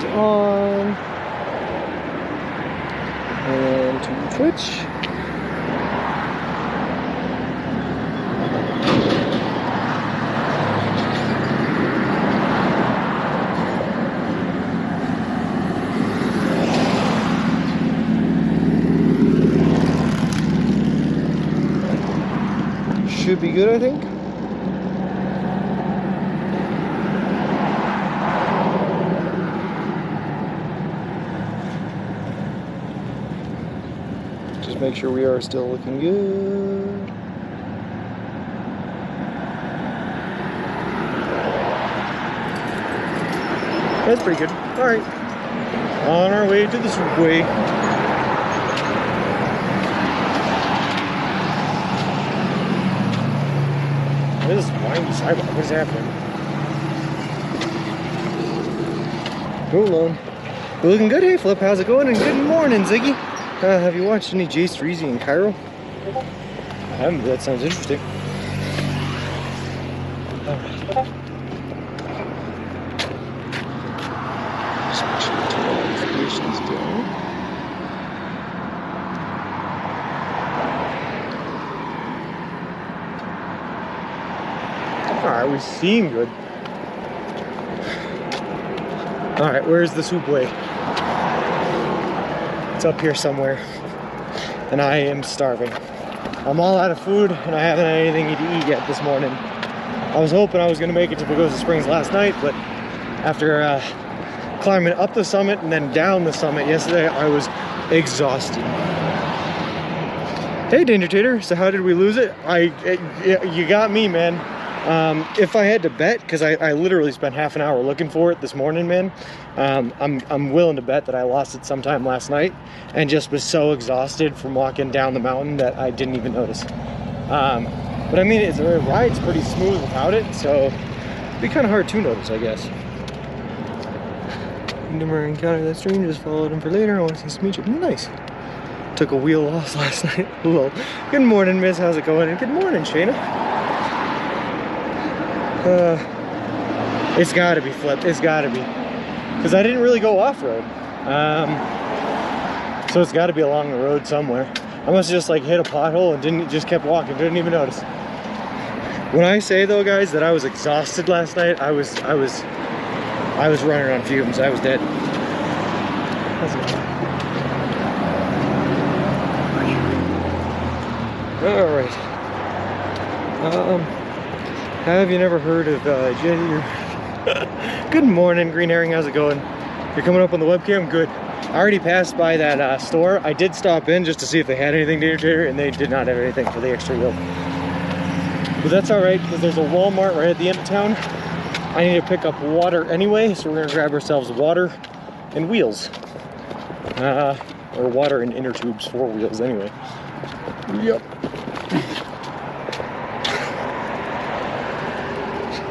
is on. And to Twitch. Should be good, I think. Just make sure we are still looking good. That's pretty good. All right, on our way to the subway. This is windy sidewalk. What is happening? Hold on. We're looking good. Hey, Flip. How's it going? And good morning, Ziggy. Have you watched any Jay Streezy in Cairo? I haven't, but that sounds interesting. All right. Just make sure to turn all notifications down. Alright, we seem good. Alright, where's the subway? It's up here somewhere. And I am starving. I'm all out of food and I haven't had anything to eat yet this morning. I was hoping I was going to make it to Pagosa Springs last night, but after climbing up the summit and then down the summit yesterday, I was exhausted. Hey, Danger Tater, so how did we lose it? You got me, man. If I had to bet, because I literally spent half an hour looking for it this morning, man, I'm willing to bet that I lost it sometime last night and just was so exhausted from walking down the mountain that I didn't even notice. But I mean, the ride's pretty smooth without it, so it'd be kind of hard to notice, I guess. Never encountered that stream, just followed him for later. I want to see Smeech. Nice. Took a wheel loss last night. Lol. Good morning, Miss. How's it going? And good morning, Shayna. It's gotta be flipped. It's gotta be, because I didn't really go off-road, so it's got to be along the road somewhere. I must have just like hit a pothole and just kept walking, didn't even notice. When I say though, guys, that I was exhausted last night, I was running on fumes. I was dead. All right. Have you never heard of Jetty? Good morning, Green Herring. How's it going? You're coming up on the webcam? Good. I already passed by that store. I did stop in just to see if they had anything to do, and they did not have anything for the extra wheel. But that's all right, because there's a Walmart right at the end of town. I need to pick up water anyway, so we're gonna grab ourselves water and wheels. Or water and inner tubes for wheels anyway. Yep.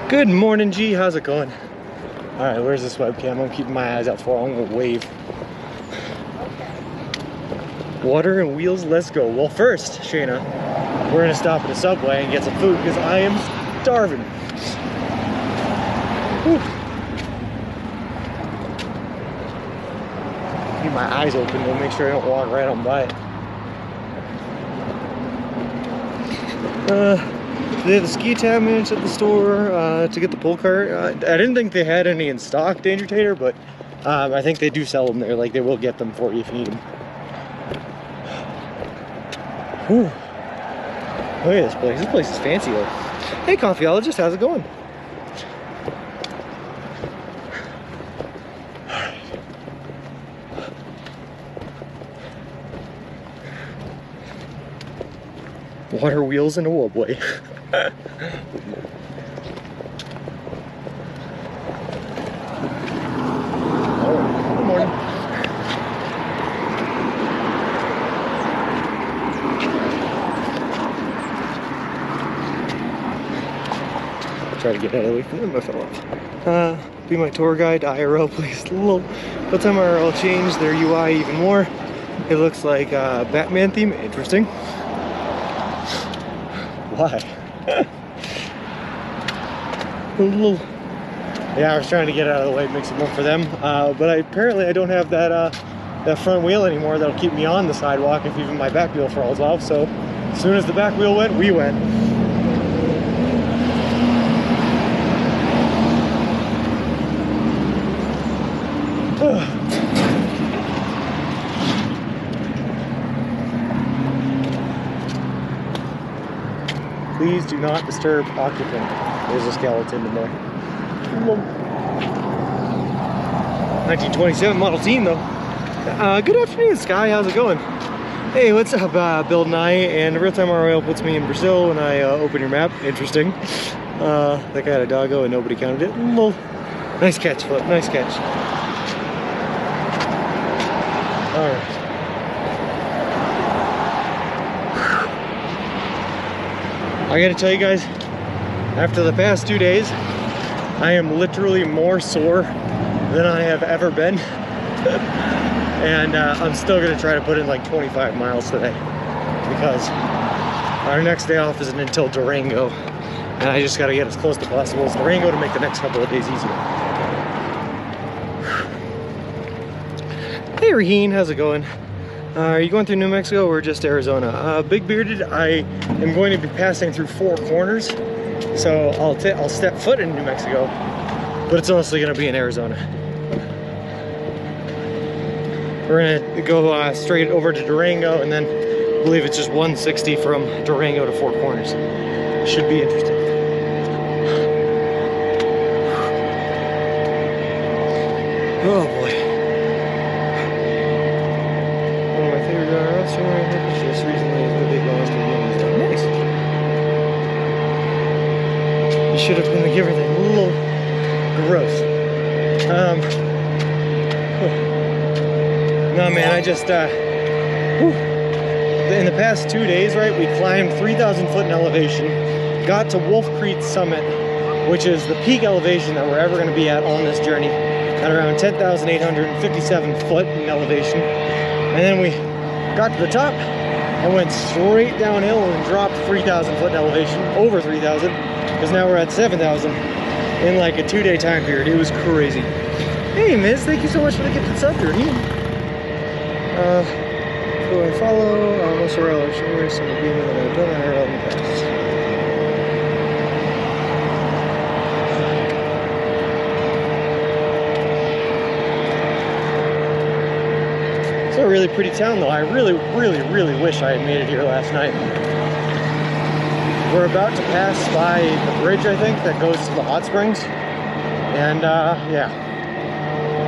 Good morning, G. How's it going? All right, where's this webcam? I'm keeping my eyes out for it. I'm gonna wave. Water and wheels, let's go. Well, first, Shayna, we're gonna stop at a Subway and get some food because I am starving. Whew. Keep my eyes open to make sure I don't walk right on by it. They have the ski cabinets at the store to get the pull cart. I didn't think they had any in stock, Danger Tater, but I think they do sell them there. Like, they will get them for you if you need them. Whew. Look at this place. This place is fancy though. Hey, Coffeeologist, how's it going? Water wheels and a wobway. Oh, good morning. Try to get out of the way from them, I fell off. Be my tour guide, IRL, please. What time IRL changed their UI even more? It looks like Batman theme. Interesting. Why? Yeah, I was trying to get out of the way, make some room for them. But apparently I don't have that that front wheel anymore that'll keep me on the sidewalk if even my back wheel falls off. So as soon as the back wheel went, we went. Please do not disturb occupant. There's a skeleton in there. 1927 model team though. Good afternoon, Sky. How's it going? Hey, what's up, Bill Nye? And real-time ROL puts me in Brazil when I open your map. Interesting. That guy had a doggo and nobody counted it. Nice catch, Flip. Nice catch. All right. I gotta tell you guys, after the past 2 days, I am literally more sore than I have ever been. And I'm still gonna try to put in like 25 miles today because our next day off isn't until Durango. And I just gotta get as close to possible as Durango to make the next couple of days easier. Hey Raheen, how's it going? Are you going through New Mexico or just Arizona? Big Bearded, I am going to be passing through 4 corners. So I'll step foot in New Mexico, but it's mostly gonna be in Arizona. We're gonna go straight over to Durango, and then I believe it's just 160 from Durango to 4 corners. Should be interesting. Oh boy. One of my favorite restaurants just recently is the Big Boston. Nice. You should have been the giver then. A little gross. No man, I just in the past 2 days, right, we climbed 3,000 foot in elevation, got to Wolf Creek Summit, which is the peak elevation that we're ever going to be at on this journey, at around 10,857 foot in elevation. And then we got to the top and went straight downhill and dropped 3,000 foot in elevation, over 3,000, because now we're at 7,000 in like a 2 day time period. It was crazy. Hey Miz, thank you so much for the gifted sub here. Go and follow most of our elections, some agreement that I've done in the past. It's a really pretty town though. I really wish I had made it here last night. We're about to pass by the bridge, I think, that goes to the hot springs. And yeah,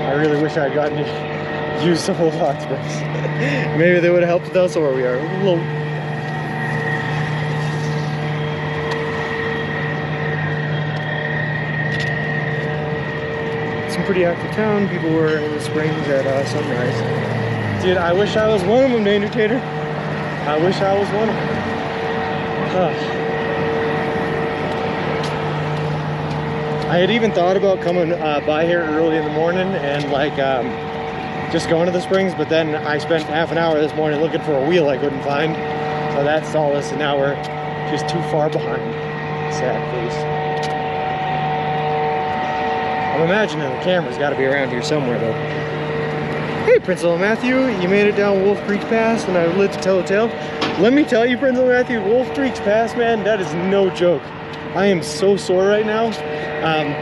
I really wish I had gotten to use some of those hot springs. Maybe they would have helped with us where we are. It's a pretty active town. People were in the springs at sunrise. Dude, I wish I was one of them, Danger Tater. I wish I was one of them. I had even thought about coming by here early in the morning and like just going to the springs, but then I spent half an hour this morning looking for a wheel I couldn't find. So that stalled us, and now we're just too far behind. Sad face. I'm imagining the camera's got to be around here somewhere though. Hey Principal Matthew, you made it down Wolf Creek Pass and I lived to tell a tale. Let me tell you, Principal Matthew, Wolf Creek Pass, man, that is no joke. I am so sore right now.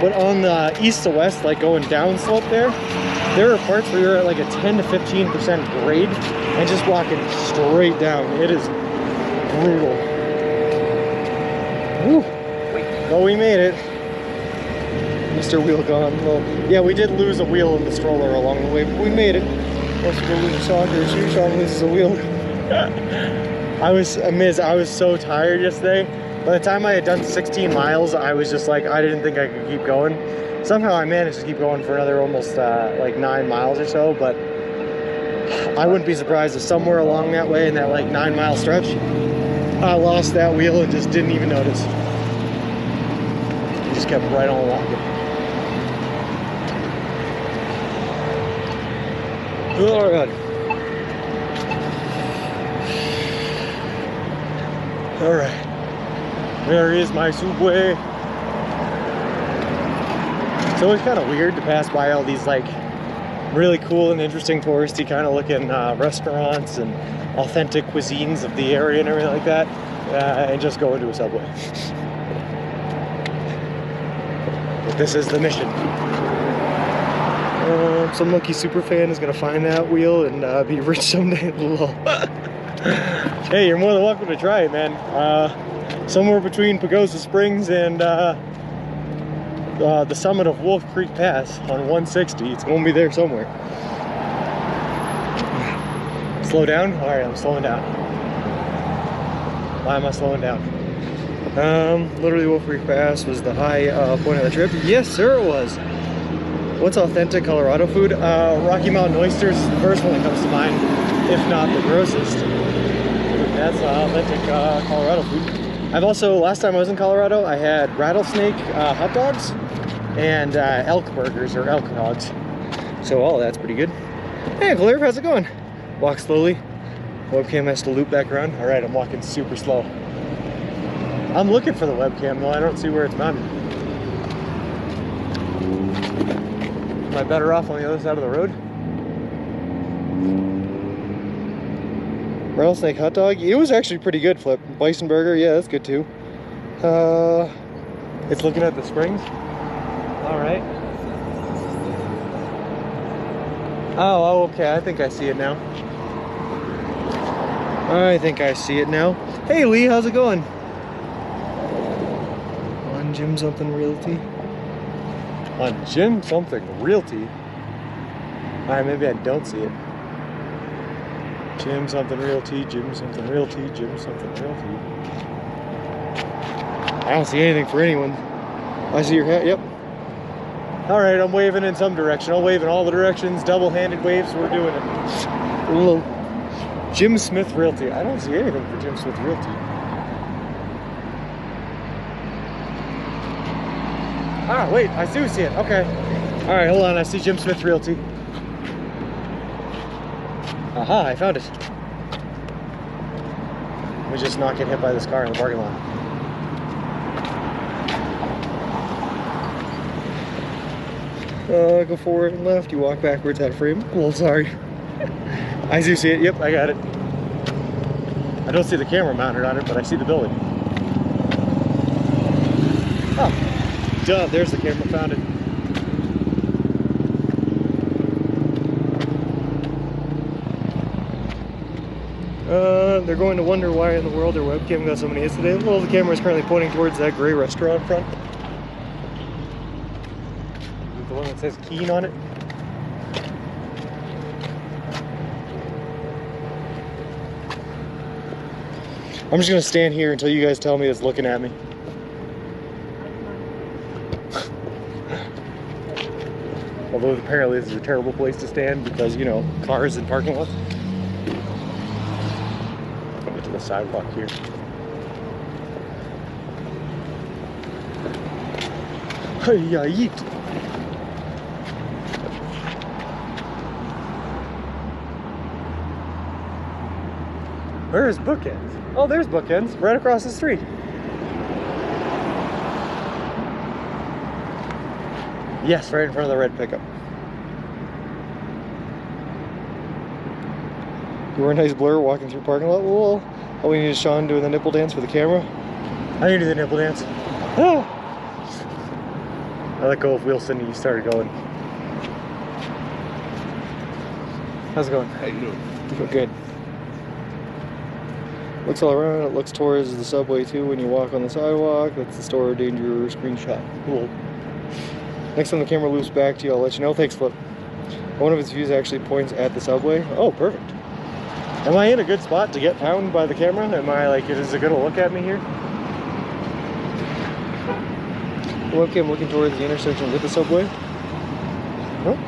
But on the east to west, like going down slope there are parts where you're at like a 10 to 15% grade and just walking straight down. It is brutal. Woo. Well, we made it. Mr. Wheel gone. Well, yeah, we did lose a wheel in the stroller along the way, but we made it. Once we lose a soccer, Sean loses a wheel. I was so tired yesterday. By the time I had done 16 miles, I was just like, I didn't think I could keep going. Somehow I managed to keep going for another almost like 9 miles or so, but I wouldn't be surprised if somewhere along that way in that like 9 mile stretch, I lost that wheel and just didn't even notice. Just kept right on walking. All right. All right. There is my subway. It's always kind of weird to pass by all these like really cool and interesting touristy kind of looking restaurants and authentic cuisines of the area and everything like that, and just go into a Subway. But this is the mission. Some lucky super fan is gonna find that wheel and be rich someday. Hey, you're more than welcome to try it, man. Somewhere between Pagosa Springs and the summit of Wolf Creek Pass on 160. It's gonna be there somewhere. Slow down? All right, I'm slowing down. Why am I slowing down? Literally Wolf Creek Pass was the high point of the trip. Yes, sir, it was. What's authentic Colorado food? Rocky Mountain oysters is the first one that comes to mind, if not the grossest. That's authentic Colorado food. I've also, last time I was in Colorado, I had rattlesnake hot dogs and elk burgers or elk dogs. So all of that's pretty good. Hey, Claire, how's it going? Walk slowly. Webcam has to loop back around. All right, I'm walking super slow. I'm looking for the webcam though. I don't see where it's mounted. Am I better off on the other side of the road? Rattlesnake hot dog. It was actually pretty good, Flip. Bison burger, yeah, that's good too. It's looking at the springs. All right. Oh, okay. I think I see it now. I think I see it now. Hey, Lee, how's it going? On Jim Something Realty. On Jim Something Realty? Alright, maybe I don't see it. Jim Something Realty, Jim Something Realty, Jim Something Realty. I don't see anything for anyone. I see your hat, yep. Alright, I'm waving in some direction. I'll wave in all the directions. Double-handed waves, we're doing it. Hello. Jim Smith Realty. I don't see anything for Jim Smith Realty. Ah, wait, I do see it. Okay. All right, hold on. I see Jim Smith Realty. Aha, I found it. Let me just not get hit by this car in the parking lot. Go forward and left. You walk backwards out of frame. Well, sorry. I do see it. Yep, I got it. I don't see the camera mounted on it, but I see the building. Oh, duh, there's the camera, found it. They're going to wonder why in the world their webcam got so many hits today. Well, the camera is currently pointing towards that gray restaurant front. The one that says Keen on it. I'm just gonna stand here until you guys tell me it's looking at me. Although apparently this is a terrible place to stand because, you know, cars and parking lots. Come to the sidewalk here. Hey-ya, yeet. Where is Bookends? Oh, there's Bookends, right across the street. Yes, right in front of the red pickup. You were a nice blur walking through parking lot. Well, all we need is Sean doing the nipple dance for the camera. I need to do the nipple dance. Ah! I let go of Wilson and you started going. How's it going? How you doing? Good. Looks all around. It looks towards the subway too when you walk on the sidewalk. That's the store danger screenshot. Cool. Next time the camera loops back to you, I'll let you know. Thanks, Flip. One of its views actually points at the subway. Oh, perfect. Am I in a good spot to get found by the camera? Am I like, is it gonna look at me here? The webcam looking towards the intersection with the subway. Nope.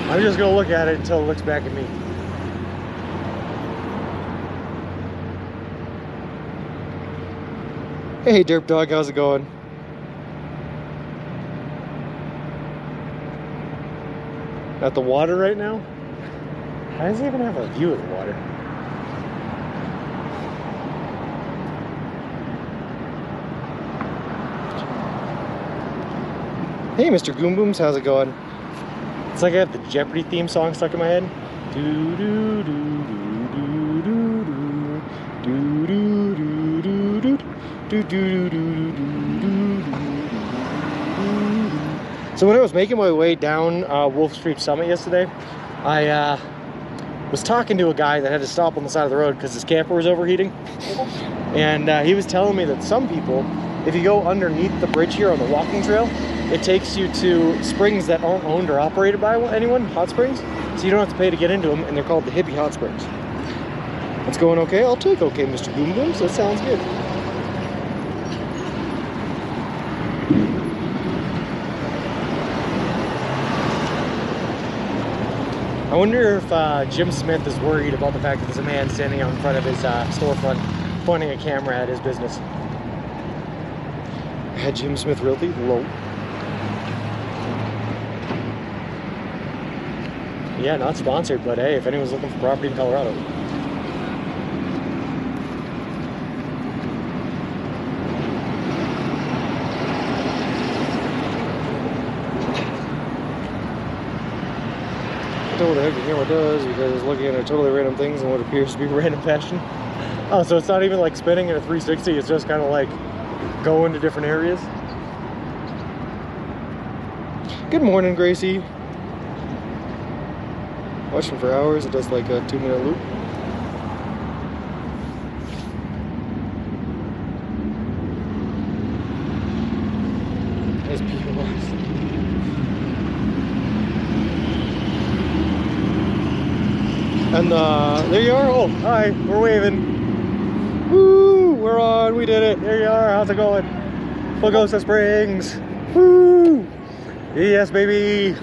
I'm just gonna look at it until it looks back at me. Hey Derp Dog, how's it going? At the water right now? How does he even have a view of the water? Hey, Mr. Goom Booms, how's it going? It's like I have the Jeopardy theme song stuck in my head. Do do do do do do do do do do do do. So when I was making my way down Wolf Street Summit yesterday, I was talking to a guy that had to stop on the side of the road because his camper was overheating, and he was telling me that some people, if you go underneath the bridge here on the walking trail, it takes you to springs that aren't owned or operated by anyone, hot springs, so you don't have to pay to get into them, and they're called the hippie hot springs. It's going okay? I'll take okay, Mr. Boom Boom, so that sounds good. I wonder if Jim Smith is worried about the fact that there's a man standing out in front of his storefront pointing a camera at his business. Had Jim Smith Realty? Low. Yeah, not sponsored, but hey, if anyone's looking for property in Colorado. I told the heck the camera does because it's looking at totally random things in what appears to be random fashion. Oh, so it's not even like spinning at a 360, it's just kind of like going to different areas. Good morning, Gracie. Watching for hours, it does like a 2-minute loop. Nice pier box. And there you are. Oh, hi, we're waving. Woo, we're on, we did it. There you are, how's it going? Pagosa Springs. Woo, yes, baby.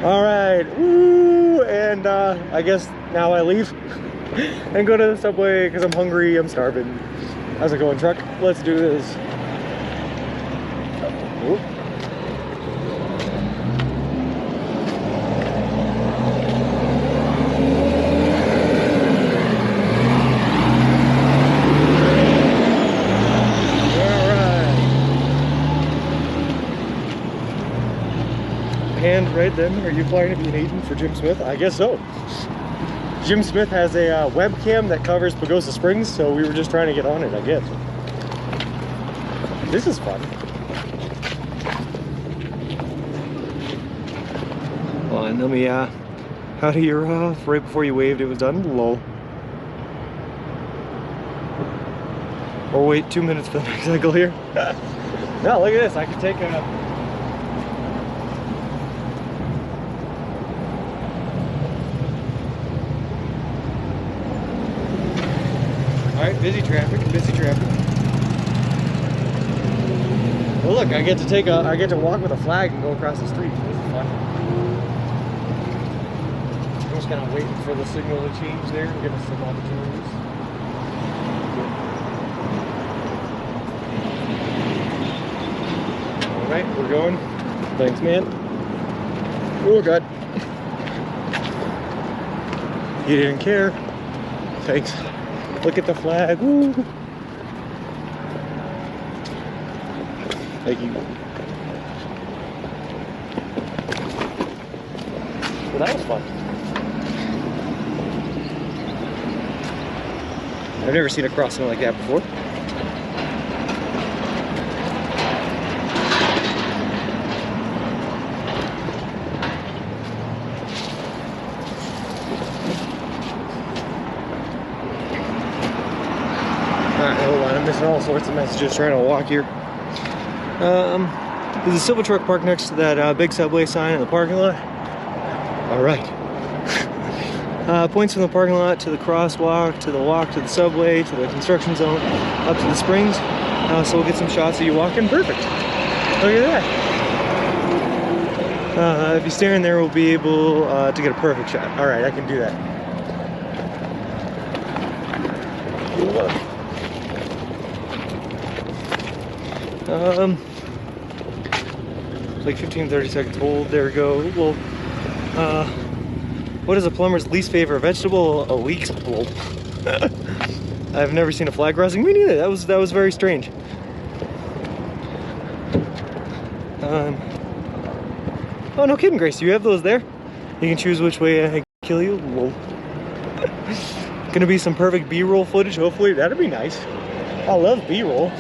All right, woo, and I guess now I leave and go to the subway because I'm hungry, I'm starving. How's it going, truck? Let's do this. Ooh. And right then, are you flying to be an agent for Jim Smith? I guess so. Jim Smith has a webcam that covers Pagosa Springs, so we were just trying to get on it, I guess. This is fun. Hold on, let me, how do you right before you waved it was done? Lol. Or wait 2 minutes for the next cycle here. No, look at this, I can take a... Alright, busy traffic, busy traffic. Well look, I get to walk with a flag and go across the street. This is fun. I'm just kind of waiting for the signal to change there and give us some opportunities. Alright, we're going. Thanks, man. Oh god. You didn't care. Thanks. Look at the flag. Woo. Thank you. Well, that was fun. I've never seen a crossing like that before. Alright, hold on, I'm missing all sorts of messages trying to walk here. There's a silver truck parked next to that big subway sign in the parking lot. Alright. Points from the parking lot to the crosswalk, to the walk, to the subway, to the construction zone, up to the springs. So we'll get some shots of you walking. Perfect. Look at that. If you stare in there, we'll be able to get a perfect shot. Alright, I can do that. Like 15-30 seconds hold. There we go. Well, what is a plumber's least favorite vegetable? A leek. Well, I've never seen a flag crossing. Me neither. That was very strange. Oh, no kidding, Grace. You have those there? You can choose which way I kill you. Whoa. Gonna be some perfect B-roll footage, hopefully. That'd be nice. I love B-roll.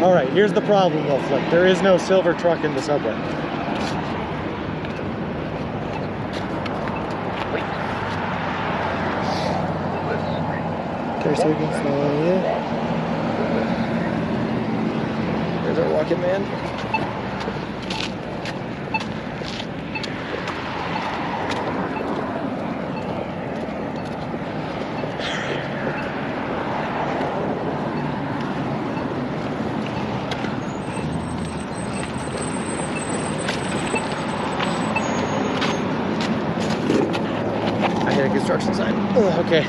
All right, here's the problem though, Flick. There is no silver truck in the subway. 30 seconds, yeah. There's our rocket man. I hit a construction sign. Oh, okay.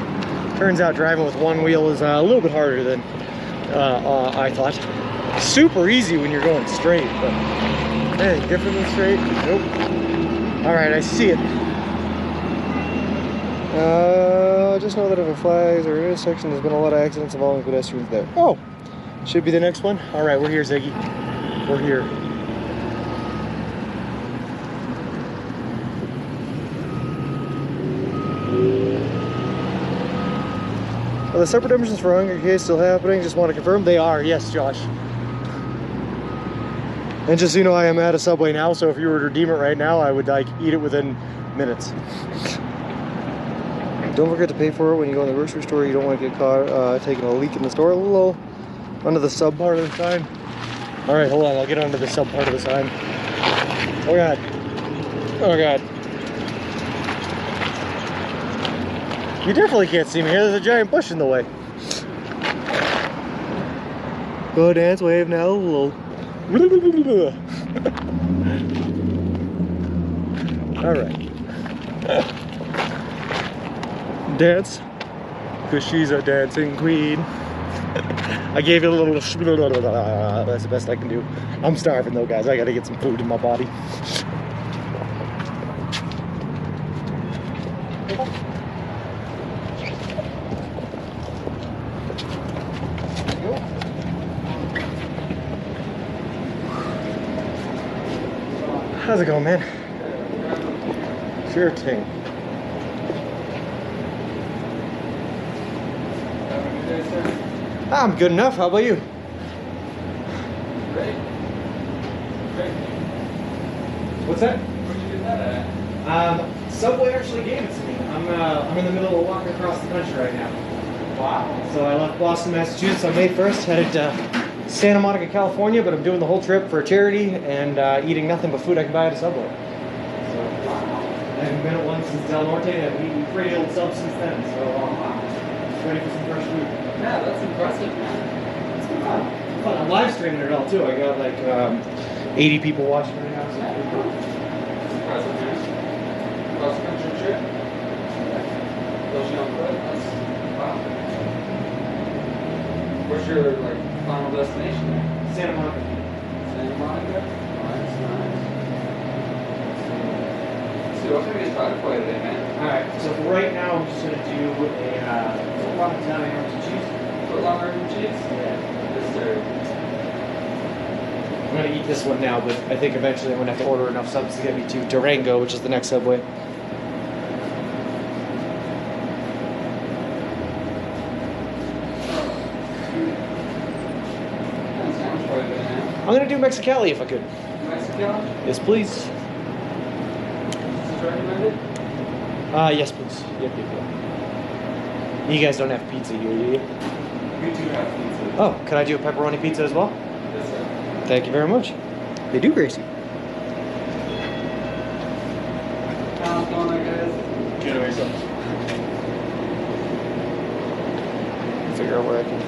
Turns out driving with one wheel is a little bit harder than I thought. Super easy when you're going straight, but anything different than straight? Nope. All right, I see it. Just know that if it flags or intersection, there's been a lot of accidents involving pedestrians there. Oh, should be the next one. All right, we're here, Ziggy. We're here. Are the separate redemptions for Hunger Case still happening? Just want to confirm they are. Yes, Josh. And just so you know, I am at a Subway now, so if you were to redeem it right now, I would like eat it within minutes. Don't forget to pay for it when you go in the grocery store. You don't want to get caught taking a leak in the store. A little under the sub part of the sign. All right, hold on. I'll get under the sub part of the sign. Oh God. Oh God. You definitely can't see me here. There's a giant bush in the way. Go dance, wave now. All right. Dance, because she's a dancing queen. I gave you a little. That's the best I can do. I'm starving though, guys. I gotta get some food in my body. How's it going, man? Sure thing. I'm good enough. How about you? Great. Great. What's that? Where'd you get that at? Subway actually gave it to me. I'm in the middle of walking across the country right now. Wow. So I left Boston, Massachusetts on May 1st, headed to Santa Monica, California, but I'm doing the whole trip for a charity and eating nothing but food I can buy at a Subway. So I haven't been at one since Del Norte. I've eaten pretty old sub since then, so just ready for some fresh food. Yeah, that's impressive, man. It's been fun. I'm live streaming it all too. I got like 80 people watching right now. So That's impressive, man. Cross country trip. Those young foot. That's wow. Where's your like final destination there? Santa Monica. Santa Monica? Nice, nice. So what can we get started for you today, man? Alright, so for right now I'm just going to do a full long Italian arms and cheese. Foot long mac and cheese? Yeah. Yes, sir. I'm going to eat this one now, but I think eventually I'm going to have to order enough subs to get me to Durango, which is the next Subway. I'm going to do Mexicali if I could. Mexico? Yes, please. This is recommended? Yes, please. Yep. You guys don't have pizza here, do you? We do have pizza. Oh, can I do a pepperoni pizza as well? Yes, sir. Thank you very much. They do, Gracie. How's it going, guys? Get away some. Figure out where I can.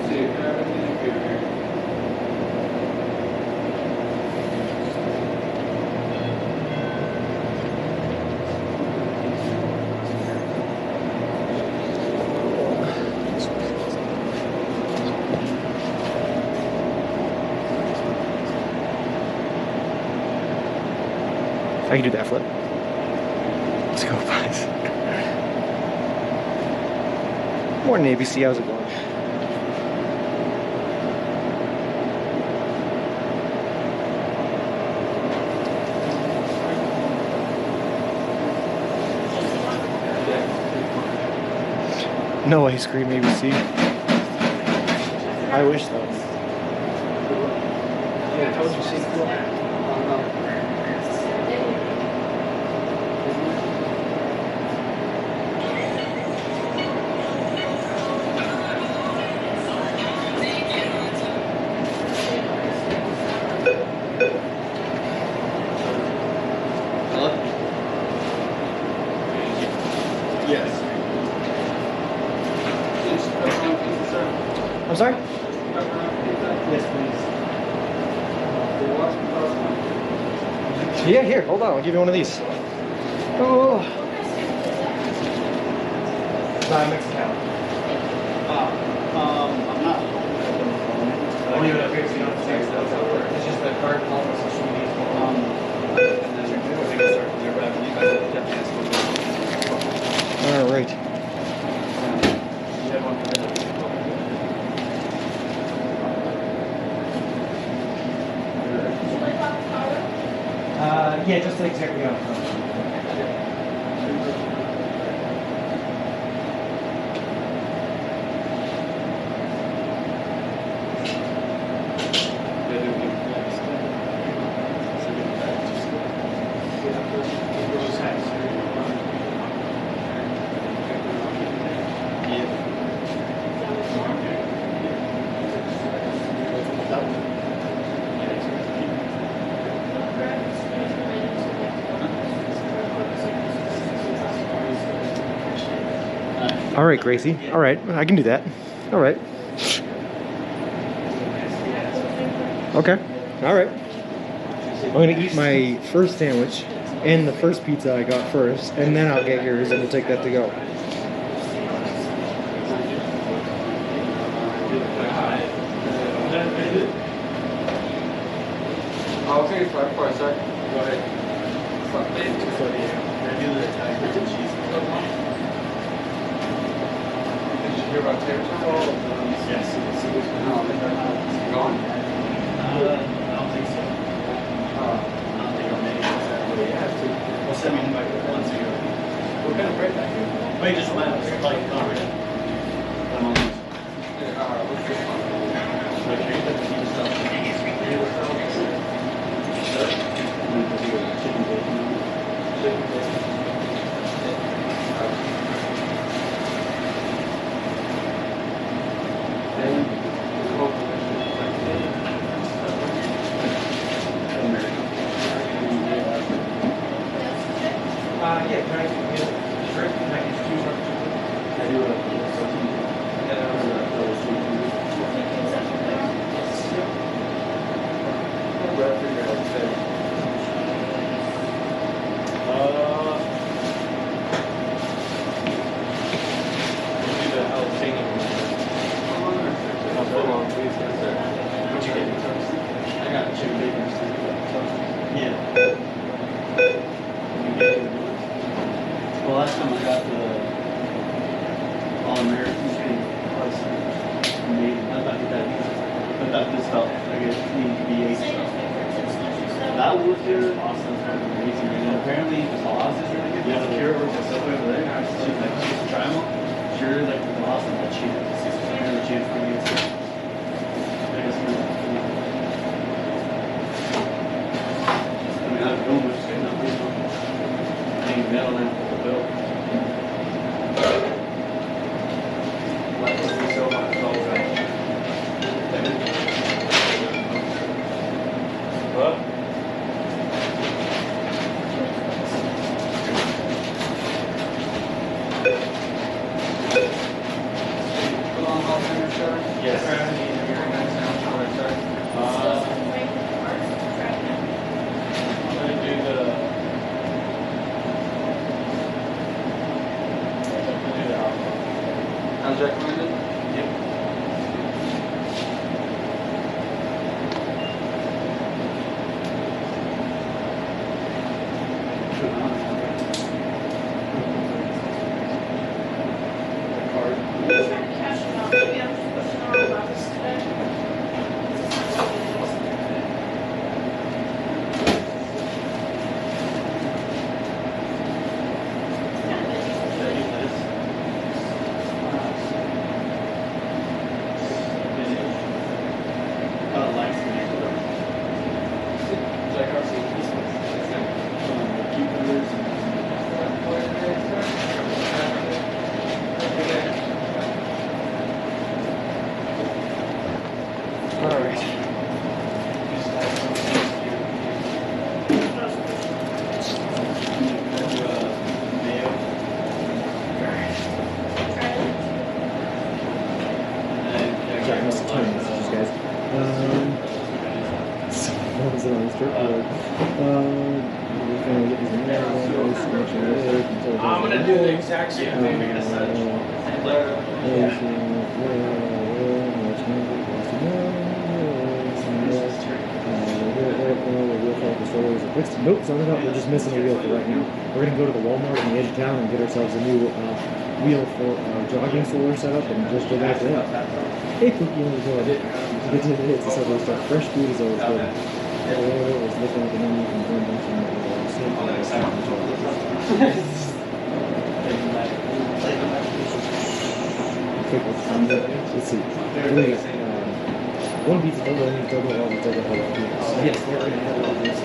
See, everything's good here. I can do that flip. Let's go, guys. Morning, ABC. How's it going? No ice cream ABC. I wish though. Yeah, I told you, see, cool. Hello? Yes. Please, pepperoni pizza, sir. I'm sorry? Pepperoni pizza. Yes, please. For what? Yeah, here, hold on, I'll give you one of these. Oh. Not Mexican. I'm not. I'll leave it up here so you don't see it. It's just the card policy social media. And then we're going to start from there, but you guys have to ask for All right. You have one for the Yeah, just exactly on front. All right, Gracie. All right, I can do that. All right. Okay. All right. I'm gonna eat my first sandwich and the first pizza I got first, and then I'll get yours, and we'll take that to go. I'll take it for a sec. Go ahead. Did you hear about tater tot? Yes. No, they're gone. I don't think so. I don't think I'll make it. They have to. Well, send me an invite once ago. We're kind of right back here. Wait, just let us like cover it. I'm on this. Yeah, what's this one? Like, here, but you just don't. Sure. Chicken bacon. Yeah, can I get a drink? Can I get two I do What'd you get? I got chicken bacon. Yeah. Well, last time I got the All-American steak plus amazing. I thought this felt like it needed to be aged. That was good. Awesome. Amazing. And apparently the sauce is really good. Yeah, the pure works so over there. I was just like, just try them all. Sure, like the sauce and the cheese. The cheese is pretty good. I guess I mean, I was going with it. I think metal and the bill. What? Put on all in your shirt? Yes. sit on the strip club. We're trying to get these I'm gonna do the exact same thing. Nope, sounded up. We're just missing a wheel for right now. We're gonna go to the Walmart in the edge of town and get ourselves a new wheel for jogging solar setup and just go back to that. Hey, Cookie, how's it going? Get to the hits and stuff like that. Fresh food is always good. Always looking at the menu and going back to let's see. One pizza double, one double, all the double, all the yes, we're going to have all this.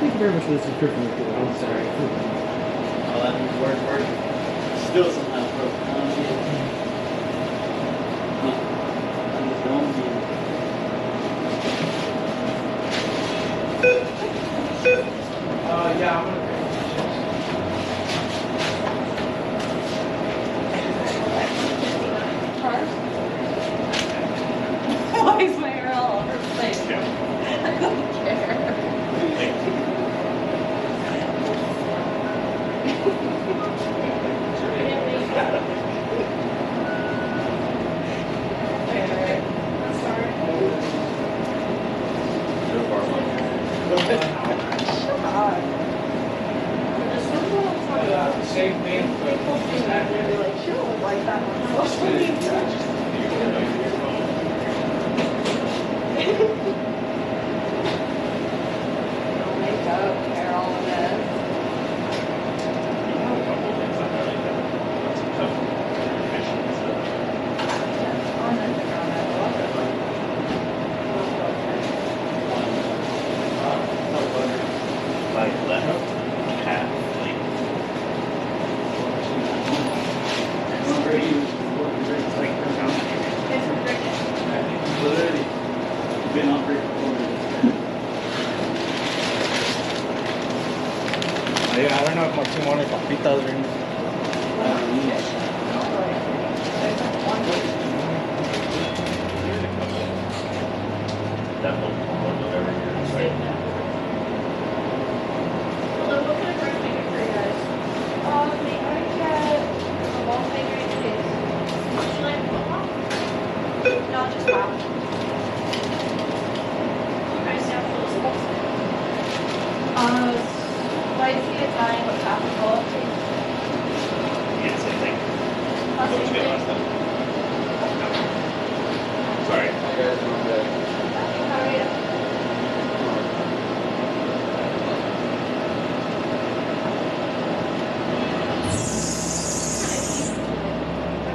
Thank you very much for the subscription. I'm sorry. Oh, that means work. Still somehow broke. I'm just going Yeah, I'm gonna. Why is my hair all over the place? I don't care. Same thing, but just not really. Like, she don't look like that on social media. No makeup, hair all of it. On Instagram, I love it. like left half like literally been on for Yeah, I don't know if my team wanted papitas or anything. that whole every year. Well, what kind of bread make it for you guys? May I get a long finger cheese? Would you like football? No, just half. I stand for those books. Spicy Italian with capital. Yeah, same thing. That's What was the good thing. last time? Sorry. You guys doing good? How are you?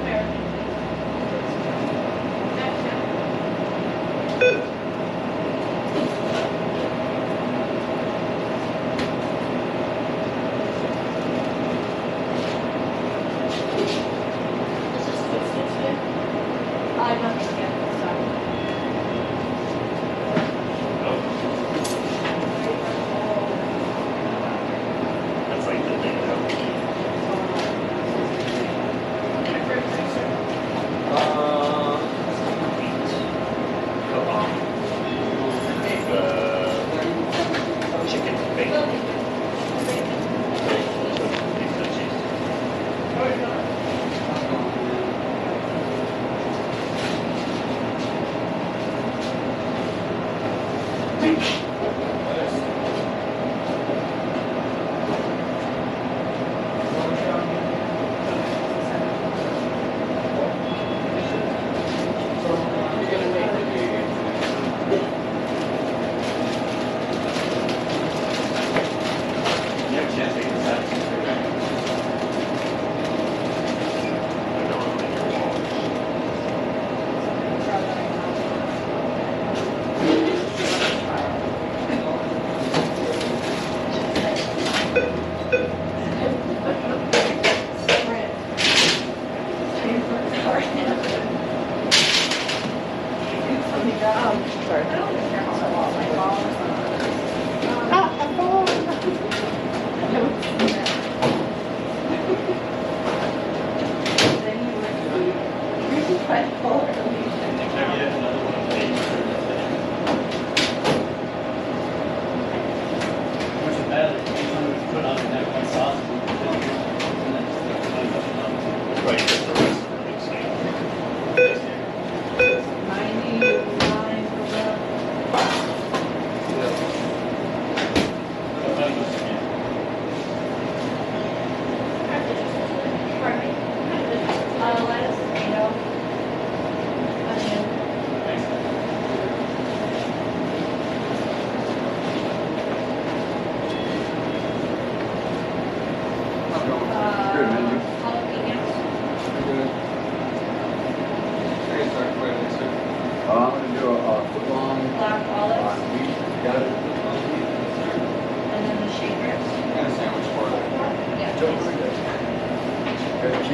American.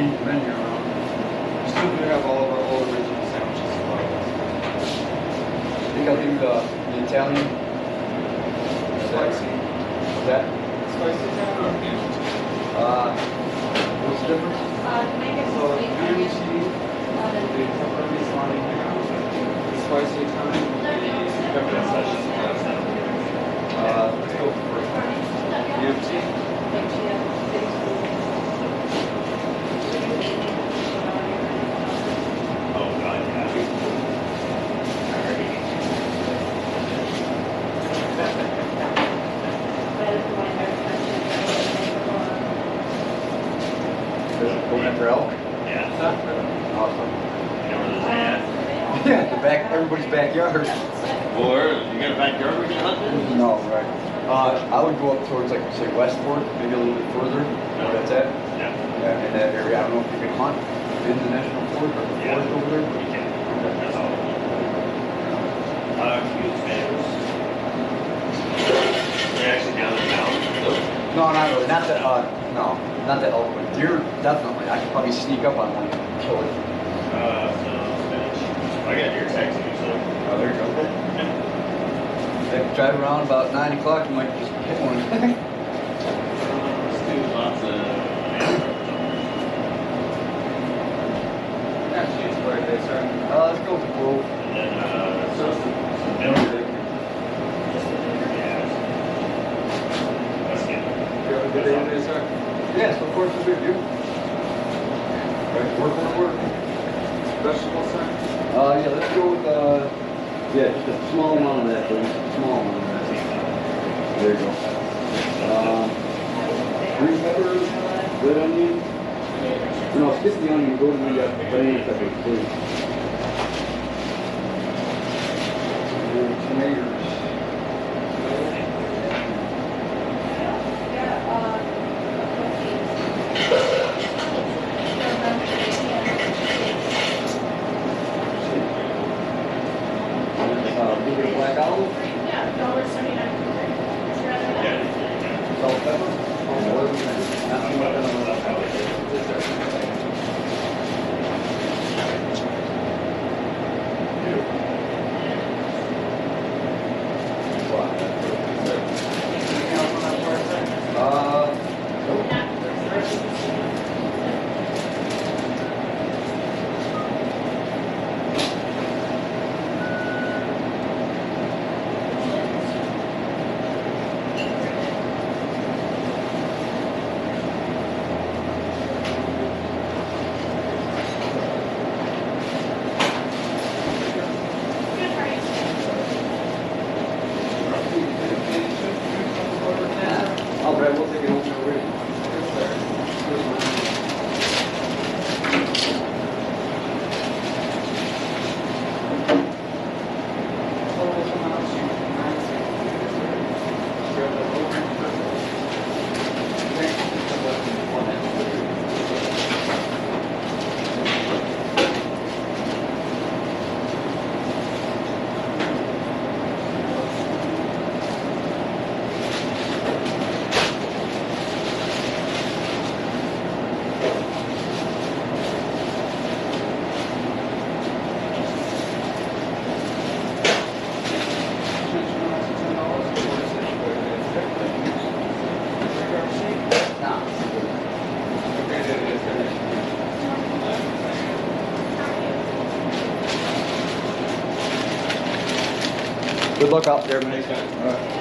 change the menu around. We still do have all of our old original sandwiches as well. I think I'll do the Italian. Spicy. What's that? Spicy Italian or ham? What's the difference? Make it So, sweet ham onion. cheese, the pepperoni salami ham, the spicy Italian, the pepper and session. Let's go for first one. Ham cheese. Oh, God, yeah. Going after elk? Yeah. Awesome. You know where this is at? Yeah, the back, everybody's backyard. Or you got a backyard we can hunt in? No, right. I would go up towards, like, say, Westport, maybe a little bit further. Where that's at? Yeah. Yeah, in that area. I don't know if you can hunt in the national forest or the Yeah. forest over there. We can. That's all. Cute fans. They're actually down in town. No, not really. Not that, no, not that elk, but deer, definitely. I could probably sneak up on one and kill it. No, spinach. I got your taxi, so. Oh, there you go. If you drive around about 9 o'clock, you might just hit one. Let's do lots of Ham cheese for it, sir. Let's go with the Grove. and then So, some vinegar. Yeah. That's good. you have a good day today, sir? Yeah, so far so good, dude. Right, work. Vegetables, sir? Yeah, let's go with, yeah, just a small amount of that, please. Small amount of that. There you go. Green peppers, red onion. No, skip the onion, go to the banana peppers, please. And tomatoes. Black olive, salt, pepper. Not too much on Anything else on that for us, sir? Oh, Brad, we'll take it home already. Good luck out there, man. All right.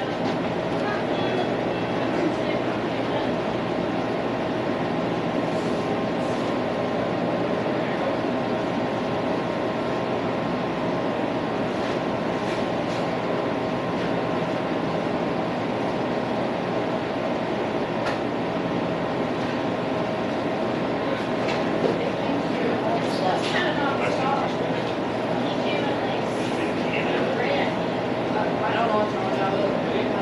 I don't know what's wrong with it.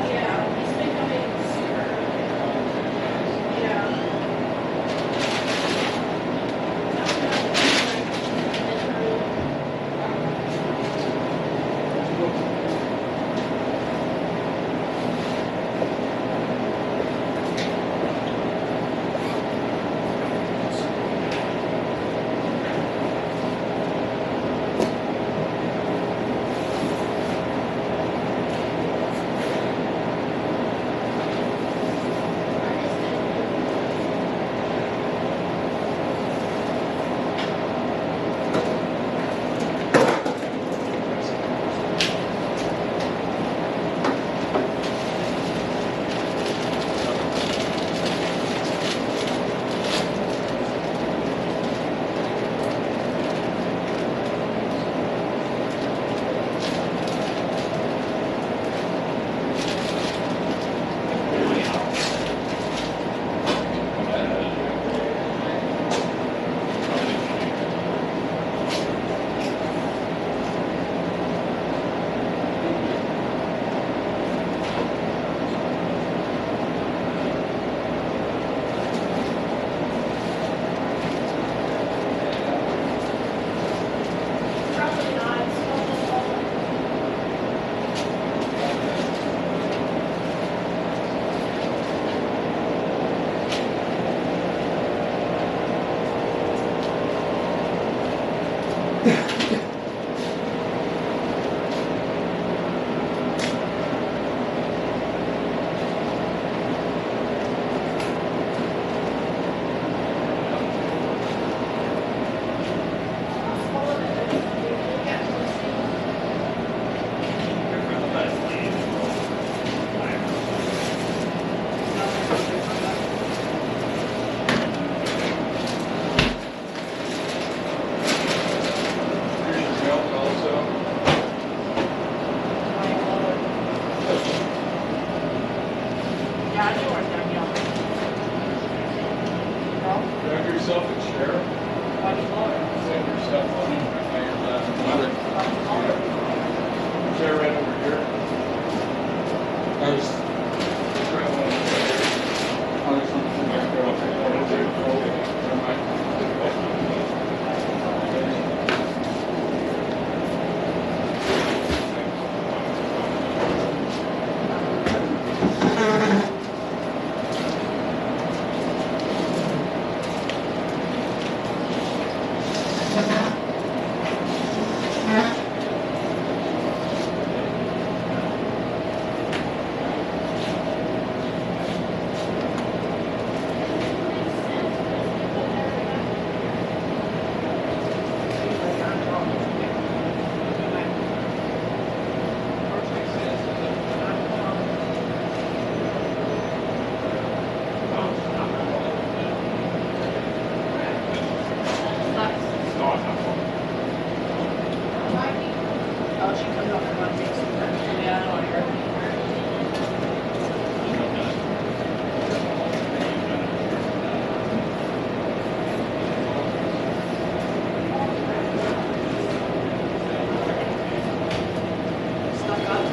yourself a chair. Save yourself money. Chair right over here. There's right one over there. Oh, there's something there. Never mind. Oh, she comes up and wants to take some pictures. Yeah, I don't want her. Stuck up.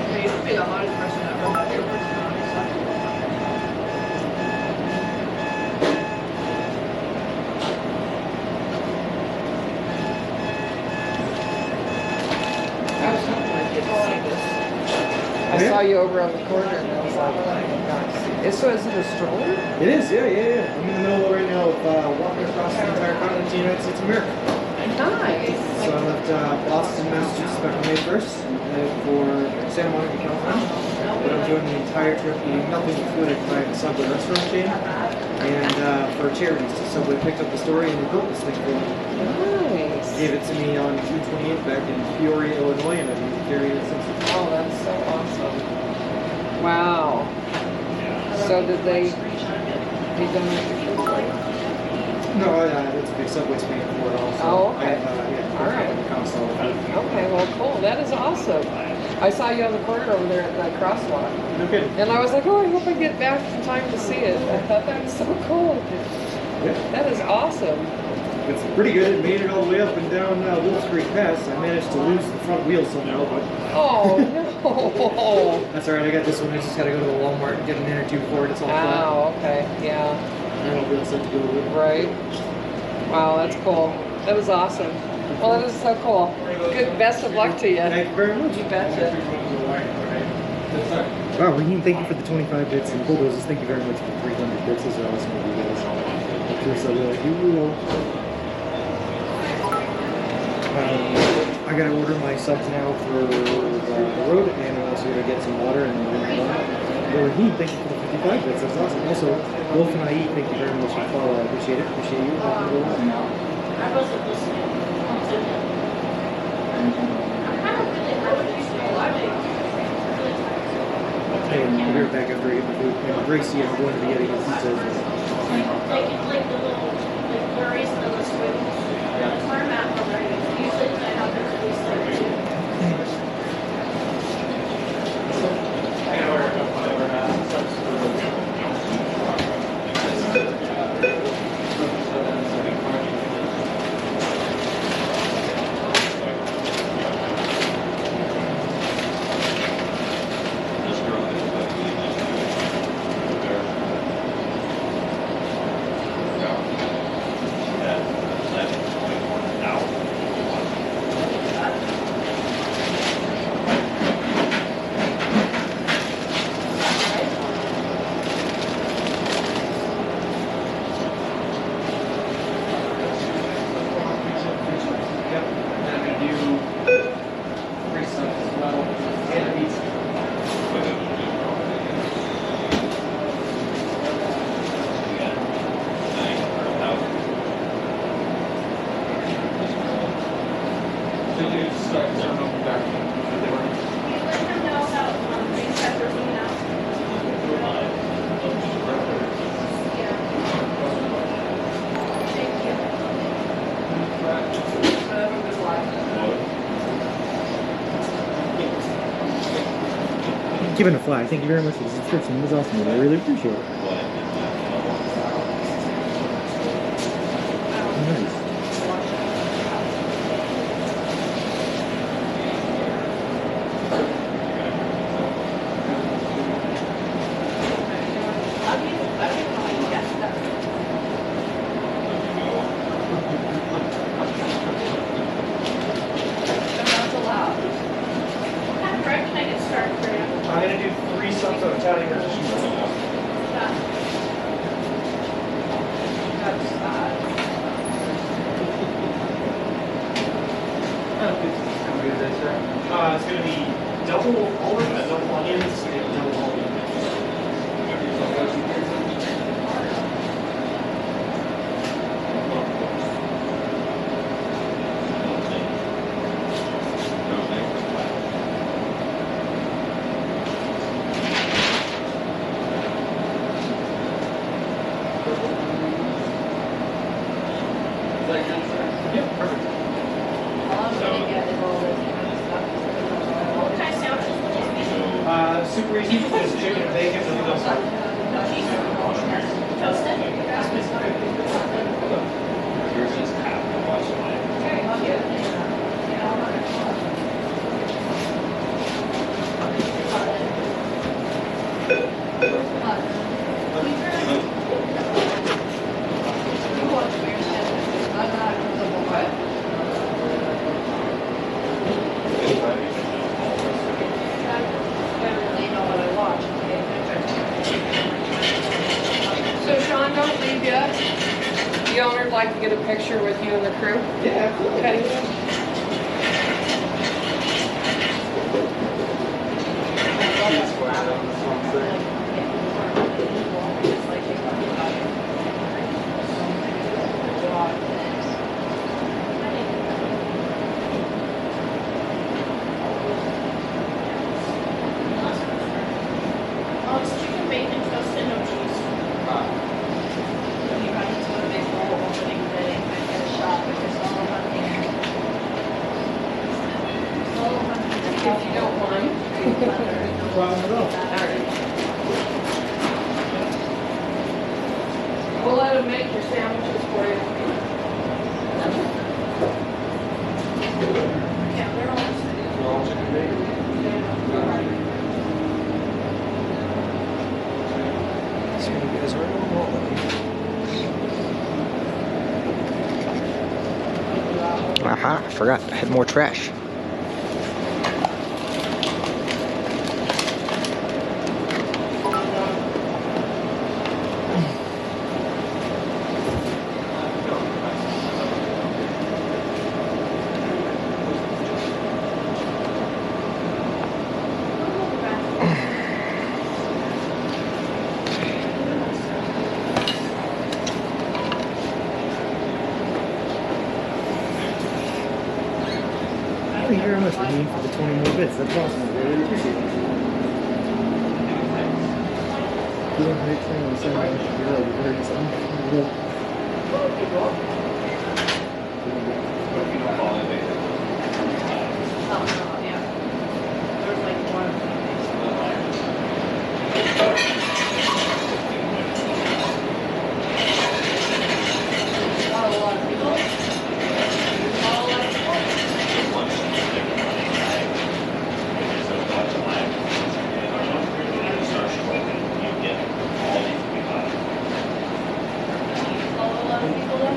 Hey, you would be the hottest person ever. That's your personality sucks. I was hoping I'd get to see this. I saw you over on the corner and I was like, oh my gosh. So is it a stroller? It is, yeah. I'm in the middle right now of walking across the entire continent of the United States of America. Nice. So I left Boston, Massachusetts back on May 1st, headed for Santa Monica, California. But I'm doing the entire trip eating nothing but food I can buy at the Subway restaurant chain. And for charities, Subway picked up the story and they built this thing for me. Nice. Gave it to me on June 28th back in Peoria, Illinois, and I've been carrying it since. Oh, that's so awesome. Wow. So did they donate the food for you? No, that's a big Subway's paying for it also. Oh, okay. Yeah, All right. Okay, well, cool. That is awesome. I saw you on the corner over there at that crosswalk. No kidding. And I was like, oh, I hope I get back in time to see it. I thought that was so cool. Yeah. That is awesome. It's pretty good. It made it all the way up and down Wolf Creek Pass. I managed to lose the front wheel somehow, but Oh, no. that's alright. I got this one. I just gotta go to the Walmart and get an inner tube for it. It's all flat. Oh, okay. Yeah. And I'll be all set to go with it. Right. Wow, that's cool. That was awesome. Well, that is so cool. Good. Best of luck to you. Thank you very much. You betcha. Wow, Raheem, thank you for the 25 bits and bulldozers. Thank you very much for 300 bits. Those are awesome of you guys. I'm sure so like you will. I gotta order my subs now for the road, and I'm also gonna get some water and Raheem, thank you for the 55 bits. That's awesome. Also, Wolf and I thank you very much for the follow. I appreciate it. Appreciate you. I wasn't listening to him. I would used to be watching. Hey, I'll be right back after I get my food. And Gracie, I'm going to be getting a pizza. Like the little flurries and the squiggles. That's where I'm at already. Usually I have to release there too. keeping it fly. Thank you very much for the subscription. It was awesome. I really appreciate it. Nice. I'm gonna do 3 subs of Italian musicians. It's gonna be double olives, double onions, and double olive. Yep, perfect. Super easy. Just chicken and bacon and noodles. Yours is half the watch line. So Sean, don't leave yet. The owner would like to get a picture with you and the crew. Yeah, absolutely. Okay. Oh, it's chicken bacon toast and no cheese. You guys do a big bowl opening day and get a shot with this all hunting. If you don't mind. No problem at all. We'll let them make your sandwiches for you. Yeah, they're all All chicken bacon. So you guys are aha, I forgot. I had more trash. Thank you very much, Raheem, for the 20 more bits. That's awesome. I really appreciate it. You don't hate saying on Sunday. You're like, you're hurting something. You're like, Oh, yeah. There's like one. Oh, a lot of people. Oh, a lot of people. Oh, a lot of people there.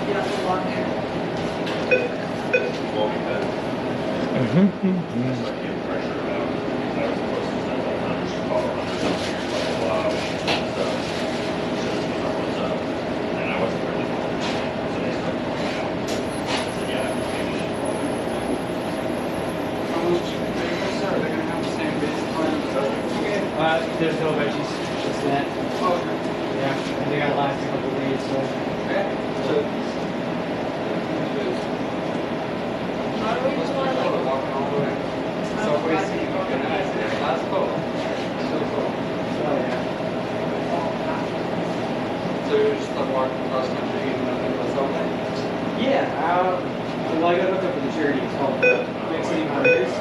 Yeah, it's a lot there. There's no veggies, just that. Yeah, and they got last a couple days, so. How do we just want to like Walking all the way. Subway. charity. It's called Big City Warriors.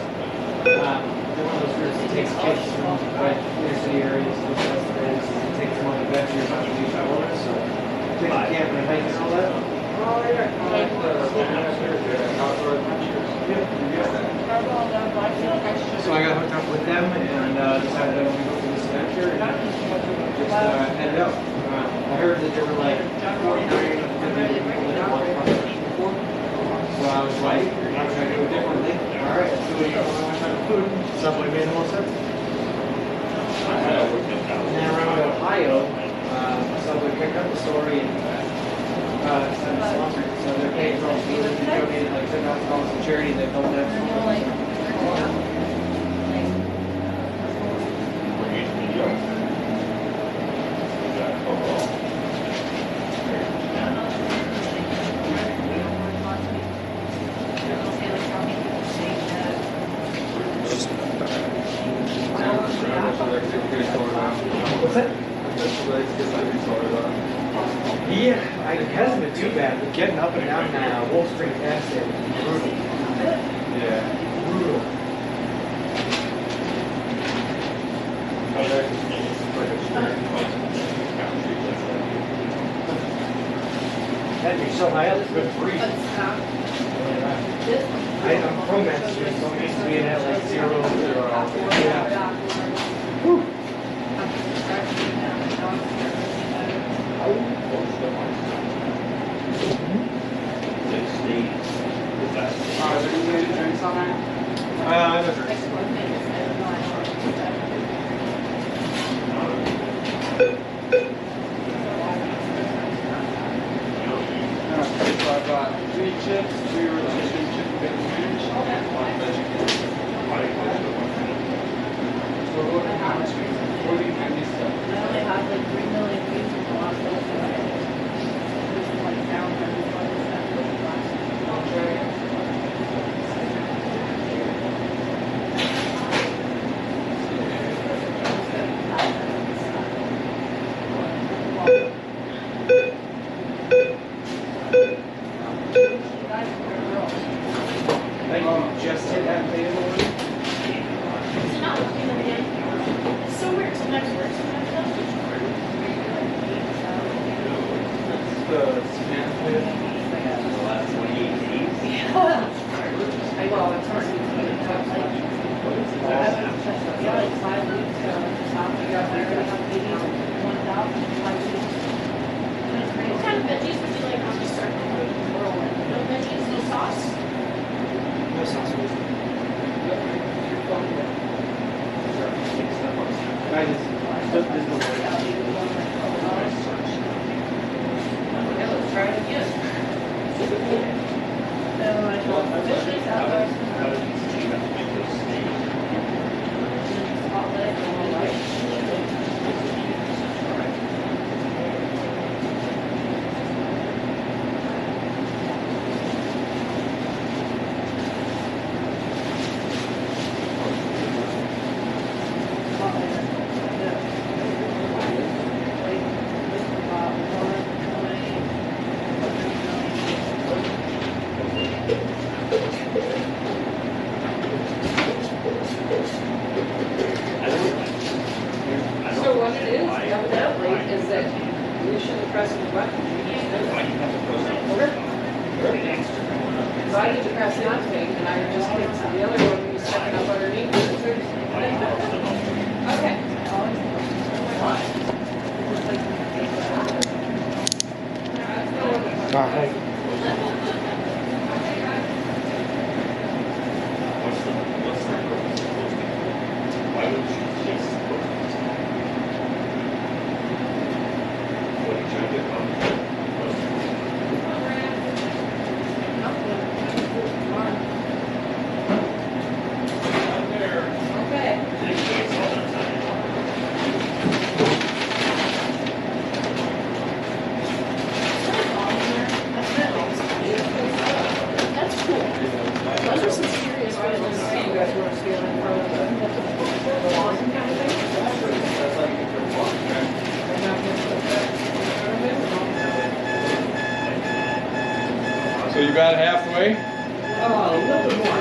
They're one of those groups that takes kids from like inner city areas, those kinds of areas, and takes them on adventures to the wilderness. So take them camping and hiking and all that. Oh yeah, kind of like the outdoor adventures. So I got hooked up with them and decided I want to go for this adventure and just headed out. I heard that there were like 49 people that watched my session before. So I was like, I'm trying to do it differently. Alright, let's do it one type of food. Subway made the most sense. And then around Ohio, Subway picked up the story and decided to sponsor it. So they're paying for all the food. They donated like $10,000 to charity. They built that. What's that? Yeah, it hasn't been too bad, but getting up and down that Wolf Spring Pass there was brutal. Yeah. Brutal. And you're so high up, it's good breeze. I'm pro man, so I'm used to being at like 0. Yeah. Whew. Is there any drinks on there? I'm a drink. So I've got 3 chips, 2 rotisserie chicken bacon sandwich, and 1 veggie. So what do you think these stuff? I only have like 3 million views in the last little bit. Which is like down every one is that really last. Like you just hit that thing in the morning? It's not looking again. It's so weird. Sometimes it works, sometimes it doesn't. The snack pit. The last 28 days. Well, it's hard to like, yeah, like 5 weeks ago, top we got there, we got 80, 5 weeks. What kind of veggies would you like on the start? No veggies, no sauce? No sauce. Guys, there's no way. Yeah, let's try it again. No, I don't. Veggies out there. Spotlight, all right. So what it is, evidently, is that you shouldn't press the button. Because I need to press activate, and I just hit the other one, you second up underneath. Okay. Alright. Why would you chase the book? What are you trying to get from? Okay. That's cool. Those are some serious Let's see, you items. guys want to steal in front of the lawn kind of thing? So you got it halfway? a little bit more. A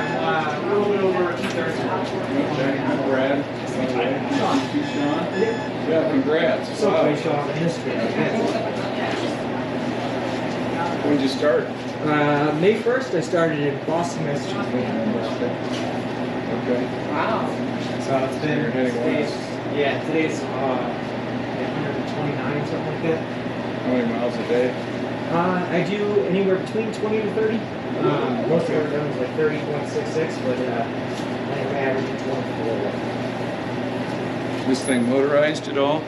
little bit over 2/3. Brad. Yeah, congrats. So Wow. pretty strong in history. When did you start? May 1st, I started in Boston, Massachusetts. Okay. Wow. So it's been, You're heading today's, west. yeah, today's 129, something like that. How many miles a day? I do anywhere between 20 to 30. Most of our done is like 30.66, but I think I average 24. This thing motorized at all?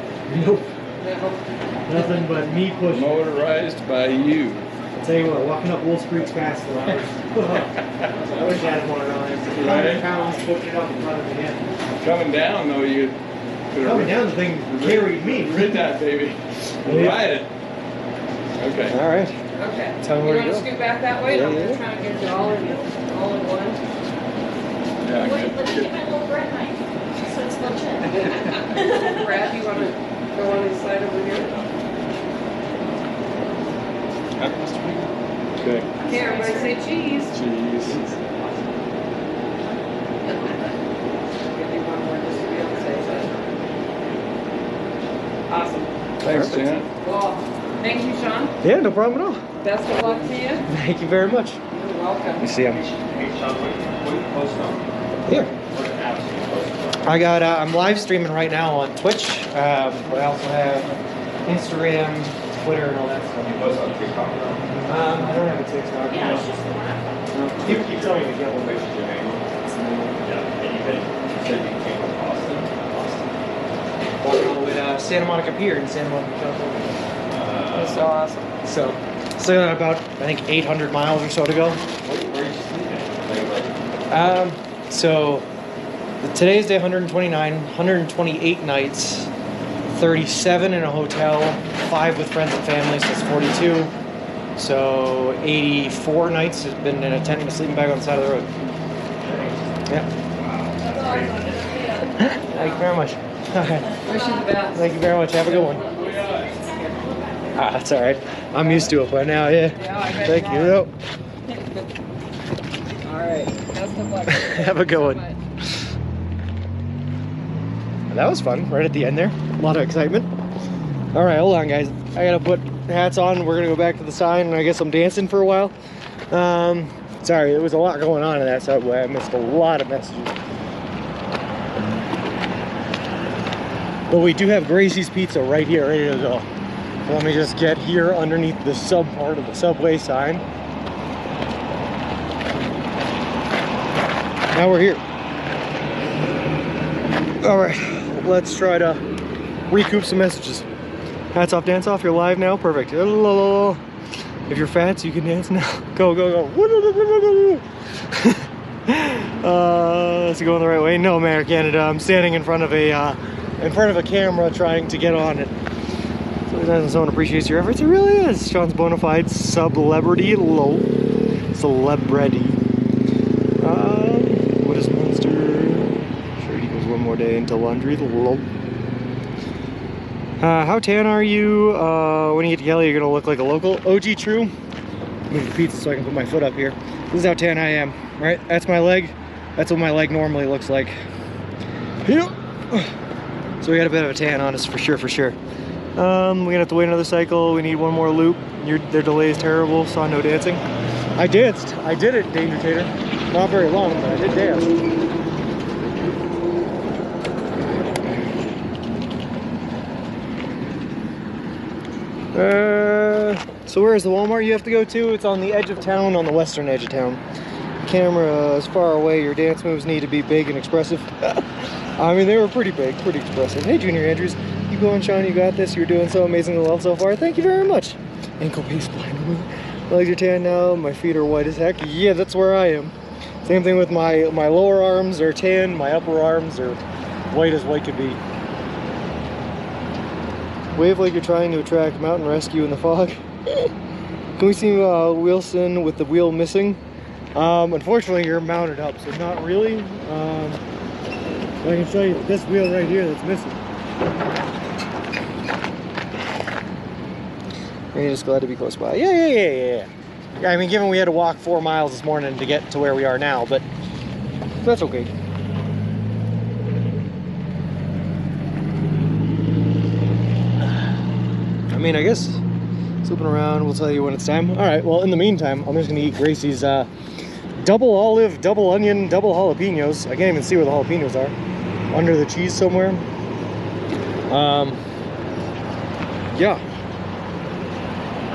Nope, No. nothing but me pushing. Motorized by you. I'll tell you what, walking up Wolf Creek's fast though. I wish I had one of those. 100 pounds pushing it up in front of me. Yeah. Coming down though, you could Coming down, the thing carried me. rid that baby. Yeah. Ride it. Okay. All right. Okay. Tell me You where to want to go. scoot back that way? Yeah, I'm yeah. just trying to get it all in one. Yeah, Wait, good. let me get my little bread knife. So it's legit. Brad, you want to go on this side over here? Okay. Okay, everybody say cheese. Jeez. Give you one more just to be on the safe side. Awesome. Thanks, Janet. Well, thank you, Sean. Yeah, no problem at all. Best of luck to you. Thank you very much. You're welcome. You see him. Hey, Sean, what you post on? Here. What apps do you post on? I got. I'm live streaming right now on Twitch, but I also have Instagram, Twitter, and all that stuff. You post on TikTok? I don't have a TikTok. Yeah, it's just the one. Keep telling me to get one. What's your name? Yeah, and you said you came from Boston? With Santa Monica Pier in Santa Monica, California. That's so awesome. So got about I think 800 miles or so to go. Where are you sleeping? So today's day 129, 128 nights, 37 in a hotel, 5 with friends and family, so that's 42. So 84 nights has been in a tent and a sleeping bag on the side of the road. Yeah. Thank you very much. Okay. Wish you the best. Thank you very much. Have a good one. That's all right. I'm used to it by now. Yeah. Yeah, I bet Thank you you. are. Yep. All right. Best of luck. Have a good one. That was fun. Right at the end there. A lot of excitement. All right, hold on, guys. I gotta put hats on. We're gonna go back to the sign, and I guess I'm dancing for a while. Sorry, there was a lot going on in that subway. I missed a lot of messages. But we do have Gracie's Pizza right here, ready to go. So let me just get here underneath the sub part of the subway sign. Now we're here. All right, let's try to recoup some messages. Hats off, dance off. You're live now. Perfect. If you're fat, you can dance now. Go, go, go. Is it going the right way? No, Mayor Canada. I'm standing in front of a camera trying to get on it. Sometimes someone appreciates your efforts. It really is. Sean's bona fide celebrity. Low celebrity. What is Monster? Sure, he goes one more day into laundry. Low. How tan are you? When you get to Kelly, you're gonna look like a local. OG True. Move the pizza so I can put my foot up here. This is how tan I am. Right? That's my leg. That's what my leg normally looks like. Yep. So we got a bit of a tan on us for sure, for sure. We're gonna have to wait another cycle. We need one more loop. Their delay is terrible. Saw no dancing. I danced. I did it, Danger Tater. Not very long, but I did dance. So where is the Walmart you have to go to? It's on the edge of town, on the western edge of town. Camera is far away. Your dance moves need to be big and expressive. I mean, they were pretty big, pretty expressive. Hey, Junior Andrews. You going, Sean? You got this. You're doing so amazingly well so far. Thank you very much. Ankle base blind. Legs are tan now. My feet are white as heck. Yeah, that's where I am. Same thing with my lower arms are tan. My upper arms are white as white could be. Wave like you're trying to attract mountain rescue in the fog. Can we see Wilson with the wheel missing? Unfortunately, you're mounted up, so not really. I can show you this wheel right here that's missing. I'm just glad to be close by. Yeah. I mean, given we had to walk 4 miles this morning to get to where we are now, but that's okay. I mean, I guess slipping around, we'll tell you when it's time. All right, well, in the meantime, I'm just gonna eat Gracie's double olive, double onion, double jalapenos. I can't even see where the jalapenos are. Under the cheese somewhere. Yeah.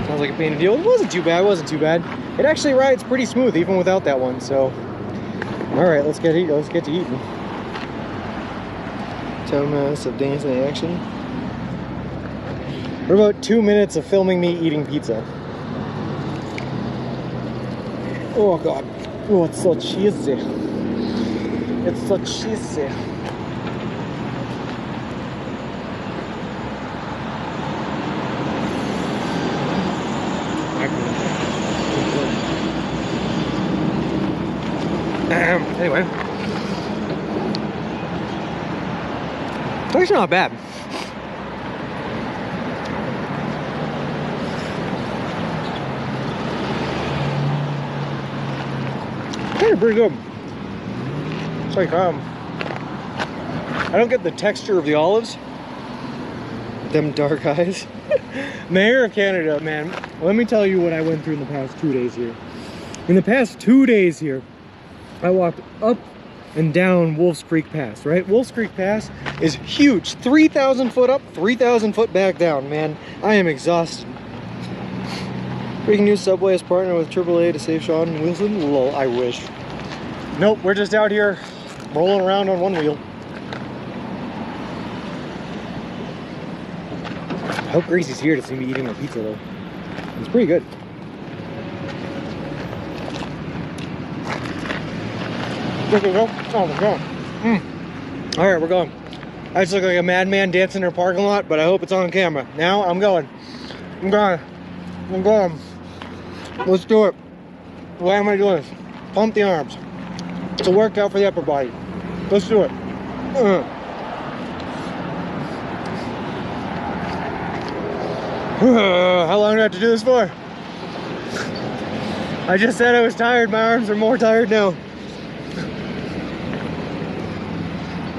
Sounds like a pain to deal with. It wasn't too bad. It actually rides pretty smooth even without that one, so. All right, let's get to eating. 10 minutes of dancing action. What about 2 minutes of filming me eating pizza? Oh God. Oh, it's so cheesy. It's so cheesy. Anyway. It's actually not bad. They're pretty good. It's like, I don't get the texture of the olives. Them dark eyes. Mayor of Canada, man. Let me tell you what I went through in the past 2 days here. In the past 2 days here, I walked up and down Wolf's Creek Pass, right? Wolf's Creek Pass is huge. 3,000 foot up, 3,000 foot back down, man. I am exhausted. Breaking news, Subway has partnered with AAA to save Sean and Wilson. Lol, I wish. Nope, we're just out here rolling around on one wheel. I hope Gracie's here to see me eating her pizza though. It's pretty good. There we go. Oh my God. All right, we're going. I just look like a madman dancing in a parking lot, but I hope it's on camera. Now I'm going. I'm going. Let's do it. Why am I doing this? Pump the arms. It's a workout for the upper body. Let's do it. How long do I have to do this for? I just said I was tired. My arms are more tired now.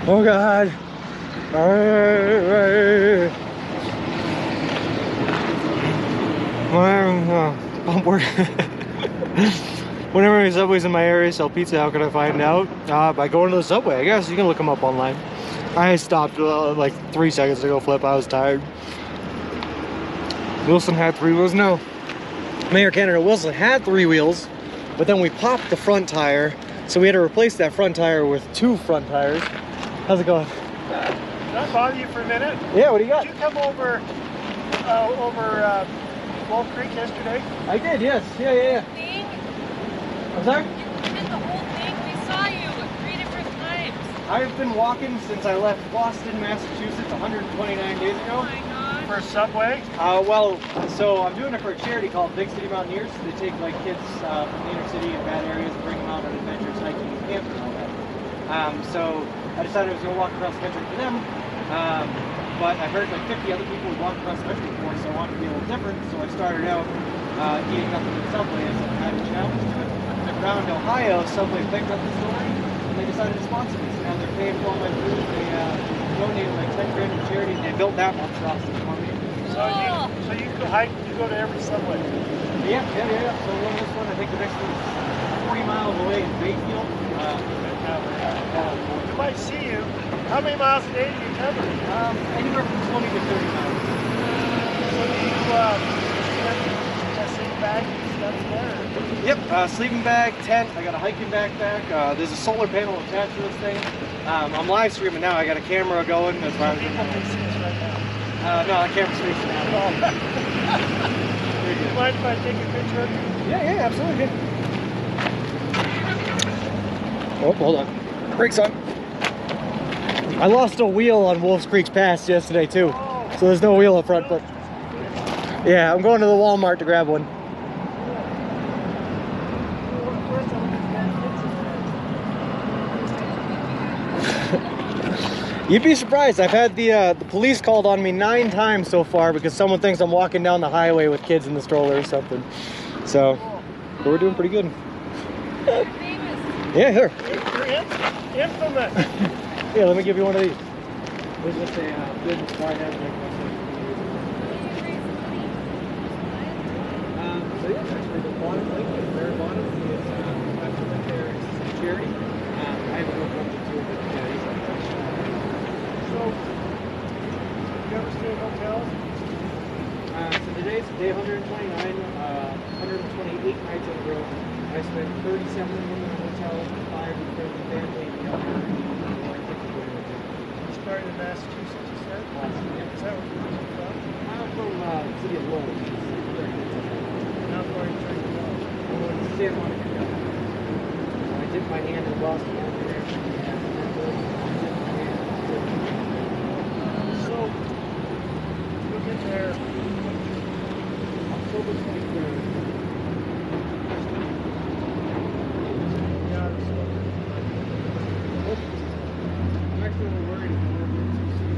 Oh God. Pump work. Whenever there's Subways in my area sell pizza, how can I find out? By going to the Subway, I guess. You can look them up online. I stopped like 3 seconds ago, Flip. I was tired. Wilson had 3 wheels. No. Mayor Canada Wilson had 3 wheels, but then we popped the front tire, so we had to replace that front tire with 2 front tires. How's it going? Can I bother you for a minute? Yeah, what do you got? Did you come over Wolf Creek yesterday? I did, yes. Yeah. Thing? I'm sorry? You did the whole thing. We saw you 3 different times. I've been walking since I left Boston, Massachusetts 129 days Oh ago. my God. For Subway? Well, so I'm doing it for a charity called Big City Mountaineers. They take like kids from the inner city and bad areas and bring them out on adventures, hiking, and camping and all that. So I decided I was going to walk across the country for them. But I heard like 50 other people would walk across the country before, so I wanted to be a little different. So I started out eating nothing but Subway as some kind of challenge to it. Around Ohio, Subway picked up the story and they decided to sponsor me. So now they're paying for all my food. They donated like 10 grand to charity and they built that monstrosity for me. So you go hike, you go to every Subway? Yeah. So this one, I think the next one is 40 miles away in Bayfield. We might see you. How many miles a day do you cover? Anywhere from 20 to 30 miles. So do you have sleeping bag and stuff there? Yep, sleeping bag, tent. I got a hiking backpack. There's a solar panel attached to this thing. I'm live streaming now. I got a camera going. As far as People can see us right now. no, the camera's facing out. Do you mind if I take a picture of you? Yeah, absolutely. Oh, hold on. Brakes on. I lost a wheel on Wolf's Creek Pass yesterday too, so there's no wheel up front. But yeah, I'm going to the Walmart to grab one. You'd be surprised. I've had the police called on me 9 times so far because someone thinks I'm walking down the highway with kids in the stroller or something. So but we're doing pretty good. You're famous. Yeah, here. You're infamous. Yeah, let me give you one of these. There's just a business card that makes my sense. So yeah, actually the bottom link, the very bottom is after with their charity. I haven't looked up to it, but yeah, it's like that. So, you ever stay in hotels? So today's day 129, 128 nights in a row. I spent 37 of them in a hotel, 5 with friends and family, and the other You started in Massachusetts, you said? Is that where you're from? I'm from the city of Lowell. How far are you trying to go? I'm going to San Monica. So I dipped my hand in Boston over there. So, you'll get there October 23rd. yeah, so I'm actually really worried if we're going too soon.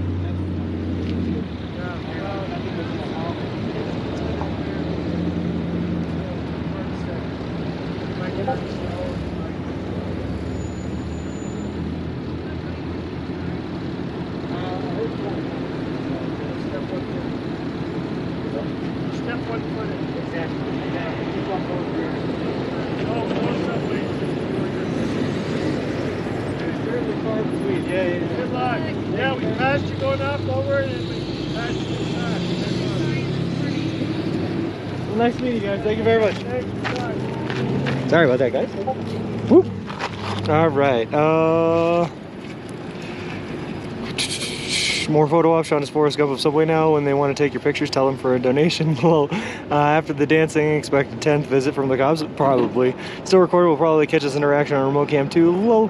yeah, I think there's no harm. might get up slow. Step one foot in. Exactly. Yeah, keep on going here. Oh, more subway. There's the car between. Yeah. Good luck. Yeah, we passed you going up over and then we passed you back. Well, nice meeting you guys. Thank you very much. Thanks for that. Sorry about that, guys. Whoop. All right. More photo ops. Sean is Forrest Gump of Subway now. When they want to take your pictures, tell them for a donation. Lol. After the dancing, expect a 10th visit from the cops. Probably. Still recorded. We'll probably catch this interaction on remote cam too. Lol.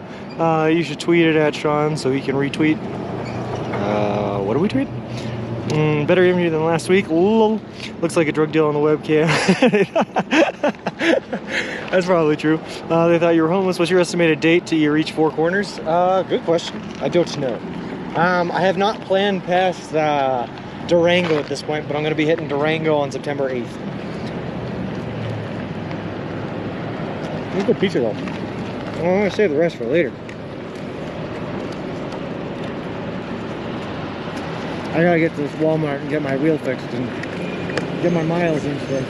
You should tweet it at Sean so he can retweet. What do we tweet? Better interview than last week. Lol. Looks like a drug deal on the webcam. That's probably true. They thought you were homeless. What's your estimated date till you reach Four Corners? Good question. I don't know. I have not planned past Durango at this point, but I'm going to be hitting Durango on September 8th. It's good pizza though. I'm going to save the rest for later. I gotta get to this Walmart and get my wheel fixed and get my miles in today.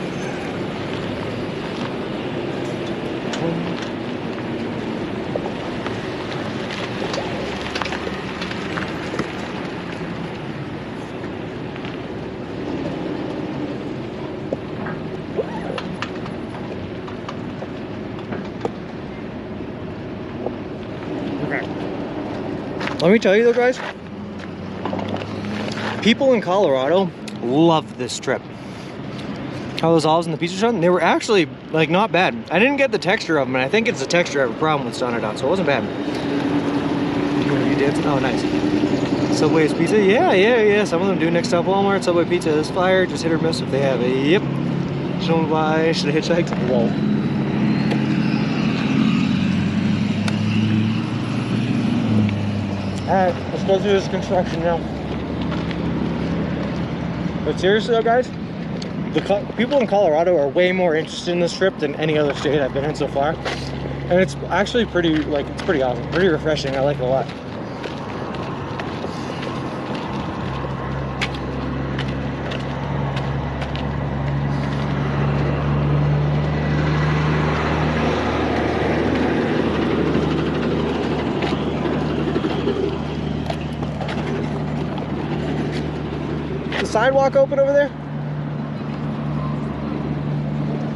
Let me tell you though, guys, people in Colorado love this trip. How those olives in the pizza shop, they were actually like not bad. I didn't get the texture of them, and I think it's the texture I have a problem with Sonodon, so it wasn't bad. You dancing? Oh, nice. Subway's pizza? Yeah. Some of them do next stop Walmart. Subway pizza is fire. Just hit or miss if they have it. Yep. Should have hitchhiked. Whoa. Alright, let's go through this construction now. But seriously though, guys, the people in Colorado are way more interested in this trip than any other state I've been in so far. And it's actually pretty, it's pretty awesome, pretty refreshing. I like it a lot. Sidewalk open over there?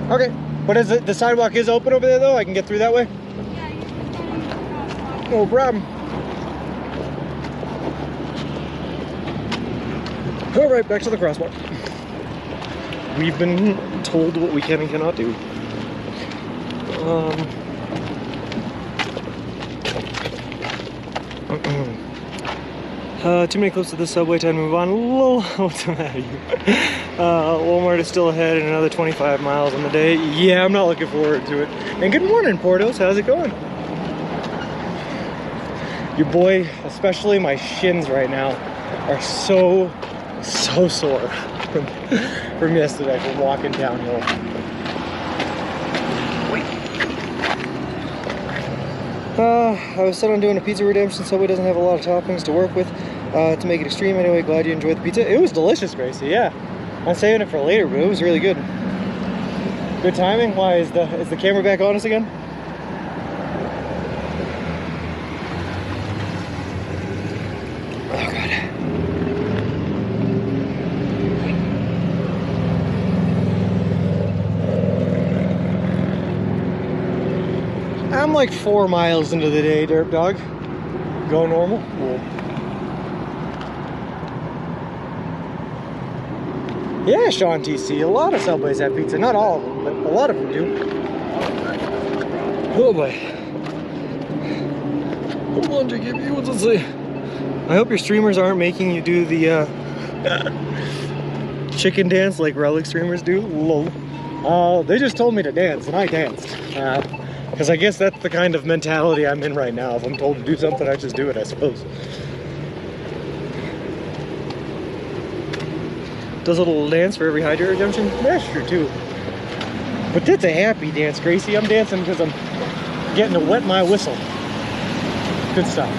Okay, but is it the sidewalk is open over there though? I can get through that way? Yeah, you just gotta use the crosswalk. No problem. All right, back to the crosswalk. We've been told what we can and cannot do. Too many clips of this subway, time to move on. Lol, what's the matter? Walmart is still ahead in another 25 miles on the day. Yeah, I'm not looking forward to it. And good morning, Portos. How's it going? Your boy, especially my shins right now, are so sore from yesterday from walking downhill. I was set on doing a pizza redemption. Subway doesn't have a lot of toppings to work with to make it extreme. Anyway, glad you enjoyed the pizza. It was delicious, Gracie. Yeah, I'm saving it for later, but it was really good. Good timing. Why is the camera back on us again? Oh god. I'm like 4 miles into the day, Derp Dog. Go normal. Cool. Yeah, Sean TC. A lot of Subways have pizza. Not all of them, but a lot of them do. Oh boy. Hold on, JKB. What's it say? I hope your streamers aren't making you do the chicken dance like relic streamers do. Lol. They just told me to dance, and I danced. Because I guess that's the kind of mentality I'm in right now. If I'm told to do something, I just do it, I suppose. Does a little dance for every hydrate redemption? That's true too. But that's a happy dance, Gracie. I'm dancing because I'm getting to wet my whistle. Good stuff.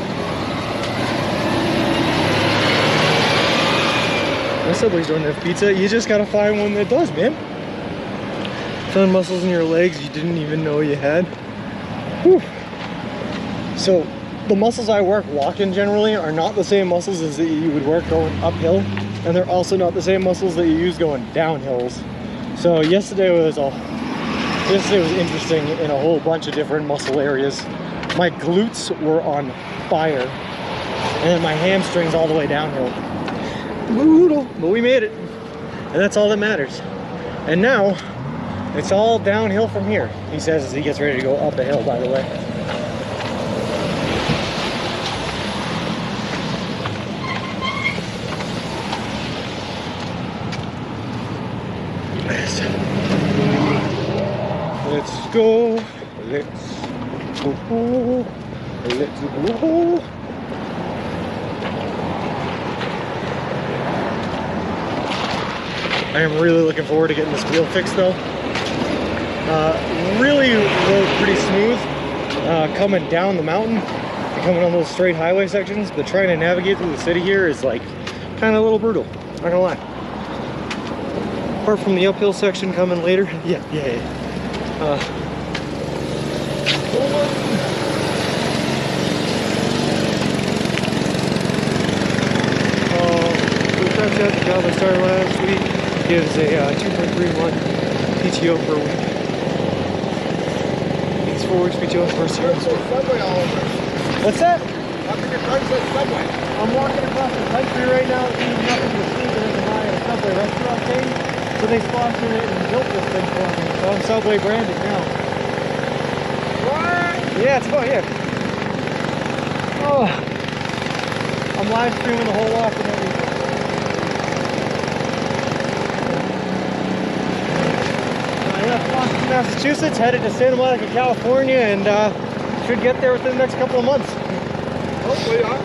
My Subway's don't have pizza. You just gotta find one that does, man. Found muscles in your legs you didn't even know you had. Whew. So the muscles I work walking generally are not the same muscles as that you would work going uphill, and they're also not the same muscles that you use going downhills. So yesterday was interesting in a whole bunch of different muscle areas. My glutes were on fire, and then my hamstrings all the way downhill. Brutal, but we made it, and that's all that matters. And now it's all downhill from here, he says as he gets ready to go up the hill, by the way. Let's go. Let's go. I am really looking forward to getting this wheel fixed though. Really rode pretty smooth coming down the mountain and coming on those straight highway sections, but trying to navigate through the city here is like kind of a little brutal, not gonna lie. Apart from the uphill section coming later, yeah. The job I started last week gives a 2.31 PTO per week. It's 4 weeks PTO the first year. What's that? I'm walking across the country right now, eating nothing to see. There's a Subway restaurant thing, so they sponsored it and built this thing for me. So I'm Subway branded now. What? Yeah, it's fun, yeah. Oh, I'm live streaming the whole walk and everything. Massachusetts, headed to Santa Monica, California, and should get there within the next couple of months. Hopefully, huh?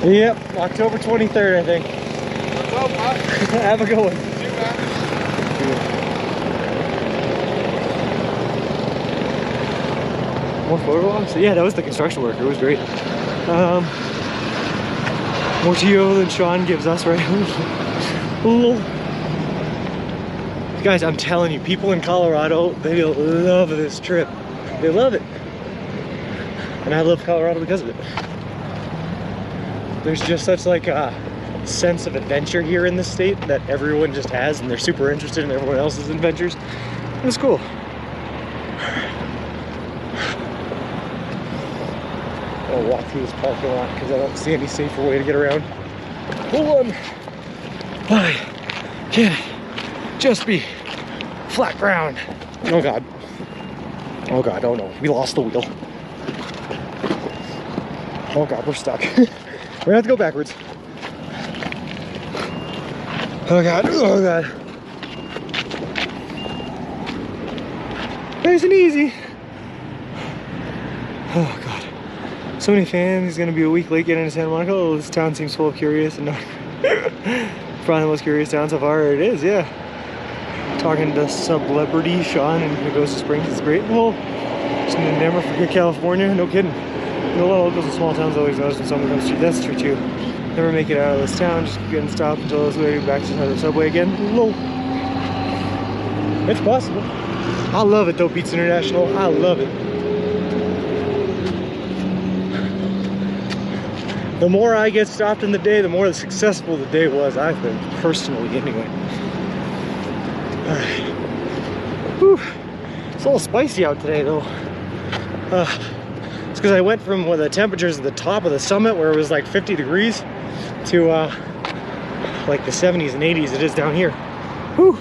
Yep, October 23rd, I think. What's up, huh? Have a good one. See you, man. More photo ops? Yeah, that was the construction worker. It was great. More TO than Sean gives us, right? Guys, I'm telling you, people in Colorado, they love this trip. They love it. And I love Colorado because of it. There's just such like a sense of adventure here in this state that everyone just has, and they're super interested in everyone else's adventures. And it's cool. I'll walk through this parking lot because I don't see any safer way to get around. Hold on. Why can't it just be flat ground? Oh god. Oh god, oh no. We lost the wheel. Oh god, we're stuck. We're gonna have to go backwards. Oh god, oh god. Nice and easy. Oh god. So many fans. He's gonna be a week late getting to Santa Monica. Oh, this town seems full of curious and probably the most curious town so far. It is, yeah. Talking to celebrity Sean and who goes to Springs is great. Well, just gonna never forget California. No kidding. The locals in small towns always notice when someone comes through. That's true too. Never make it out of this town, just keep getting stopped until it's way back to the subway again. Lol. It's possible. I love it though, Pizza International. I love it. The more I get stopped in the day, the more successful the day was, I think, personally anyway. Alright. Whew. It's a little spicy out today though. It's because I went from the temperatures at the top of the summit where it was like 50 degrees to like the 70s and 80s it is down here. Whew.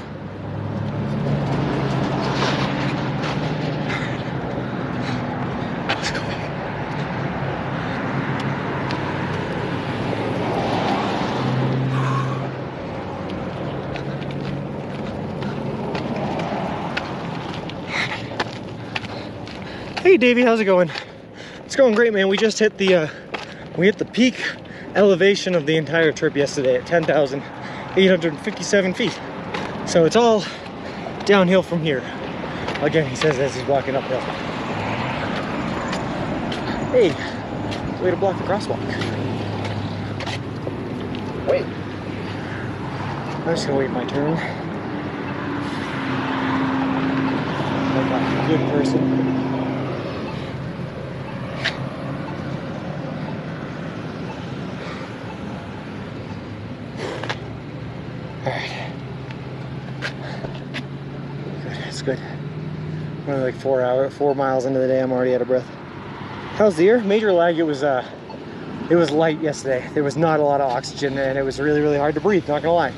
Let's go. Hey Davey, how's it going? It's going great, man. We just hit the peak elevation of the entire trip yesterday at 10,857 feet. So it's all downhill from here. Again, he says as he's walking uphill. Hey, way to block the crosswalk. Wait. I'm just gonna wait my turn. Like a good person. Alright. Good, it's good. We're like 4 miles into the day, I'm already out of breath. How's the air? Major lag, it was light yesterday. There was not a lot of oxygen and it was really, really hard to breathe, not gonna lie.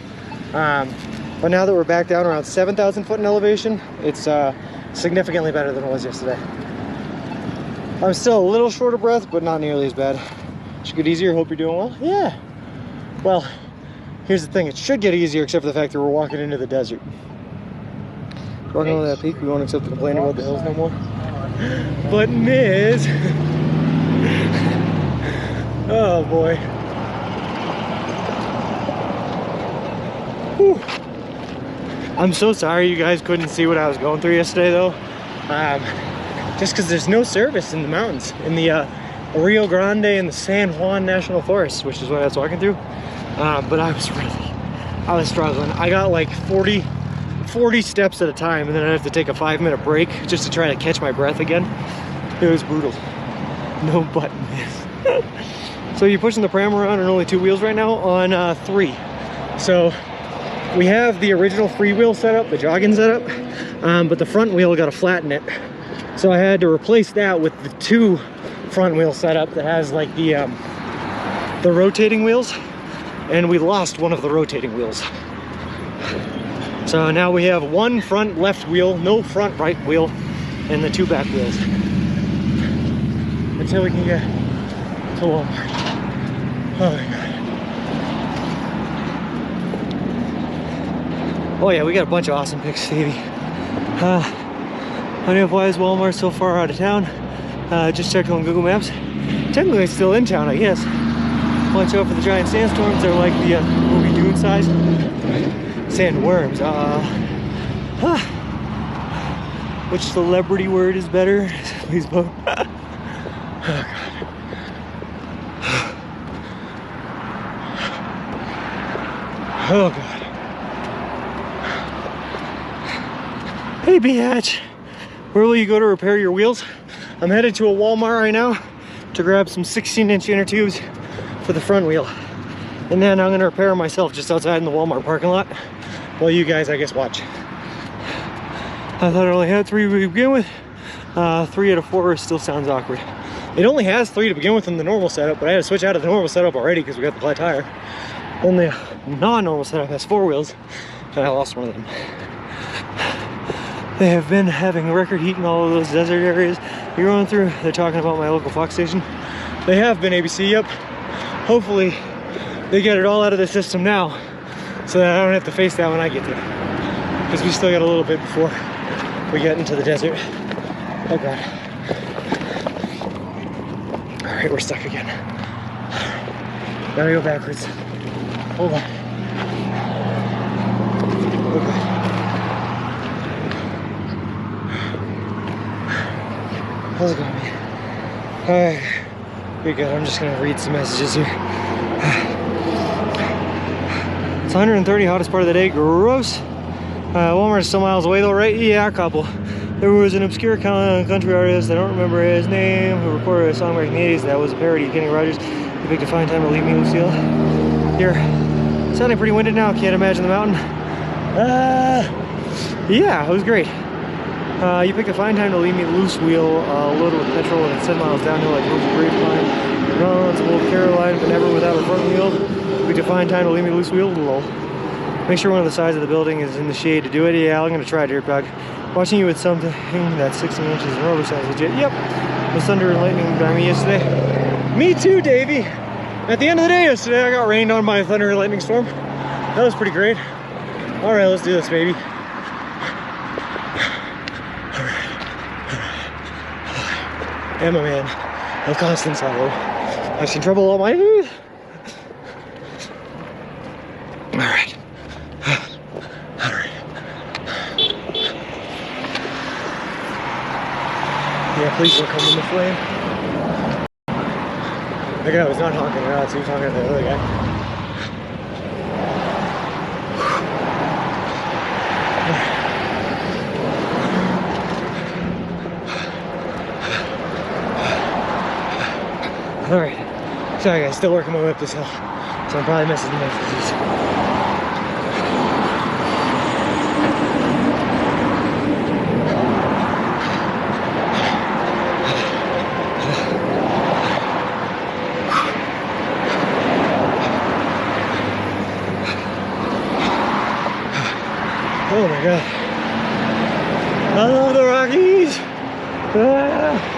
But now that we're back down around 7,000 foot in elevation, it's significantly better than it was yesterday. I'm still a little short of breath, but not nearly as bad. Should get easier, hope you're doing well. Yeah. Well, here's the thing, it should get easier except for the fact that we're walking into the desert. Walking over that peak, we won't accept the complaint about the hills no more. But Miz, oh boy. Whew. I'm so sorry you guys couldn't see what I was going through yesterday though. Just because there's no service in the mountains, in the Rio Grande and the San Juan National Forest, which is what I was walking through. But I was struggling. I got like 40 steps at a time, and then I'd have to take a 5-minute break just to try to catch my breath again. It was brutal. No button miss. So you're pushing the pram around on only 2 wheels right now? On 3. So we have the original freewheel setup, the jogging setup, but the front wheel got to flatten it. So I had to replace that with the 2 front wheel setup that has like the rotating wheels. And we lost one of the rotating wheels. So now we have 1 front left wheel, no front right wheel, and the 2 back wheels. Until we can get to Walmart. Oh my God. Oh yeah, we got a bunch of awesome pics, Stevie. I don't know why is Walmart so far out of town. Just checked on Google Maps. Technically it's still in town, I guess. Watch out for the giant sandstorms. They're like the movie Dune size. Sandworms. Which celebrity word is better? Please vote. Oh God. Oh God. Hey Biatch, where will you go to repair your wheels? I'm headed to a Walmart right now to grab some 16-inch inner tubes for the front wheel, and then I'm gonna repair them myself just outside in the Walmart parking lot while you guys, I guess, watch. I thought it only had 3 to begin with. 3 out of 4 still sounds awkward. It only has 3 to begin with in the normal setup, but I had to switch out of the normal setup already because we got the flat tire. Then the non-normal setup has 4 wheels, and I lost one of them. They have been having record heat in all of those desert areas you're going through. They're talking about my local Fox station. They have been, ABC, yep. Hopefully they get it all out of the system now so that I don't have to face that when I get there, because we still got a little bit before we get into the desert. Oh God. All right, we're stuck again. Gotta go backwards. Hold on. Okay. How's it going, man? All right. You're good. I'm just gonna read some messages here. It's 130, hottest part of the day. Gross. Walmart's still miles away though, right? Yeah, a couple. There was an obscure country artist, I don't remember his name, who recorded a song back in the 80s that was a parody of Kenny Rogers. He picked a fine time to leave me, Lucille. Here, sounding pretty winded now. Can't imagine the mountain. Yeah, it was great. You picked a fine time to leave me, loose wheel, loaded with petrol, and it's 10 miles downhill like Rosie Grapevine. Runs old Caroline, but never without her front wheel. You picked a fine time to leave me, loose wheel. Lol. Make sure one of the sides of the building is in the shade to do it. Yeah, I'm gonna try it here, Pug. Watching you with something that's 16 inches and rubber sounds legit. Yep. It was thunder and lightning by me yesterday. Me too, Davey. At the end of the day yesterday, I got rained on by a thunder and lightning storm. That was pretty great. All right, let's do this, baby. And my man, El Constanzalo. I've seen trouble all my youth. All right. All right. Yeah, please don't come in the flame. The guy was not honking it out, so he was honking at the other guy. Alright. Sorry guys, still working my way up this hill. So I'm probably missing the messages. Oh my god. I love the Rockies! Ah.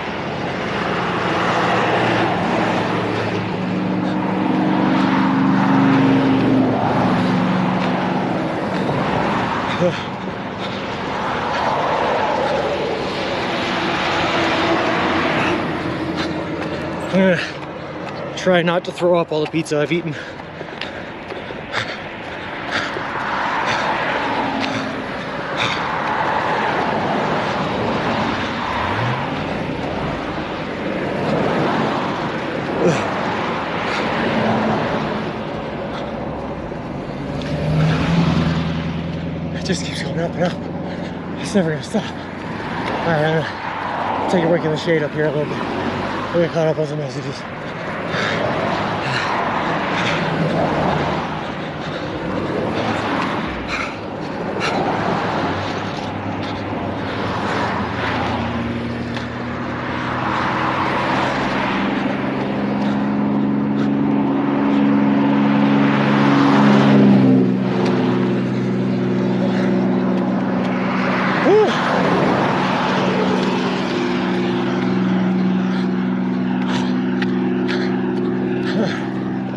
I'm gonna try not to throw up all the pizza I've eaten. It just keeps going up and up. It's never gonna stop. Alright, I'm gonna take a break in the shade up here a little bit. We'll get caught up on some messages.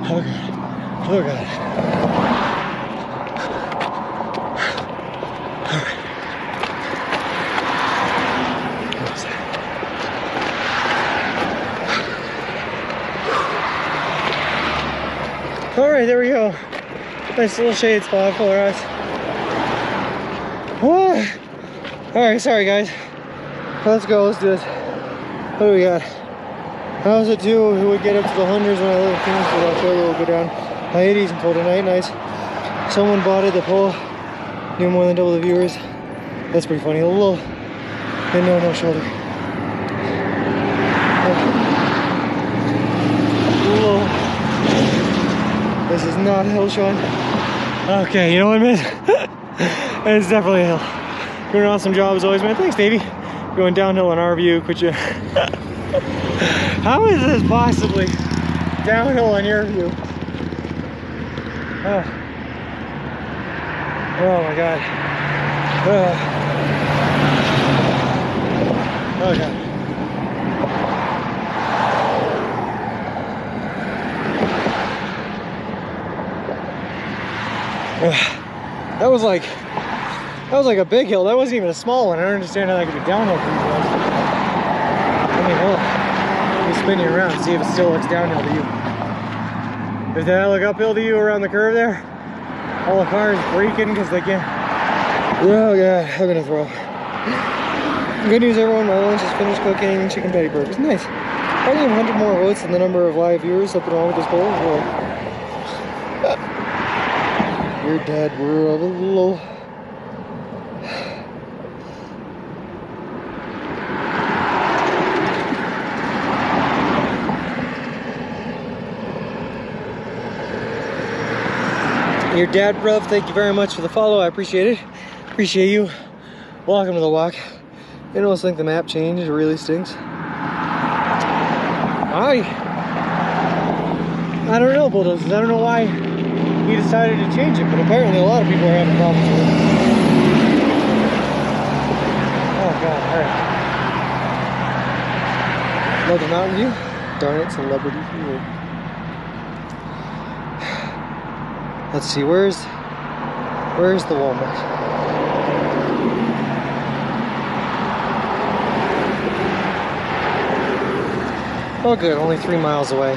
Oh god. Oh god. Alright. What was that? Alright, there we go. Nice little shade spot for us. What? Alright, sorry guys. Let's go, let's do this. What do we got? How's it too? We would get up to the hundreds when I live in Phoenix, so Australia will go down high 80s until tonight. Nice. Someone bought it, the poll knew more than double the viewers. That's pretty funny. A little, and no shoulder. Whoa. This is not a hill, Sean. Okay, you know what, man? It's definitely a hill. Doing an awesome job as always, man. Thanks, Davey. Going downhill in our view, could you? How is this possibly downhill on your view? Oh my god. Oh god. That was like a big hill. That wasn't even a small one. I don't understand how that could be downhill for you guys. I mean, hell. Let me spin you around, see if it still looks downhill to you. Does that look uphill to you around the curve there? All the cars braking because they can't. Oh god, I'm gonna throw. Good news everyone, my lunch is finished cooking chicken patty burgers. Nice. I need 100 more votes than the number of live viewers. Something wrong with this poll? Or... You're dead, world. Your dad, bruv, thank you very much for the follow. I appreciate it. Appreciate you. Welcome to the walk. I almost think the map changed. It really stinks. I don't know, bulldozers. I don't know why he decided to change it, but apparently a lot of people are having problems with it. Oh god, alright. Love the Mountain View. Darn it, celebrity view. Let's see, where's the Walmart? Oh good, only 3 miles away.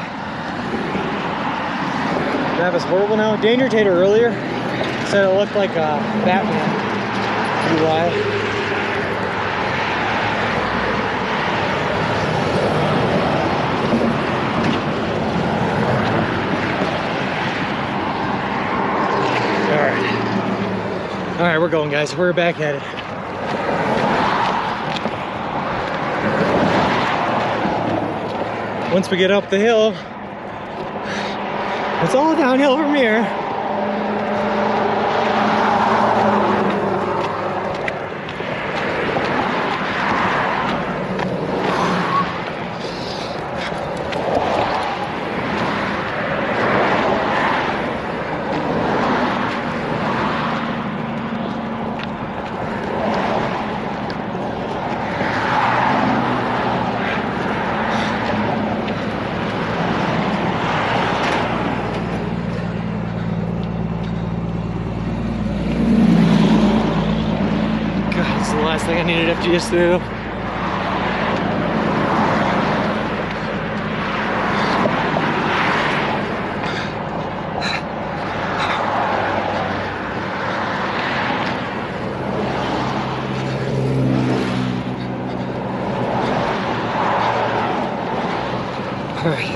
Map is horrible now. Danger Tater earlier said it looked like a Batman UI. All right, we're going, guys. We're back at it. Once we get up the hill, it's all downhill from here. Last thing I needed FGS through. All right.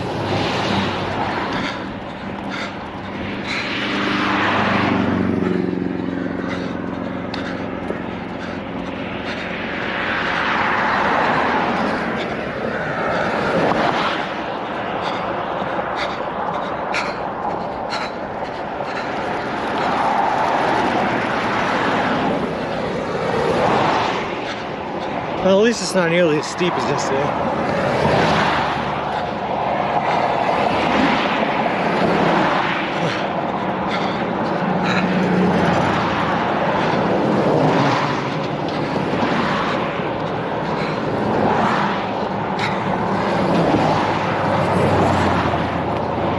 Well, at least it's not nearly as steep as yesterday.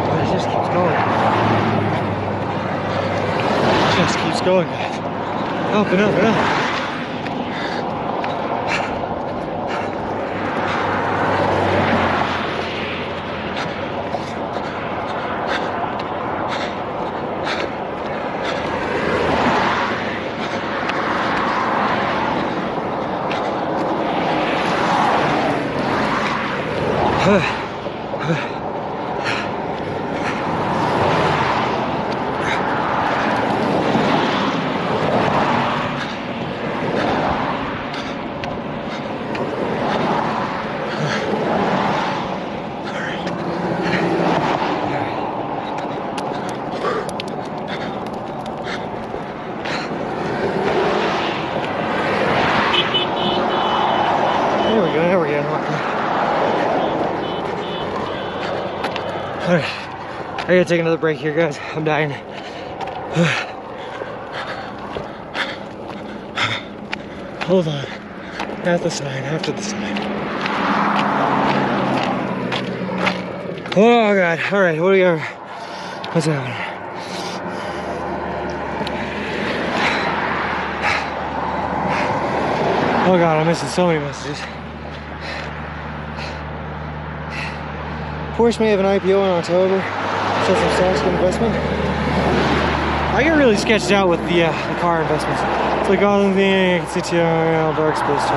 But it just keeps going. It just keeps going, guys. Up and up and up. Alright, I gotta take another break here, guys. I'm dying. Hold on. At the side, after the side. Oh god, alright, what do we got? What's happening? Oh god, I'm missing so many messages. Porsche may have an IPO in October. So some stocks, good investment. I get really sketched out with the car investments. It's like, oh, the thing I can see dark space.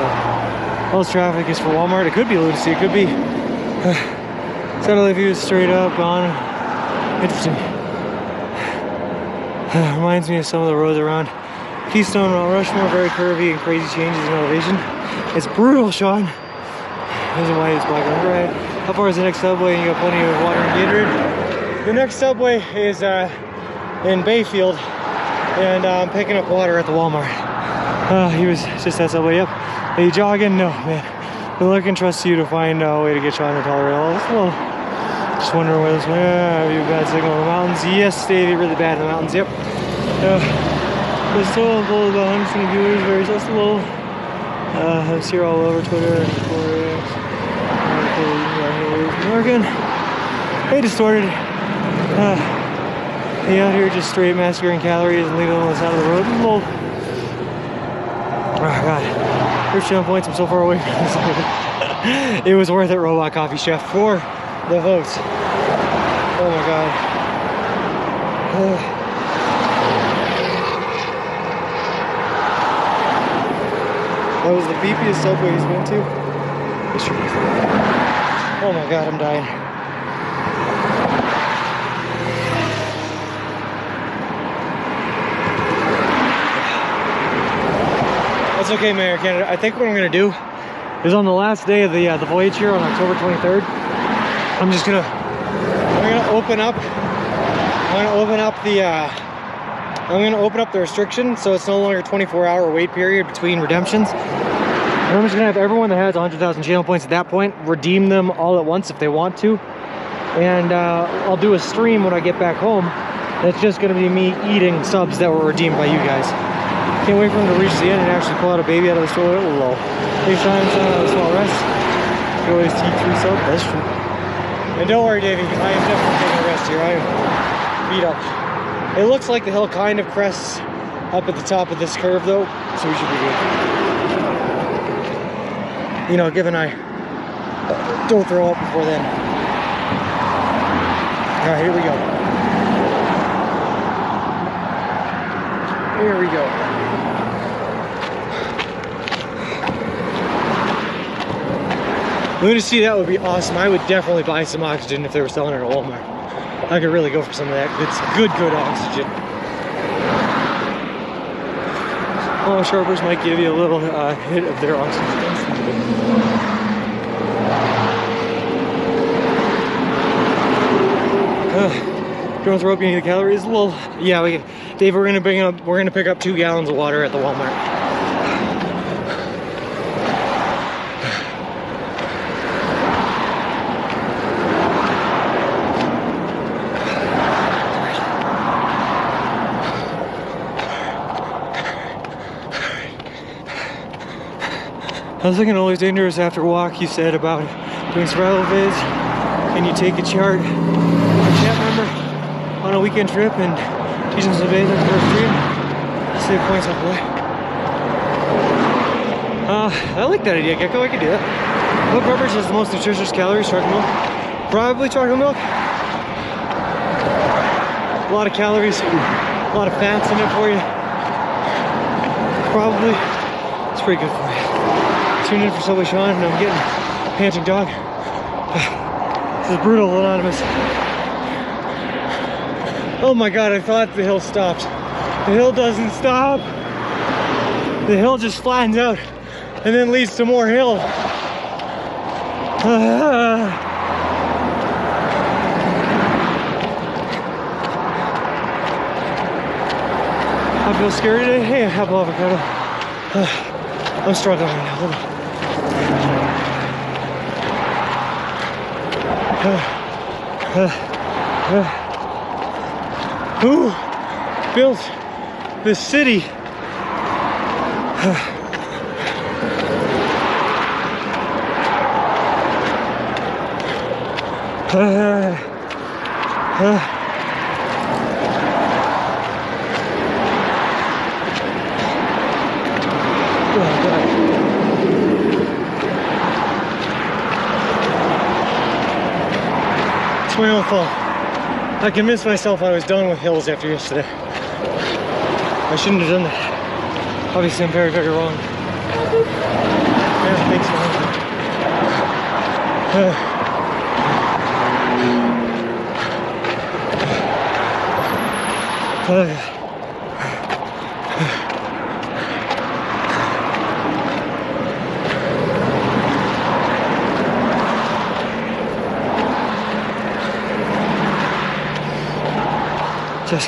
All this traffic is for Walmart. It could be Lunacy. It could be Satellite view is straight up on. Interesting. Reminds me of some of the roads around Keystone, Mount Rushmore, very curvy and crazy changes in elevation. It's brutal, Sean. Reason why it's black on the right. How far is the next subway? You got plenty of water and Gatorade. The next subway is in Bayfield, and I'm picking up water at the Walmart. He was just that subway. Yep. Are you jogging? No, man. The Lord can trust you to find a way to get Sean to tolerate all this. Well, just wondering where this way. Have you a bad signal in the mountains? Yes, Davey, really bad in the mountains. Yep. There's still full of about 120 viewers, very slow. I'm here all over Twitter and Morgan. Hey, distorted. Hey, out here just straight massacring calories and leaving them on the side of the road. Lol. Oh god. First channel points, I'm so far away from this. It was worth it, Robot Coffee Chef, for the votes. Oh my god. That was the beepiest subway he's been to. Oh my god, I'm dying. That's okay, Mayor Canada. I think what I'm gonna do is on the last day of the voyage here on October 23rd, I'm gonna open up the restriction so it's no longer a 24-hour wait period between redemptions. And I'm just gonna have everyone that has 100,000 channel points at that point redeem them all at once if they want to. And I'll do a stream when I get back home. That's just gonna be me eating subs that were redeemed by you guys. Can't wait for him to reach the end and actually pull out a baby out of the stroller. Lol. Hey, Sean, a small rest. You always eat 3 subs. That's true. And don't worry, Davey, I am definitely taking a rest here. I am beat up. It looks like the hill kind of crests up at the top of this curve though, so we should be good. You know, given I don't throw up before then. Alright, here we go. Here we go. Lunacy, that would be awesome. I would definitely buy some oxygen if they were selling it at Walmart. I could really go for some of that good oxygen. Oh, Sharpers might give you a little hit of their oxygen. Don't throw up any of the calories. Well, yeah, Dave, we're gonna pick up 2 gallons of water at the Walmart. I was thinking always dangerous after a walk. You said about doing survival vids. Can you take a chart? A chat member on a weekend trip and teach them some bathe at the first stream. Save points off the way. I like that idea, Gecko. I could do that. What beverage has the most nutritious calories? Chocolate milk? Probably chocolate milk. A lot of calories, a lot of fats in it for you. Probably. It's pretty good for you. Tune in for Subway Sean, and I'm getting panting dog. This is brutal, Anonymous. Oh my god, I thought the hill stopped. The hill doesn't stop. The hill just flattens out and then leads to more hill. I feel scared today. Hey, apple avocado. I'm struggling right now. Who built this city? It's my own fault. I convinced myself I was done with hills after yesterday. I shouldn't have done that. Obviously, I'm very, very wrong. Yeah, thanks, man. Just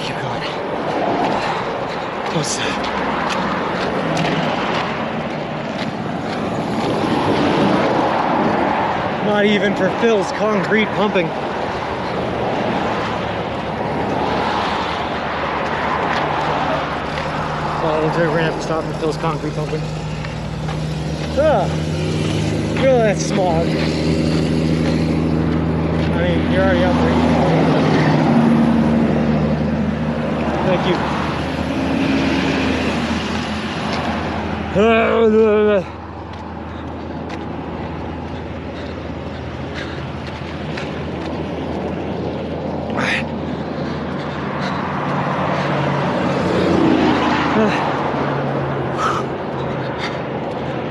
keep going. Don't stop. Not even for Phil's concrete pumping. Well, looks like we're gonna have to stop for Phil's concrete pumping. Look at that smog. I mean, you're already up there. Thank you.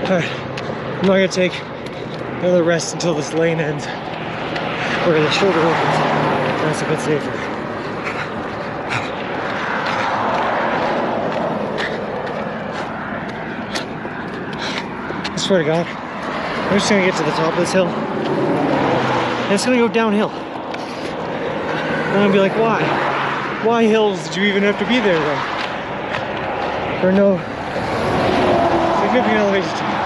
Alright, I'm not gonna take another rest until this lane ends, where the shoulder opens. That's a bit safer. I swear to God, I'm just gonna get to the top of this hill, and it's gonna go downhill. And I'm gonna be like, why? Why hills did you even have to be there then? For no significant elevation change.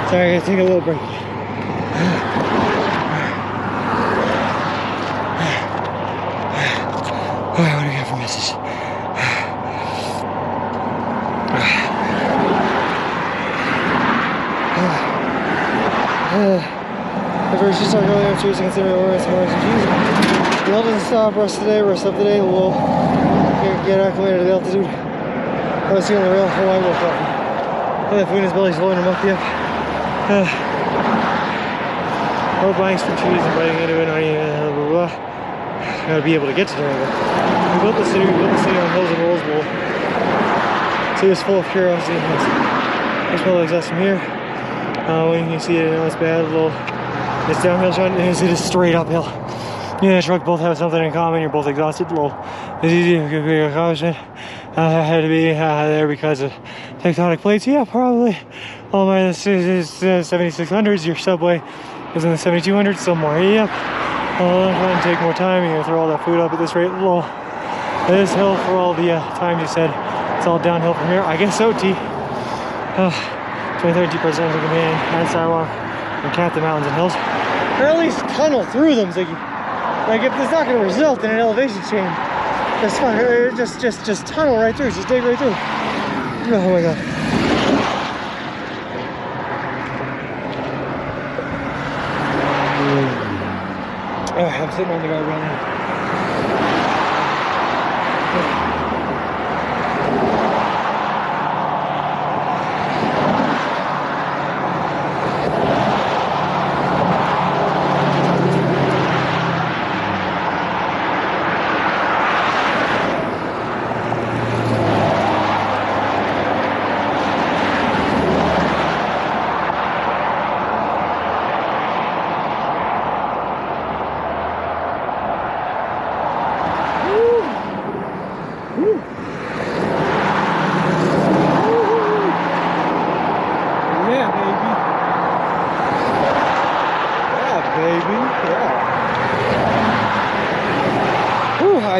Sorry, I gotta take a little break. Alright, what do we got for message? The verse just talked earlier, I'm choosing to consider Lawrence Mars and Jesus. The hill doesn't stop, rest today, rest up today, we'll get acclimated to the altitude. I was seeing on the rail, oh, I woke up. The food in his belly's blowing him up, yep. Road blanks for trees and biting into it, not even blah, blah, blah. Gotta be able to get to there. We built the city on hills and rolls. We'll see it's full of curiosity. There's probably exhaust from here. When you see it, you know it's bad. It's downhill shot, it is straight uphill. You and the truck both have something in common. You're both exhausted. It's easy to accomplishment. I had to be there because of tectonic plates. Yeah, probably. All my 7600s, your subway is in the 7200s somewhere. Yep. Try and take more time. You're gonna throw all that food up at this rate. This hill for all the times you said it's all downhill from here. I guess so, T. 23rd President of Command and sidewalk and cap the mountains and hills. Or at least tunnel through them, Ziggy. Like if it's not gonna result in an elevation change, that's fine. Just tunnel right through. Just dig right through. Oh my God. I'm sitting on the guard right now.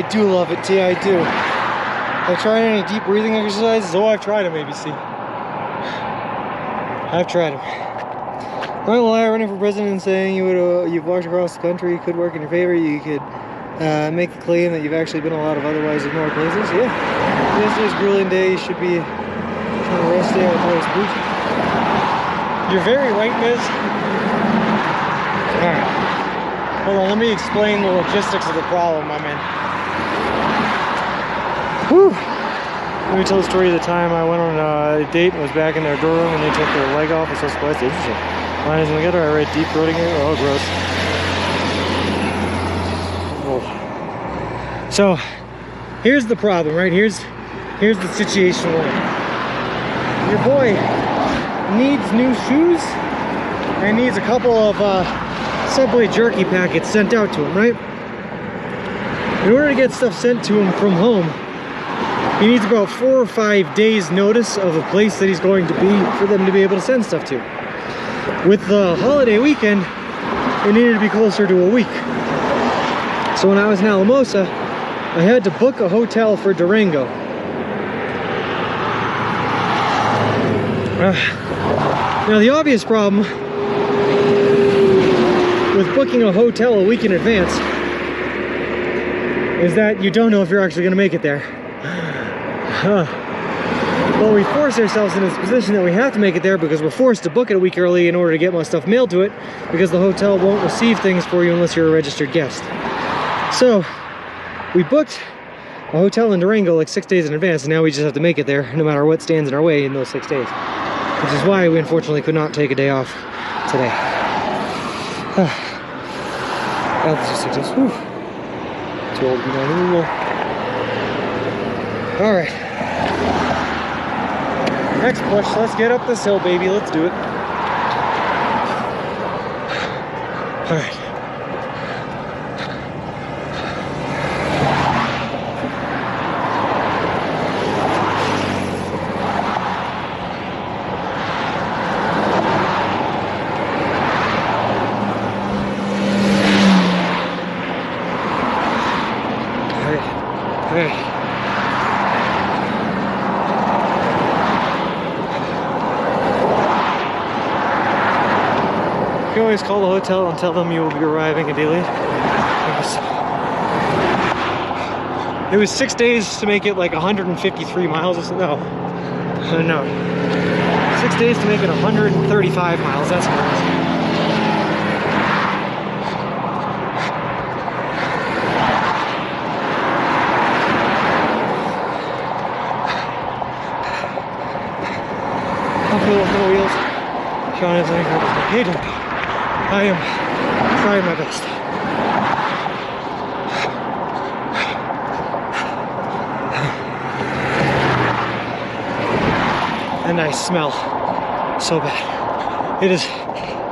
do love it, T. I do. Have I tried any deep breathing exercises? Oh, I've tried them, ABC. I've tried them. Right, well, running for president saying you've walked across the country could work in your favor. You could make the claim that you've actually been a lot of otherwise ignored places. Yeah. Yesterday's grueling day. You should be on a rest day on the boot. You're very right, Miz. Alright. Hold on, let me explain the logistics of the problem I'm in. Whew. Let me tell the story of the time I went on a date and was back in their door room and they took their leg off. I was so surprised. Interesting. Mine isn't together. I read deep throating it. Oh, gross. Oh. So, here's the problem, right? Here's the situation we're in. Your boy needs new shoes and needs a couple of Subway jerky packets sent out to him, right? In order to get stuff sent to him from home, he needs about 4 or 5 days notice of a place that he's going to be for them to be able to send stuff to. With the holiday weekend, it needed to be closer to a week. So when I was in Alamosa, I had to book a hotel for Durango. Now the obvious problem with booking a hotel a week in advance is that you don't know if you're actually going to make it there. Well, we force ourselves in this position that we have to make it there because we're forced to book it a week early in order to get my stuff mailed to it, because the hotel won't receive things for you unless you're a registered guest. So we booked a hotel in Durango like 6 days in advance, and now we just have to make it there no matter what stands in our way in those 6 days, which is why we unfortunately could not take a day off today. Just, whew. Too old to be normal. All right. Next push. Let's get up this hill, baby. Let's do it. All right. You can always call the hotel and tell them you will be arriving a day late. It was 6 days to make it like 153 miles or so. No. 6 days to make it 135 miles. That's correct. Uphill with no wheels. Sean is like, hey, don't go. I am trying my best. And I smell so bad.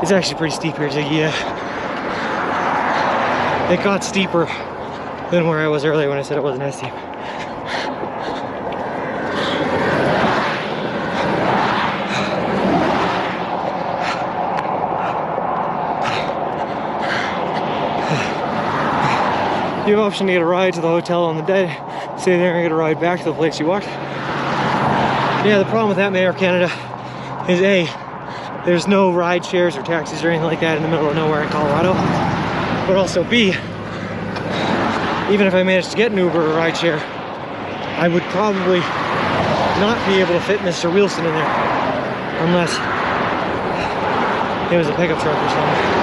It's actually pretty steep here, Jiggy. Yeah. It got steeper than where I was earlier when I said it wasn't as steep. You have an option to get a ride to the hotel on the day, stay there and get a ride back to the place you walked. Yeah, the problem with that, Mayor of Canada, is A, there's no ride shares or taxis or anything like that in the middle of nowhere in Colorado. But also B, even if I managed to get an Uber or a ride share, I would probably not be able to fit Mr. Wilson in there unless it was a pickup truck or something.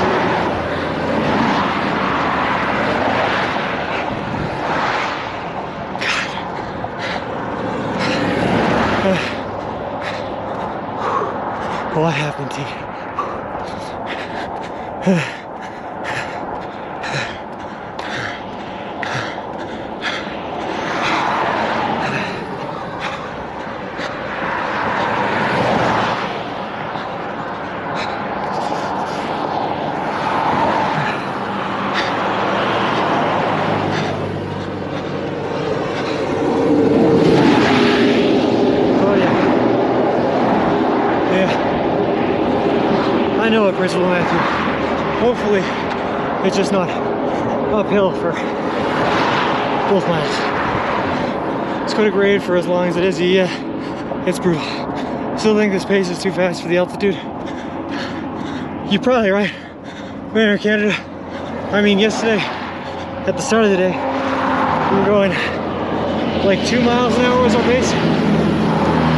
What happened to you? I know it, Principal Matthew. Hopefully, it's just not uphill for both miles. It's quite a grade for as long as it is. Yeah, it's brutal. Still think this pace is too fast for the altitude. You're probably right. Man, Canada. I mean, yesterday at the start of the day, we were going like 2 miles an hour was our pace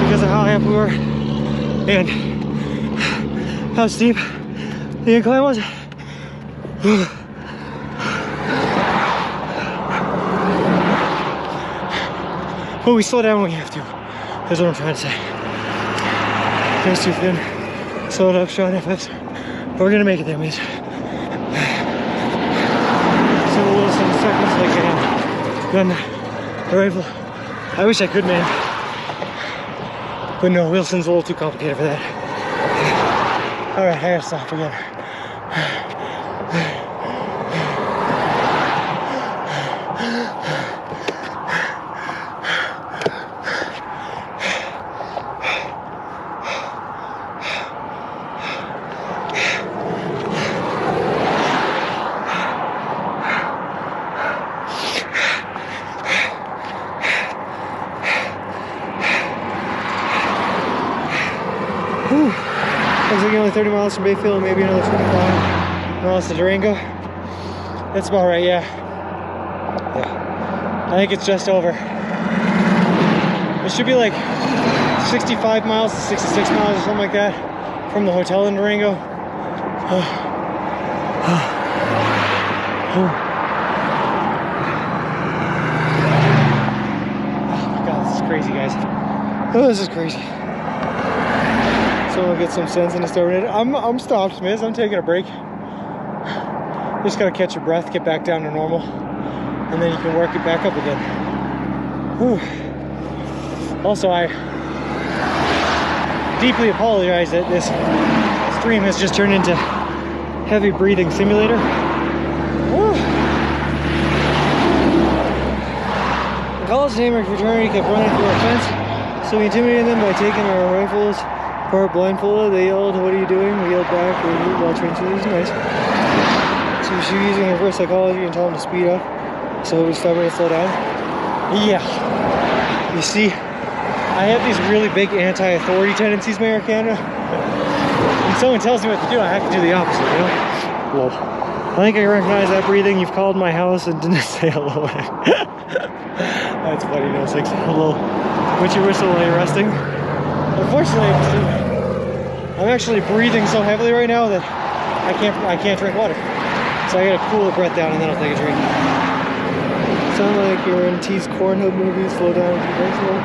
because of how high up we were and how steep the incline was. But we slow down when we have to. That's what I'm trying to say. It's too thin. Slow it up, showing FFs. But we're gonna make it there, mates. So a little some seconds like gun the rifle. I wish I could, man. But no, Wilson's a little too complicated for that. Alright, I gotta stop again. Looks like only 30 miles from Bayfield, maybe another 25 miles to Durango. That's about right, yeah. I think it's just over. It should be like 65 miles to 66 miles or something like that from the hotel in Durango. Oh my god, this is crazy, guys. Oh, this is crazy. So I'll get some sense in the starter. I'm stopped, Miz. I'm taking a break. Just gotta catch your breath, get back down to normal, and then you can work it back up again. Whew. Also, I deeply apologize that this stream has just turned into heavy breathing simulator. Whew. The college neighbor fraternity kept running through our fence, so we intimidated them by taking our rifles apart blindfolded. They yelled, "What are you doing?" We yelled back, "We're well trained." So it was nice. So she was using reverse psychology and told them to speed up. So we stubborn to slow down. Yeah. You see, I have these really big anti-authority tendencies, Mayor Canada. When someone tells me what to do, I have to do the opposite, you know? Whoa. I think I recognize that breathing. You've called my house and didn't say hello. That's funny, no, it's like, hello. What's your whistle while you're resting? Unfortunately, I'm actually breathing so heavily right now that I can't drink water. So I gotta cool the breath down and then I'll take a drink. Sound like you're in T's Corn Hub movie. Slow down if you drink slow.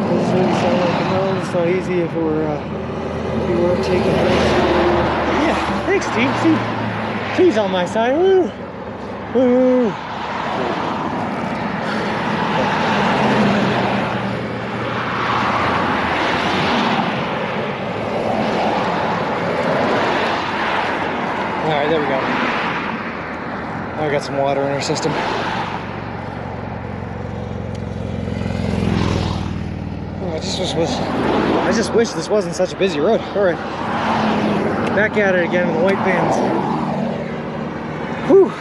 This is what you sound like. No, it's not easy if it were if you weren't taking drinks. Yeah, thanks, Steve. See, T's on my side. Woo, woo. Alright, there we go. Now we got some water in our system. Oh, I just wish this wasn't such a busy road. Alright. Back at it again with the white vans. Whew.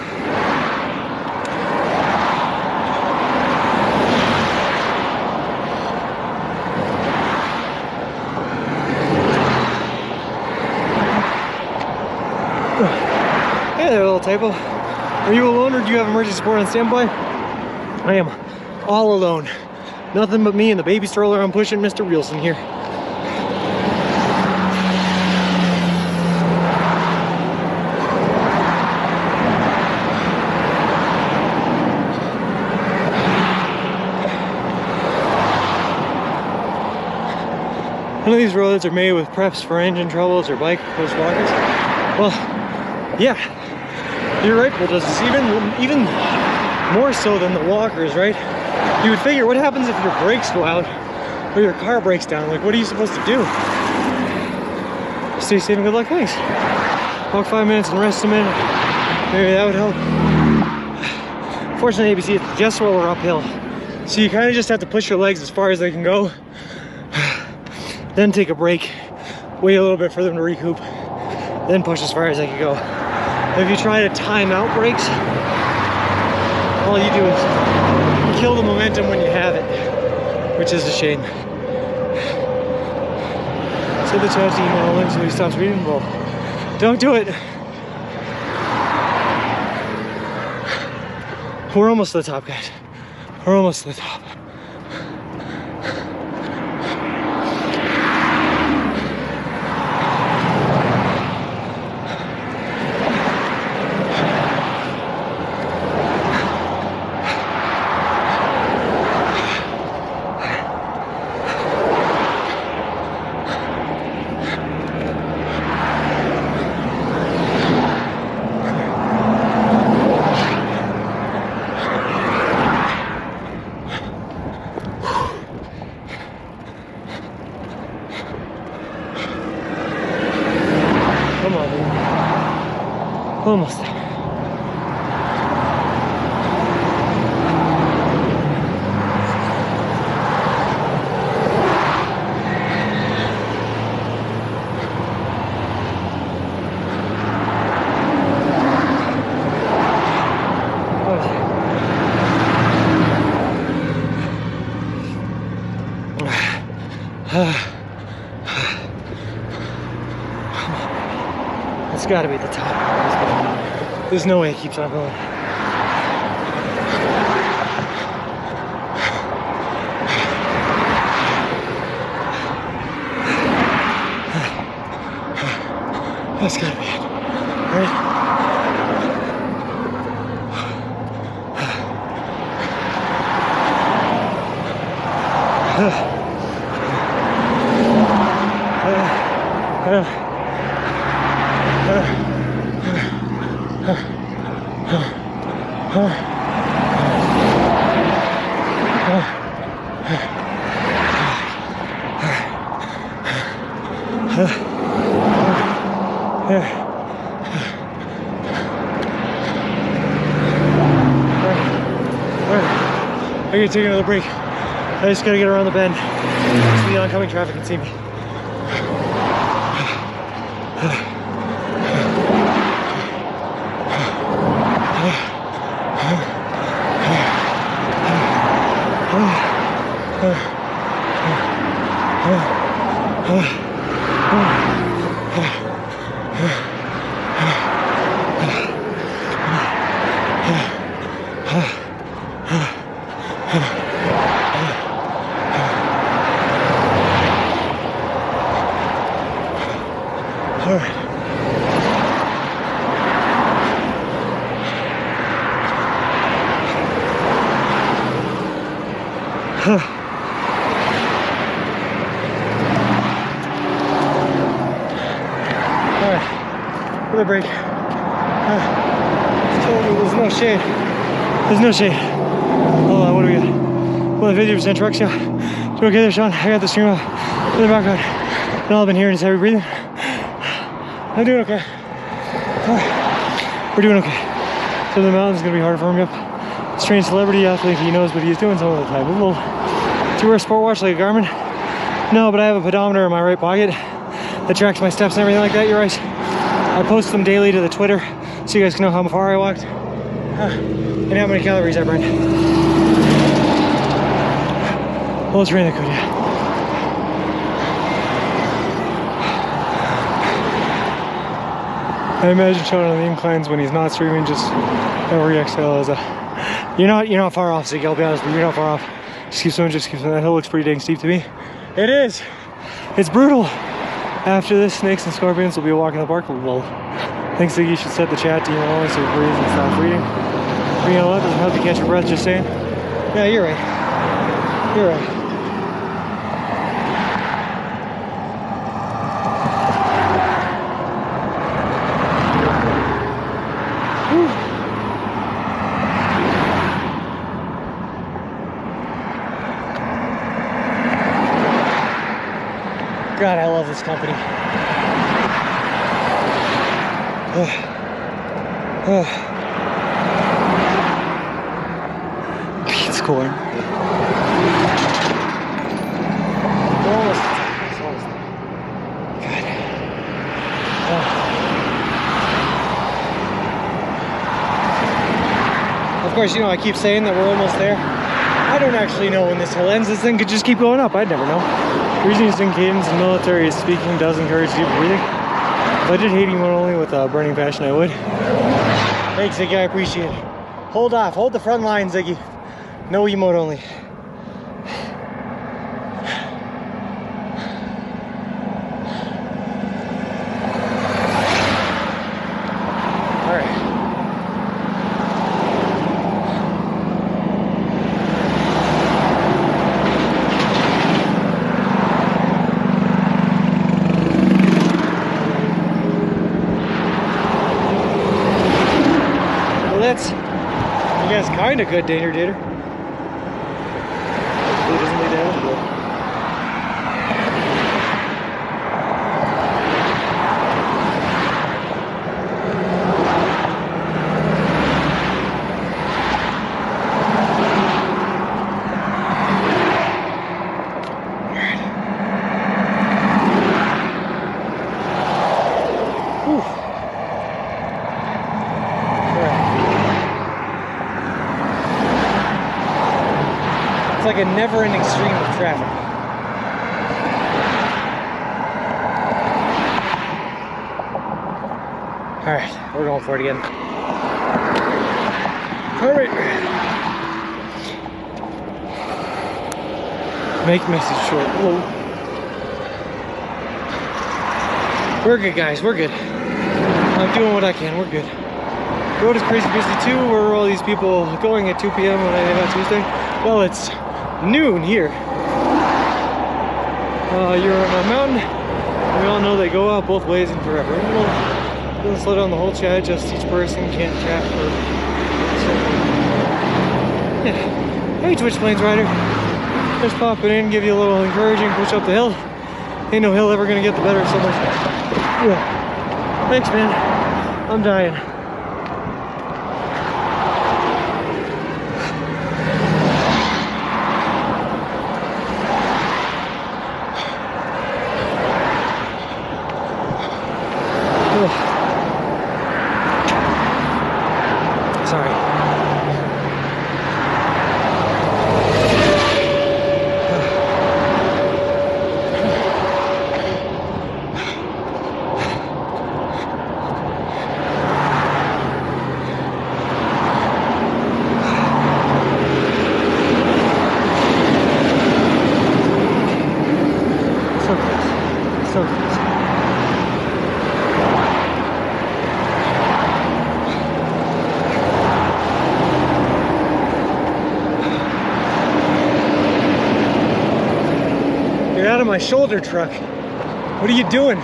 Hey there, little typo. Are you alone or do you have emergency support on standby? I am all alone. Nothing but me and the baby stroller I'm pushing, Mr. Wilson here. None of these roads are made with preps for engine troubles or bike post walkers. Well, yeah, you're right, Bill Justice. Even more so than the walkers, right? You would figure, what happens if your brakes go out or your car breaks down? Like, what are you supposed to do? Stay safe and good luck, thanks. Walk 5 minutes and rest a minute. Maybe that would help. Fortunately, ABC, it's just while we're uphill. So you kind of just have to push your legs as far as they can go. Then take a break, wait a little bit for them to recoup, then push as far as they can go. If you try to time out brakes, all you do is kill the momentum when you have it, which is a shame. So the chat to email him so he stops reading. Well, don't do it. We're almost to the top, guys. We're almost to the top. Come on, dude. Almost there. It's got to be at the top. There's no way it keeps on going. That's got to be it, right? I gotta take another break. I just gotta get around the bend so the oncoming traffic can see me. All right. All right, another break. There's no shade. There's no shade. Hold on, what do we got? Well, 50% trucks, yeah. You okay there, Sean? I got the stream up in the background. And all I've been hearing is heavy breathing. I'm doing okay. We're doing okay. So the mountain's gonna be harder for him up. Strange celebrity athlete, he knows what he's doing some of the time. A little, do you wear a sport watch like a Garmin? No, but I have a pedometer in my right pocket that tracks my steps and everything like that. You're right. I post them daily to the Twitter so you guys can know how far I walked and how many calories I burned. Well, it's really good, yeah. I imagine Sean on the inclines when he's not streaming, just every exhale is a. You're not far off, Ziggy, I'll be honest, but you're not far off. Just keep swimming, just keep swimming. That hill looks pretty dang steep to me. It is. It's brutal. After this, snakes and scorpions will be a walk in the park. Well, thanks, Ziggy. You should set the chat to email so you breathe and stop reading. But you know what? Doesn't help you catch your breath. Just saying. Yeah, you're right. You're right. God, I love this company. It's corn. Almost. God. I've course, you know, I keep saying that we're almost there. I don't actually know when this hill ends. This thing could just keep going up. I'd never know. Reducing cadence in military speaking does encourage deep breathing. If I did hate emote only with burning passion, I would. Thanks, Ziggy. I appreciate it. Hold off. Hold the front line, Ziggy. No emote only. You guys kind of good, Dater Dater. Hopefully it doesn't lead down, but... like a never-ending stream of traffic. All right, we're going for it again. All right. Make message short. Whoa. We're good, guys. We're good. I'm doing what I can. We're good. Road is crazy busy too. Where are all these people going at 2 p.m. when I leave on Tuesday? Well, it's noon here. You're on a mountain. We all know they go out both ways and forever. We'll slow down the whole chat, just each person can't chat for so long. Yeah. Hey, Twitch Plains Rider. Just popping in, give you a little encouraging push up the hill. Ain't no hill ever gonna get the better of so much. Yeah. Thanks, man. I'm dying. Sorry. So close. So close. Get out of my shoulder truck. What are you doing?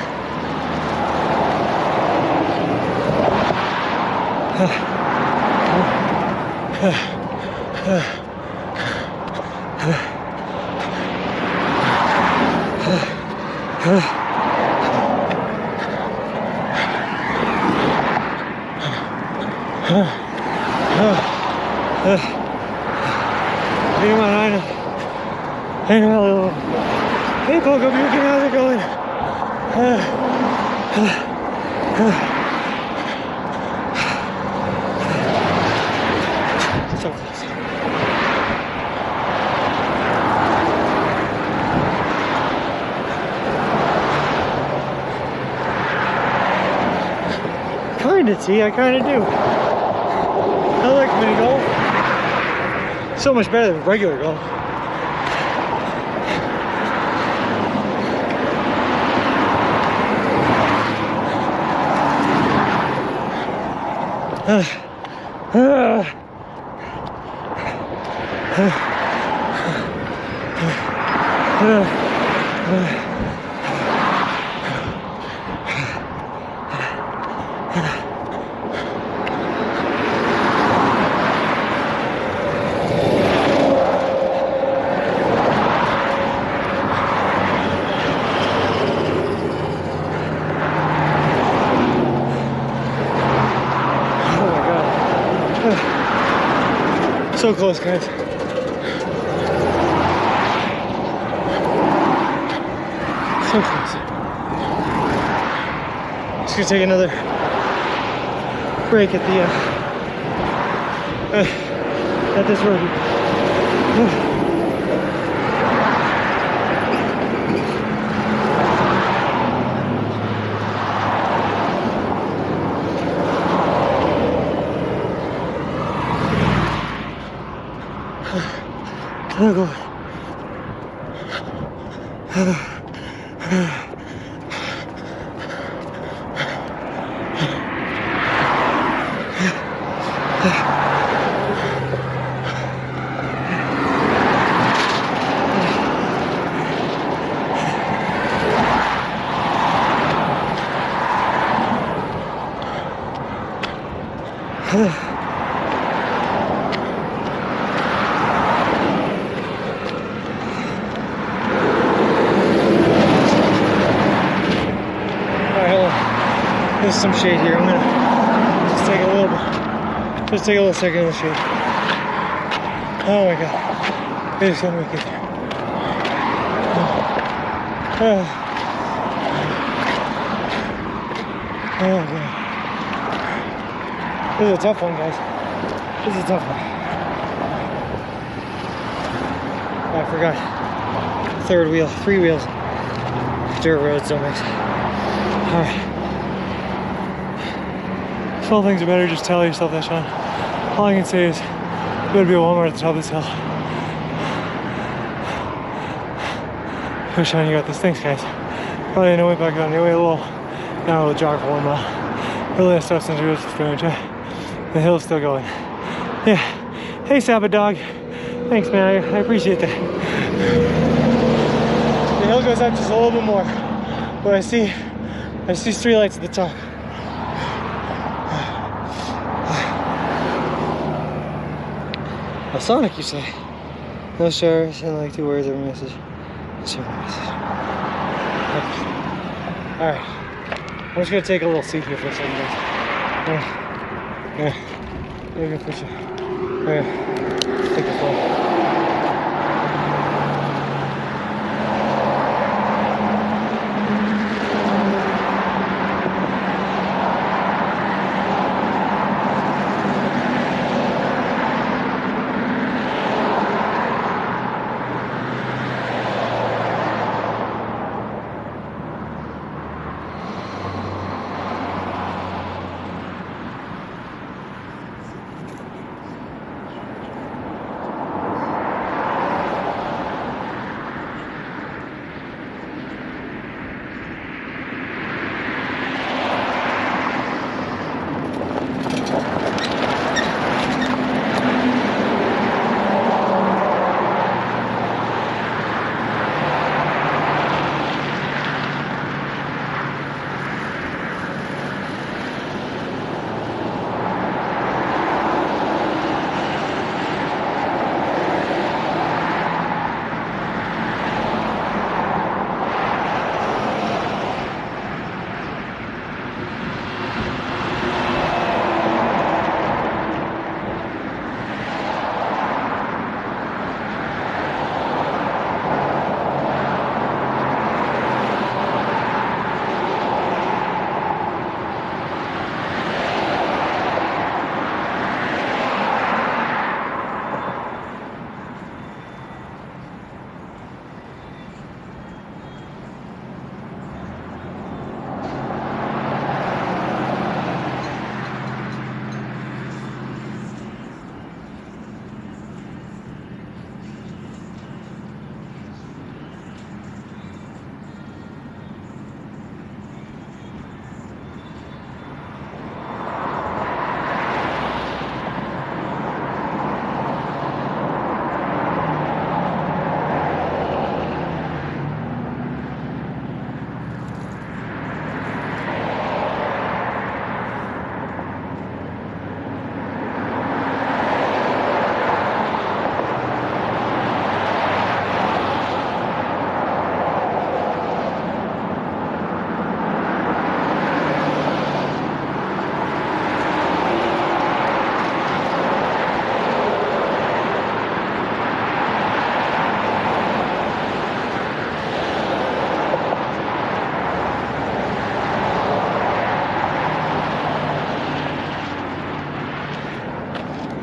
Come on, Ina. Hey, hello. Hey, Pogo Bukin, how's it going? So close. Kinda, T, I kinda do. I like mini golf. So much better than regular golf. So close, guys. So close. Just gonna take another break at the end. at this road. Oh God. There's some shade here. I'm gonna just take a little second in the shade. Oh my God, it is so wicked. Oh God, this is a tough one, guys. This is a tough one. I forgot. Third wheel, 3 wheels. Dirt roads don't mix. All right. Small things are better, just tell yourself that, Sean. All I can say is, you better be a Walmart at the top of this hill. Oh, Sean, you got this. Thanks, guys. Probably on the way back down, anyway, a little jog for 1 mile. Really nice stuff since we were pretty much. The hill's still going. Yeah. Hey, Sabbath dog. Thanks, man. I appreciate that. The hill goes up just a little bit more, but I see street lights at the top. A Sonic, you say? No showers and like 2 words of a message. Okay. Alright. I'm just gonna take a little seat here for a second, guys. Yeah. Maybe push it. Okay. Take the phone.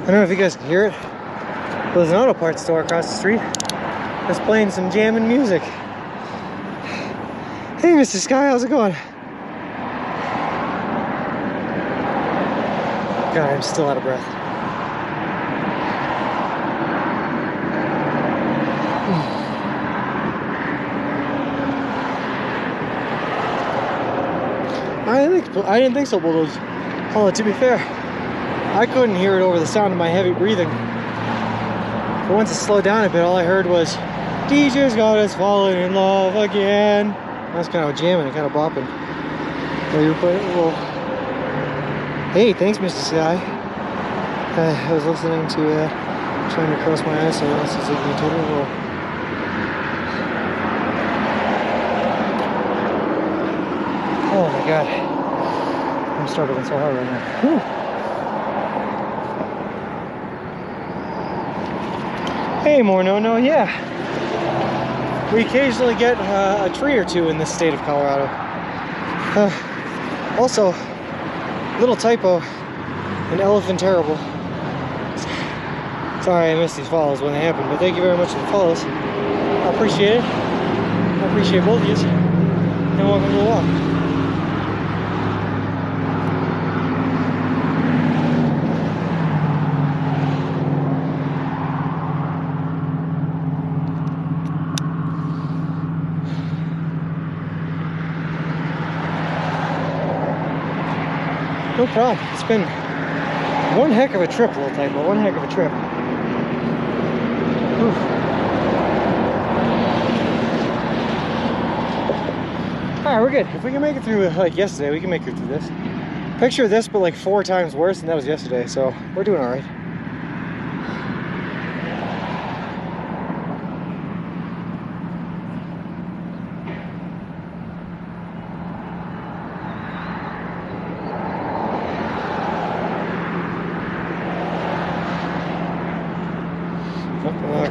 I don't know if you guys can hear it. There's an auto parts store across the street that's playing some jamming music. Hey, Mr. Sky, how's it going? God, I'm still out of breath. I didn't think so, Bulldogs. Oh, to be fair, I couldn't hear it over the sound of my heavy breathing. But once it slowed down a bit, all I heard was, DJ's got us falling in love again. I was kind of jamming and kind of bopping. Well, you put it, well, hey, thanks, Mr. Sky. I was listening to, trying to cross my eyes so else is like you told me, well. Oh my God. I'm struggling so hard right now. Whew. Hey, no, yeah. We occasionally get a tree or two in this state of Colorado. Also, little typo, an elephant terrible. Sorry I missed these follows when they happen, but thank you very much for the follows. I appreciate it. I appreciate both of you. And welcome to the walk. No problem. It's been one heck of a trip, little typo. One heck of a trip. Whew. Alright, we're good. If we can make it through like yesterday, we can make it through this. Picture this, but like 4 times worse, and that was yesterday, so we're doing alright.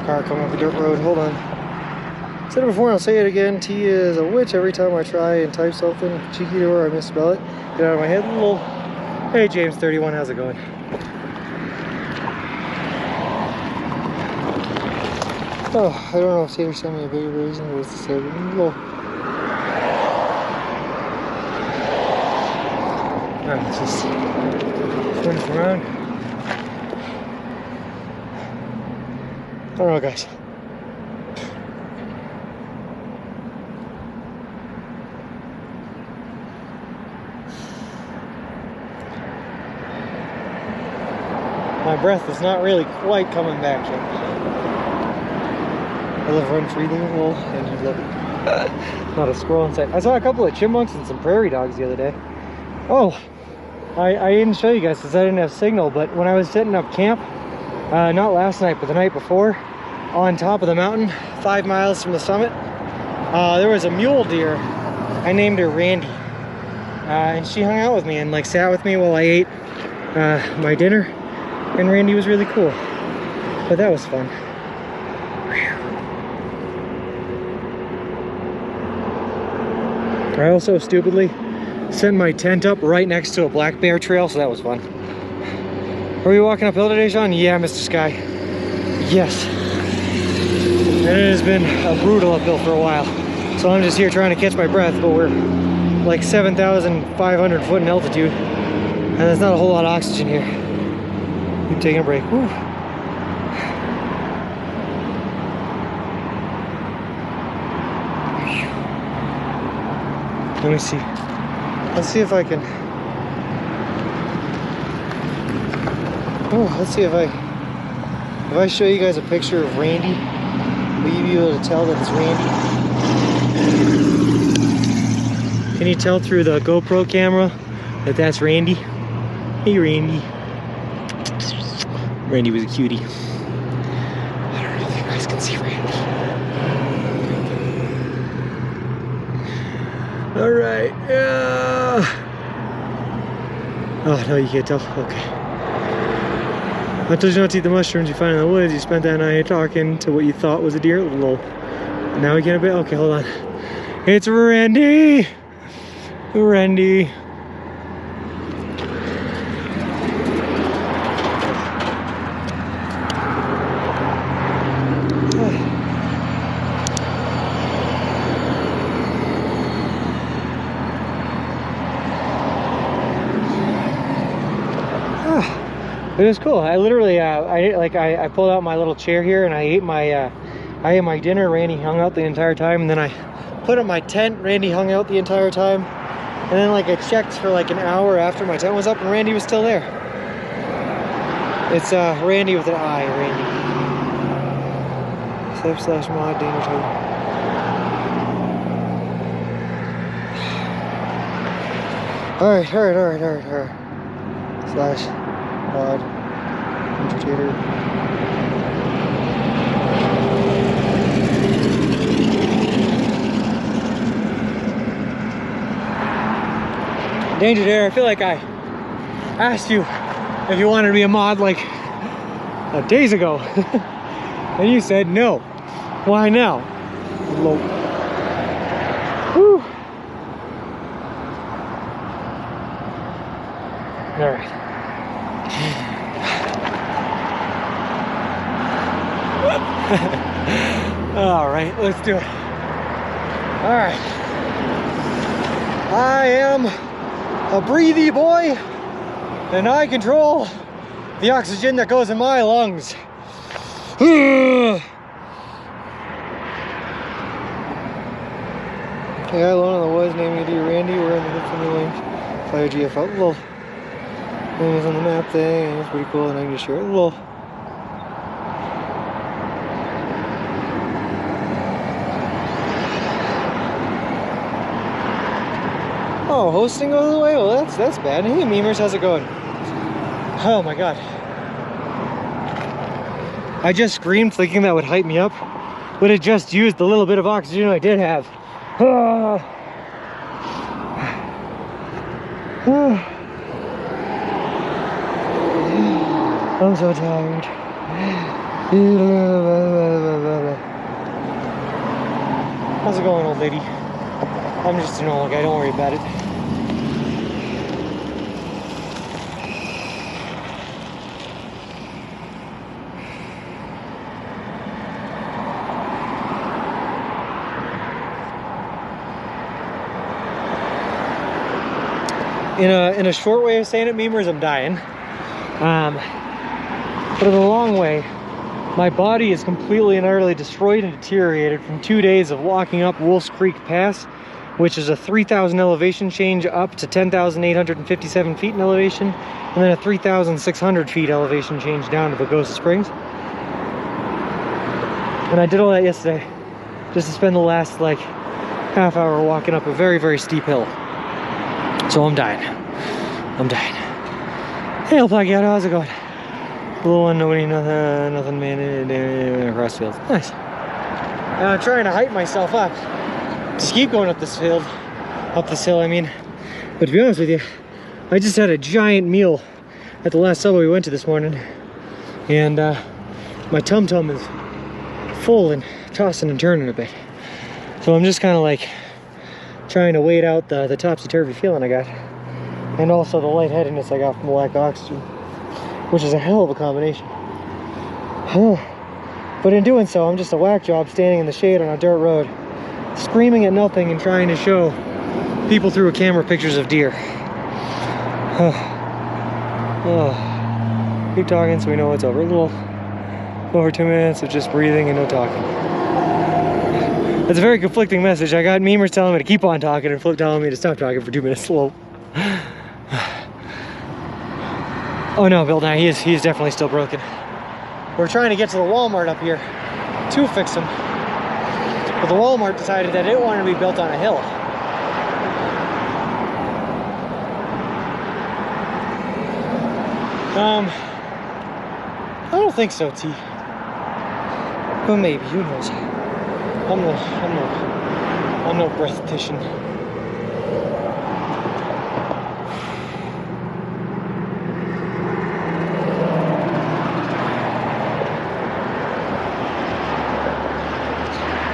Car coming up the dirt road. Hold on. Said it before and I'll say it again. T is a witch. Every time I try and type something cheeky to her, I misspell it. Get out of my head. Little. Hey, James 31. How's it going? Oh, I don't know if Tater sent me a bigger version or what's the say. Little. Alright, let's just turn this around. I don't know, guys. My breath is not really quite coming back yet. I love run free there, well, and you love it. Not a squirrel in sight. I saw a couple of chipmunks and some prairie dogs the other day. Oh, I didn't show you guys because I didn't have signal, but when I was setting up camp, not last night, but the night before, on top of the mountain, 5 miles from the summit, there was a mule deer. I named her Randy. And she hung out with me and like sat with me while I ate my dinner. And Randy was really cool. But that was fun. I also stupidly set my tent up right next to a black bear trail, so that was fun. Are we walking uphill today, Sean? Yeah, Mr. Sky. Yes. And it has been a brutal uphill for a while. So I'm just here trying to catch my breath, but we're like 7,500 foot in altitude. And there's not a whole lot of oxygen here. Keep taking a break. Whew. Let me see. Let's see if I can. Oh, let's see if I show you guys a picture of Randy, will you be able to tell that it's Randy? Can you tell through the GoPro camera that that's Randy? Hey, Randy. Randy was a cutie. I don't know if you guys can see Randy. All right. Oh, no, you can't tell. Okay. I told you not to eat the mushrooms you find in the woods. You spent that night talking to what you thought was a deer. Lol. Now we get a bit. Okay, hold on. It's Randy. Randy. It was cool. I literally, I pulled out my little chair here and I ate my dinner. Randy hung out the entire time, and then I put up my tent. Randy hung out the entire time, and then like I checked for like an hour after my tent was up, and Randy was still there. It's Randy with an I, Randy. /mod danger type. All right. /mod entertainer. Danger there. I feel like I asked you if you wanted to be a mod like days ago, and you said no. Why now? Low. Whew. All right. All right, let's do it. All right. I am a breathy boy, and I control the oxygen that goes in my lungs. Yeah, alone in the woods, naming a deer Randy. We're in the hood from the range. Fire GFL. Little name is on the map thing, and it's pretty cool, and I can just share it. Little. Oh, hosting goes away? Well, that's bad. Hey, memers, how's it going? Oh my god. I just screamed thinking that would hype me up, but it just used the little bit of oxygen I did have. I'm so tired. How's it going, old lady? I'm just an old guy, don't worry about it. In a short way of saying it, memers, I'm dying. But in a long way, my body is completely and utterly destroyed and deteriorated from 2 days of walking up Wolf's Creek Pass, which is a 3,000 elevation change up to 10,857 feet in elevation, and then a 3,600 feet elevation change down to Pagosa Springs. And I did all that yesterday, just to spend the last like half hour walking up a very, very steep hill. So I'm dying. I'm dying. Hey, El Plagiato, how's it going? Little one, nobody, nothing, man, across fields. Nice. And I'm trying to hype myself up. Just keep going up this hill, I mean. But to be honest with you, I just had a giant meal at the last Subway we went to this morning. And my tum-tum is full and tossing and turning a bit. So I'm just kind of like trying to wait out the topsy-turvy feeling I got, and also the lightheadedness I got from the lack of oxygen, which is a hell of a combination. But in doing so, I'm just a whack job standing in the shade on a dirt road, screaming at nothing and trying to show people through a camera pictures of deer. Keep talking so we know it's over. A little over 2 minutes of just breathing and no talking. That's a very conflicting message. I got memers telling me to keep on talking and Flip telling me to stop talking for 2 minutes. Whoa. Oh no, Bill, now he is definitely still broken. We're trying to get to the Walmart up here to fix him. But the Walmart decided that it wanted to be built on a hill. I don't think so, T. But maybe, who knows? I'm no breath-tician.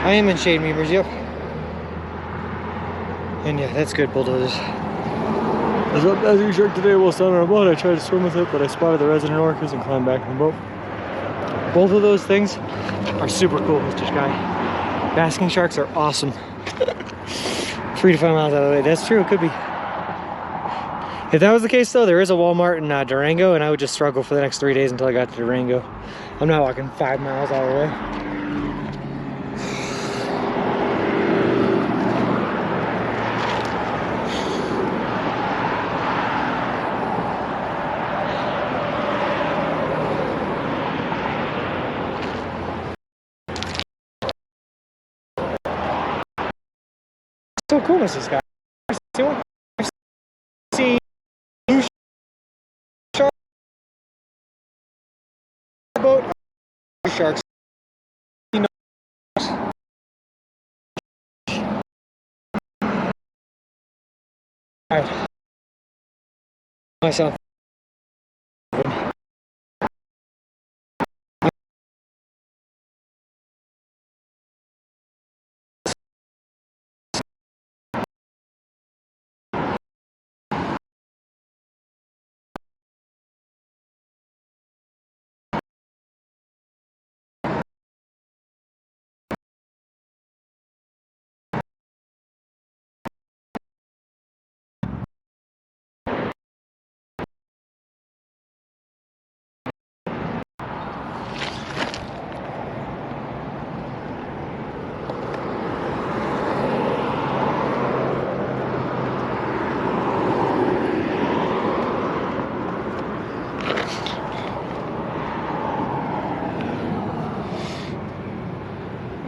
I am in shade, memers, yep. And yeah, that's good, bulldozers. I was up as a shark today while standing on a boat. I tried to swim with it, but I spotted the resident orcas and climbed back in the boat. Both of those things are super cool, Mr. Sky. Basking sharks are awesome. 3 to 5 miles out of the way. That's true, it could be. If that was the case though, there is a Walmart in Durango, and I would just struggle for the next 3 days until I got to Durango. I'm not walking 5 miles all the way. So cool, Mrs. Scott. I've seen blue shark boat, sharks. You know, I myself.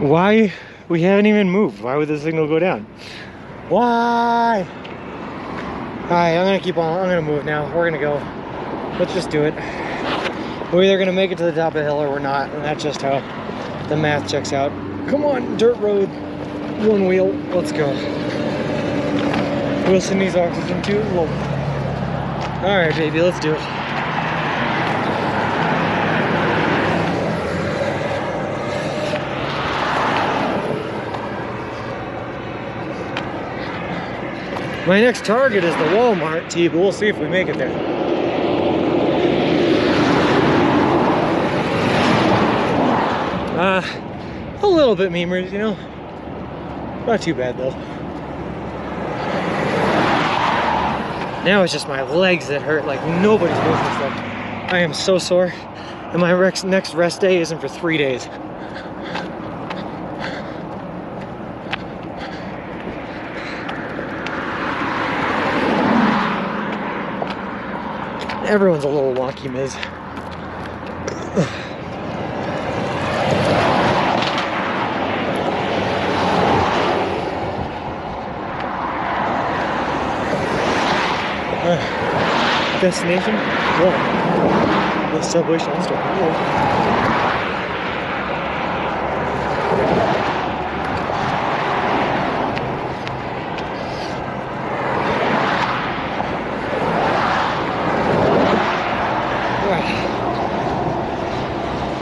Why? We haven't even moved. Why would the signal go down? Why? Alright, I'm gonna keep on. I'm gonna move now. We're gonna go. Let's just do it. We're either gonna make it to the top of the hill or we're not, and that's just how the math checks out. Come on, dirt road, one wheel. Let's go. Wilson needs oxygen too. Whoa. Alright, baby, let's do it. My next target is the Walmart, T, but we'll see if we make it there. A little bit memers, you know. Not too bad though. Now it's just my legs that hurt like nobody's business. Like, I am so sore, and my next rest day isn't for 3 days. Everyone's a little wonky, Miz. Destination? Whoa. The subway shop store. Whoa.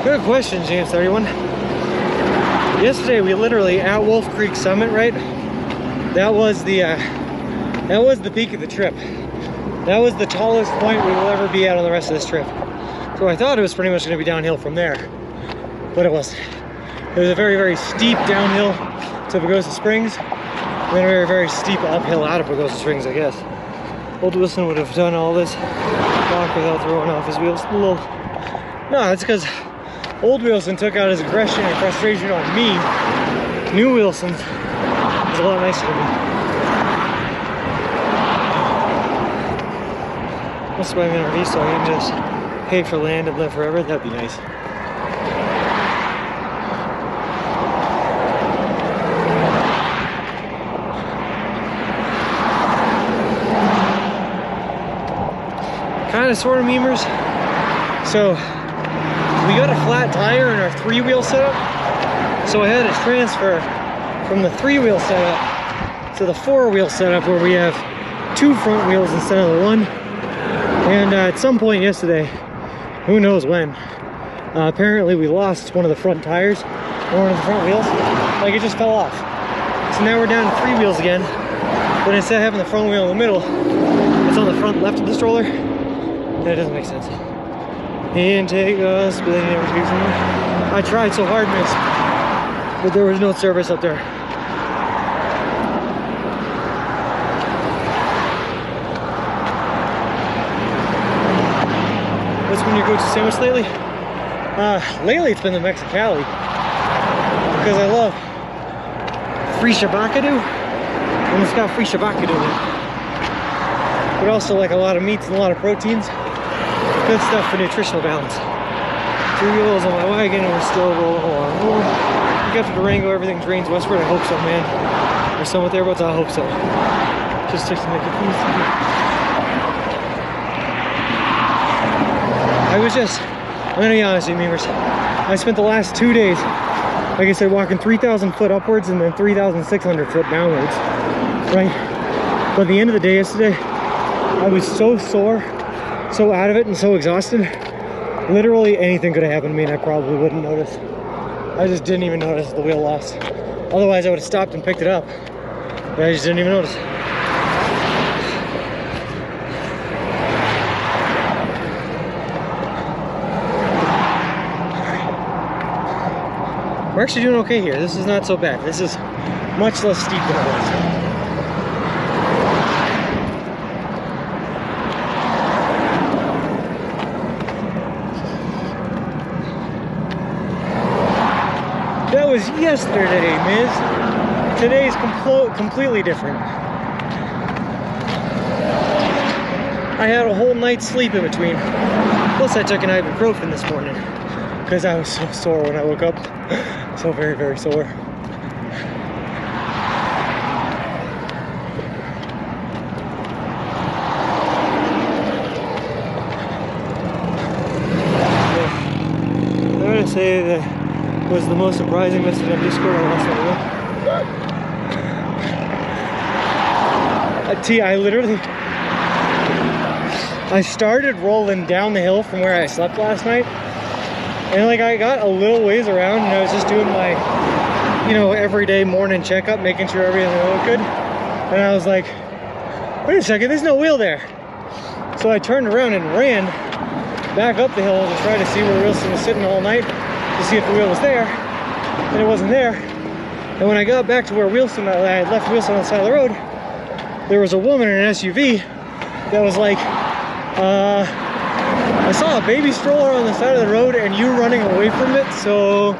Good question, James 31. Yesterday we literally at Wolf Creek Summit, right? That was the peak of the trip. That was the tallest point we will ever be at on the rest of this trip. So I thought it was pretty much going to be downhill from there, but it wasn't. It was a very, very steep downhill to Pagosa Springs, and then a very, very steep uphill out of Pagosa Springs, I guess. Old Wilson would have done all this walk without throwing off his wheels. No, it's because Old Wilson took out his aggression and frustration on me. New Wilson is a lot nicer to me. Let's buy an RV so I can just pay for land and live forever. That'd be nice. Kind of sort of memers. So we got a flat tire in our 3-wheel setup, so I had to transfer from the 3-wheel setup to the 4-wheel setup where we have 2 front wheels instead of the 1. And at some point yesterday, who knows when, apparently we lost one of the front tires, or one of the front wheels. Like, it just fell off. So now we're down to 3 wheels again, but instead of having the front wheel in the middle, it's on the front left of the stroller. That doesn't make sense. He didn't take us, but then he never takes me. I tried so hard, miss, but there was no service up there. What's been your go-to sandwich lately? Lately it's been the Mexicali because I love free shabakadu, and it's got free shabakadu in it. But also like a lot of meats and a lot of proteins. Good stuff for nutritional balance. 3 wheels on my wagon and we're still rolling along. We got to Durango, everything drains westward. I hope so, man. There's someone there, but I hope so. Just took to make it easy. I'm gonna be honest with you, memers. I spent the last 2 days, like I said, walking 3,000 foot upwards and then 3,600 foot downwards, right? But at the end of the day yesterday, I was so sore, so out of it and so exhausted. Literally anything could have happened to me and I probably wouldn't notice. I just didn't even notice the wheel lost. Otherwise I would have stopped and picked it up. But I just didn't even notice. We're actually doing okay here. This is not so bad. This is much less steep than it was. That was yesterday, Miz. Today's completely different. I had a whole night's sleep in between. Plus I took an ibuprofen this morning because I was so sore when I woke up. So very, very sore. I'm gonna say that was the most surprising message on Discord I lost I started rolling down the hill from where I slept last night. And like I got a little ways around and I was just doing my, you know, everyday morning checkup, making sure everything looked good. And I was like, wait a second, there's no wheel there. So I turned around and ran back up the hill to try to see where Wilson was sitting all night to see if the wheel was there. And it wasn't there. And when I got back to where Wilson, I had left Wilson on the side of the road, there was a woman in an SUV that was like, I saw a baby stroller on the side of the road and you running away from it, so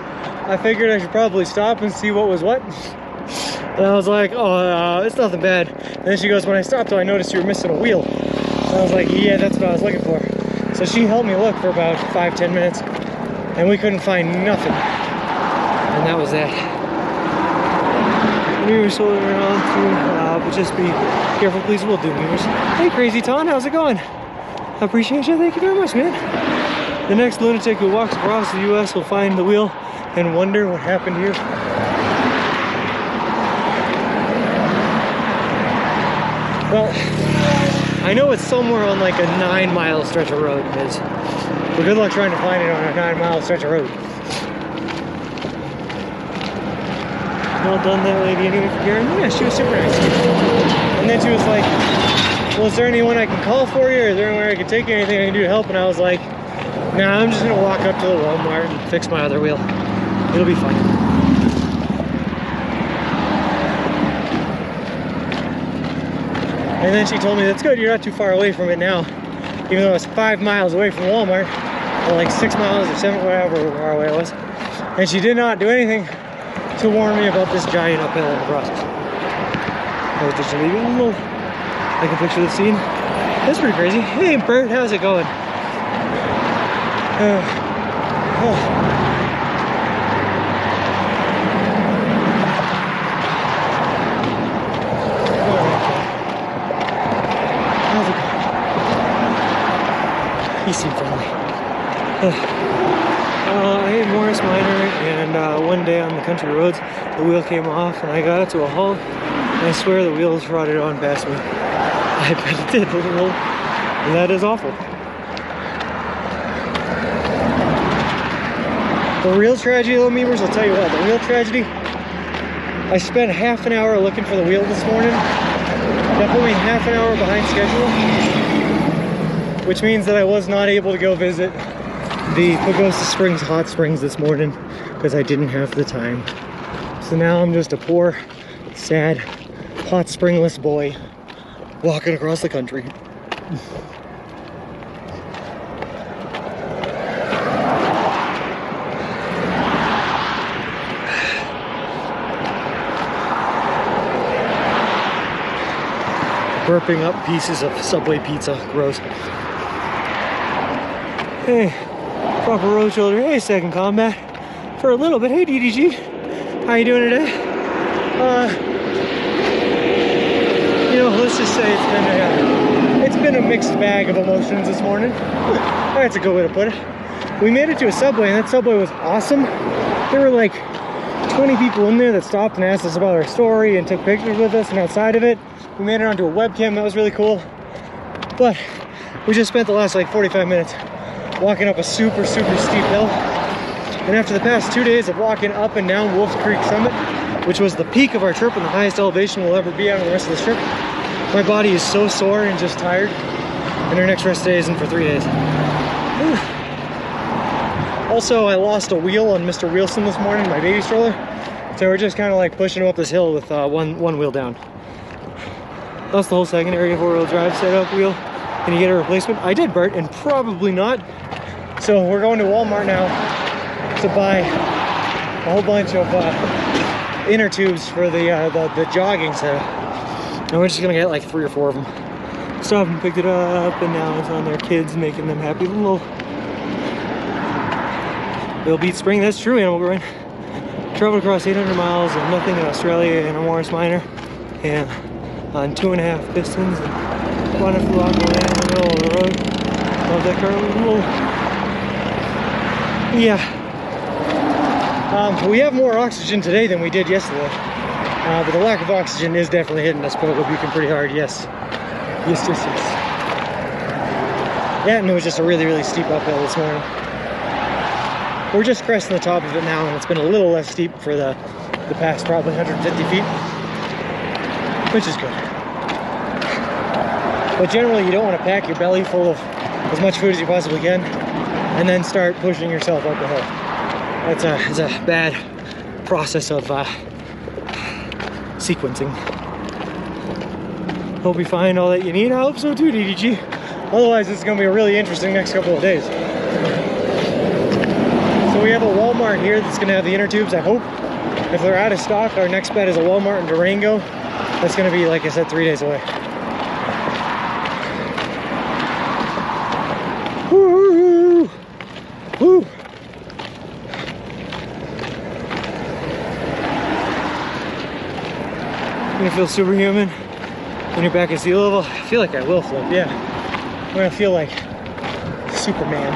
I figured I should probably stop and see what was what. And I was like, oh, it's nothing bad. And then she goes, when I stopped, I noticed you were missing a wheel. And I was like, yeah, that's what I was looking for. So she helped me look for about 5-10 minutes and we couldn't find nothing. And that was that. We were solely around too, but just be careful, please. We'll do meters. Hey, Crazy Ton, how's it going? I appreciate you. Thank you very much, man. The next lunatic who walks across the U.S. will find the wheel and wonder what happened here. Well, I know it's somewhere on like a 9-mile stretch of road, Miz. But good luck trying to find it on a 9-mile stretch of road. Well done, that lady, anyway, for Karen. Yeah, she was super nice. And then she was like, well, is there anyone I can call for you? Or is there anywhere I can take you? Anything I can do to help? And I was like, nah, I'm just gonna walk up to the Walmart and fix my other wheel. It'll be fine. And then she told me, that's good, you're not too far away from it now. Even though it's 5 miles away from Walmart, or like 6 miles or 7, whatever far away it was. And she did not do anything to warn me about this giant uphill in the process. I was just leaving a little. I can picture the scene. That's pretty crazy. Hey Bert, how's it going? How's it going? He seemed friendly. I hit Morris Minor, and one day on the country roads, the wheel came off, and I got it to a halt, and I swear the wheels rotted on past me. I bet it did, literally. And that is awful. The real tragedy though, memers, I'll tell you what, the real tragedy, I spent half an hour looking for the wheel this morning. That put me half an hour behind schedule, which means that I was not able to go visit the Pagosa Springs hot springs this morning because I didn't have the time. So now I'm just a poor, sad, hot springless boy walking across the country. burping up pieces of Subway pizza. Gross. Hey, proper road shoulder. Hey, second combat for a little bit. Hey, DDG, how you doing today? You know, let's just say it's been a mixed bag of emotions this morning. That's a good way to put it. We made it to a Subway, and that Subway was awesome. There were like 20 people in there that stopped and asked us about our story and took pictures with us, and outside of it, we made it onto a webcam. That was really cool. But we just spent the last like 45 minutes walking up a super steep hill. And after the past 2 days of walking up and down Wolf Creek Summit, which was the peak of our trip and the highest elevation we'll ever be at on the rest of this trip, my body is so sore and just tired. And our next rest day isn't for 3 days. Also, I lost a wheel on Mr. Wheelson this morning, my baby stroller. So we're just kind of like pushing him up this hill with one wheel down. That's the whole secondary four-wheel drive setup wheel. Can you get a replacement? I did, Bert, and probably not. So we're going to Walmart now to buy a whole bunch of inner tubes for the jogging setup. And we're just gonna get like 3 or 4 of them. Stopped and picked it up, and now it's on their kids, making them happy. They'll beat spring. That's true, Animal Growing. Traveled across 800 miles and nothing in Australia in a Morris Minor, and on 2.5 pistons, and running through the land in the middle of the road. Love that car. Yeah. We have more oxygen today than we did yesterday, but the lack of oxygen is definitely hitting us Pogo Beacon pretty hard. Yes. Yeah, and it was just a really steep uphill this morning. We're just cresting the top of it now, and it's been a little less steep for the past probably 150 feet, which is good. But generally, you don't want to pack your belly full of as much food as you possibly can, and then start pushing yourself up the hill. It's a bad process of sequencing. Hope you find all that you need. I hope so too, DDG. Otherwise, it's going to be a really interesting next couple of days. So we have a Walmart here that's going to have the inner tubes, I hope. If they're out of stock, our next bet is a Walmart in Durango. That's going to be, like I said, 3 days away. Woo! Woo! You're gonna feel superhuman when you're back at sea level. I feel like I will flip, yeah. I'm gonna feel like Superman.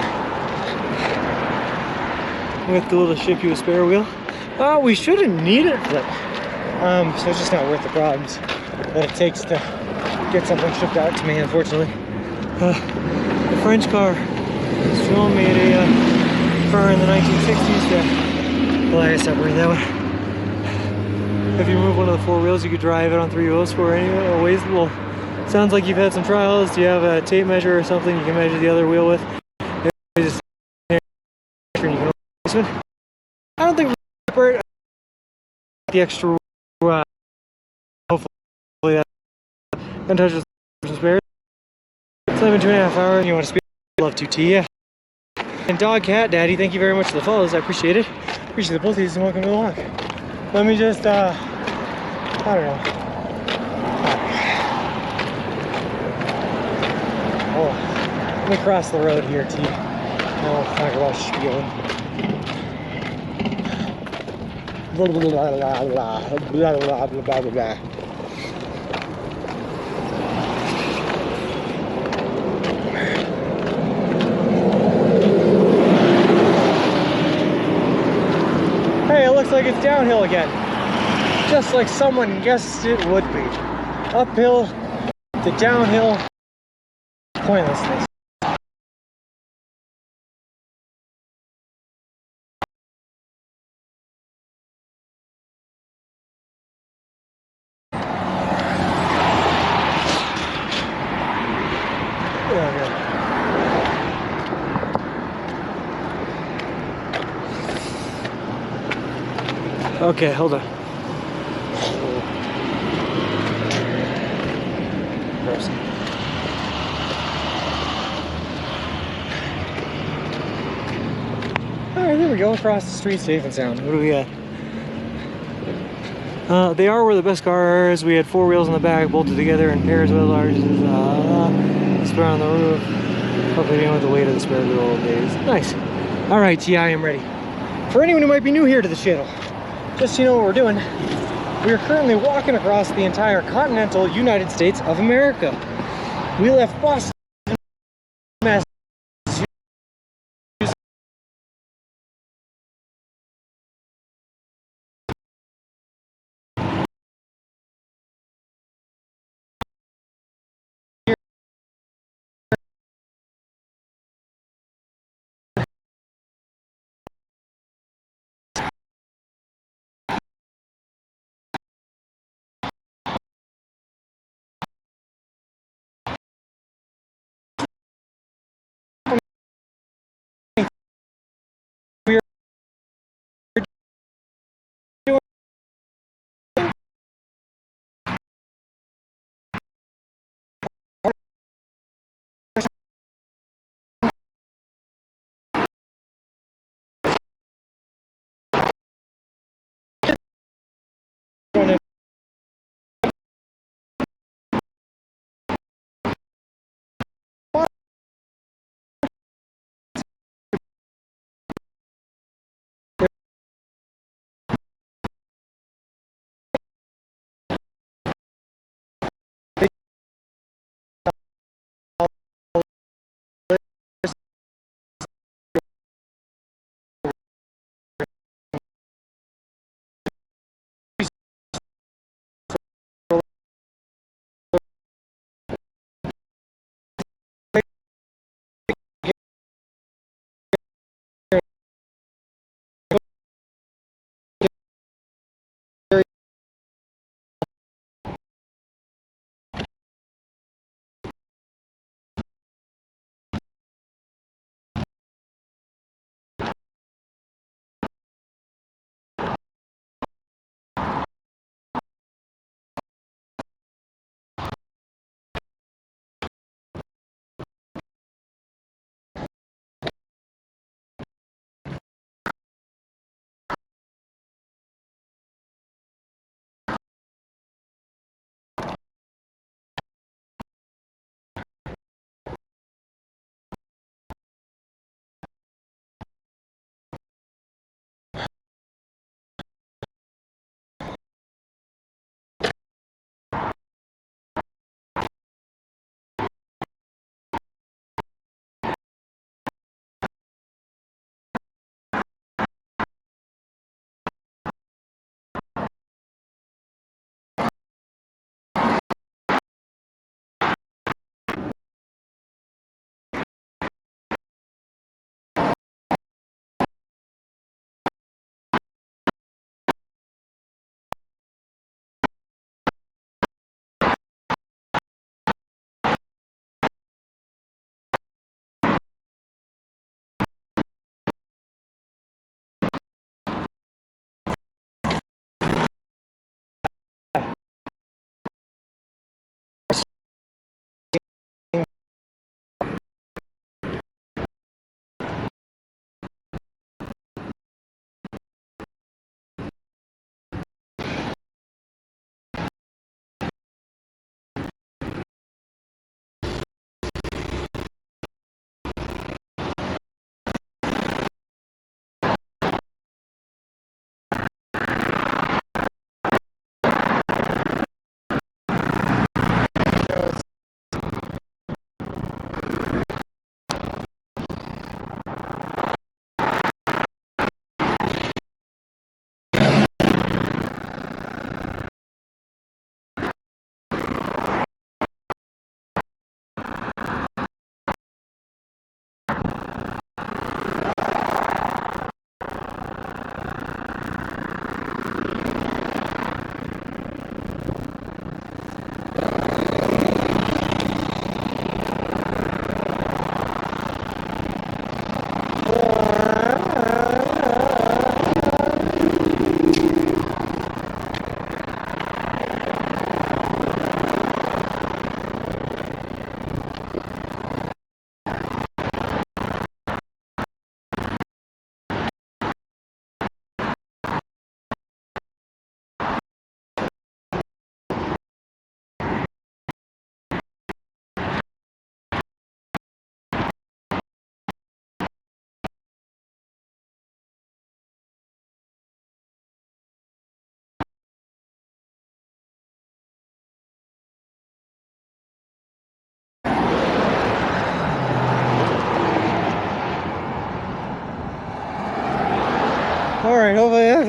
We have to little ship you a spare wheel. We shouldn't need it flip. So it's just not worth the problems that it takes to get something shipped out to me, unfortunately. The French car still made a car in the 1960s. Yeah. Well, I gotta separate that one. If you remove one of the 4 wheels, you could drive it on 3 wheels for any ways. Well, sounds like you've had some trials. Do you have a tape measure or something you can measure the other wheel with? I don't think we separate the extra. Hopefully that can touch with some spares. It's only been 2.5 hours. You want to speak? Love to tea, yeah. And Dog Cat Daddy, thank you very much for the follows. I appreciate it. Appreciate the both of these, and welcome to the walk. Let me just, I don't know. Oh, let me cross the road here, T. Now we'll talk about spieling. Blah, blah, blah, blah, blah, blah, blah, blah, blah. Hey, it looks like it's downhill again. Just like someone guessed it would be. Uphill to downhill pointlessness. Okay, hold on. Gross. Alright, there we go. Across the street, safe and sound. What do we got? They are where the best cars. We had 4 wheels in the back, bolted together in pairs with ours. Spare on the roof. Hopefully with the weight of the spare good old days. Nice. All right, yeah, I am ready. For anyone who might be new here to the channel, just so you know what we're doing, we are currently walking across the entire continental United States of America. We left Boston,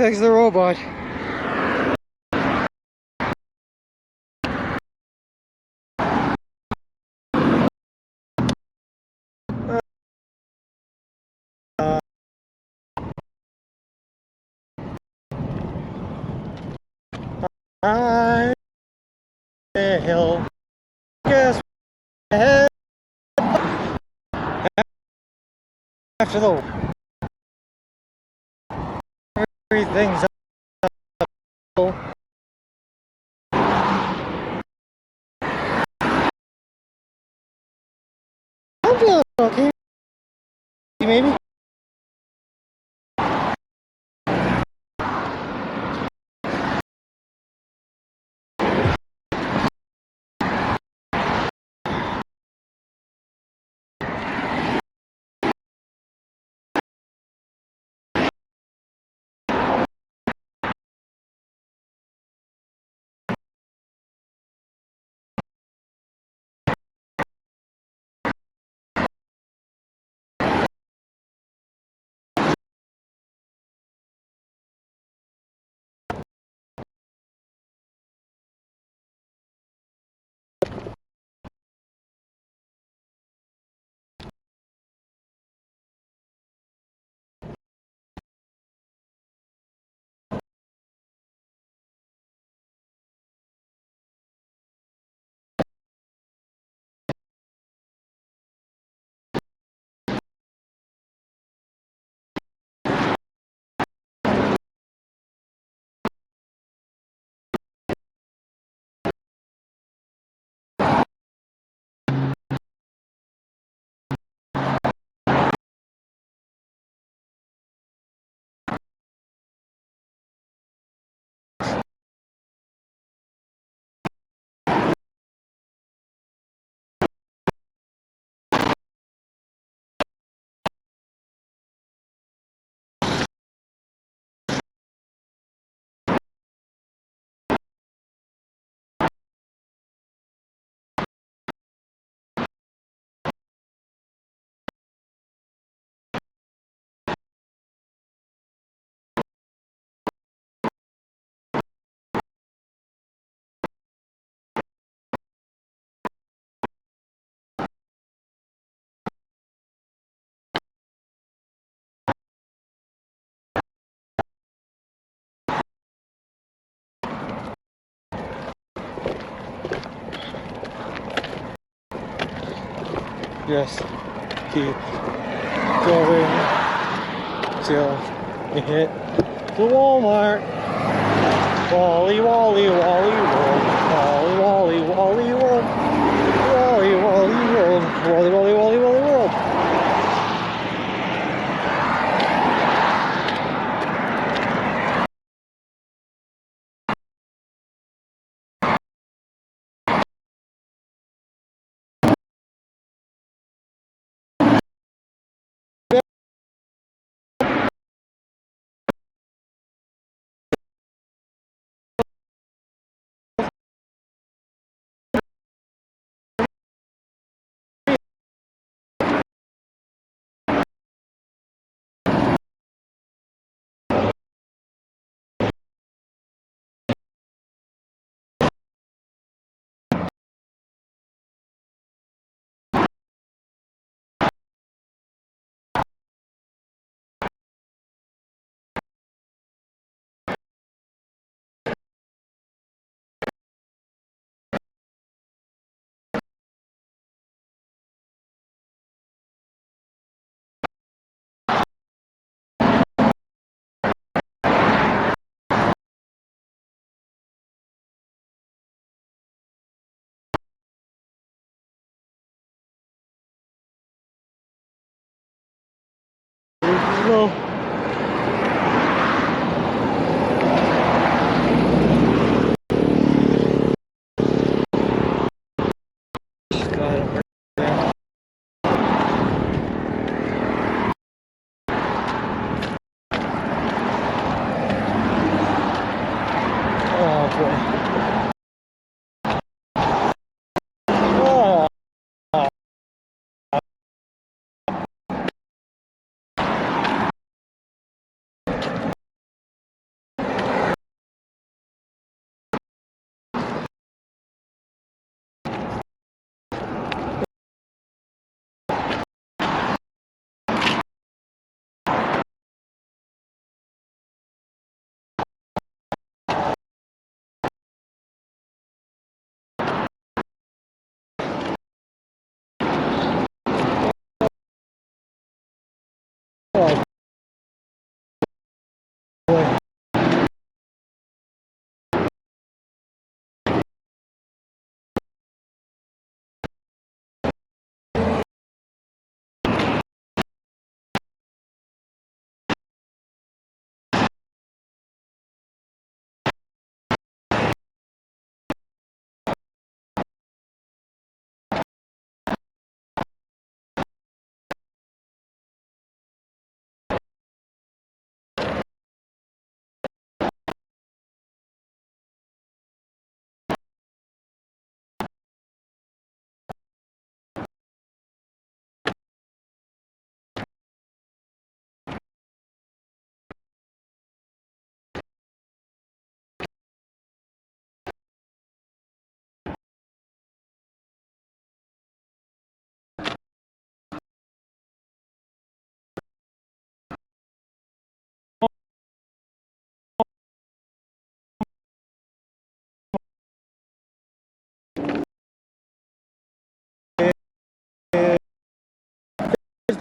fix the robot. I will guess ahead after the everything's up. I'm feeling okay, maybe. Just keep going till we hit the Walmart. Wally, Wally, Wally World. Wally, Wally, Wally World. Wally, Wally World. Wally, Wally, Wally, Wally World. No. Oh boy.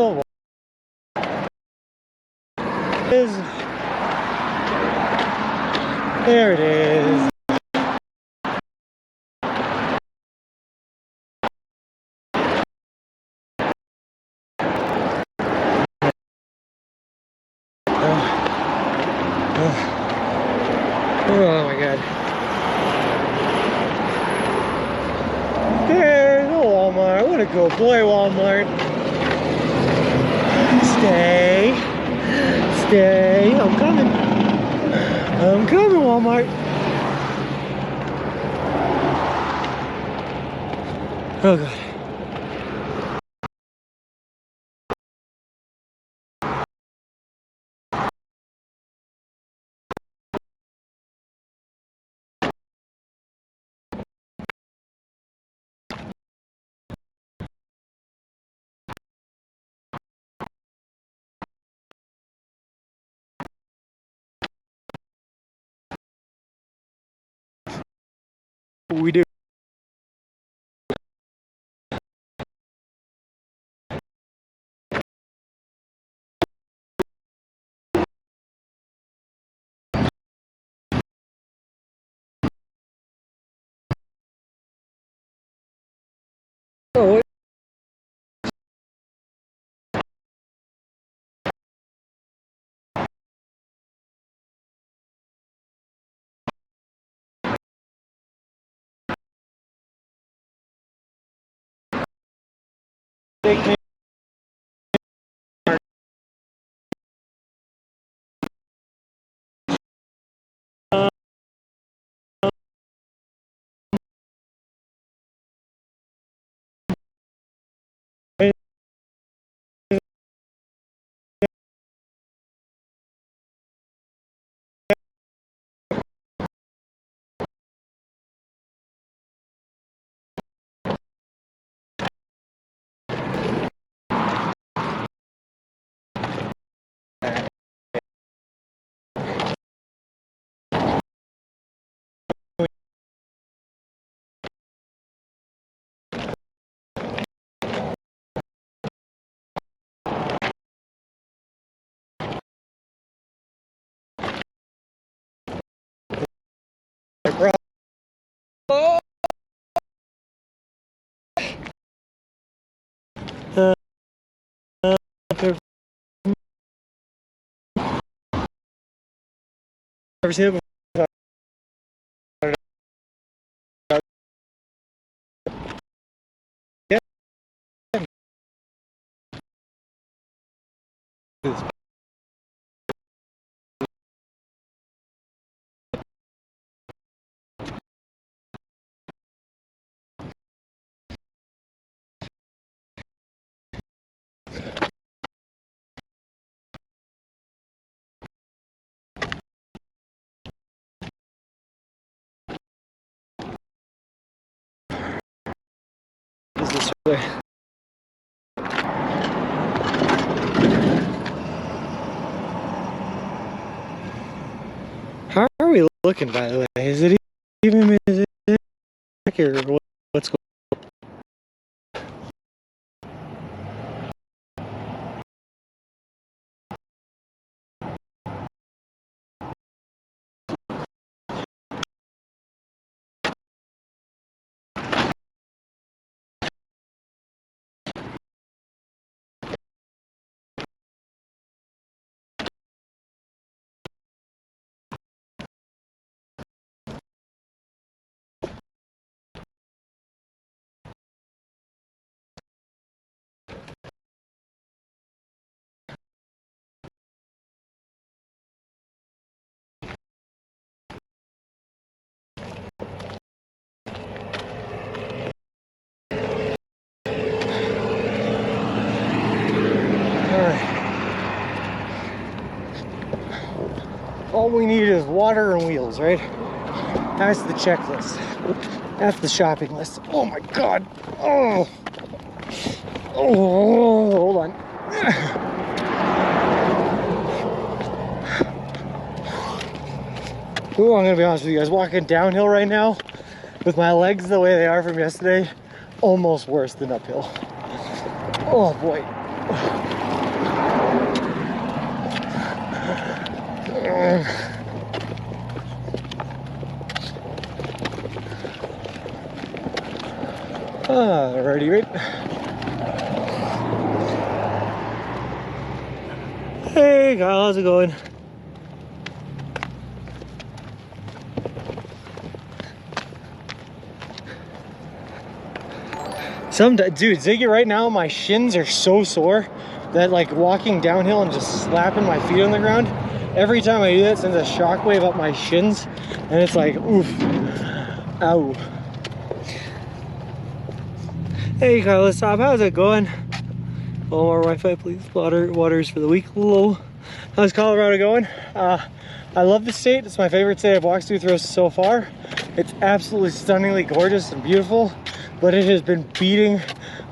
the wall. There it is. Oh my god. There's a Walmart. What a good boy, Walmart. Stay. Stay. I'm coming. I'm coming, Walmart. Oh god. We do. Oh, take me. Ever seen it before? Yeah. Is this way? How are we looking, by the way? Is it even back or what's going All we need is water and wheels, right? That's the checklist. That's the shopping list. Oh my god. Oh. Oh, hold on. Ooh, I'm gonna be honest with you guys. Walking downhill right now with my legs the way they are from yesterday, almost worse than uphill. Oh boy. Alrighty, right. Hey Kyle, how's it going? Dude, Ziggy, right now my shins are so sore that like walking downhill and just slapping my feet on the ground, every time I do that sends a shockwave up my shins, and it's like, oof, ow. Hey Kyle, what's up? How's it going? A little more Wi-Fi, please. Waters for the week. Hello. How's Colorado going? I love the state. It's my favorite state I've walked through so far. It's absolutely stunningly gorgeous and beautiful, but it has been beating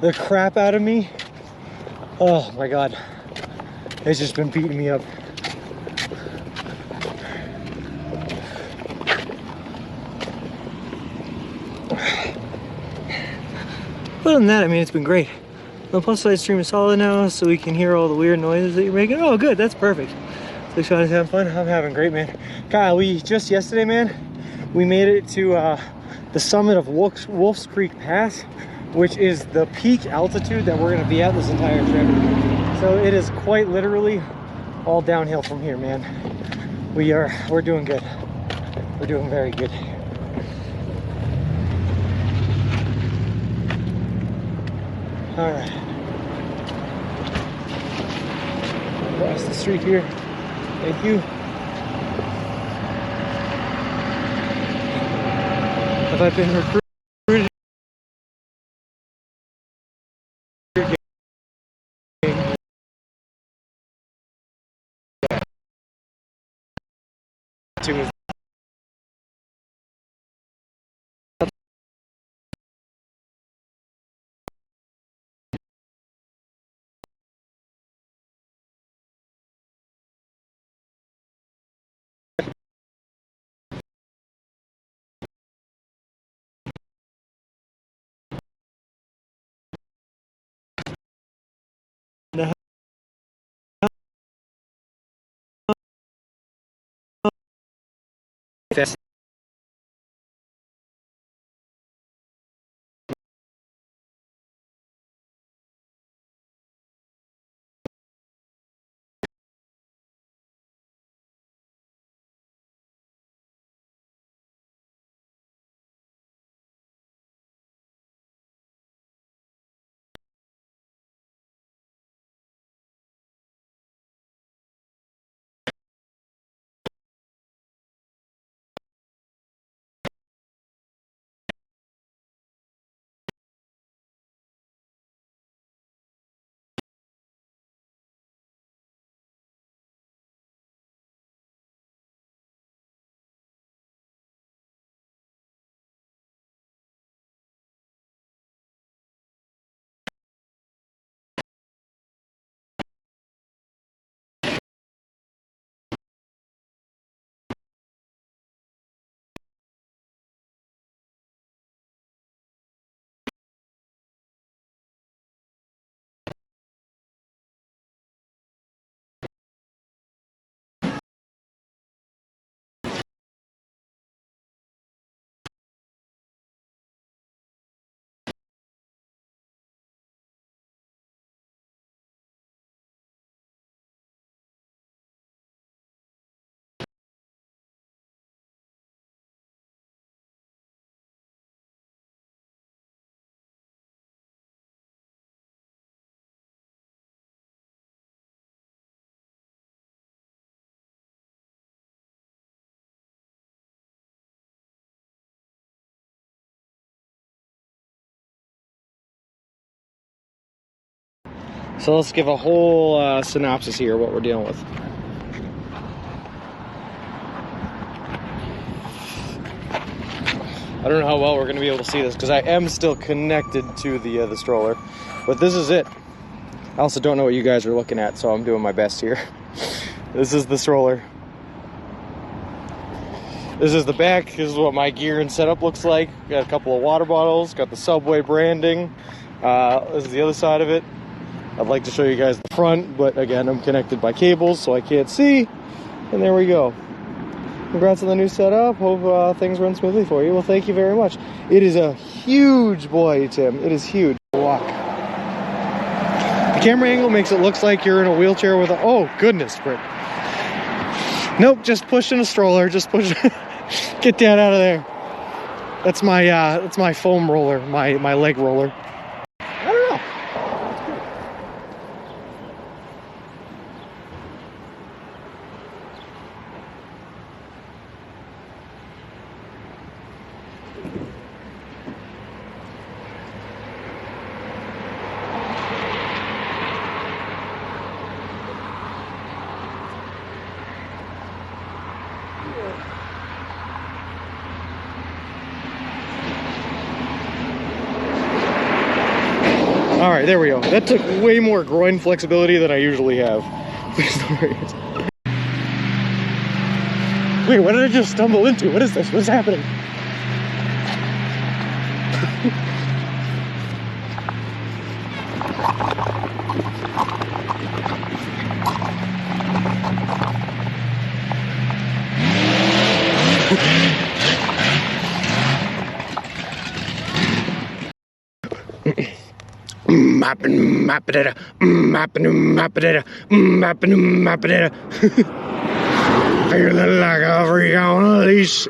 the crap out of me. Oh my God. It's just been beating me up. Other than that, I mean, it's been great. The plus side stream is solid now, so we can hear all the weird noises that you're making. Oh, good, that's perfect. So Sean is having fun. I'm having great, man. Kyle, we just yesterday, man, we made it to the summit of Wolf's Creek Pass, which is the peak altitude that we're gonna be at this entire trip. So it is quite literally all downhill from here, man. We're doing good. We're doing very good. All right. Across the street here. Thank you. Have I been recruited? That's So let's give a whole synopsis here of what we're dealing with. I don't know how well we're going to be able to see this because I am still connected to the stroller, but this is it. I also don't know what you guys are looking at, so I'm doing my best here. This is the stroller. This is the back. This is what my gear and setup looks like. Got a couple of water bottles, got the Subway branding. This is the other side of it. I'd like to show you guys the front, but again, I'm connected by cables, so I can't see. And there we go. Congrats on the new setup. Hope things run smoothly for you. Well, thank you very much. It is a huge boy, Tim. It is huge. Walk. The camera angle makes it look like you're in a wheelchair with a... Oh, goodness, Britt. Nope, just pushing a stroller. Just push. Get that out of there. That's my foam roller, my leg roller. I don't know. All right, there we go. That took way more groin flexibility than I usually have. Wait, what did I just stumble into? What is this? What's happening? Feeling like a freak on a leash.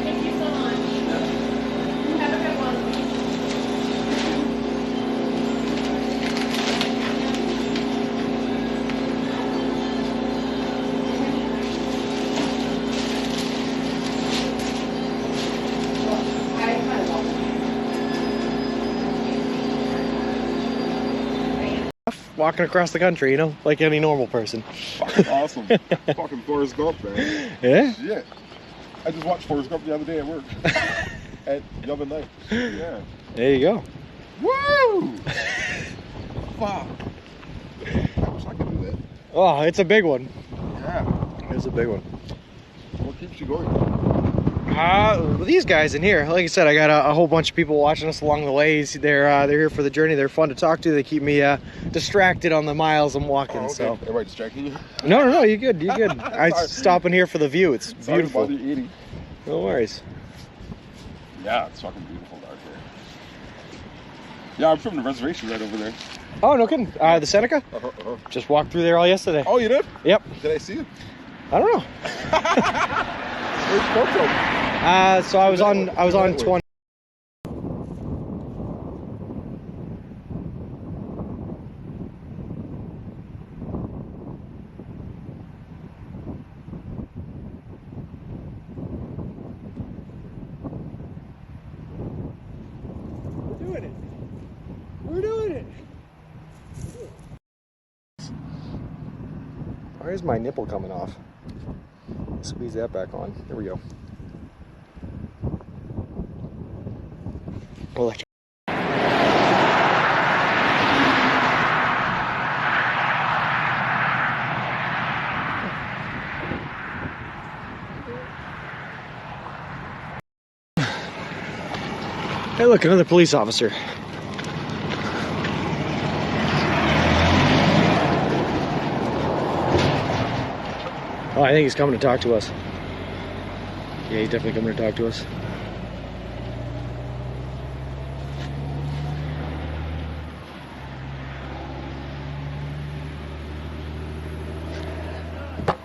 Thank you so much. Have a good one. Walking across the country, you know, like any normal person. Fucking awesome. Fucking Forrest Gump, man. Yeah? Shit. I just watched Forrest Gump the other day at work. At Yum and Night. Yeah. There you go. Woo! Fuck. I wish I could do that. Oh, it's a big one. Yeah. It's a big one. What keeps you going? These guys in here, like I said, I got a whole bunch of people watching us along the ways. They're here for the journey. They're fun to talk to. They keep me distracted on the miles I'm walking. Oh, okay. So Am I distracting you? no, you're good. You're good. I Sorry. stop in here for the view. It's Sorry to beautiful. bother you eating. No worries. Yeah, it's fucking beautiful out there. Yeah, I'm from the reservation right over there. Oh, no kidding. The Seneca? Just walked through there all yesterday. Oh, you did? Yep. Did I see it? I don't know. Where'd you come from? So I was on 20. We're doing it. Why is my nipple coming off? Squeeze that back on. There we go. Well, like hey, look, another police officer. Oh, I think he's coming to talk to us. Yeah, he's definitely coming to talk to us.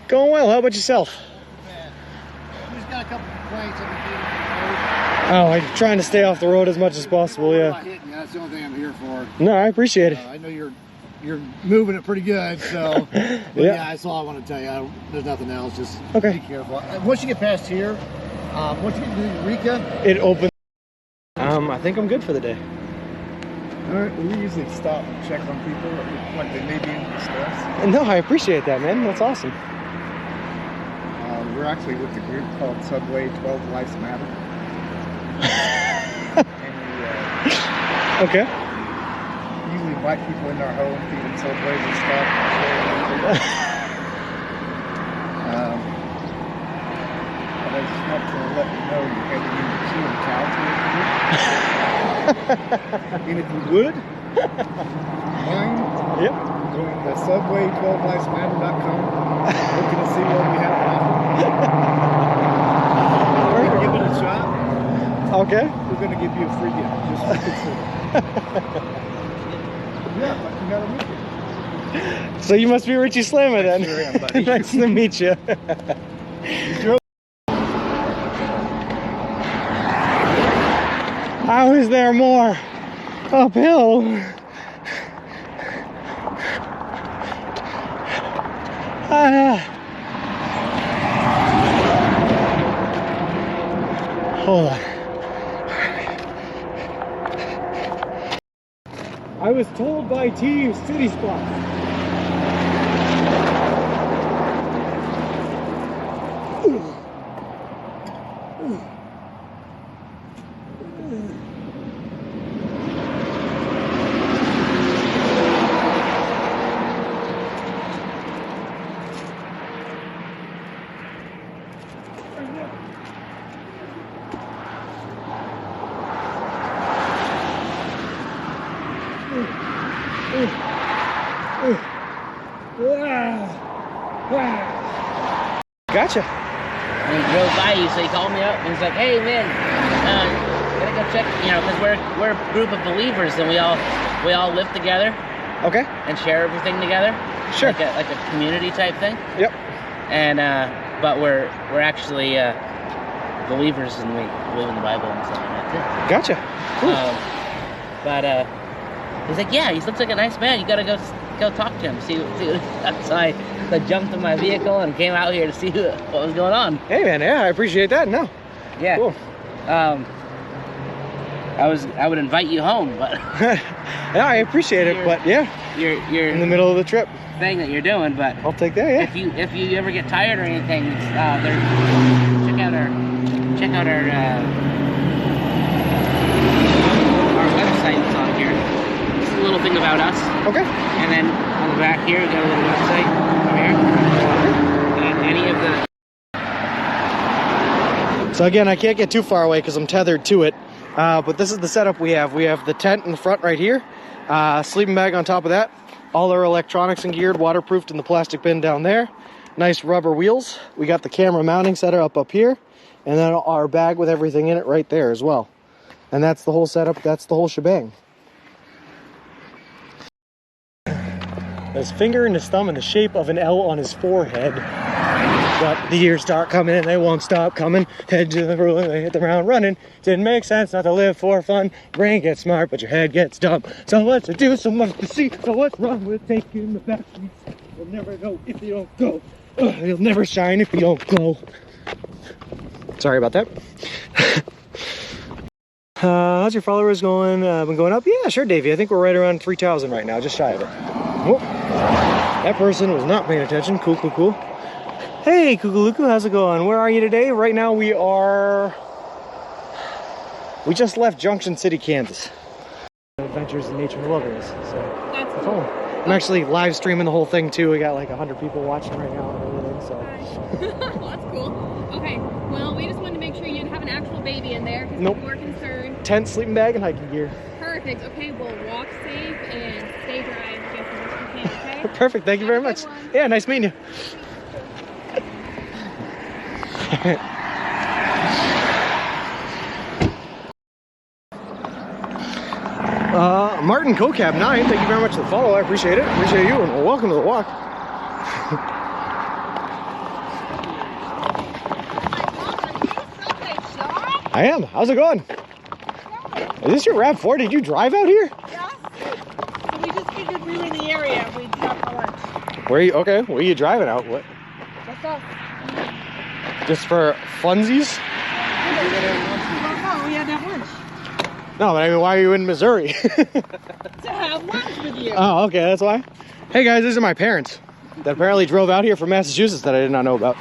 Going well. How about yourself? We just got a couple complaints on the Oh, I'm trying to stay off the road as much as possible, I'm yeah. not hitting you. That's the only thing I'm here for. No, I appreciate it. I know you're moving it pretty good, so but Yeah. yeah, that's all I want to tell you. There's nothing else. Just Okay. be careful. Once you get past here, once you get to Eureka, It opened. I think I'm good for the day. All right, we usually stop and check on people like they may be in distress. No, I appreciate that, man. That's awesome. We're actually with the group called Subway 12 Lives Matter. And we Okay. usually black people in our home, feed them Subways and stuff. But I just want to let you know you're heading into Q and cow territory. And if you would, mind going to Subway 12lifesmatter.com, looking to see what we have on offer. Give it a shot. Okay. We're going to give you a free gift, just to consider. Yeah, but you gotta meet you. So you must be Richie Slammer then. I sure am, buddy. Nice to meet you. How is there more uphill? Hold on. I was told by T City Spot. Gotcha. And he drove by you, so he called me up and he's like, "Hey man, gotta go check, you know, because we're a group of believers and we all live together." Okay. And share everything together. Sure. Like a community type thing. Yep. And but we're actually believers and we believe in the Bible and stuff like that too. Gotcha. Cool. But he's like, "Yeah, he looks like a nice man. You gotta go talk to him, see what." So I jumped in my vehicle and came out here to see what was going on. Hey man, yeah, I appreciate that. No. Yeah. Cool. I would invite you home, but yeah, I appreciate it, but yeah, you're in the middle of the trip thing that you're doing. But I'll take that. Yeah. If you ever get tired or anything, check out our website that's on here. Just a little thing about us. Okay. And then on the back here, we got a little website over here. And any of the. So again, I can't get too far away because I'm tethered to it. But this is the setup we have. We have the tent in the front right here, sleeping bag on top of that, all our electronics and geared, waterproofed in the plastic bin down there, nice rubber wheels. We got the camera mounting setup up here, and then our bag with everything in it right there as well. And that's the whole setup, that's the whole shebang. His finger and his thumb in the shape of an L on his forehead. But the years start coming and they won't stop coming. Head to the ruling, they hit the ground running. Didn't make sense not to live for fun. Brain gets smart, but your head gets dumb. So much to do, so much to see. So what's wrong with taking the back streets? You'll never know if you don't go. You'll never shine if you don't glow. Sorry about that. How's your followers going? Been going up? Yeah, sure, Davey. I think we're right around 3,000 right now, just shy of it. Whoop. That person was not paying attention. Cool, cool, cool. Hey, Kukuluku, how's it going? Where are you today? Right now we just left Junction City, Kansas. Adventures in Nature and Wilderness. So That's cool. cool. I'm actually live streaming the whole thing too. We got like 100 people watching right now and everything. So. Well, that's cool. Okay, well, we just wanted to make sure you didn't have an actual baby in there because Nope. people were concerned. Tent, sleeping bag, and hiking gear. Perfect. Okay, well, walk safe and stay dry just as much as you can, okay? Perfect. Thank you very Have a much. good one. Yeah, nice meeting you. Martin Cocab 9, thank you very much for the follow. I appreciate it. Appreciate you, and welcome to the walk. I am. How's it going? Is this your RAV4? Did you drive out here? Yes. So we just figured we were in the area. We'd stop for lunch. Where are you? Okay, where are you driving out? What? Just us. Just for funsies? Well, no, we had to have lunch. No, but I mean, why are you in Missouri? To have lunch with you. Oh, okay, that's why. Hey guys, these are my parents that apparently drove out here from Massachusetts that I did not know about.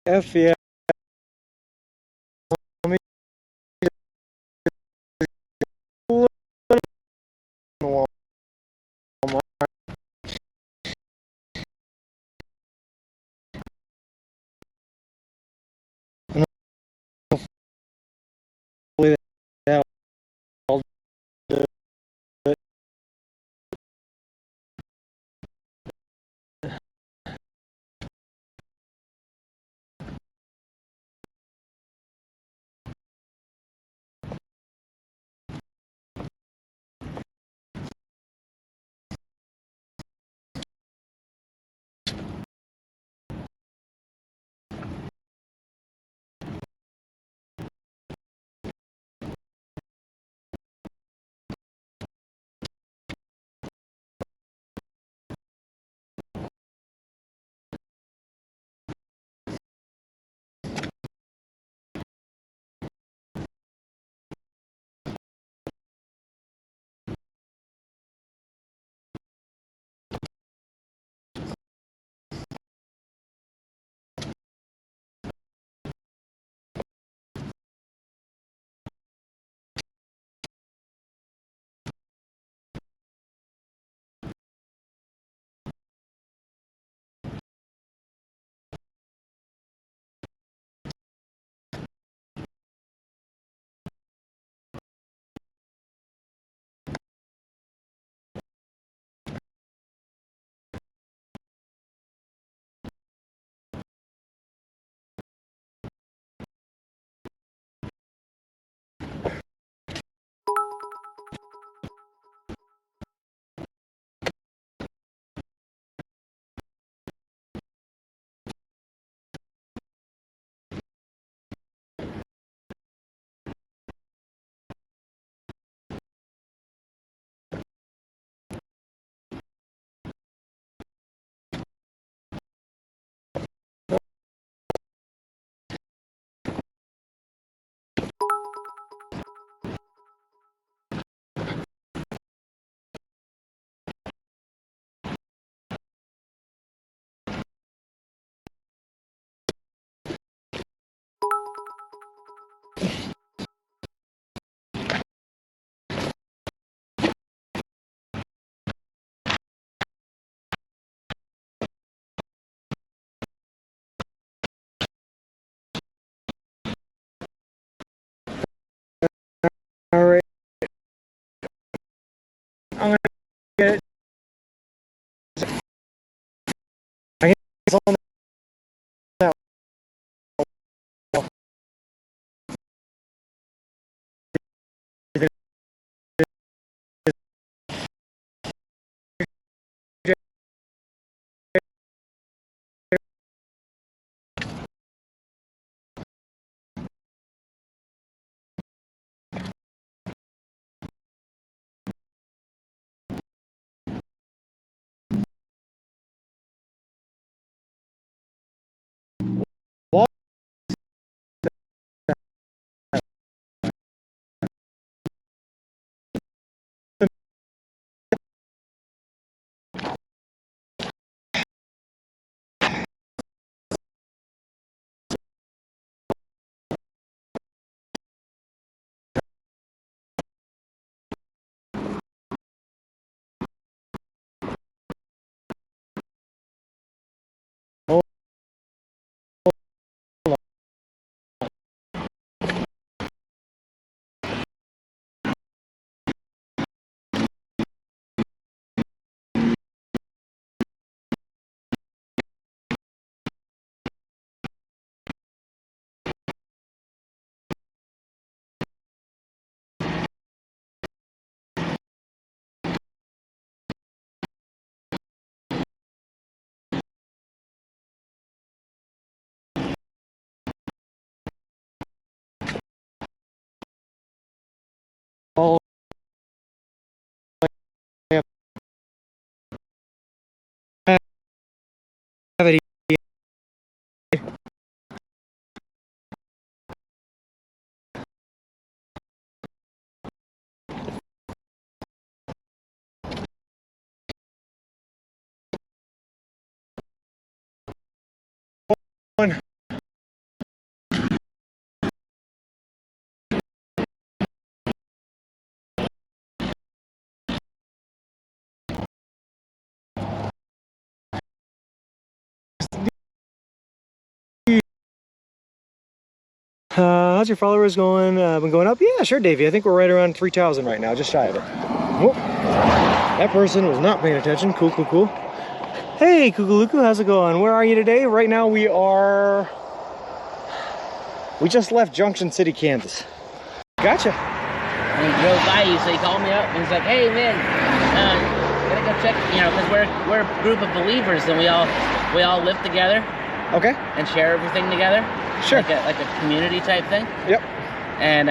F yeah. Let me pull it on the Walmart. And hopefully that'll do it. All right, I'm gonna get it. I guess on that wall. Hold all have it. One. How's your followers going? Been going up? Yeah, sure, Davey. I think we're right around 3,000 right now, just shy of it. Whoop. That person was not paying attention. Cool, cool, cool. Hey, Kukuluku, how's it going? Where are you today? Right now we just left Junction City, Kansas. Gotcha. And he drove by you, so he called me up and he's like, "Hey, man, gotta go check, you know, because we're a group of believers and we all live together." Okay. And share everything together. Sure. Like a community type thing. Yep. And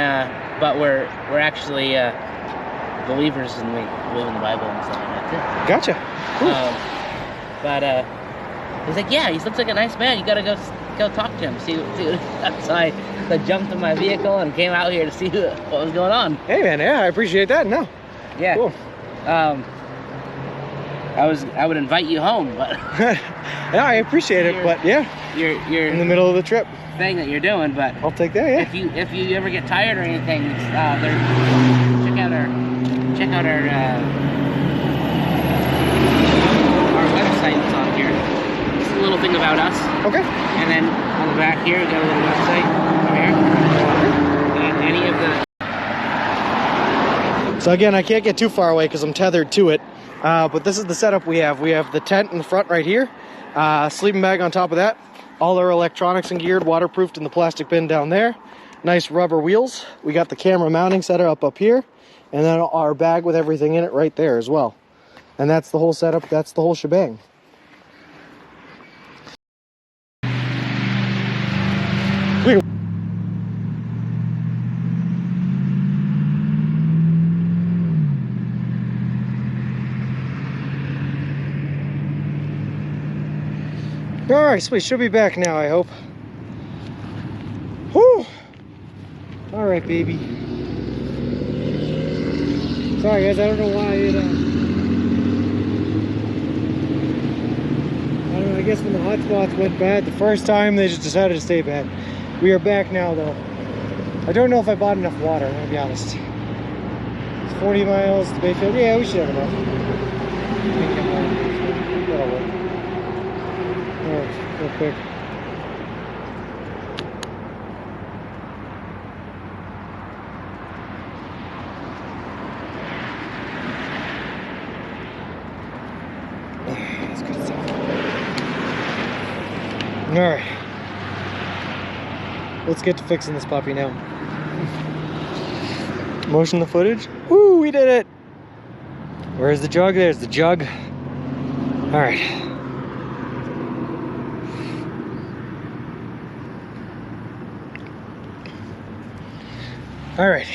but we're actually believers and we believe in the Bible and stuff like that too. Gotcha. Cool. But he's like, "Yeah, he looks like a nice man. You gotta go talk to him." See. So I jumped in my vehicle and came out here to see what was going on. Hey, man. Yeah, I appreciate that. No. Yeah. Cool. I would invite you home, but yeah, I appreciate it. But yeah, you're in the middle of the trip. Thing that you're doing, but I'll take that. Yeah. If you ever get tired or anything, check out our website that's on here. Just a little thing about us. Okay. And then on the back here, we got a little website over here. And any of the. So again, I can't get too far away because I'm tethered to it. But this is the setup we have. We have the tent in the front right here, sleeping bag on top of that, all our electronics and geared, waterproofed in the plastic bin down there, nice rubber wheels. We got the camera mounting setup up here, and then our bag with everything in it right there as well. And that's the whole setup, that's the whole shebang. Alright, sweet. Should be back now, I hope. Whew! Alright, baby. Sorry, guys, I don't know why it, I don't know, I guess when the hotspots went bad the first time, they just decided to stay bad. We are back now, though. I don't know if I bought enough water, I'm gonna be honest. It's 40 miles to Bayfield. Yeah, we should have enough. That'll work. Alright, real quick. That's good stuff. Alright. Let's get to fixing this puppy now. Motion the footage. Woo, we did it! Where's the jug? There's the jug. Alright. All right.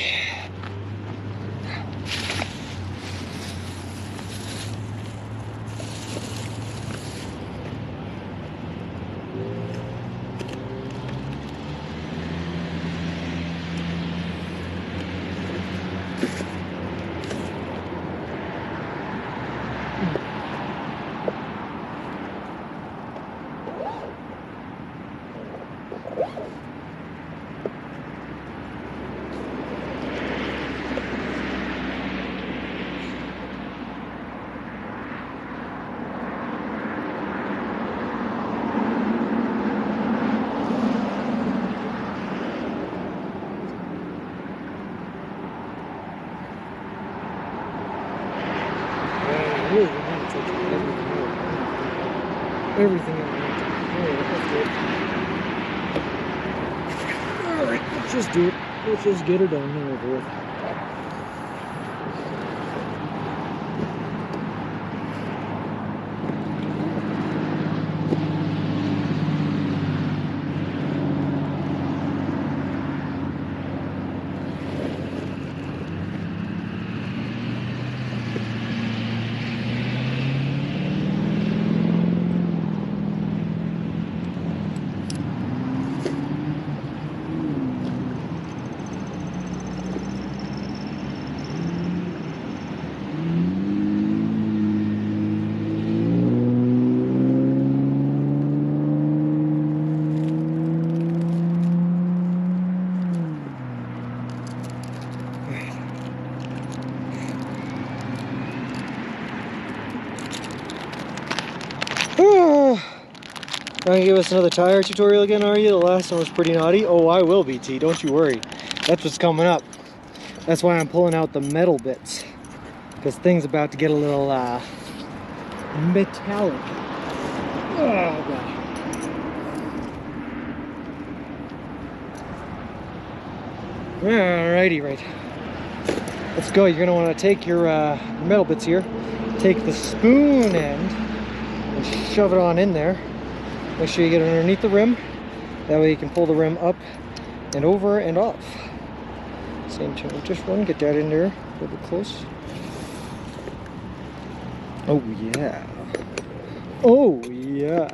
Everything in Alright, let's just do it. Let's just get her done and over with. Trying to give us another tire tutorial again, are you? The last one was pretty naughty. Oh, I will be, T. Don't you worry. That's what's coming up. That's why I'm pulling out the metal bits. Because things about to get a little metallic. Oh, God. Alrighty, right. Let's go. You're going to want to take your metal bits here. Take the spoon end and shove it on in there. Make sure you get it underneath the rim. That way you can pull the rim up and over and off. Same turn with this one. Get that in there a little bit close. Oh yeah. Oh yeah.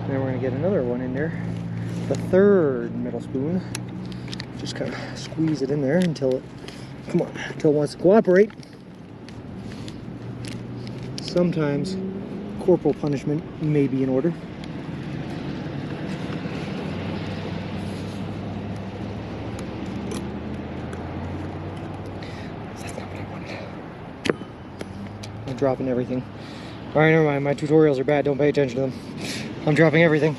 Now we're going to get another one in there. The third metal spoon. Just kind of squeeze it in there until it, come on, until it wants to cooperate. Sometimes corporal punishment may be in order. That's not what I wanted. I'm dropping everything. Alright, never mind. My tutorials are bad. Don't pay attention to them. I'm dropping everything.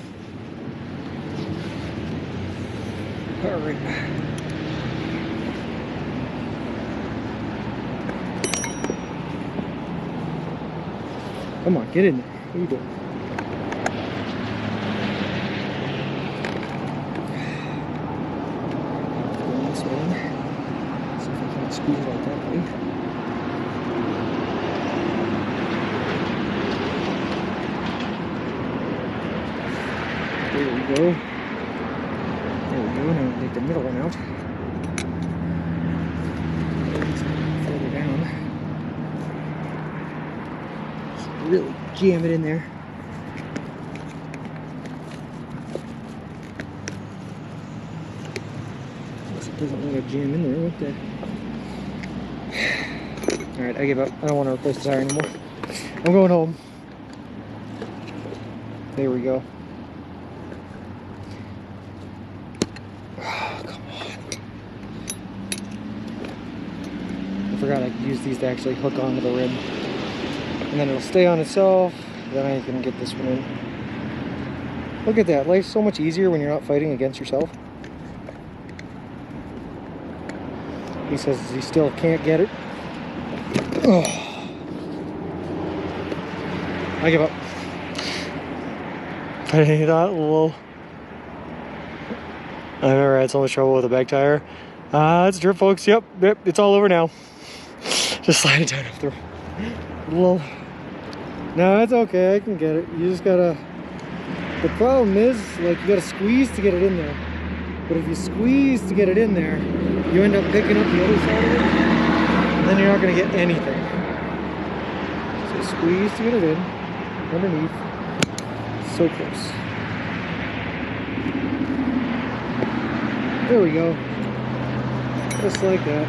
Alright. Come on, get in there. What are you doing? Going this way. See if I can squeeze it out that way. There we go. There we go. Now we take the middle one out. Further down. Really jam it in there. Guess it doesn't want to jam in there. What the? Alright, I give up. I don't want to replace the tire anymore. I'm going home. There we go. Oh, come on. I forgot I could use these to actually hook onto the rim. And then it'll stay on itself. Then I can get this one in. Look at that. Life's so much easier when you're not fighting against yourself. He says he still can't get it. Oh. I give up. I hate that. Whoa. I've never had so much trouble with a back tire. It's a drip, folks. Yep, it's all over now. Just slide it down off the road. No, it's okay. I can get it. You just gotta. The problem is, like, you gotta squeeze to get it in there. But if you squeeze to get it in there, you end up picking up the other side of it, and then you're not gonna get anything. So squeeze to get it in, underneath. So close. There we go. Just like that.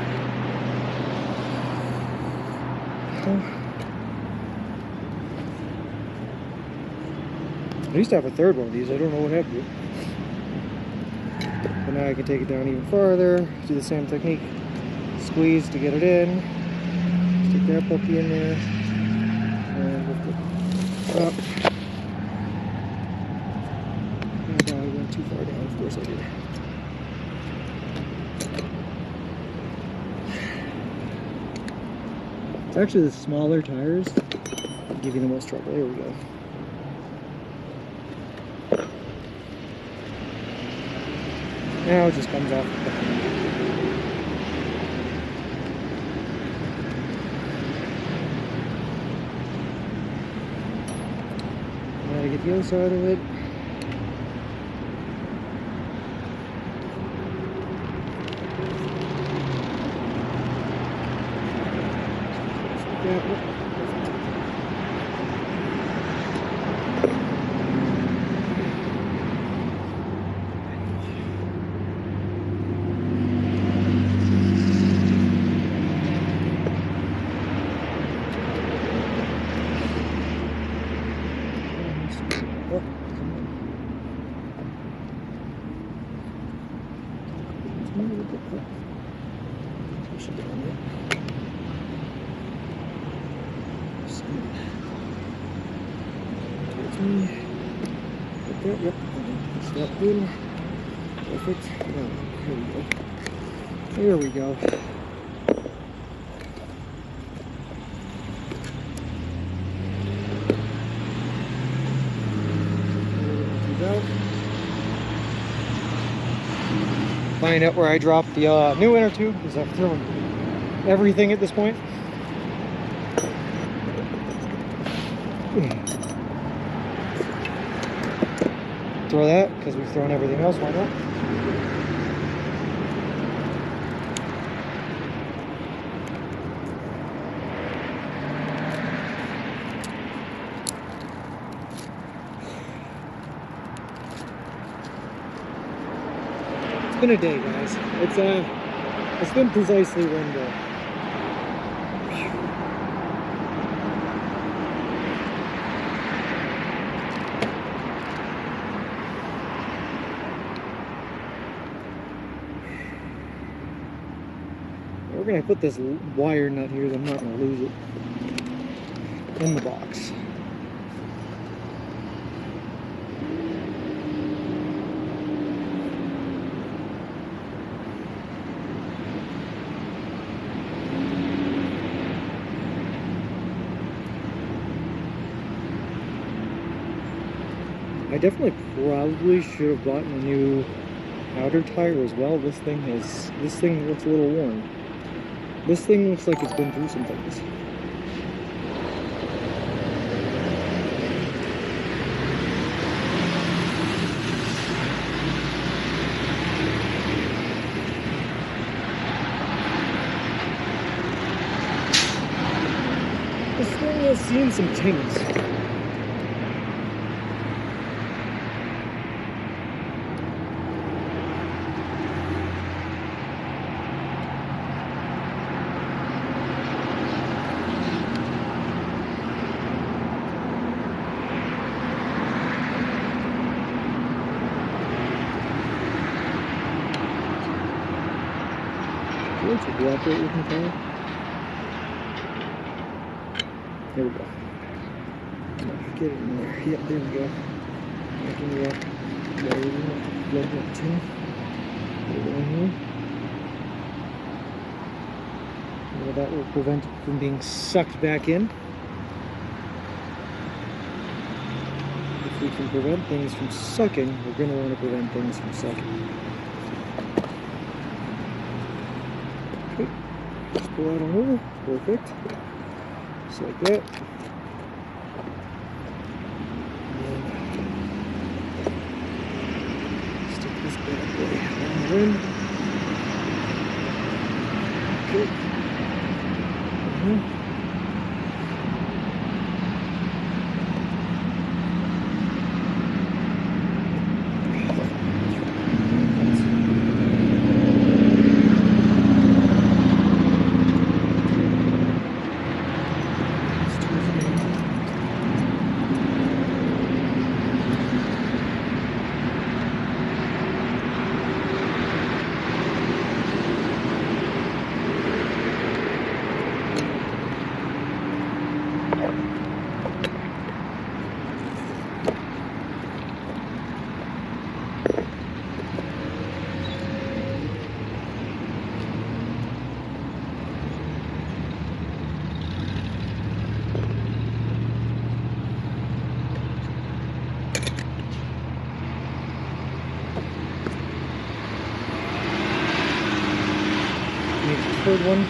I used to have a third one of these. I don't know what happened to it. But now I can take it down even farther. Do the same technique. Squeeze to get it in. Stick that puppy in there. And lift it up. And I went too far down. Of course I did. It's actually the smaller tires that give you the most trouble. Here we go. Now it just comes off. Gotta get the other side of it. like that. Yep. Step in. Perfect. Now, here we go. There we go. Find out where I dropped the new inner tube because I've thrown everything at this point. Throw that because we've thrown everything else. Why not? It's been a day, guys. It's been precisely 1 day. We're gonna put this wire nut here, so I'm not gonna lose it in the box. I definitely probably should have bought a new outer tire as well. This thing looks a little worn. This thing looks like it's been through some things. This thing has seen some things. It's a blocker looking tire. There we go. Get it in there. Yep, there we go. Making it up. Plug that tin. Put it in here. Well, that will prevent it from being sucked back in. If we can prevent things from sucking, we're going to want to prevent things from sucking. Okay. Just pull that on over. Perfect. Just like that. In. Okay. Third one.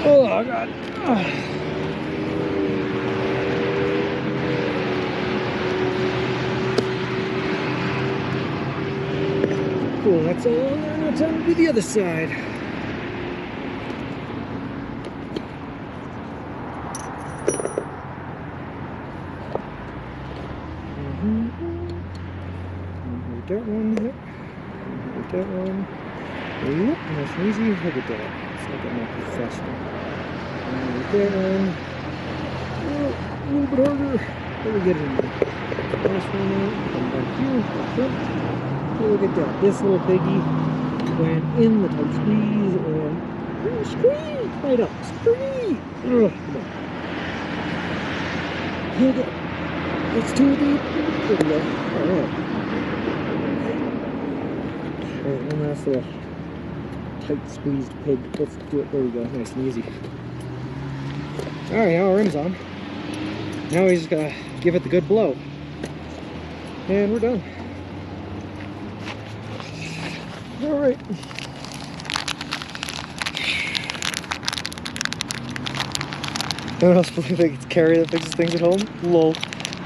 Oh God. Cool, that's all. Now it's time to do the other side. That one, yep. That one. Yep, nice and easy. Look at that. It's like I'm more professional. And that one. Oh, a little bit harder. Let me get it in there. Last one out. Come back here. Okay, look at that. This little piggy went in the tight squeeze and squeeze right up. Squeeze. Come on. Hold it. It's too deep. There we go. Alright. Alright, one last little tight squeezed pig. Let's do it. There we go. Nice and easy. Alright, now our rim's on. Now we just gotta give it the good blow. And we're done. Alright. Anyone else believe they can carry that fixes things at home? Lol.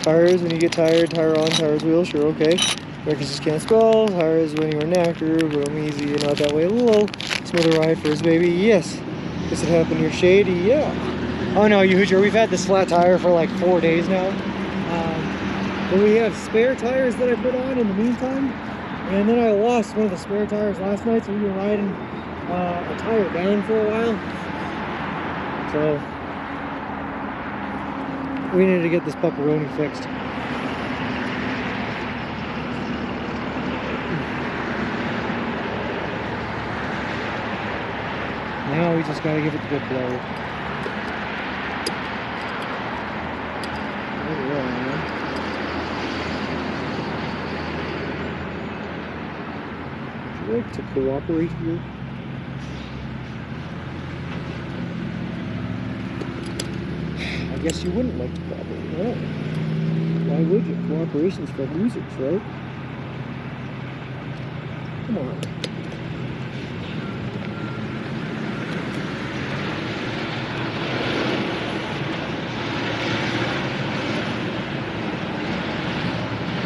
Tires when you get tired, tire on, tires wheel, sure, okay. Records just can't spell, tires when you were an actor, but I'm easy, you're not that way, lol. Smoother ride first, baby, yes. Guess it happened near Shady, yeah. Oh no, you Hoocher, we've had this flat tire for like 4 days now. But we have spare tires that I put on in the meantime. And then I lost one of the spare tires last night, so we were riding a tire down for a while. So we needed to get this pepperoni fixed. Now we just gotta give it the good blow. Would you like to cooperate here? I guess you wouldn't like to cooperate, no. Why would you? Cooperation's for losers, right? Come on.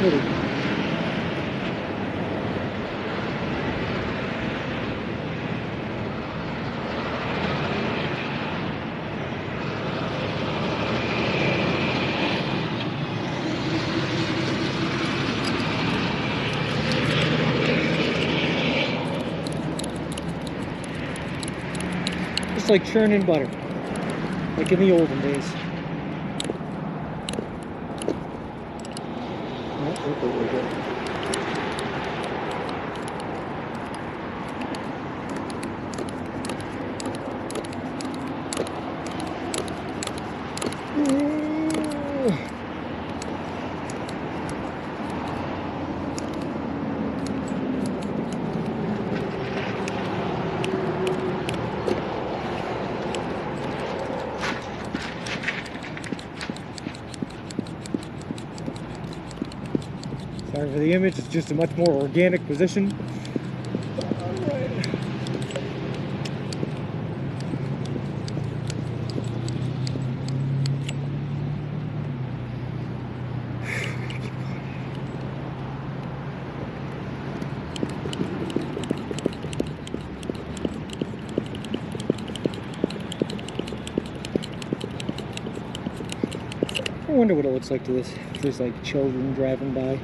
There we go. Just like churning butter, like in the olden days. Sorry for the image, it's just a much more organic position. I wonder what it looks like to this. If there's like children driving by.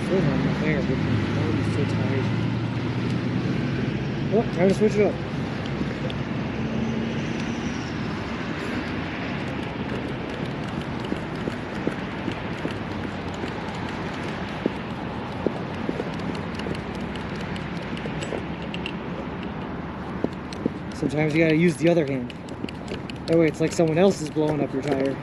Still not there, but I'm so tired. Oh, time to switch it up. Sometimes you gotta use the other hand. That way it's like someone else is blowing up your tire.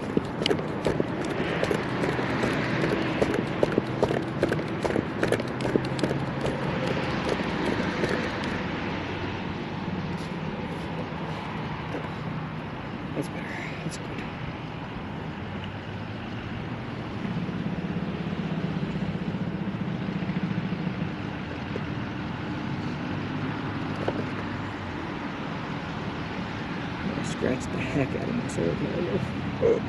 That's better. That's good. Scratch the heck out of myself. Okay.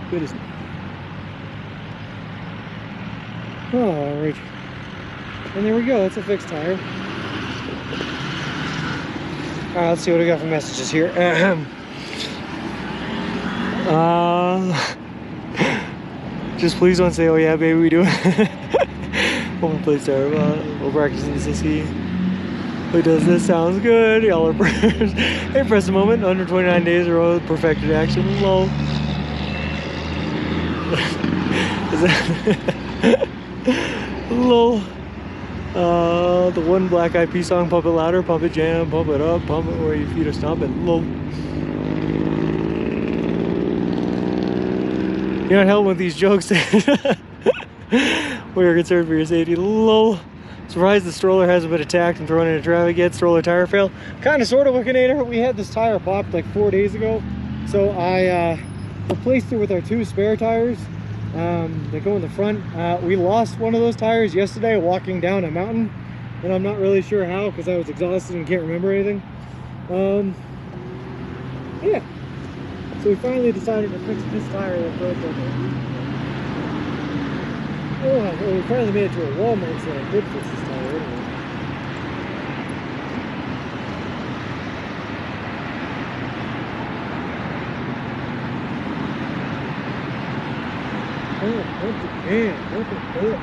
Good as new. Alright. And there we go, that's a fixed tire. Alright, let's see what we got for messages here. Just please don't say, oh yeah, baby, we do. Home play star. We'll practice in the ski. Who does this? Sounds good. Y'all are prayers. Hey, press a moment. 129 days of road perfected action. Low. Is that low? The one Black Eyed Peas song, Pump It Louder, Pump It Jam, Pump It Up, Pump It Where Your Feet Are Stomping. Low. You're not helping with these jokes. We are concerned for your safety. Low. Surprised the stroller hasn't been attacked and thrown into traffic yet. Stroller tire fail. Kind of, sort of, Wickinator. We had this tire popped like 4 days ago. So I replaced it with our 2 spare tires. They go in the front. We lost one of those tires yesterday walking down a mountain. And I'm not really sure how because I was exhausted and can't remember anything. Yeah. So we finally decided to fix this tire that broke over. Oh, well, we finally made it to a Walmart so I could fix this tire anyway. Oh, what the man, what the hell?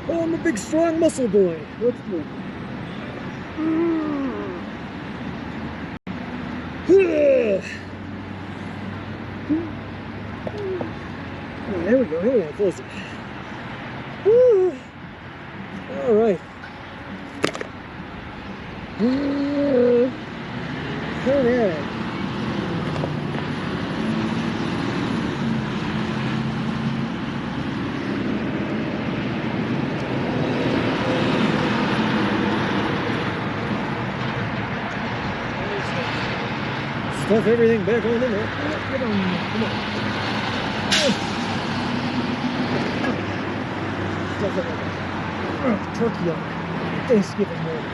Oh, I'm a big, strong muscle boy. Let's do it. Oh, there we go. Here we go. Closer. All right. All right. Stuff everything back on in there. Come on, come on. Stuff everything. Turkey on Thanksgiving morning.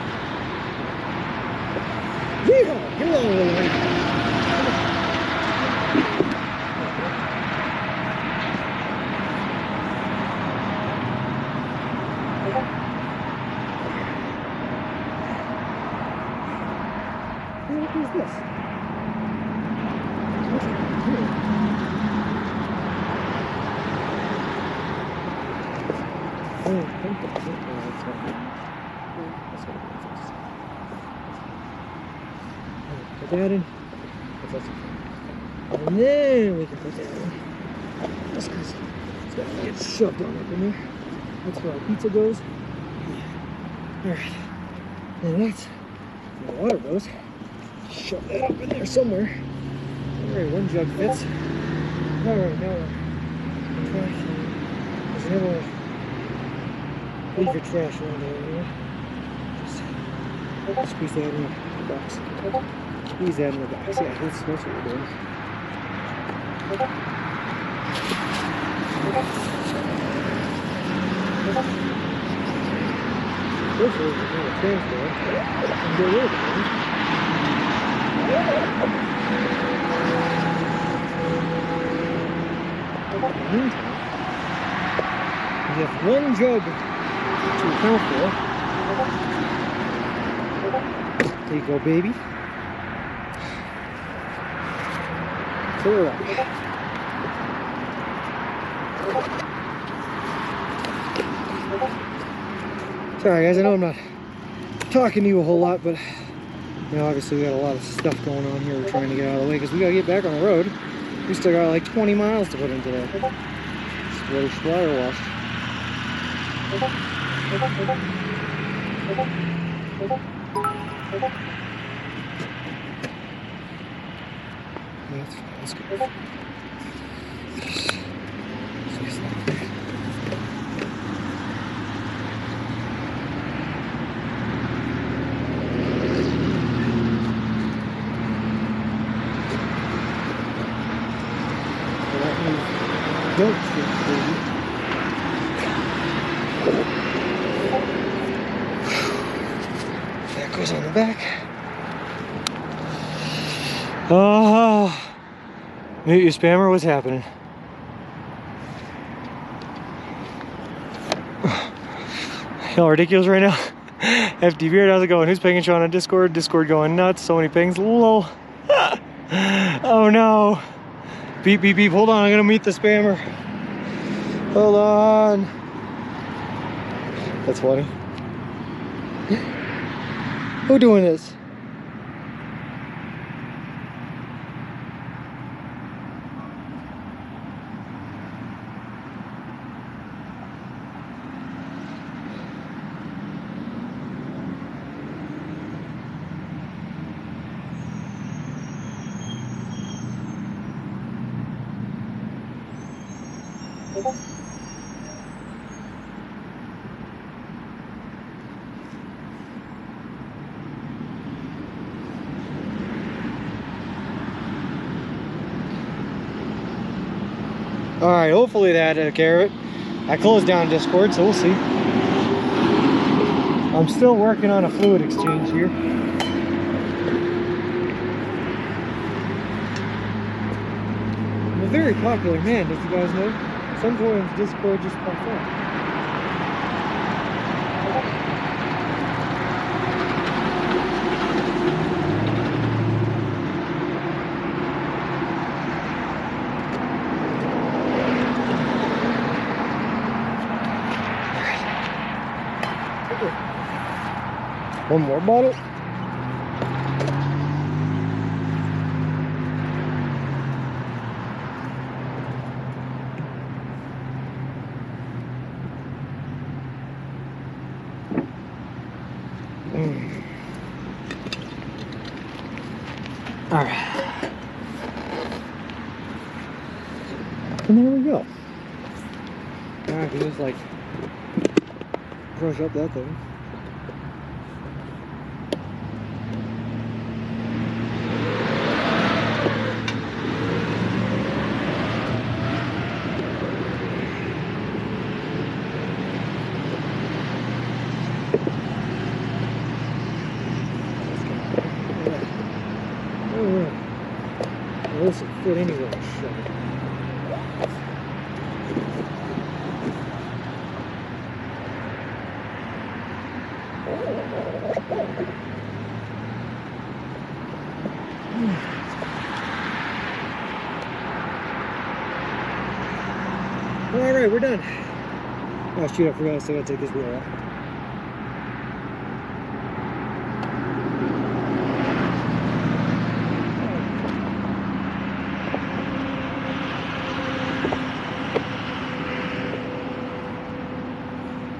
Yeehaw! Get along, little lady. What is this? Put that in. And then we can put that in. Just because it's got to get shoved on up in there. That's where our pizza goes. Alright. And that's where the water goes. Shove that up in there somewhere. Alright, one jug fits. Alright, now we're trash. Because you never leave your trash around there anymore. Just squeeze that in the box. Squeeze that in the box. Yeah, that's what we're doing. Hopefully we can have a transport and get rid of it. In the meantime, we have one jug to account for. There you go, baby. Fill her up. Sorry guys, I know I'm not talking to you a whole lot, but you know, obviously we got a lot of stuff going on here we're trying to get out of the way because we got to get back on the road. We still got like 20 miles to put into that British wire wash. That's fine, that's good. Don't sit, baby. That goes on the back. Oh, mute you spammer, what's happening? Y'all ridiculous right now. FD Beard, how's it going? Who's pinging Sean on Discord? Discord going nuts. So many pings. Lol. Oh no. Beep, beep, beep. Hold on. I'm going to meet the spammer. Hold on. That's funny. Who doing this? All right, hopefully that carrot. I closed down Discord, so we'll see. I'm still working on a fluid exchange here. I'm a very popular man, as you guys know. Sometimes Discord just pops up. One more bottle. All right. And there we go. Now I can just like brush up that thing. This will fit anywhere. All right, we're done. Oh shoot, I forgot I still gotta take this wheel off.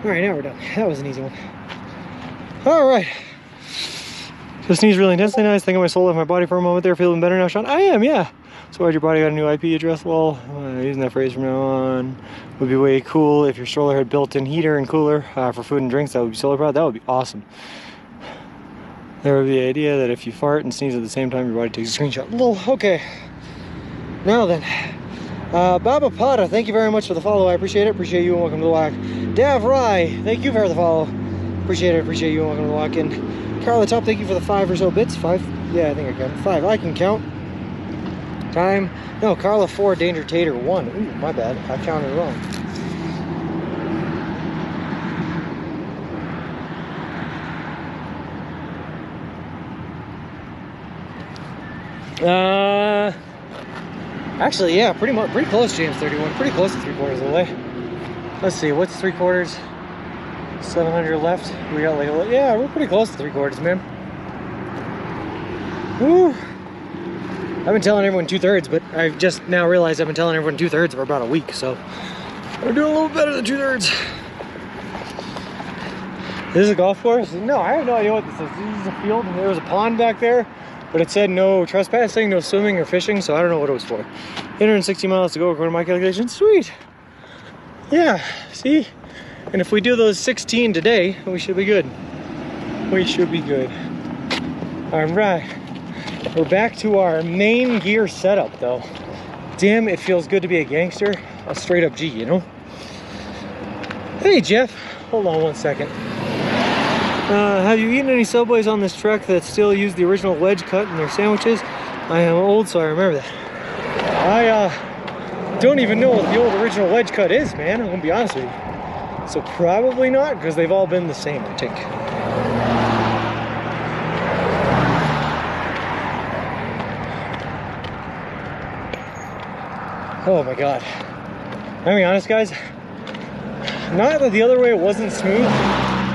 All right, now we're done. That was an easy one. All right. Just sneezed really intensely nice. Thinking my soul left my body for a moment there. Feeling better now, Sean? I am, yeah. So why'd your body got a new IP address? Well, using that phrase from now on would be way cool if your stroller had built-in heater and cooler for food and drinks. That would be solar powered. That would be awesome. There would be the idea that if you fart and sneeze at the same time, your body takes a screenshot. Well, okay. Now then. Baba Pata, thank you very much for the follow. I appreciate it. Appreciate you and welcome to the walk. Dav Rai, thank you for the follow. Appreciate it. Appreciate you and welcome to the walk. And Carla Top, thank you for the 5 or so bits. 5? Yeah, I think I can. 5. I can count. Time. No, Carla 4, Danger Tater 1. Ooh, my bad. I counted wrong. Actually, yeah, pretty close, James 31. Pretty close to 3/4 of the way. Let's see, what's 3/4? 700 left. We got like, yeah, we're pretty close to 3/4, man. Woo! I've been telling everyone 2/3, but I've just now realized I've been telling everyone 2/3 for about a week, so we're doing a little better than 2/3. This is a golf course? No, I have no idea what this is. This is a field. There was a pond back there, but it said no trespassing, no swimming or fishing, so I don't know what it was for. 860 miles to go according to my calculations. Sweet. Yeah, see? And if we do those 16 today, we should be good. We should be good. All right. We're back to our main gear setup though. damn, it feels good to be a gangster. A straight up G, you know? Hey, Jeff. Hold on one second. Have you eaten any Subways on this trek that still use the original wedge cut in their sandwiches? I am old, so I remember that. I don't even know what the old original wedge cut is, man. I'm gonna be honest with you. So probably not, because they've all been the same, I think. Oh my God. I'll be honest, guys. Not that the other way wasn't smooth,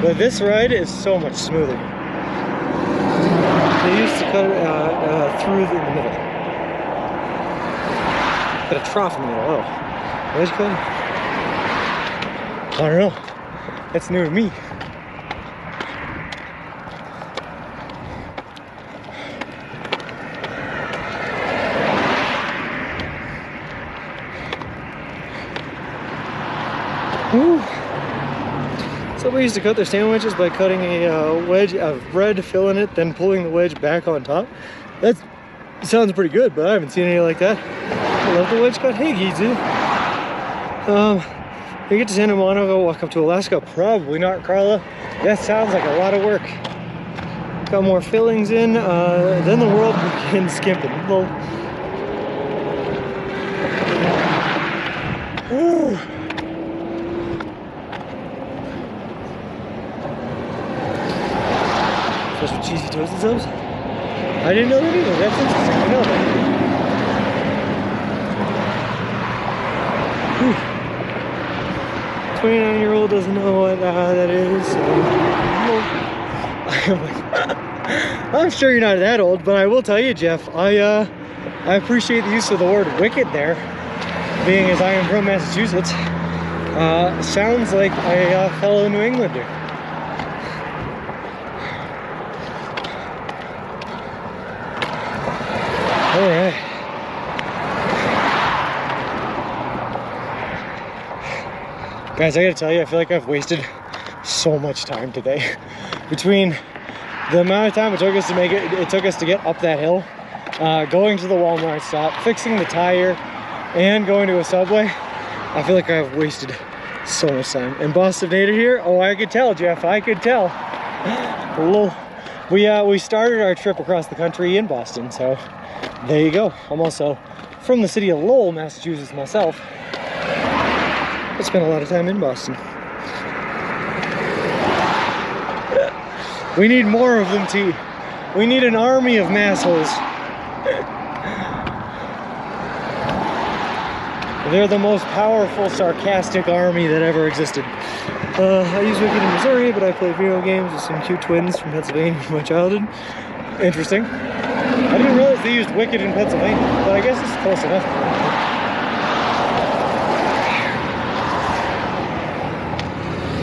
but this ride is so much smoother. They used to cut it through in the middle. Got a trough in the middle. Oh, wedge cut? I don't know. That's new to me. Woo. Somebody used to cut their sandwiches by cutting a wedge of bread, filling it, then pulling the wedge back on top. That sounds pretty good, but I haven't seen any like that. I love the wedge cut. Hey, Gizu. We get to Santa Monica, walk up to Alaska. Probably not, Carla. That sounds like a lot of work. Got more fillings in, then the world begins skimping. Well, special cheesy toasted subs? I didn't know that either. That's interesting. I know that. 29-year-old doesn't know what that is. So. I'm sure you're not that old, but I will tell you, Jeff, I appreciate the use of the word wicked there, being as I am from Massachusetts. Sounds like a fellow New Englander. All right. Guys, I gotta tell you, I feel like I've wasted so much time today. Between the amount of time it took us to make it took us to get up that hill, going to the Walmart stop, fixing the tire, and going to a Subway, I feel like I've wasted so much time. And Boston Native here, oh, I could tell, Jeff, I could tell. We started our trip across the country in Boston, so there you go. I'm also from the city of Lowell, Massachusetts myself. I spent a lot of time in Boston. We need more of them, T. We need an army of massholes. They're the most powerful, sarcastic army that ever existed. I use Wicked in Missouri, but I play video games with some cute twins from Pennsylvania from my childhood. Interesting. I didn't realize they used Wicked in Pennsylvania, but I guess it's close enough.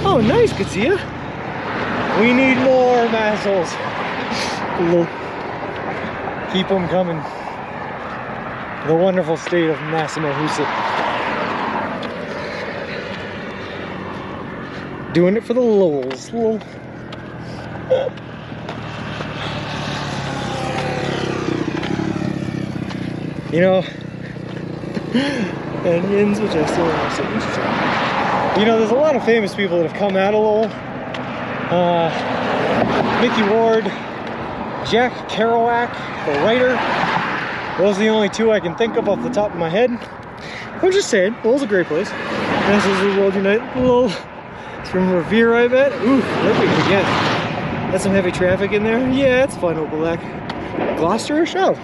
Oh, nice, good see ya. We need more massholes. Keep them coming. The wonderful state of Massachusetts. Doing it for the Lowells. You know, onions, which I still want to say. You know, there's a lot of famous people that have come out of Lowell. Mickey Ward, Jack Kerouac, the writer. Those are the only two I can think of off the top of my head. I'm just saying, Lowell's a great place. Masters of the World Unite. Lowell. It's from Revere, I bet. Ooh, look again. That's some heavy traffic in there. Yeah, it's fun, Opelec. Gloucester? Oh,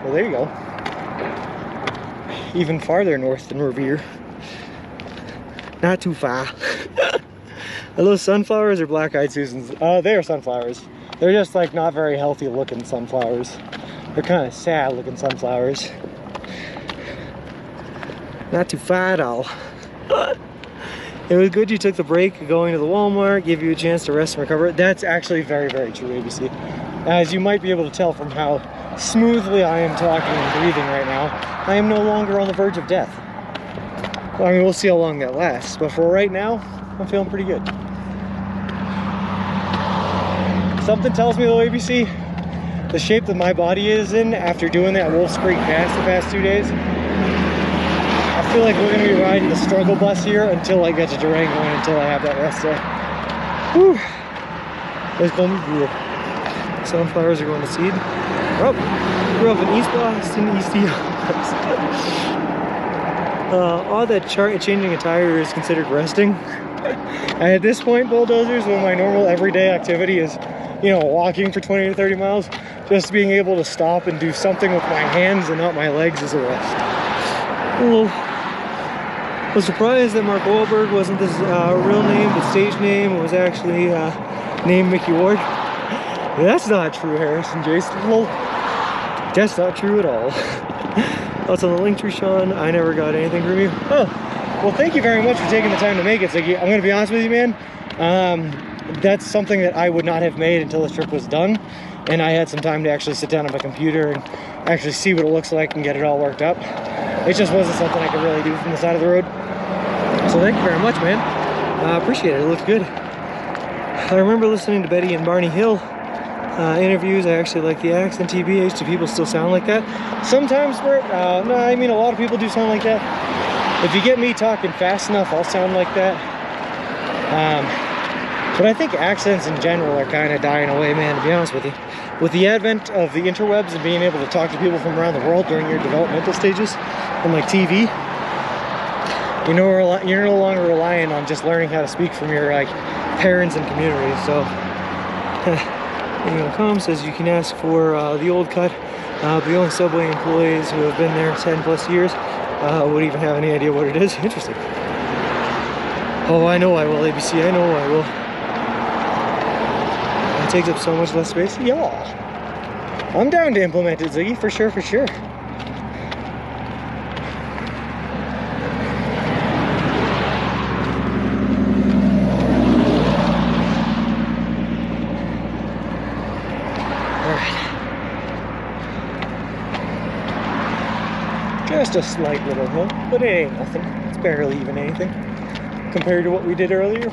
well, there you go. Even farther north than Revere. Not too far. Are those sunflowers or black-eyed Susans? They are sunflowers. They're just like not very healthy looking sunflowers. They're kind of sad looking sunflowers. Not too far at all. It was good you took the break going to the Walmart, gave you a chance to rest and recover. That's actually very, very true, ABC. As you might be able to tell from how smoothly I am talking and breathing right now, I am no longer on the verge of death. Well, I mean, we'll see how long that lasts, but for right now, I'm feeling pretty good. Something tells me though, ABC, the shape that my body is in after doing that Wolf's Creek Pass the past 2 days, I feel like we're gonna be riding the struggle bus here until I get to Durango and until I have that rest day. Whew. It's gonna be good. Sunflowers are going to seed. Grew up in East Boston, East all that changing a tire is considered resting. And at this point, bulldozers, when my normal everyday activity is, you know, walking for 20 to 30 miles, just being able to stop and do something with my hands and not my legs is a rest. Well, I was surprised that Mark Wahlberg wasn't his real name, but stage name. It was actually named Mickey Ward. That's not true, Harrison Jason. Well, that's not true at all. That's on the link tree, Sean. I never got anything from you. Oh, well, thank you very much for taking the time to make it, Ziggy. I'm gonna be honest with you, man. That's something that I would not have made until this trip was done, and I had some time to actually sit down on my computer and actually see what it looks like and get it all worked up. It just wasn't something I could really do from the side of the road. So thank you very much, man. I appreciate it. It looks good. I remember listening to Betty and Barney Hill interviews. I actually like the accent. TBH, do people still sound like that? Sometimes, no, I mean, a lot of people do sound like that. If you get me talking fast enough, I'll sound like that. But I think accents in general are kind of dying away, man, to be honest with you. With the advent of the interwebs and being able to talk to people from around the world during your developmental stages, and like TV, you're no longer relying on just learning how to speak from your like parents and communities. So anyone comes says you can ask for the old cut, but the only Subway employees who have been there 10 plus years would even have any idea what it is. Interesting. Oh, I know I will, ABC. I know I will. It takes up so much less space. Yeah. I'm down to implement it, Ziggy, for sure, for sure. Just a slight little hill, but it ain't nothing. It's barely even anything compared to what we did earlier.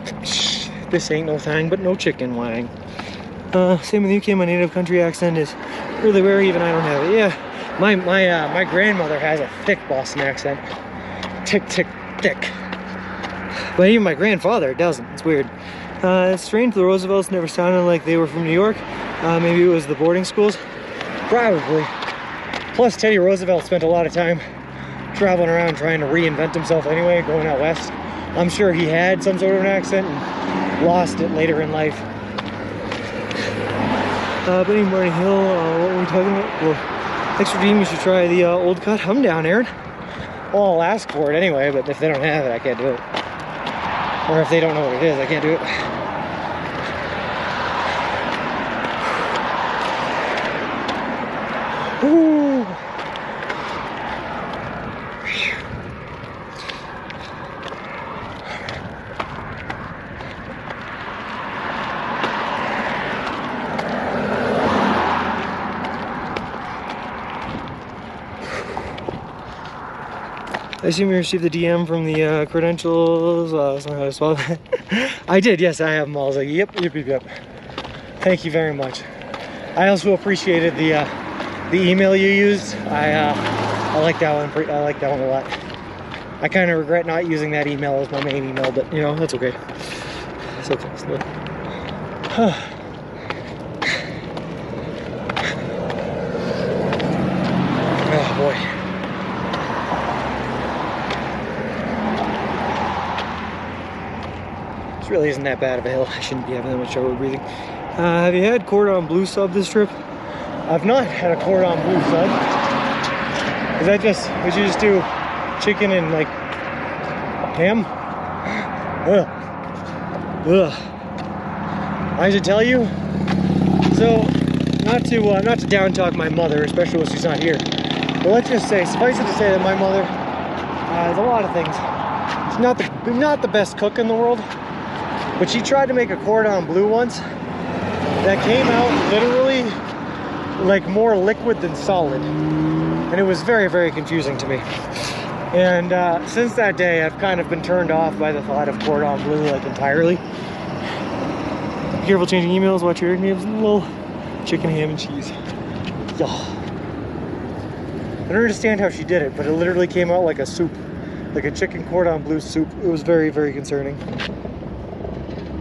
This ain't no thing but no chicken wang. Same with UK. My native country accent is really rare. Even I don't have it. Yeah, my grandmother has a thick Boston accent, thick. But even my grandfather doesn't. It's weird. It's strange. The Roosevelts never sounded like they were from New York. Maybe it was the boarding schools. Probably. Plus, Teddy Roosevelt spent a lot of time traveling around trying to reinvent himself anyway, going out west. I'm sure he had some sort of an accent and lost it later in life. Benny Marty Hill, what were we talking about? Well, extra team, you should try the old cut. I'm down, Aaron. Well, I'll ask for it anyway, but if they don't have it, I can't do it. Or if they don't know what it is, I can't do it. Ooh. I assume you received the DM from the credentials. I don't know how to spell that. I did, yes, I have them all. I was like, yep. Thank you very much. I also appreciated the email you used. I like that one. I like that one a lot. I kind of regret not using that email as my main email, but you know, that's okay. So close. Look. Oh boy. This really isn't that bad of a hill. I shouldn't be having that much trouble breathing. Have you had cordon bleu sub this trip? I've not had a cordon bleu sub. Is that just, would you just do chicken and like ham? Ugh. I should tell you, so not to down talk my mother, especially when she's not here, but let's just say, suffice it to say that my mother has a lot of things. She's not the best cook in the world, but she tried to make a cordon bleu once that came out literally like more liquid than solid, and it was very, very confusing to me. And since that day, I've kind of been turned off by the thought of cordon bleu like entirely. Be careful changing emails. Watch your names. Lol. Chicken, ham, and cheese. Yo. I don't understand how she did it, but it literally came out like a soup. like a chicken cordon bleu soup. It was very, very concerning.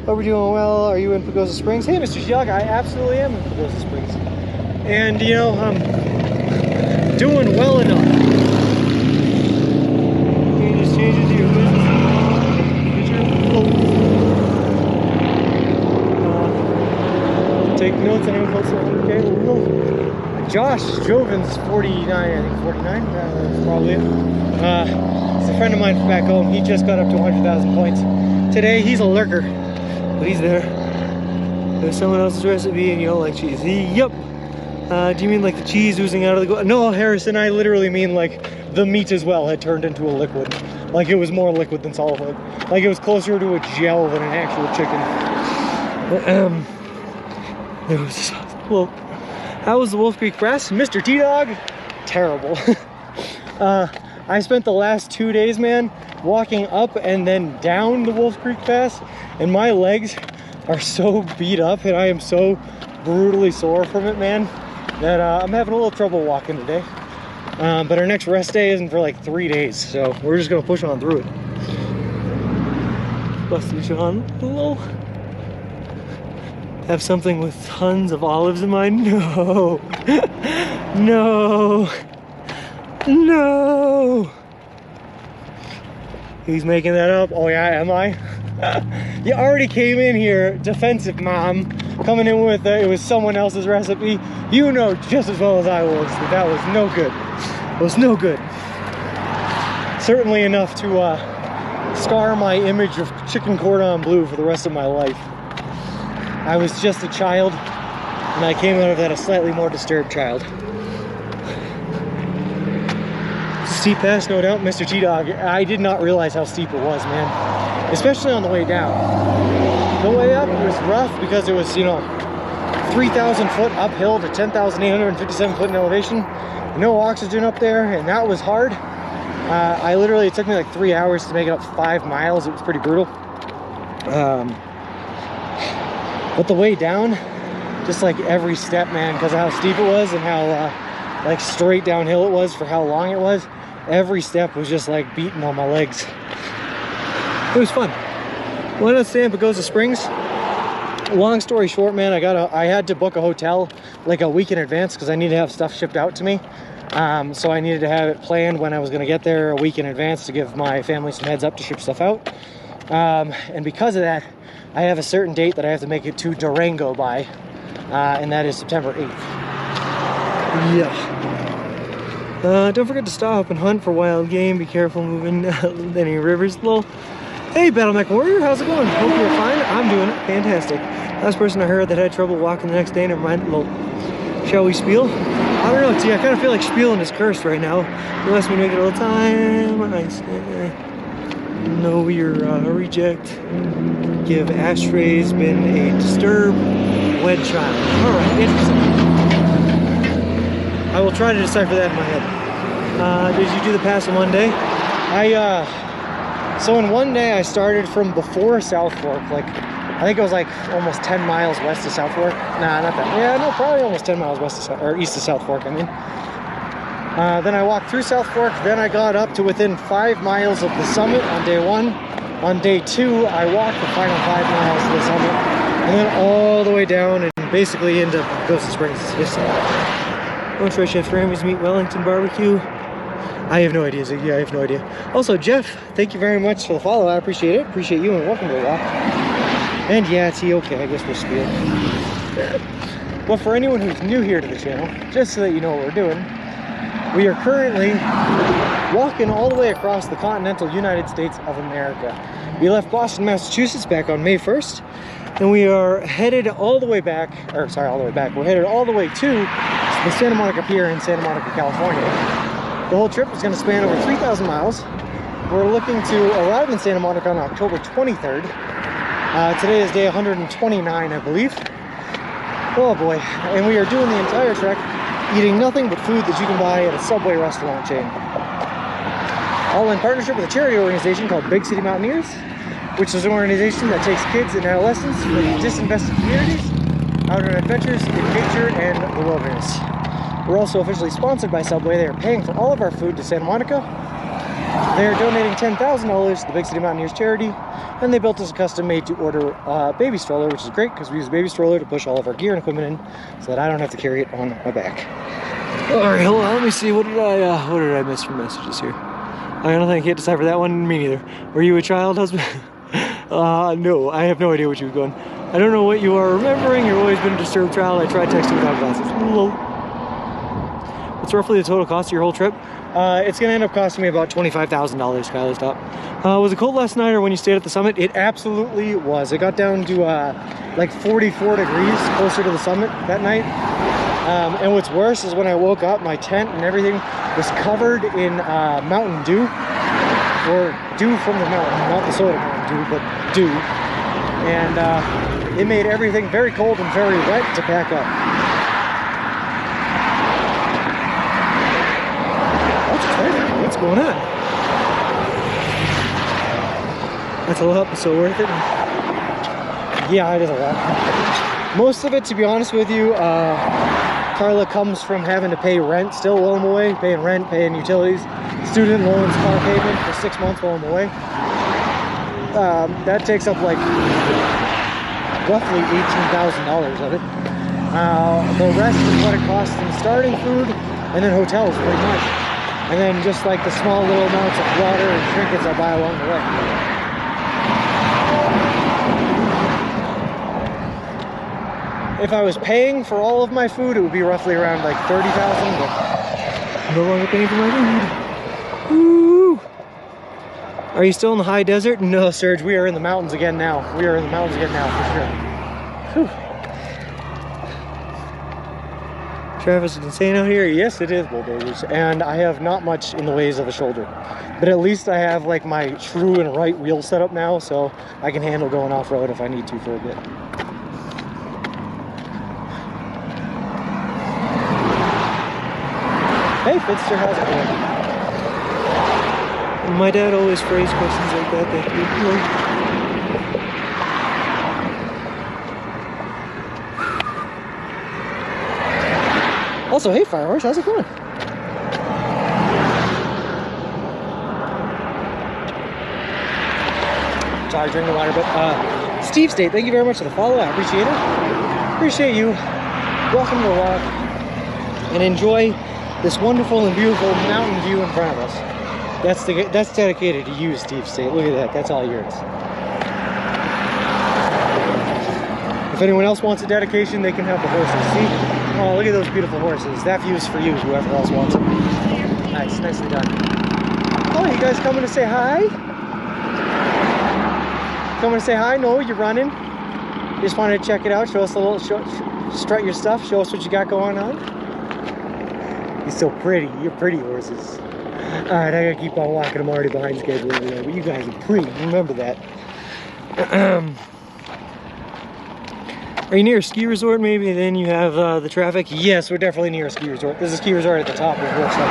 Hope we're doing well. Are you in Pagosa Springs? Hey, Mr. Young, I absolutely am in Pagosa Springs. And, you know, I'm doing well enough. Can you just change it to your business? Take notes on anyone close to 100K. Josh Jovin's 49, I think 49. That's probably it. It's a friend of mine from back home. He just got up to 100,000 points today. He's a lurker, but he's there. There's someone else's recipe and you don't like cheese. Yep. Do you mean like the cheese oozing out of the... No, Harrison, I literally mean like the meat as well had turned into a liquid. Like it was more liquid than solid. Like it was closer to a gel than an actual chicken. It was... Well, how was the Wolf Creek Press? Mr. T-Dog? Terrible. I spent the last 2 days, man, walking up and then down the Wolf Creek Pass, and my legs are so beat up and I am so brutally sore from it, man, that I'm having a little trouble walking today. But our next rest day isn't for like 3 days, so we're just gonna push on through it. Busted Sean, hello. Have something with tons of olives in mind? No. No. No. He's making that up. Oh yeah, am I? You already came in here defensive, mom, coming in with it was someone else's recipe. You know just as well as I was that was no good. It was no good. Certainly enough to scar my image of chicken cordon bleu for the rest of my life. I was just a child, and I came out of that a slightly more disturbed child. Steep pass, no doubt, Mr. T-Dog. I did not realize how steep it was, man. Especially on the way down. The way up was rough because it was, you know, 3,000 foot uphill to 10,857 foot in elevation. No oxygen up there, and that was hard. It took me like 3 hours to make it up 5 miles. It was pretty brutal. But the way down, just like every step, man, because of how steep it was and how like straight downhill it was for how long it was, every step was just like beating on my legs. It was fun. Why not stay in Pagosa Springs? Long story short, man, I had to book a hotel like a week in advance because I needed to have stuff shipped out to me. So I needed to have it planned when I was going to get there a week in advance to give my family some heads up to ship stuff out. And because of that, I have a certain date that I have to make it to Durango by, and that is September 8th. Yeah. Don't forget to stop and hunt for wild game. Be careful moving any rivers. Lol. Hey, Battle Mech Warrior, how's it going? Hope you're fine. I'm doing it. Fantastic. Last person I heard that had trouble walking the next day. Never mind. Lol. Shall we spiel? I don't know. See, I kind of feel like spieling is cursed right now. Unless we make it all the time. Know you're a reject. Give ashtrays been a disturbed wed child. Alright, interesting. I will try to decipher that in my head. Did you do the pass in one day? So in one day I started from before South Fork, like I think it was like almost 10 miles west of South Fork. Nah, not that. Yeah, no, probably almost 10 miles west of, or east of South Fork, I mean. Then I walked through South Fork, then I got up to within 5 miles of the summit on day 1. On day 2, I walked the final 5 miles to the summit, and then all the way down and basically into Pagosa Springs. Lunch Red Chef Grammy's Meat Wellington Barbecue. I have no idea, Ziggy, I have no idea. Also, Jeff, thank you very much for the follow. I appreciate it. Appreciate you, and welcome to the walk. And yeah, it's okay, I guess we'll spiel. But for anyone who's new here to the channel, just so that you know what we're doing, we are currently walking all the way across the continental United States of America. We left Boston, Massachusetts back on May 1st, and we are headed all the way back, we're headed all the way to the Santa Monica Pier in Santa Monica, California. The whole trip is going to span over 3,000 miles. We're looking to arrive in Santa Monica on October 23rd. Today is day 129, I believe. Oh boy, and we are doing the entire trek eating nothing but food that you can buy at a Subway restaurant chain. All in partnership with a charity organization called Big City Mountaineers, which is an organization that takes kids and adolescents from disinvested communities out on adventures in nature and the wilderness. We're also officially sponsored by Subway. They are paying for all of our food to Santa Monica. They're donating $10,000 to the Big City Mountaineers charity, and they built us a custom-made to-order baby stroller, which is great because we use a baby stroller to push all of our gear and equipment in, so that I don't have to carry it on my back. All right, hold on. Let me see. What did I miss from messages here? I don't think I can't decipher that one. Me neither. Were you a child, husband? No, I have no idea what you were going. I don't know what you are remembering. You've always been a disturbed child. I tried texting without glasses. Lol. What's roughly the total cost of your whole trip? It's going to end up costing me about $25,000, Kylie, stop. Was it cold last night or when you stayed at the summit? It absolutely was. It got down to like 44 degrees closer to the summit that night. And what's worse is when I woke up, my tent and everything was covered in Mountain Dew, or dew from the mountain, not the soda Mountain Dew, but dew. And it made everything very cold and very wet to pack up. What's going on? That's a lot, but so worth it. Yeah, it is a lot. Most of it, to be honest with you, Carla comes from having to pay rent still while I'm away, paying rent, paying utilities, student loans, car payment for 6 months while I'm away. That takes up like roughly $18,000 of it. The rest is what it costs in starting food and then hotels pretty much. And then just like the small little amounts of water and trinkets I buy along the way. If I was paying for all of my food, it would be roughly around like $30,000, but I'm no longer paying for my food. Woo! Are you still in the high desert? No, Serge, we are in the mountains again now. We are in the mountains again now, for sure. Whew. Traffic is insane out here. Yes, it is, bulldozers. And I have not much in the ways of a shoulder. But at least I have like my true and right wheel set up now, so I can handle going off-road if I need to for a bit. Hey, Fitster, how's it going? My dad always phrased questions like that. Thank you. Also, hey, Firehorse, how's it going? Sorry, drinking water, but Steve State, thank you very much for the follow. I appreciate it. Appreciate you. Welcome to the walk, and enjoy this wonderful and beautiful mountain view in front of us. That's dedicated to you, Steve State. Look at that. That's all yours. If anyone else wants a dedication, they can have the horses. See? Oh, look at those beautiful horses. That view's for you, whoever else wants them. Nice, nicely done. Oh, you guys coming to say hi? Coming to say hi? No, you're running. You just wanted to check it out, show us a little, strut your stuff, show us what you got going on. You're so pretty. You're pretty horses. Alright, I gotta keep on walking. I'm already behind schedule over there, but you guys are pretty. Remember that. Are you near a ski resort maybe? Then you have the traffic. Yes, we're definitely near a ski resort. There's a ski resort at the top of Brookside.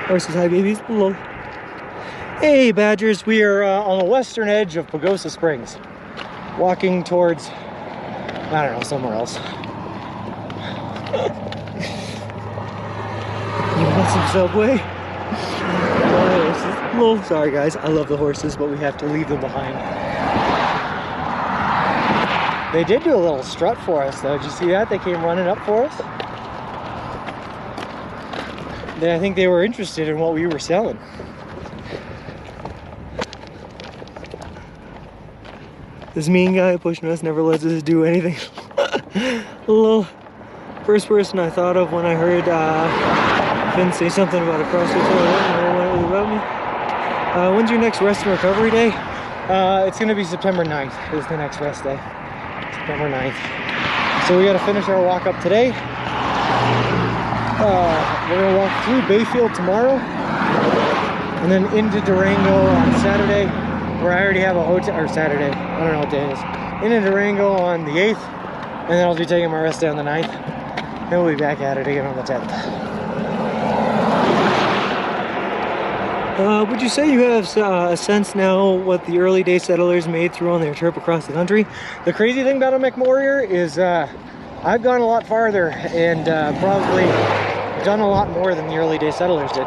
Horses, hi babies. Hello. Hey Badgers, we are on the western edge of Pagosa Springs. Walking towards, I don't know, somewhere else. You want some Subway? Oh, sorry guys, I love the horses, but we have to leave them behind. They did do a little strut for us though. Did you see that? They came running up for us. I think they were interested in what we were selling. This mean guy pushing us never lets us do anything. Hello. First person I thought of when I heard Finn say something about a CrossFit. I don't know what it was about me. When's your next rest and recovery day? It's going to be September 9th is the next rest day. September 9th. So we got to finish our walk up today. We're going to walk through Bayfield tomorrow. And then into Durango on Saturday, where I already have a hotel, or Saturday, I don't know what day it is. Into Durango on the 8th. And then I'll be taking my rest day on the 9th. And we'll be back at it again on the 10th. Would you say you have a sense now what the early day settlers made through on their trip across the country? The crazy thing about a McWarrior is I've gone a lot farther and probably done a lot more than the early day settlers did.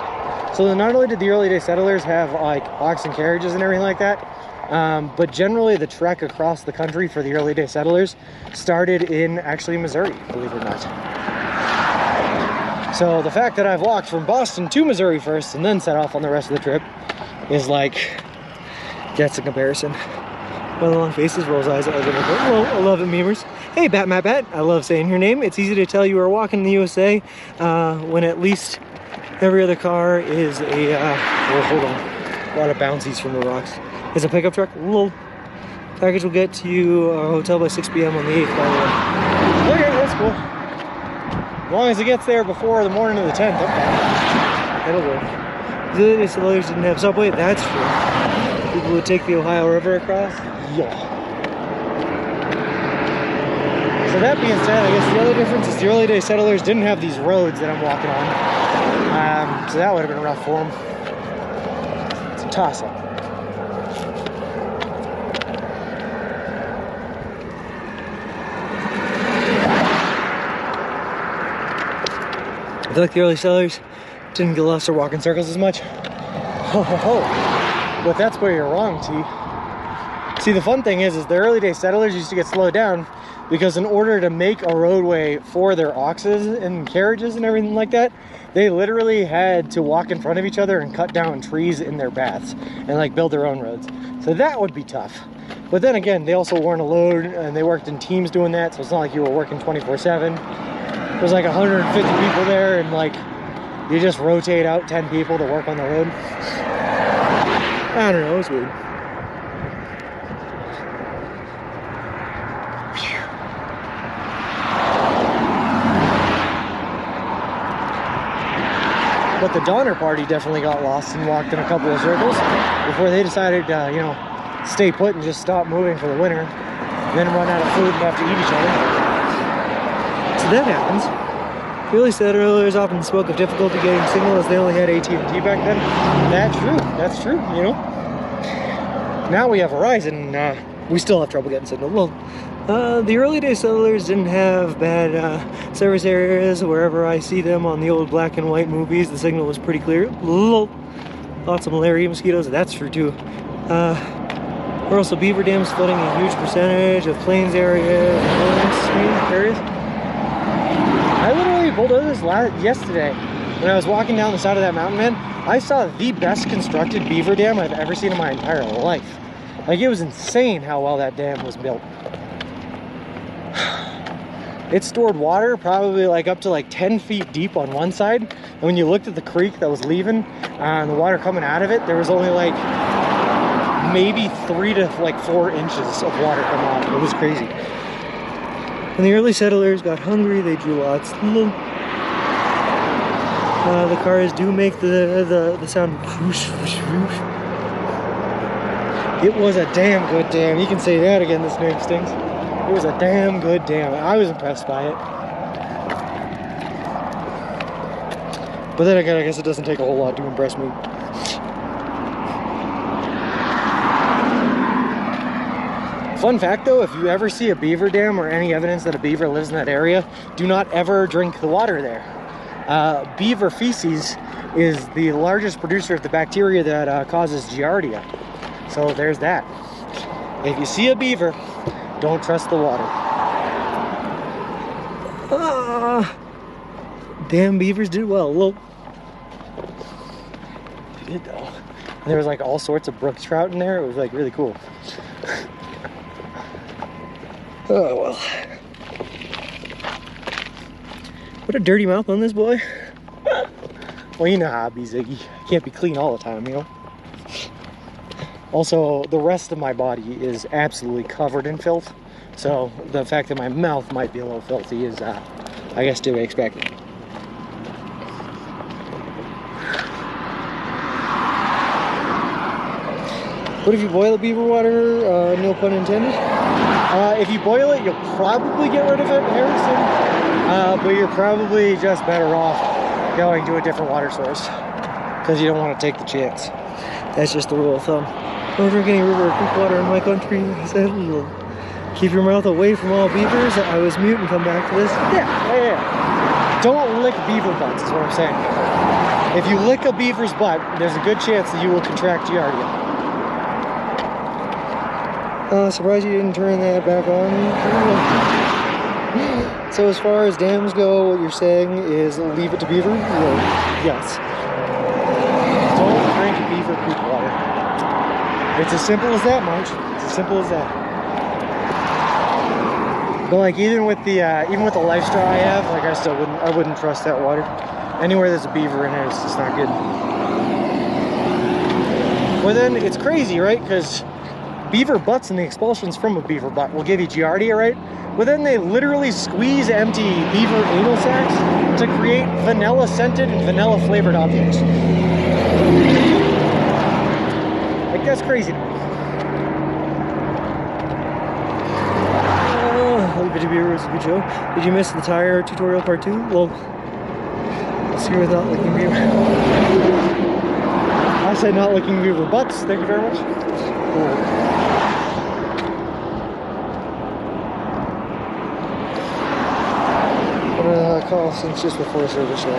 So not only did the early day settlers have like oxen carriages and everything like that, but generally the trek across the country for the early day settlers started in actually Missouri, believe it or not. So the fact that I've walked from Boston to Missouri first and then set off on the rest of the trip is like, that's a comparison. One of the long faces rolls eyes at other people. Well, I love it, memers. Hey, Bat Matt Bat. I love saying your name. It's easy to tell you are walking in the USA when at least every other car is a, well, hold on. A lot of bouncies from the rocks. Is a pickup truck. Lol. Package will get to you hotel by 6 p.m. on the 8th, by the way. Okay, that's cool. As long as it gets there before the morning of the 10th, I'm fine. That'll work. The settlers didn't have subway. That's true. People would take the Ohio River across. Yeah. So that being said, I guess the other difference is the early day settlers didn't have these roads that I'm walking on. So that would have been rough for them. It's a toss-up. I feel like the early settlers didn't get lost or walk in circles as much. Ho ho ho. But that's where you're wrong, T. See, the fun thing is the early day settlers used to get slowed down because in order to make a roadway for their oxes and carriages and everything like that, they literally had to walk in front of each other and cut down trees in their paths and like build their own roads. So that would be tough. But then again, they also weren't alone and they worked in teams doing that, so it's not like you were working 24/7. There's like 150 people there and like you just rotate out 10 people to work on the road. I don't know, it was weird. But the Donner Party definitely got lost and walked in a couple of circles before they decided to, you know, stay put and just stop moving for the winter, then run out of food and have to eat each other. So that happens. Early settlers often spoke of difficulty getting signal as they only had AT&T back then. That's true, you know. Now we have Verizon, we still have trouble getting signal. Well, the early day settlers didn't have bad service areas. Wherever I see them on the old black and white movies, the signal was pretty clear. Lots of malaria mosquitoes, that's true too. Or also beaver dams flooding a huge percentage of plains areas. I literally pulled over this yesterday when I was walking down the side of that mountain, man. I saw the best constructed beaver dam I've ever seen in my entire life. Like, it was insane how well that dam was built. It stored water probably like up to like 10 feet deep on one side. And when you looked at the creek that was leaving and the water coming out of it, there was only like maybe 3 to like 4 inches of water coming out. It was crazy. When the early settlers got hungry, they drew lots. The cars do make the sound whoosh, whoosh, whoosh. It was a damn good dam. You can say that again, this name stings. It was a damn good dam. I was impressed by it. But then again, I guess it doesn't take a whole lot to impress me. Fun fact though, if you ever see a beaver dam or any evidence that a beaver lives in that area, do not ever drink the water there. Beaver feces is the largest producer of the bacteria that causes giardia. So there's that. If you see a beaver, don't trust the water. Damn, beavers did well. Well, they did though. And there was like all sorts of brook trout in there. It was like really cool. Oh well. What a dirty mouth on this boy. Well, you know how it be, Ziggy. Can't be clean all the time, you know. Also, the rest of my body is absolutely covered in filth. So the fact that my mouth might be a little filthy is, I guess, to be expected. What if you boil the beaver water? No pun intended. If you boil it, you'll probably get rid of it, Harrison. But you're probably just better off going to a different water source because you don't want to take the chance. That's just the rule of thumb. Don't drink any river or creek water in my country. Keep your mouth away from all beavers. I was mute and come back to this. Yeah. Don't lick beaver butts is what I'm saying. If you lick a beaver's butt, there's a good chance that you will contract Giardia. Surprised you didn't turn that back on. So as far as dams go, what you're saying is leave it to beaver? Well, yes. Don't drink beaver poop water. It's as simple as that, Marge. It's as simple as that. But like even with the life straw I have, like I wouldn't trust that water. Anywhere there's a beaver in it, it's just not good. Well then it's crazy, right? Because beaver butts and the expulsions from a beaver butt will give you Giardia, right? But then they literally squeeze empty beaver anal sacs to create vanilla scented and vanilla flavored objects. Like that's crazy to me. Leave it to beaver was a good show. Did you miss the tire tutorial part 2? Well, let's hear without licking beaver. I said not licking beaver butts. Thank you very much. Cool. I'm gonna call since just before service show.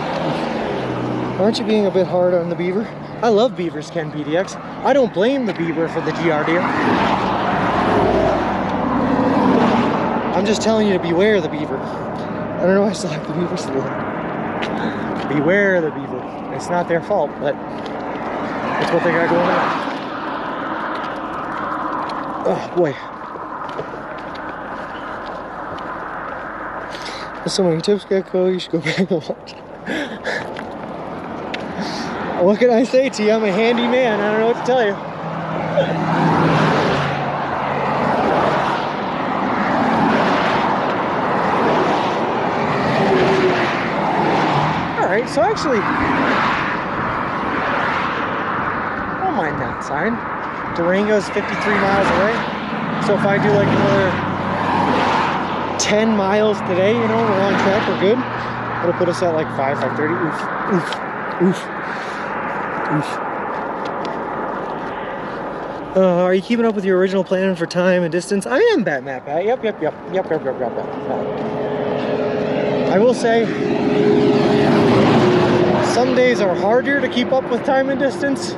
Aren't you being a bit hard on the beaver? I love beavers, Ken PDX. I don't blame the beaver for the Giardia. I'm just telling you to beware of the beaver. I don't know why I still like the beaver still. Beware of the beaver. It's not their fault, but that's what they got going on. Oh boy. There's so many tips, Gecko. You should go back and watch. What can I say to you? I'm a handy man. I don't know what to tell you. Alright, so actually, I don't mind that sign. Durango's 53 miles away. So if I do like another 10 miles today, you know, we're on track, we're good. It'll put us at like 5:30. Oof, oof, oof, oof. Are you keeping up with your original plan for time and distance? I am, Batman. Yep. I will say, some days are harder to keep up with time and distance.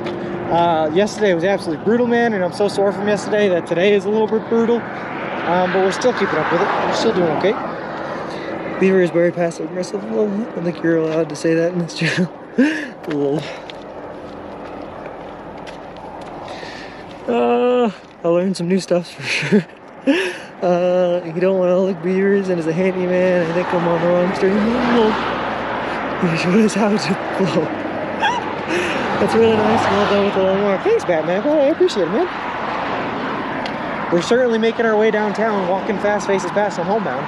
Yesterday was absolutely brutal, man, and I'm so sore from yesterday that today is a little bit brutal. But we're still keeping up with it. We're still doing okay. Beaver is very passive aggressive. Well, I don't think you're allowed to say that in this channel. Lol. I learned some new stuff for sure. You don't want to lick beavers, and as a handyman, I think I'm on the wrong stream. You showed us how to flow. That's really nice. Well done with the long walk. Thanks, Batman. Oh, I appreciate it, man. We're certainly making our way downtown, walking fast, faces past, I'm homebound.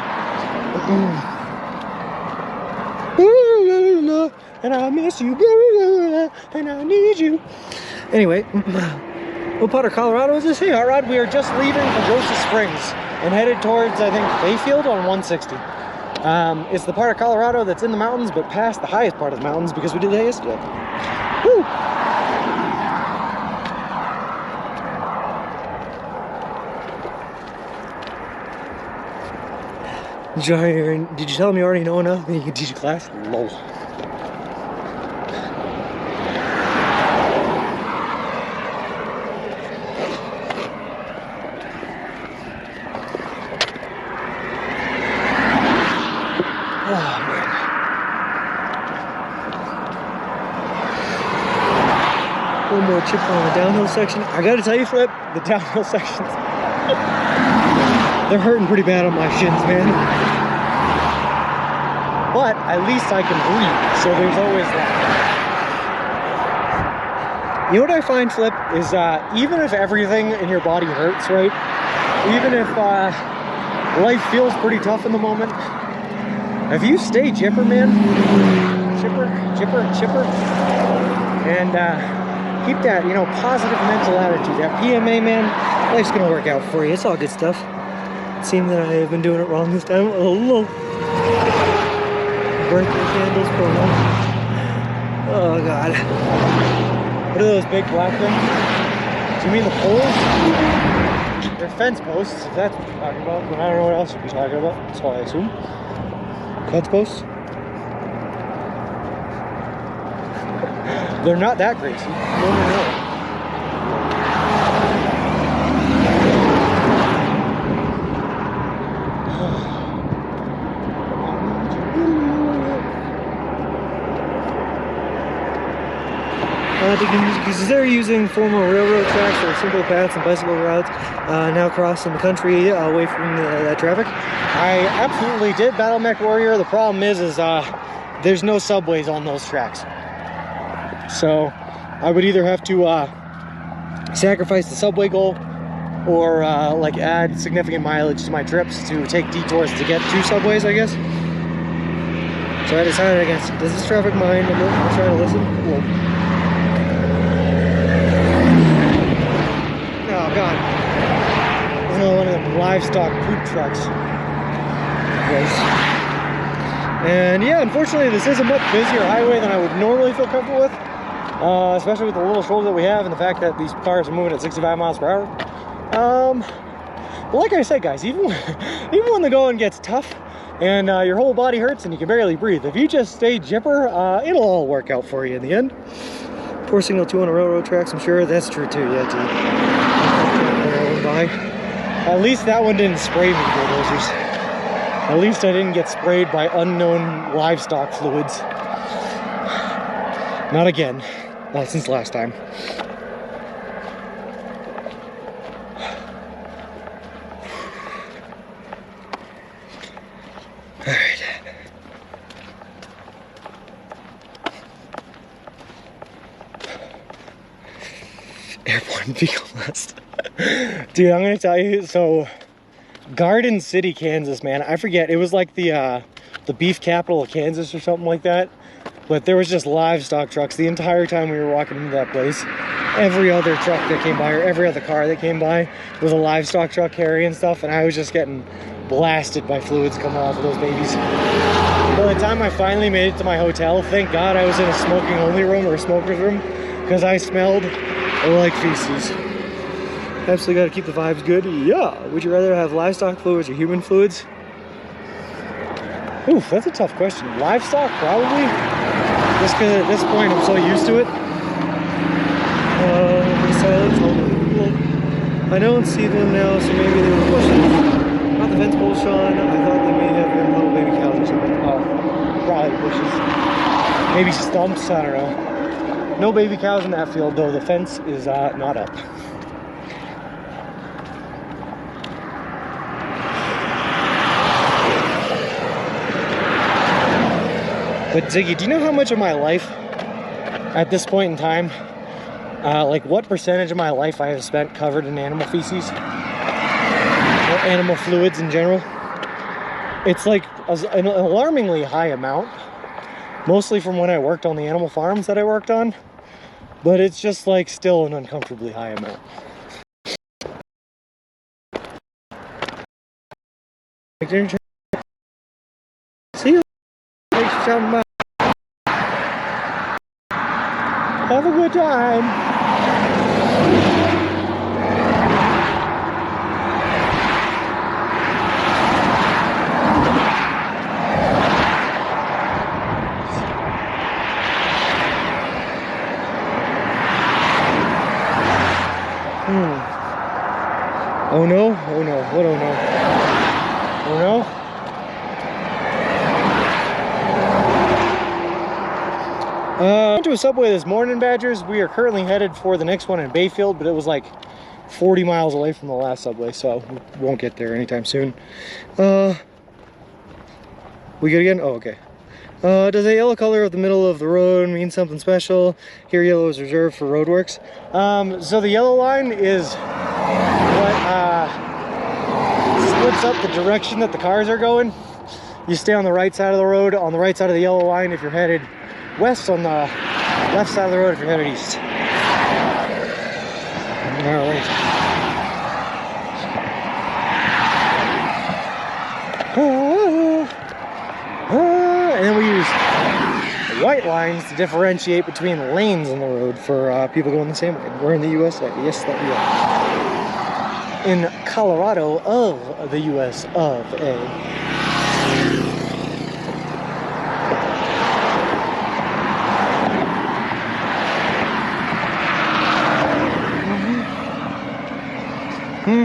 And I miss you, and I need you. Anyway, what part of Colorado is this? Hey, Hot Rod, we are just leaving Pagosa Springs and headed towards, I think, Bayfield on 160. It's the part of Colorado that's in the mountains, but past the highest part of the mountains because we did that yesterday. Woo! Did you tell him you already know enough that you can teach a class? Lol. One more chip on the downhill section. I gotta tell you, Flip, the downhill sections, they're hurting pretty bad on my shins, man. But at least I can breathe, so there's always that. You know what I find, Flip, is even if everything in your body hurts, right? Even if life feels pretty tough in the moment, if you stay chipper, man, chipper, and keep that, you know, positive mental attitude, that PMA, man, life's gonna work out for you. It's all good stuff. It seemed that I have been doing it wrong this time. Oh, no. Birthday candles promo. Oh, God. What are those big black things? Do you mean the poles? They're fence posts, if that's what you're talking about. But I don't know what else you'd be talking about. That's all I assume. Fence posts? they're not that crazy. No. Because they're using former railroad tracks or simple paths and bicycle routes, now crossing the country away from that traffic. I absolutely did Battle Mech Warrior. The problem is there's no subways on those tracks. So I would either have to sacrifice the subway goal or like add significant mileage to my trips to take detours to get to subways, I guess. So I decided against it. Does this traffic mind? I'll try to listen. Whoa. Oh god. Another one of them livestock poop trucks. And yeah, unfortunately this is a much busier highway than I would normally feel comfortable with. Especially with the little shoulder that we have and the fact that these cars are moving at 65 miles per hour. But like I said, guys, even when the going gets tough and your whole body hurts and you can barely breathe, if you just stay jipper, it'll all work out for you in the end. 4 signal 2 on the railroad tracks, I'm sure that's true too. Yeah, too. At least that one didn't spray me, bulldozers. At least I didn't get sprayed by unknown livestock fluids. Not again. Not since last time. Alright. Airborne vehicle nest. Dude, I'm gonna tell you, so Garden City, Kansas, man, I forget, it was like the beef capital of Kansas or something like that. But there was just livestock trucks the entire time we were walking into that place. Every other truck that came by, or every other car that came by, was a livestock truck carrying stuff, and I was just getting blasted by fluids coming off of those babies. By the time I finally made it to my hotel, thank God I was in a smoking only room, or a smoker's room, because I smelled like feces. Absolutely got to keep the vibes good. Yeah. Would you rather have livestock fluids or human fluids? Oof, that's a tough question. Livestock, probably. Just because at this point I'm so used to it. Silence. Well, I don't see them now, so maybe they were bushes. Not the fence poles, Sean. I thought they may have been little baby cows or something. Oh, probably bushes. Maybe stumps. I don't know. No baby cows in that field, though. The fence is not up. But Ziggy, do you know how much of my life at this point in time, like what percentage of my life I have spent covered in animal feces? Or animal fluids in general? It's like an alarmingly high amount. Mostly from when I worked on the animal farms that I worked on. But it's just like still an uncomfortably high amount. See you. Thanks for stopping by. Have a good time. Oh no, oh no, what oh no? Oh no? Went to a Subway this morning, Badgers. We are currently headed for the next one in Bayfield, but it was like 40 miles away from the last Subway, so we won't get there anytime soon. We good again? Oh, okay. Does the yellow color of the middle of the road mean something special? Here, yellow is reserved for roadworks. So the yellow line is what splits up the direction that the cars are going. You stay on the right side of the road, on the right side of the yellow line if you're headed west, on the left side of the road if you're headed east. All right. And then we use white lines to differentiate between lanes in the road for people going the same way. We're in the USA. Yes, that we are. In Colorado of the US of A. Where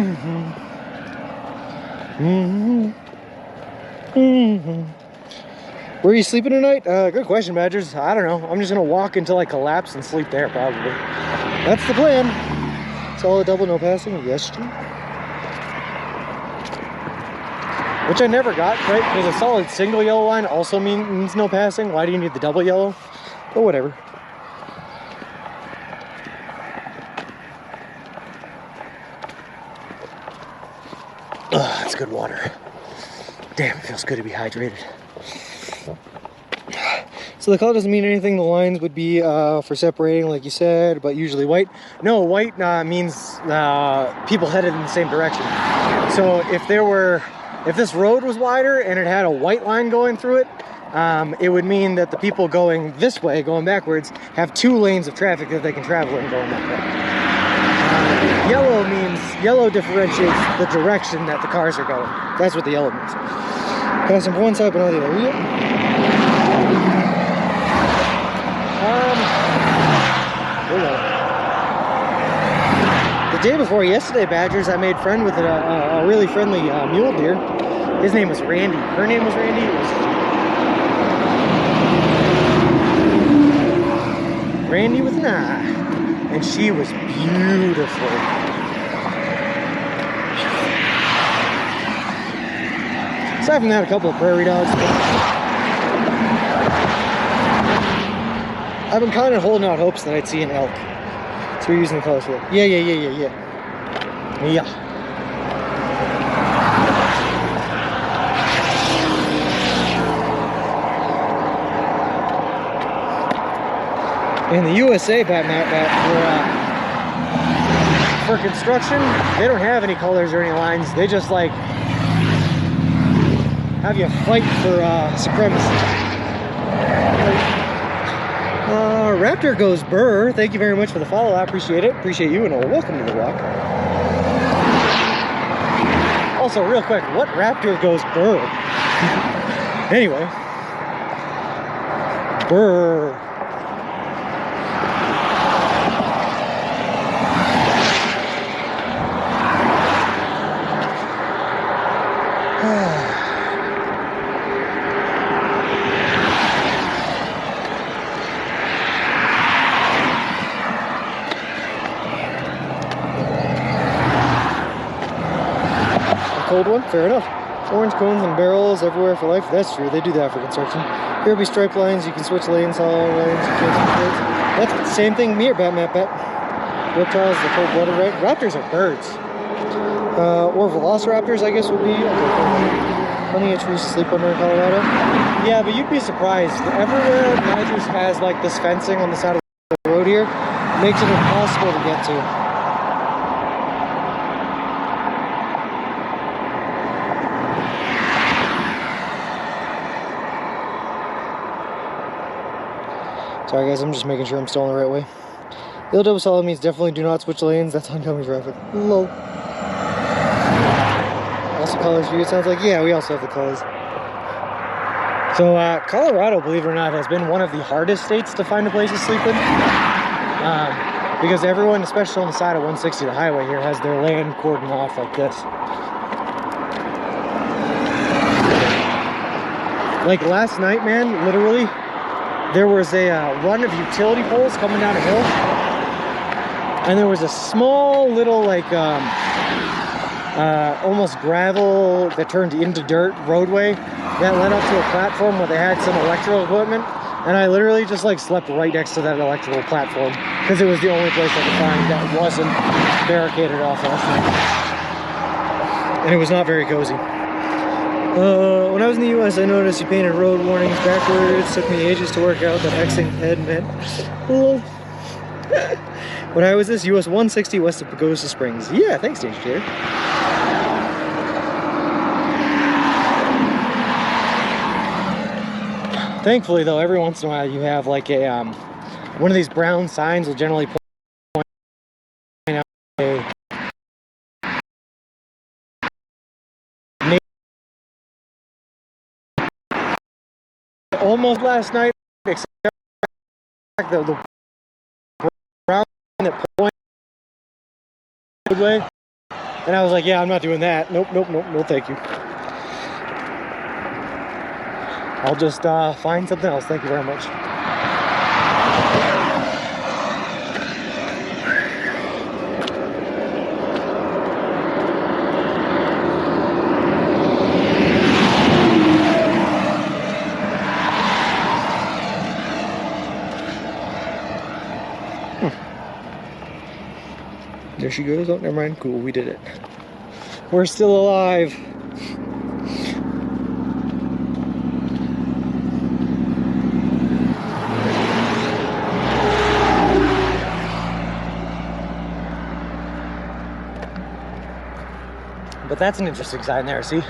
are you sleeping tonight? Good question, Badgers. I don't know. I'm just gonna walk until I collapse and sleep there, probably. That's the plan. Solid double, no passing. Yes, G. Which I never got, right? Because a solid single yellow line also means no passing. Why do you need the double yellow? But whatever. Ugh, that's good water. Damn, it feels good to be hydrated. So the color doesn't mean anything. The lines would be for separating, like you said, but usually white. No, white means people headed in the same direction. So if this road was wider and it had a white line going through it, it would mean that the people going this way, going backwards, have 2 lanes of traffic that they can travel in going that way. Yellow differentiates the direction that the cars are going. That's what the yellow means. Passing from one side, but not the other. Yep. The day before yesterday, Badgers, I made friend with a really friendly mule deer. His name was Randy. Her name was Randy. It was Randy with an I. And she was beautiful. Aside from that, a couple of prairie dogs. I've been kind of holding out hopes that I'd see an elk. So we're using the colors for that. Yeah. In the USA, for construction, they don't have any colors or any lines. They just like have you fight for supremacy. Raptor goes burr. Thank you very much for the follow. I appreciate it. Appreciate you, and welcome to the walk. Also, real quick, what raptor goes burr? Anyway, burr. Cold one, fair enough. Orange cones and barrels everywhere for life. That's true, they do that for construction. Here will be stripe lines, you can switch lanes, hollow lanes, you can switch lanes. That's the same thing me or Batman Bet. Reptiles, the cold-blooded, right? Raptors are birds. Or velociraptors, I guess would be. Plenty of trees to sleep under in Colorado. Yeah, but you'd be surprised. Everywhere Badgers has like this fencing on the side of the road here, makes it impossible to get to. Sorry guys, I'm just making sure I'm still on the right way. The double solid means definitely do not switch lanes. That's oncoming traffic. Low. Also colors for you, it sounds like. Yeah, we also have the colors. So Colorado, believe it or not, has been one of the hardest states to find a place to sleep in. Because everyone, especially on the side of 160, the highway here, has their land cordoned off like this. Like last night, man, literally, there was a run of utility poles coming down a hill, and there was a small little like almost gravel that turned into dirt roadway that led up to a platform where they had some electrical equipment, and I literally just like slept right next to that electrical platform because it was the only place I could find that wasn't barricaded off last night, and it was not very cozy. When I was in the US, I noticed you painted road warnings backwards. It took me ages to work out that Xing head meant. When I was this, US 160 west of Pagosa Springs. Yeah, thanks, Danger Gator. Thankfully, though, every once in a while you have like a one of these brown signs will generally point out a almost last night, except the brown that pointed way And I was like, yeah, I'm not doing that. Nope, nope, nope, no thank you. I'll just find something else. Thank you very much. There she goes. Oh, never mind. Cool, we did it. We're still alive. But that's an interesting sign there, see?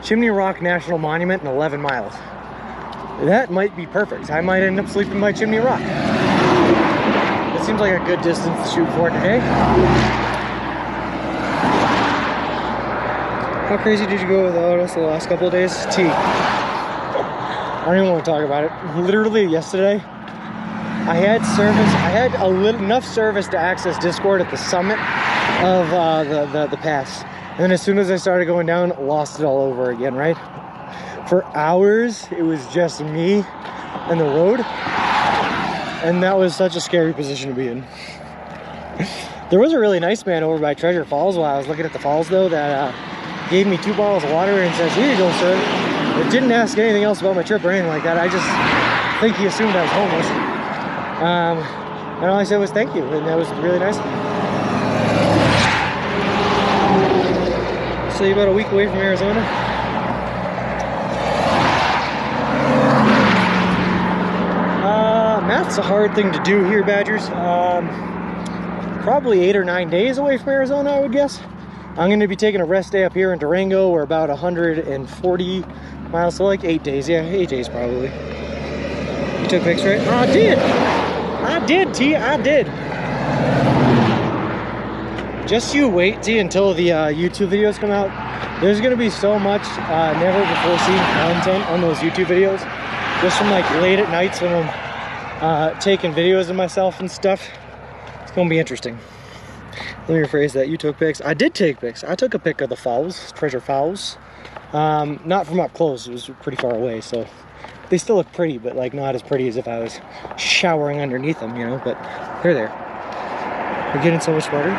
Chimney Rock National Monument in 11 miles. That might be perfect. I might end up sleeping by Chimney Rock. It seems like a good distance to shoot for today. How crazy did you go without us the last couple of days? T. I don't even want to talk about it. Literally yesterday, I had service. I had enough service to access Discord at the summit of the pass. And then as soon as I started going down, lost it all over again, right? For hours, it was just me and the road. And that was such a scary position to be in. There was a really nice man over by Treasure Falls while I was looking at the falls though that gave me 2 bottles of water and says, here you go, sir. It didn't ask anything else about my trip or anything like that. I just think he assumed I was homeless. And all I said was thank you, and that was really nice. So you're about a week away from Arizona. Math's a hard thing to do here, Badgers. Probably 8 or 9 days away from Arizona, I would guess. I'm going to be taking a rest day up here in Durango. We're about 140 miles, so like 8 days. Yeah, 8 days probably. You took pics, right? I did. I did, T. I did. Just you wait, T, until the YouTube videos come out. There's going to be so much never before seen content on those YouTube videos. Just from like late at nights when I'm taking videos of myself and stuff. It's going to be interesting. Let me rephrase that. You took pics. I did take pics. I took a pic of the falls, Treasure Falls. Not from up close. It was pretty far away, so they still look pretty, but like not as pretty as if I was showering underneath them, you know. But they're there. We're getting so much smarter.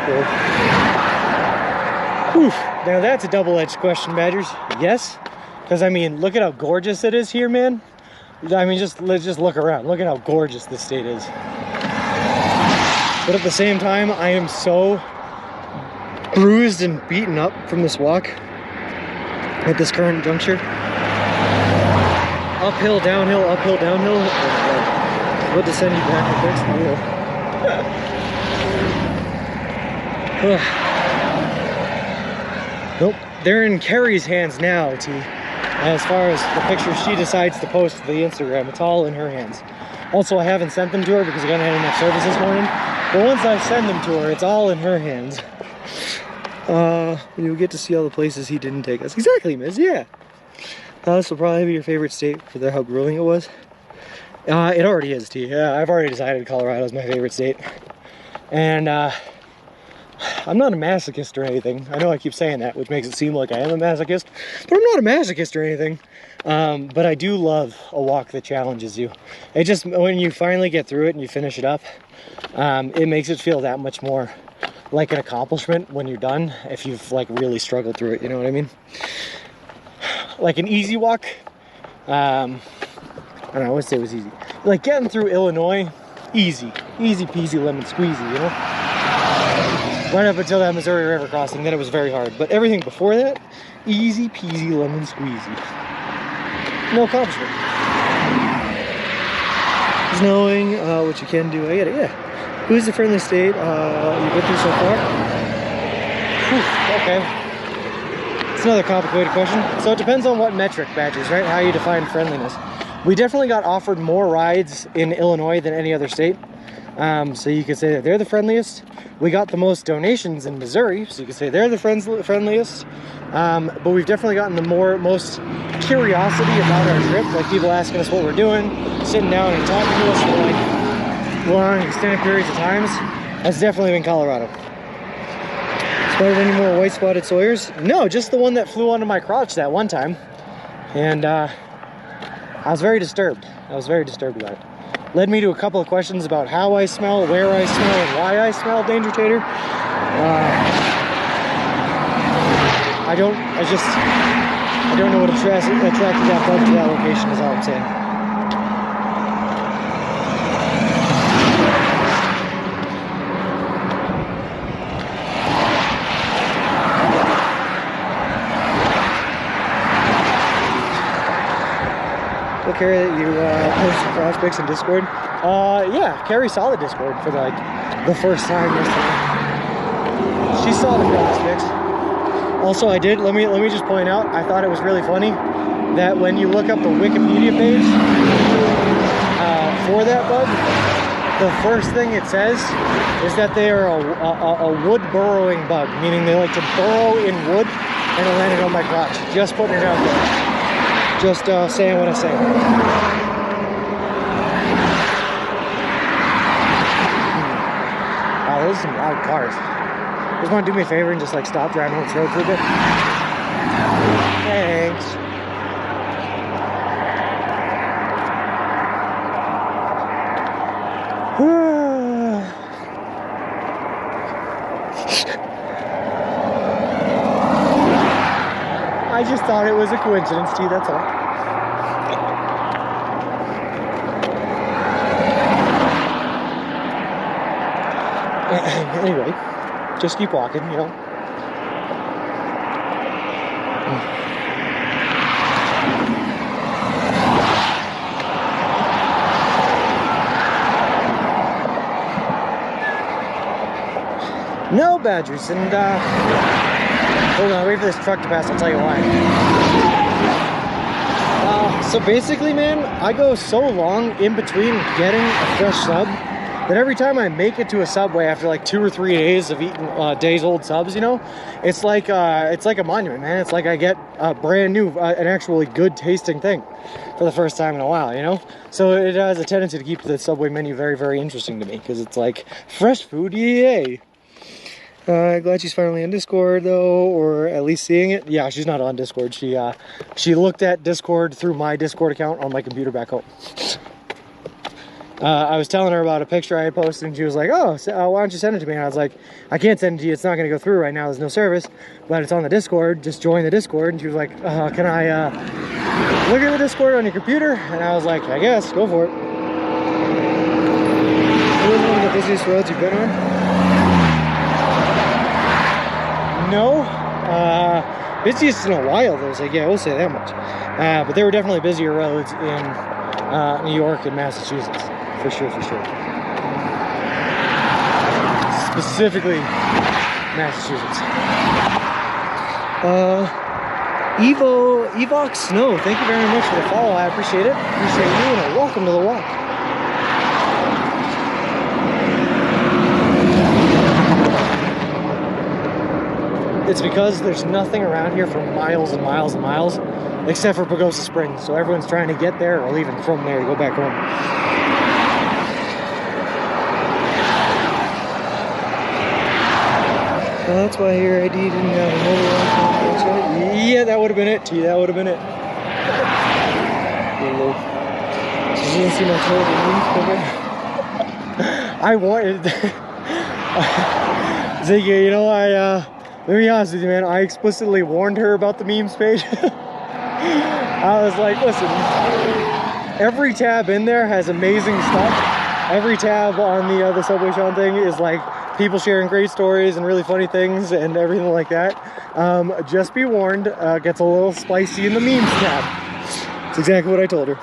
Whew. Now that's a double-edged question, Badgers. Yes, because I mean, look at how gorgeous it is here, man. I mean, let's just look around. Look at how gorgeous this state is. But at the same time, I am so bruised and beaten up from this walk at this current juncture. Uphill, downhill, uphill, downhill. What to send you back to fix? Nope, they're in Carrie's hands now, T. As far as the pictures she decides to post to the Instagram, it's all in her hands. Also, I haven't sent them to her because I haven't had enough service this morning. But once I send them to her, it's all in her hands. You'll get to see all the places he didn't take us. Exactly, Miz, yeah. This will probably be your favorite state for how grueling it was. It already is, T. Yeah, I've already decided Colorado is my favorite state. And I'm not a masochist or anything. I know I keep saying that, which makes it seem like I am a masochist, but I'm not a masochist or anything. But I do love a walk that challenges you. It just, when you finally get through it and you finish it up, it makes it feel that much more like an accomplishment when you're done, if you've like really struggled through it, you know what I mean? Like an easy walk, I don't know, I wouldn't say it was easy. Like getting through Illinois, easy peasy lemon squeezy, you know? Right up until that Missouri River crossing, then it was very hard. But everything before that, easy peasy lemon squeezy. No accomplishment. Just knowing what you can do. I get it, yeah. Who's the friendliest state you've been through so far? Whew, okay. It's another complicated question. So it depends on what metric, Badgers, right? How you define friendliness. We definitely got offered more rides in Illinois than any other state. So you could say that they're the friendliest. We got the most donations in Missouri, so you could say they're the friendliest. But we've definitely gotten the most curiosity about our trip, like people asking us what we're doing, sitting down and talking to us for like long extended periods of times. That's definitely been Colorado. Spotted any more white spotted sawyers? No, just the one that flew onto my crotch that one time. And I was very disturbed. I was very disturbed about it. Led me to a couple of questions about how I smell, where I smell, and why I smell danger tater. I don't know what attracted that bug to that location is all I'm saying. Well, Carrie, you posted cross pics in Discord? Yeah, Carrie saw the Discord for like the first time yesterday. She saw the cross pics. Also, I did, let me just point out, I thought it was really funny that when you look up the Wikipedia page for that bug, the first thing it says is that they are a wood burrowing bug, meaning they like to burrow in wood, and it landed on my crotch. Just putting it out there. Just saying what I say. Wow, those are some loud cars. Just want to do me a favor and just like stop driving on this road for a bit? Thanks. I just thought it was a coincidence, T, that's all. Anyway, just keep walking, you know. No badgers, and hold on, wait for this truck to pass, I'll tell you why. So basically, man, I go so long in between getting a fresh sub that every time I make it to a Subway after like 2 or 3 days of eating days old subs, you know, it's like a monument, man. It's like I get a brand new, an actually good tasting thing for the first time in a while, you know. So it has a tendency to keep the Subway menu very, very interesting to me because it's like fresh food, yay. Glad she's finally in Discord though, or at least seeing it. Yeah, she's not on Discord. She looked at Discord through my Discord account on my computer back home. I was telling her about a picture I had posted, and she was like, "Oh, so, why don't you send it to me?" And I was like, "I can't send it to you. It's not going to go through right now. There's no service, but it's on the Discord. Just join the Discord." And she was like, "Can I look at the Discord on your computer?" And I was like, "I guess, go for it." What was one of the busiest roads you've been on? No, busiest in a while though. Like, yeah, we'll say that much. But there were definitely busier roads in New York and Massachusetts. For sure, for sure. Specifically, Massachusetts. Evox Snow, thank you very much for the follow. I appreciate it. Appreciate you, and welcome to the walk. It's because there's nothing around here for miles and miles and miles, except for Pagosa Springs. So everyone's trying to get there or leaving from there to go back home. Well, that's why your ID didn't have a mobile icon. Yeah, that would have been it, T. That would have been it. So you didn't see my total. I wanted. Ziggy, you know, let me be honest with you, man. I explicitly warned her about the memes page. I was like, listen, every tab in there has amazing stuff. Every tab on the Subway Sean thing is like people sharing great stories and really funny things and everything like that. Just be warned, gets a little spicy in the memes tab. That's exactly what I told her.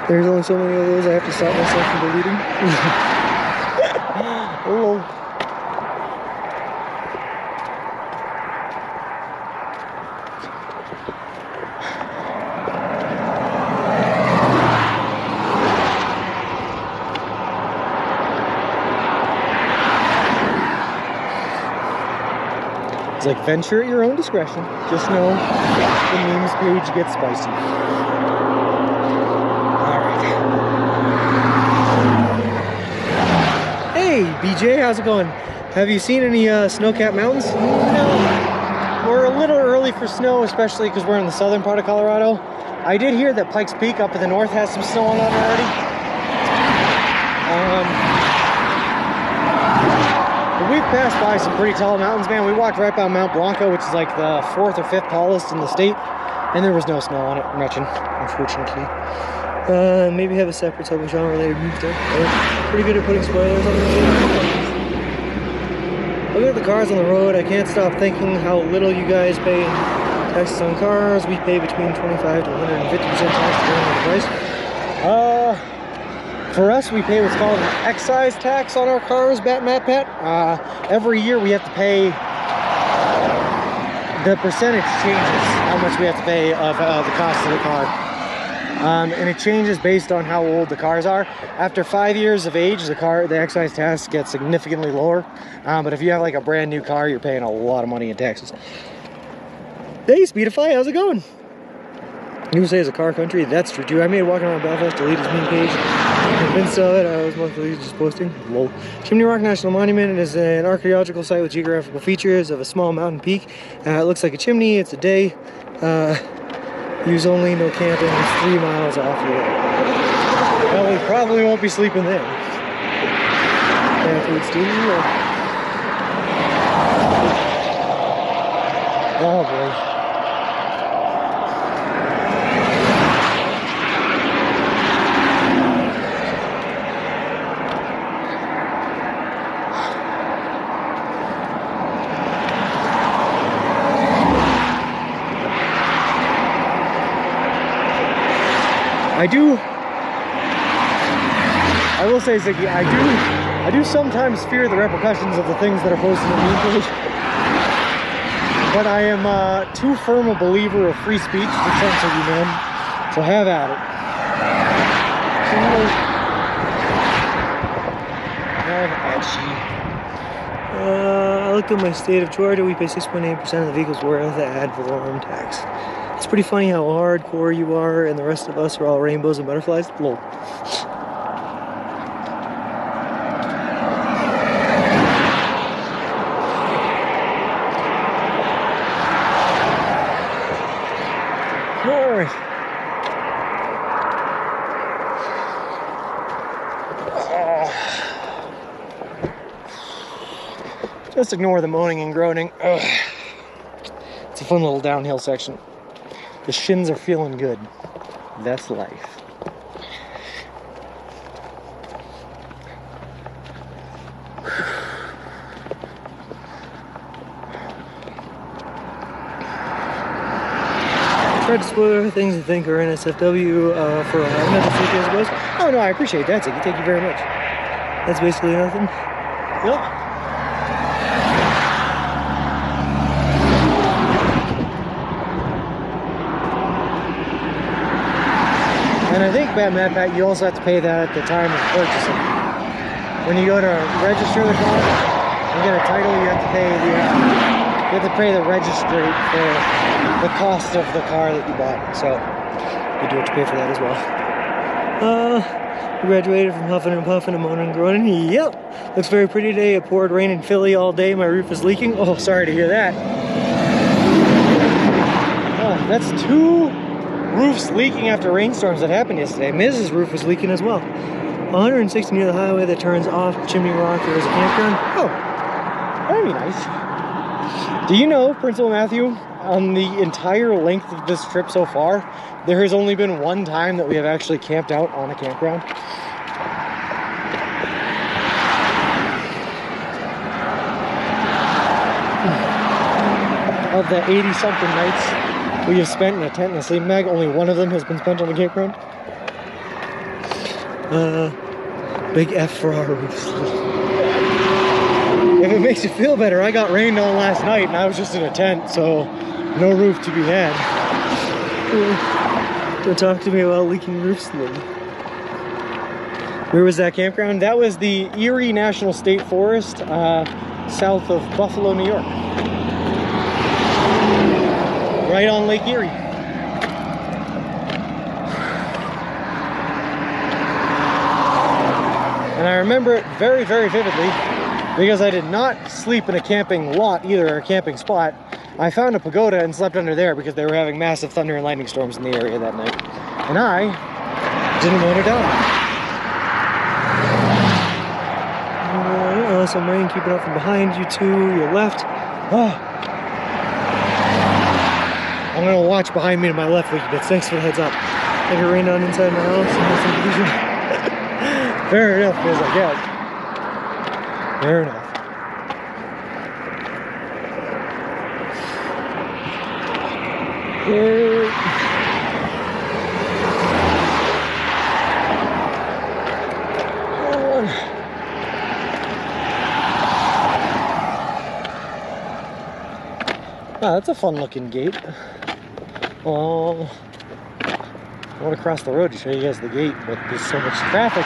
There's only so many of those I have to stop myself from deleting. Hello. It's like venture at your own discretion. Just know the memes page gets spicy. Alright. Hey BJ, how's it going? Have you seen any snow-capped mountains? No. We're a little early for snow, especially because we're in the southern part of Colorado. I did hear that Pikes Peak up in the north has some snow on it already. But we've passed by some pretty tall mountains, man. We walked right by Mount Blanco, which is like the 4th or 5th tallest in the state, and there was no snow on it, unfortunately. Maybe have a separate topic genre related news there. Pretty good at putting spoilers on the Looking at the cars on the road, I can't stop thinking how little you guys pay in taxes on cars. We pay between 25 to 150% tax depending on the price. For us, we pay what's called an excise tax on our cars, Pat. Every year we have to pay, the percentage changes how much we have to pay of the cost of the car. And it changes based on how old the cars are. After 5 years of age, the excise tax gets significantly lower. But if you have like a brand new car, you're paying a lot of money in taxes. Hey, Speedify, how's it going? You say it's a car country. That's true too. I made walking around Belfast, delete his meme page. Vince saw it. I was mostly just posting. Lol. Chimney Rock National Monument is an archaeological site with geographical features of a small mountain peak. It looks like a chimney. It's a day. Use only, no camping. It's 3 miles off the road. Well, we probably won't be sleeping there. Oh boy. I will say, Ziggy, I do sometimes fear the repercussions of the things that are posted on the meme page. But I am too firm a believer of free speech to censor you, man. So have at it. Have at you. I looked at my state of Georgia. We pay 6.8% of the vehicles worth the ad valorem tax. It's pretty funny how hardcore you are and the rest of us are all rainbows and butterflies. Lol. Alright. Just ignore the moaning and groaning. Ugh. It's a fun little downhill section. The shins are feeling good. That's life. Tried to spoil things I think are NSFW for another city, I suppose. Oh no, I appreciate that, Ziggy. Thank you very much. That's basically nothing. Yep. And I think, Pat, you also have to pay that at the time of purchasing. When you go to register the car and get a title, you have to pay the registry for the cost of the car that you bought. So you do have to pay for that as well. Graduated from huffing and puffing and moaning and groaning. Yep. Looks very pretty today. It poured rain in Philly all day. My roof is leaking. Oh, sorry to hear that. That's 2 roofs leaking after rainstorms that happened yesterday. Mrs. roof was leaking as well. 160 near the highway that turns off Chimney Rock. There is a campground. Oh, that'd be nice. Do you know, Principal Matthew, on the entire length of this trip so far, there has only been one time that we have actually camped out on a campground? Of the 80-something nights we have spent in a tent and a sleeping bag, only one of them has been spent on the campground. Big F for our roofs. If it makes you feel better, I got rained on last night and I was just in a tent, so no roof to be had. Don't talk to me about leaking roofs, then. Where was that campground? That was the Erie National State Forest, south of Buffalo, New York. Right on Lake Erie. And I remember it very, very vividly because I did not sleep in a camping lot either, or a camping spot. I found a pagoda and slept under there because they were having massive thunder and lightning storms in the area that night. And I didn't want to die. Some rain keeping up from behind you to your left. Oh. I'm gonna watch behind me to my left, Leaky Bits. Thanks for the heads up. If it rained on inside my house, fair enough, because I guess. Fair enough. Wow, that's a fun looking gate. Oh, I want to cross the road to show you guys the gate, but there's so much traffic.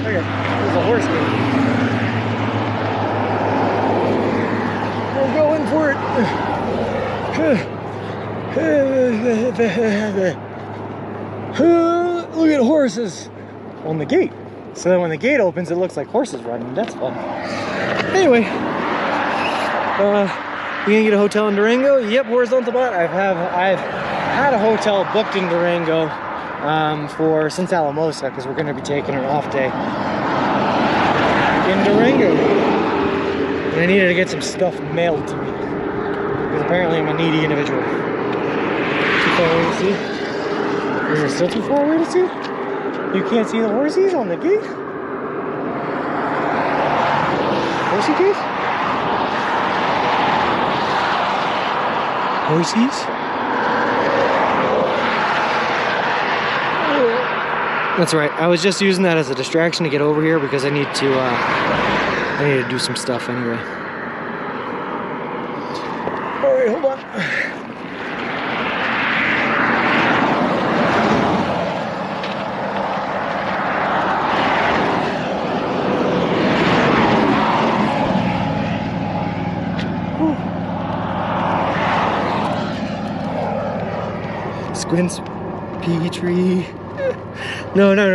Okay, there's a horse gate. We're going for it. Look at horses on the gate. So then when the gate opens, it looks like horses running. That's fun. Anyway, you gonna get a hotel in Durango? Yep, horizontal bot. I've had a hotel booked in Durango since Alamosa, because we're gonna be taking an off day in Durango. And I needed to get some stuff mailed to me, because apparently I'm a needy individual. Too far away to see? Is it still too far away to see? You can't see the horsies on the gate? Horsey gate? Horsies? That's right. I was just using that as a distraction to get over here because I need to do some stuff anyway. All right, hold on. Squints, Petrie. No, not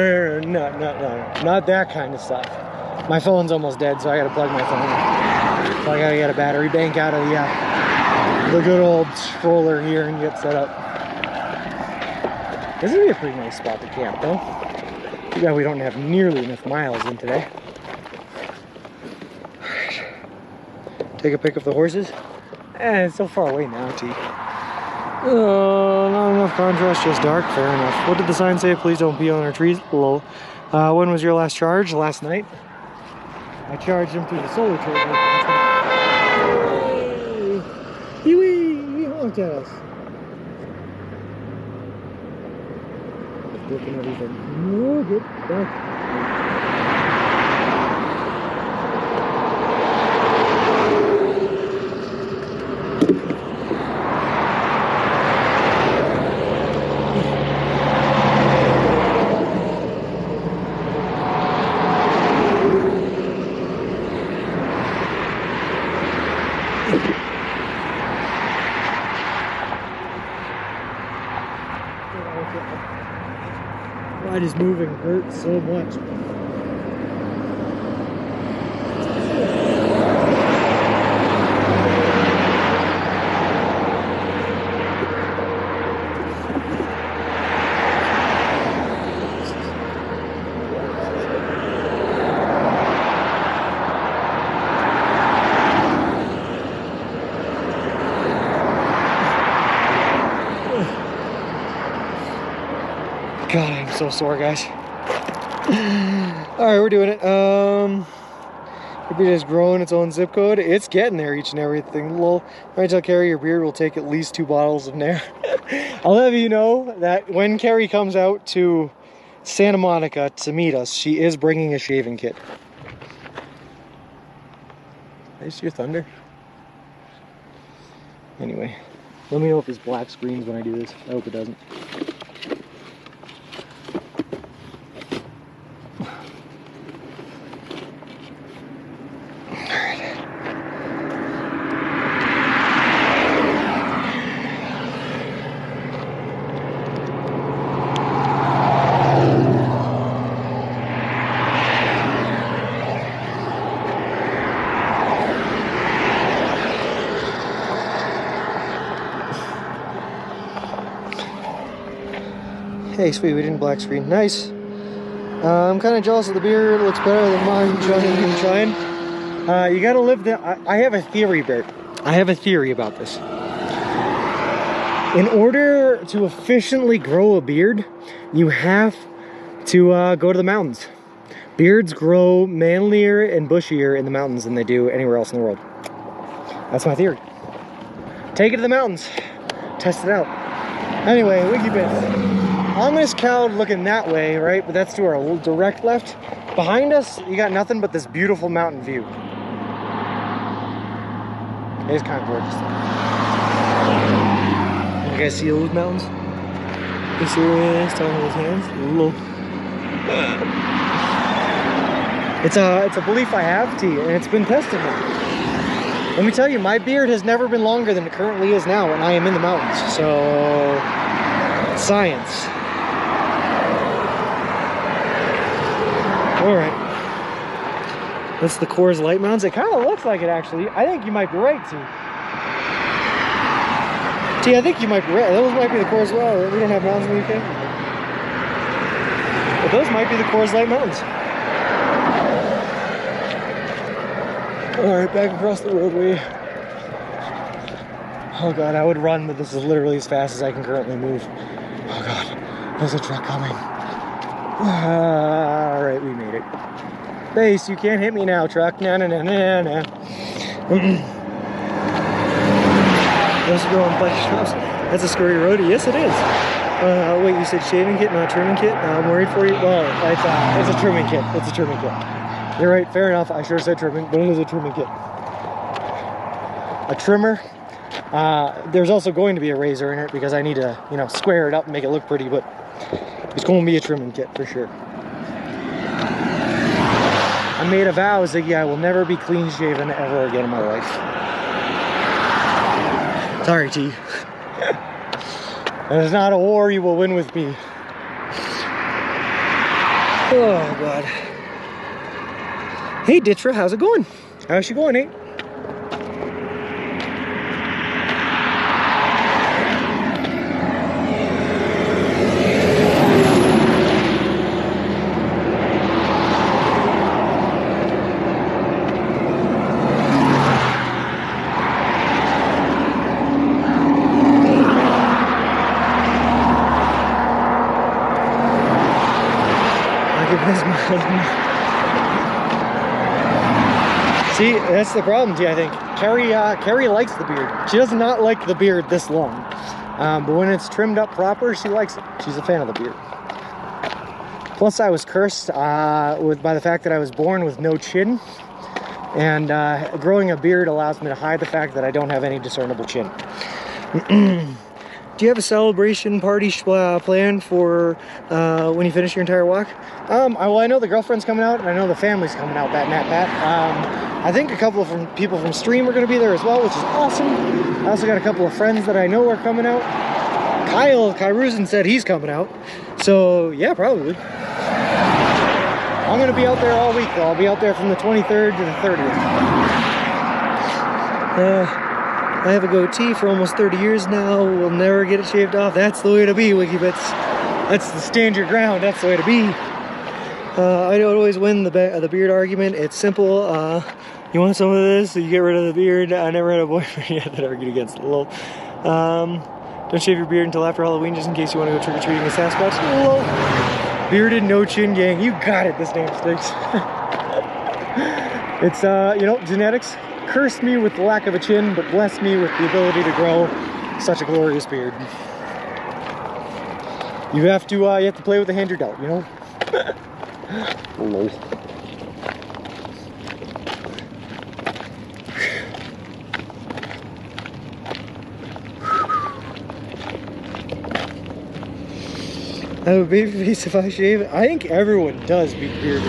that kind of stuff. My phone's almost dead, so I gotta plug my phone. So I gotta get a battery bank out of the good old stroller here and get set up. This would be a pretty nice spot to camp, though. Too bad we don't have nearly enough miles in today. Alright. Take a pic of the horses. It's so far away now, T. Not enough contrast, just dark. Fair enough. What did the sign say? Please don't pee on our trees. Lol. When was your last charge? Last night. I charged him through the solar turbo. He honked at us. Flipping everything. Oh, good. Back. Why does moving hurt so much? God, I'm so sore, guys. Alright, we're doing it. It has grown its own zip code. It's getting there, each and everything. Lol. Right, tell Carrie your beard will take at least 2 bottles of Nair. I'll have you know that when Carrie comes out to Santa Monica to meet us, she is bringing a shaving kit. Is your thunder? Anyway, let me know if this black screens when I do this. I hope it doesn't. Hey, sweet, we didn't black screen. Nice. I'm kind of jealous of the beard. It looks better than mine. Trying. You gotta live the... I have a theory, Bert. I have a theory about this. In order to efficiently grow a beard, you have to go to the mountains. Beards grow manlier and bushier in the mountains than they do anywhere else in the world. That's my theory. Take it to the mountains. Test it out. Anyway, wiki bits. On this cloud looking that way, right? But that's to our direct left. Behind us, you got nothing but this beautiful mountain view. It's kind of gorgeous. You guys see those mountains? You see where it's talking with his hands? It's a belief I have, T, and it's been tested now. Let me tell you, my beard has never been longer than it currently is now, and I am in the mountains. So, science. All right. That's the Coors Light Mountains. It kind of looks like it, actually. I think you might be right, T. T, I think you might be right. Those might be the Coors Light. We don't have mountains in the UK. But those might be the Coors Light Mountains. All right, back across the roadway. Oh God, I would run, but this is literally as fast as I can currently move. Oh God, there's a truck coming. All right, we made it. Base, you can't hit me now, truck. Nah, nah, nah, nah, nah. Those are going bike shops. That's a scurry roadie. Yes, it is. Wait, you said shaving kit, not trimming kit? I'm worried for you. Well, it's a trimming kit. It's a trimming kit. You're right, fair enough. I sure said trimming, but it is a trimming kit. A trimmer. There's also going to be a razor in it because I need to, you know, square it up and make it look pretty, but it's going to be a trimming kit for sure. I made a vow, Ziggy, I will never be clean shaven ever again in my life. Sorry, T. That is not a war you will win with me. Oh, God. Hey, Ditra, how's it going? How's she going, eh? See, that's the problem, T, I think. Carrie likes the beard. She does not like the beard this long. But when it's trimmed up proper, she likes it. She's a fan of the beard. Plus, I was cursed by the fact that I was born with no chin. And growing a beard allows me to hide the fact that I don't have any discernible chin. Do you have a celebration party planned for when you finish your entire walk? Well, I know the girlfriend's coming out, and I know the family's coming out, Pat. I think a couple of people from Stream are going to be there as well, which is awesome. I also got a couple of friends that I know are coming out. Kyruzin said he's coming out. So, yeah, probably. I'm going to be out there all week, though. I'll be out there from the 23rd to the 30th. I have a goatee for almost 30 years now. We'll never get it shaved off. That's the way to be, WikiBits. That's the stand your ground. That's the way to be. I don't always win the beard argument. It's simple. You want some of this, so you get rid of the beard. I never had a boyfriend yet that argued against it. Lol. Don't shave your beard until after Halloween, just in case you want to go trick-or-treating with Sasquatch. Lol. Bearded no chin gang. You got it. This name sticks. It's, you know, genetics cursed me with the lack of a chin, but blessed me with the ability to grow such a glorious beard. You have to play with the hand you're dealt, you know? Lol. I have a baby face if I shave it. I think everyone does be bearded.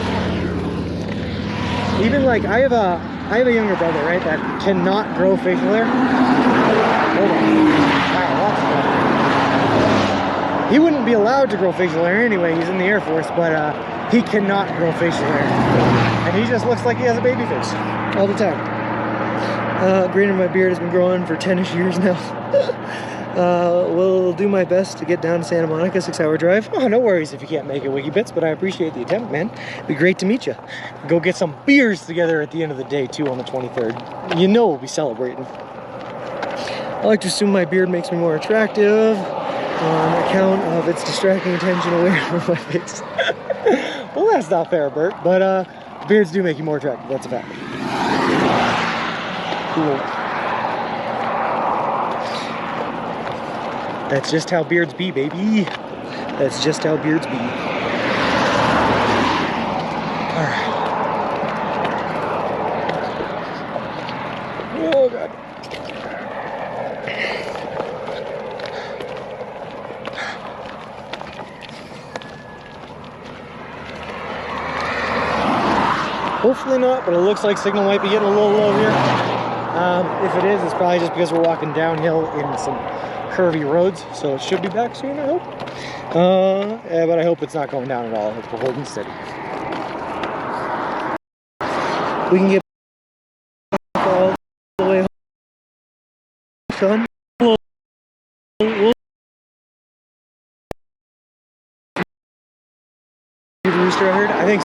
Even like I have a younger brother, right, that cannot grow facial hair. Hold on. Wow, that's bad. He wouldn't be allowed to grow facial hair anyway. He's in the Air Force, but he cannot grow facial hair. And he just looks like he has a baby face all the time. Granted, my beard has been growing for 10-ish years now. will do my best to get down to Santa Monica, 6-hour drive. Oh, no worries if you can't make it, Wiggy Bits, but I appreciate the attempt, man. It'd be great to meet you. Go get some beers together at the end of the day, too, on the 23rd. You know we'll be celebrating. I like to assume my beard makes me more attractive on account of its distracting attention away from my face. Well, that's not fair, Bert, but beards do make you more attractive. That's a fact. Cool. That's just how beards be, baby. That's just how beards be. Alright. Oh, God. Hopefully not, but it looks like signal might be getting a little low here. If it is, it's probably just because we're walking downhill in some curvy roads, so it should be back soon, I hope. Yeah, but I hope it's not going down at all. I hope we're holding steady. We can get all the way home. Sean? We'll rooster, I heard. I think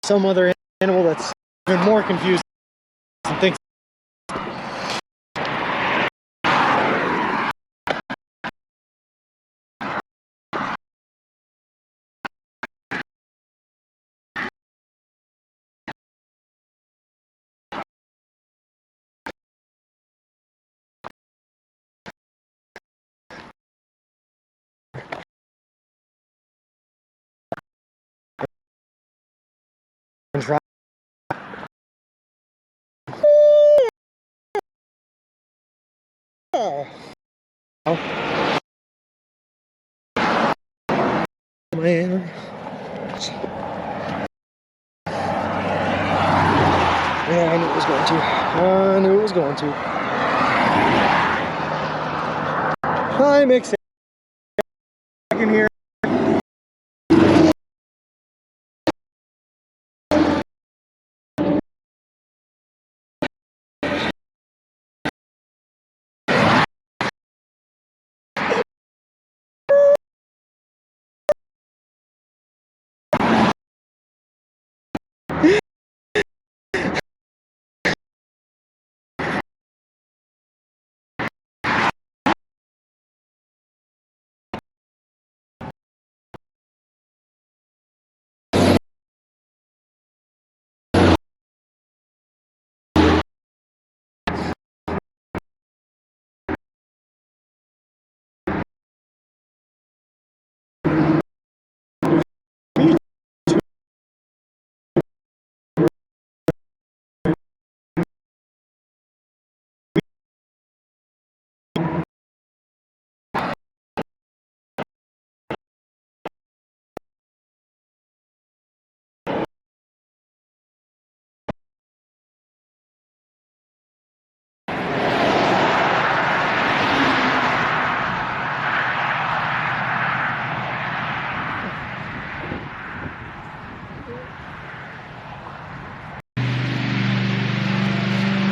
some other animal that's even more confused and thinks and try. Man. Yeah, I knew it was going to. I knew it was going to. Hi, Mix. Back in here.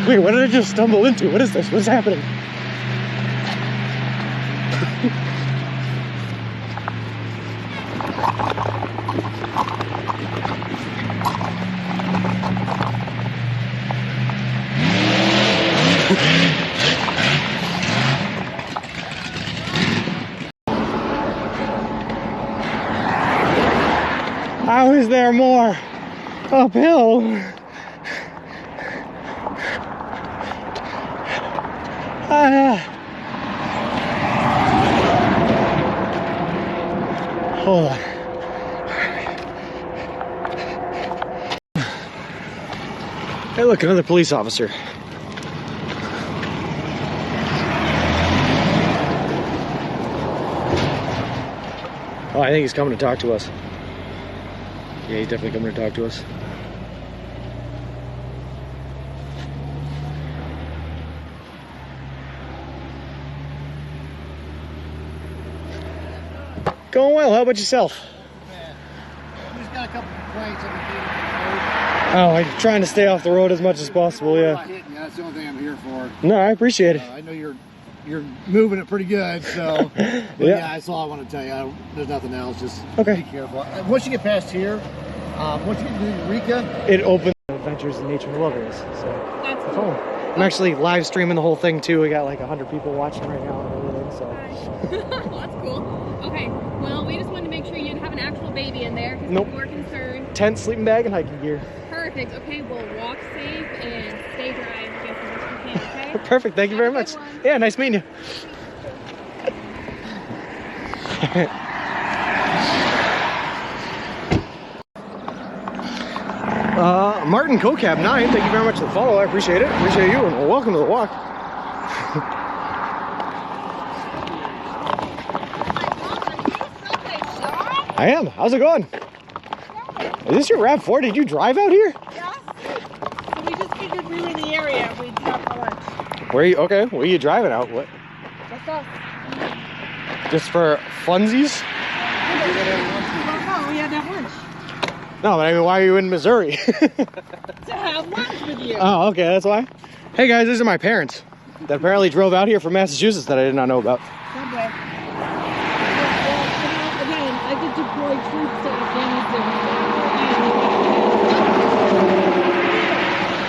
Wait, what did I just stumble into? What is this? What's happening? How is there more uphill? Hold on. Hey, look, another police officer. Oh, I think he's coming to talk to us. Yeah, he's definitely coming to talk to us. Going well. How about yourself? We just got a couple complaints on the Oh, I'm trying to stay off the road as much as possible, yeah. That's the only thing I'm here for. No, I appreciate it. I know you're you're moving it pretty good. So, but Yeah. yeah, that's all I want to tell you. There's nothing else. Just Okay. be careful. Once you get past here, once you get to Eureka, It opens Adventures in Nature and Wilderness. So That's that's cool. all. I'm actually live streaming the whole thing too. We got like 100 people watching right now and everything. So Well, that's cool. Okay, well, we just wanted to make sure you didn't have an actual baby in there because Nope. people were concerned. tent, sleeping bag, and hiking gear. Perfect. Okay, well, walk safe and stay dry just as best you can, okay? Perfect. Thank you very Have a much. good one. Yeah, nice meeting you. Martin Cocab 9, thank you very much for the follow. I appreciate it. Appreciate you, and welcome to the walk. I am. How's it going? Is this your RAV4? Did you drive out here? Yes. So we just figured we were in the area. We'd stop for lunch. Where are you? Okay, where are you driving out? What? That's us. Just for funsies? Well, no, we had to have lunch. No, but I mean, why are you in Missouri? To have lunch with you. Oh, okay, that's why. Hey guys, these are my parents that apparently drove out here from Massachusetts that I did not know about. Subway. Well, again, I did deploy troops to Afghanistan.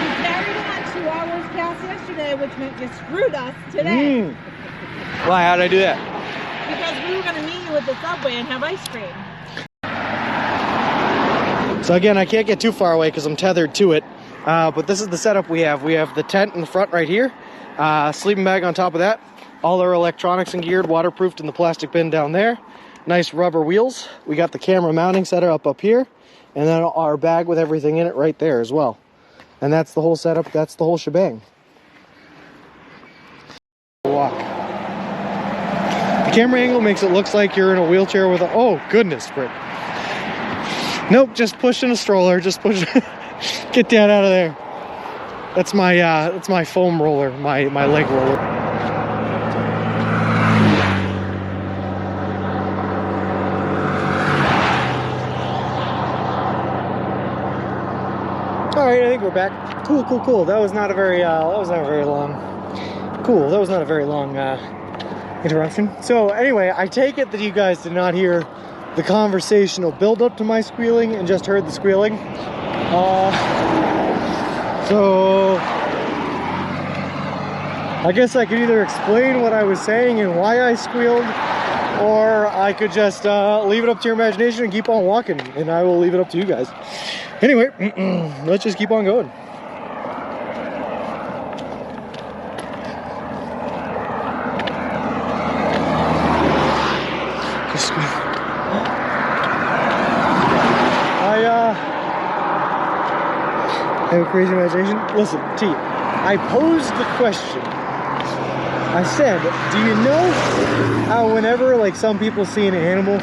We carried on 2 hours past yesterday, which meant you screwed us today. Why? How did I do that? Because we were going to meet you at the Subway and have ice cream. So again, I can't get too far away because I'm tethered to it. But this is the setup we have. We have the tent in the front right here, sleeping bag on top of that, all our electronics and geared, waterproofed in the plastic bin down there, nice rubber wheels. We got the camera mounting setup up here, and then our bag with everything in it right there as well. And that's the whole setup, that's the whole shebang. Walk. The camera angle makes it look like you're in a wheelchair with a, oh goodness, Britt. Nope, just pushing a stroller, just push. Get that out of there. That's my foam roller, my leg roller. All right, I think we're back. Cool. That was not a very long. Cool. That was not a very long interruption. So anyway, I take it that you guys did not hear the conversational build up to my squealing and just heard the squealing. So I guess I could either explain what I was saying and why I squealed, or I could just leave it up to your imagination and keep on walking, and I will leave it up to you guys. Anyway, let's just keep on going. I have a crazy imagination. Listen, T, I posed the question. I said, do you know how whenever like some people see an animal,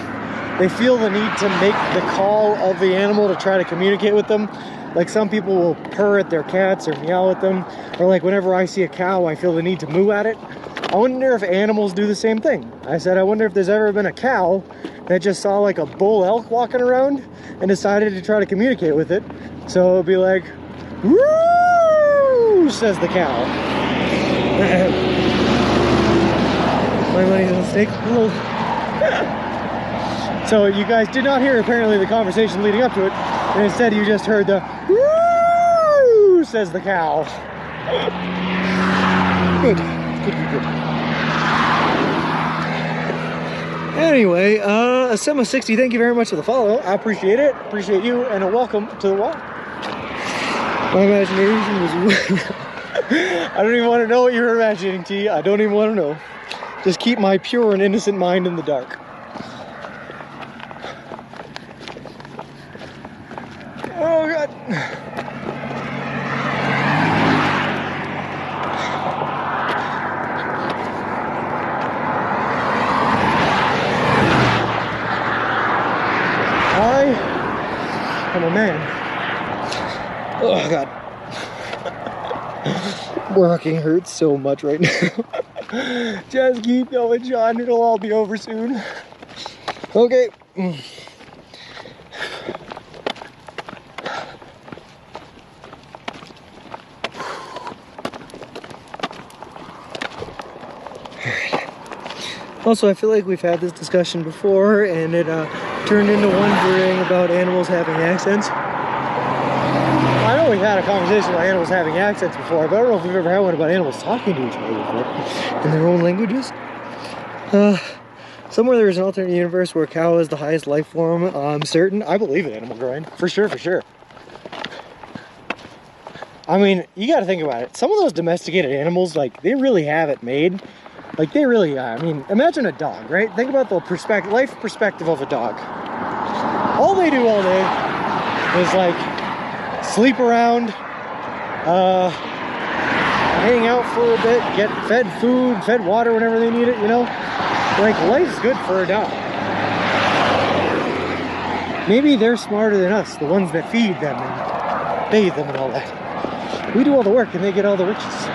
they feel the need to make the call of the animal to try to communicate with them? Like some people will purr at their cats or meow at them, or like whenever I see a cow, I feel the need to moo at it. I wonder if animals do the same thing. I said, I wonder if there's ever been a cow that just saw like a bull elk walking around and decided to try to communicate with it. So it'd be like, woo, says the cow. My money's at stake. So you guys did not hear apparently the conversation leading up to it, and instead you just heard the woo, says the cow. Good. Anyway, Sema60, thank you very much for the follow. I appreciate it. Appreciate you, and a welcome to the walk. My imagination was... I don't even want to know what you were imagining, T. I don't even want to know. Just keep my pure and innocent mind in the dark. Oh, God. I'm a man. Oh, God. Walking hurts so much right now. Just keep going, John. It'll all be over soon. Okay. Also, I feel like we've had this discussion before, and it turned into wondering about animals having accents. I know we've had a conversation about animals having accents before, but I don't know if we've ever had one about animals talking to each other before in their own languages. Somewhere there is an alternate universe where cow is the highest life form. I'm certain. I believe in animal grind. For sure, for sure. I mean, you gotta think about it. Some of those domesticated animals, like, they really have it made. Like, they really, I mean, imagine a dog, right? Think about the life perspective of a dog. All they do all day is, like, sleep around, hang out for a bit, get fed food, fed water whenever they need it, you know? Like, life's good for a dog. Maybe they're smarter than us, the ones that feed them and bathe them and all that. We do all the work and they get all the riches.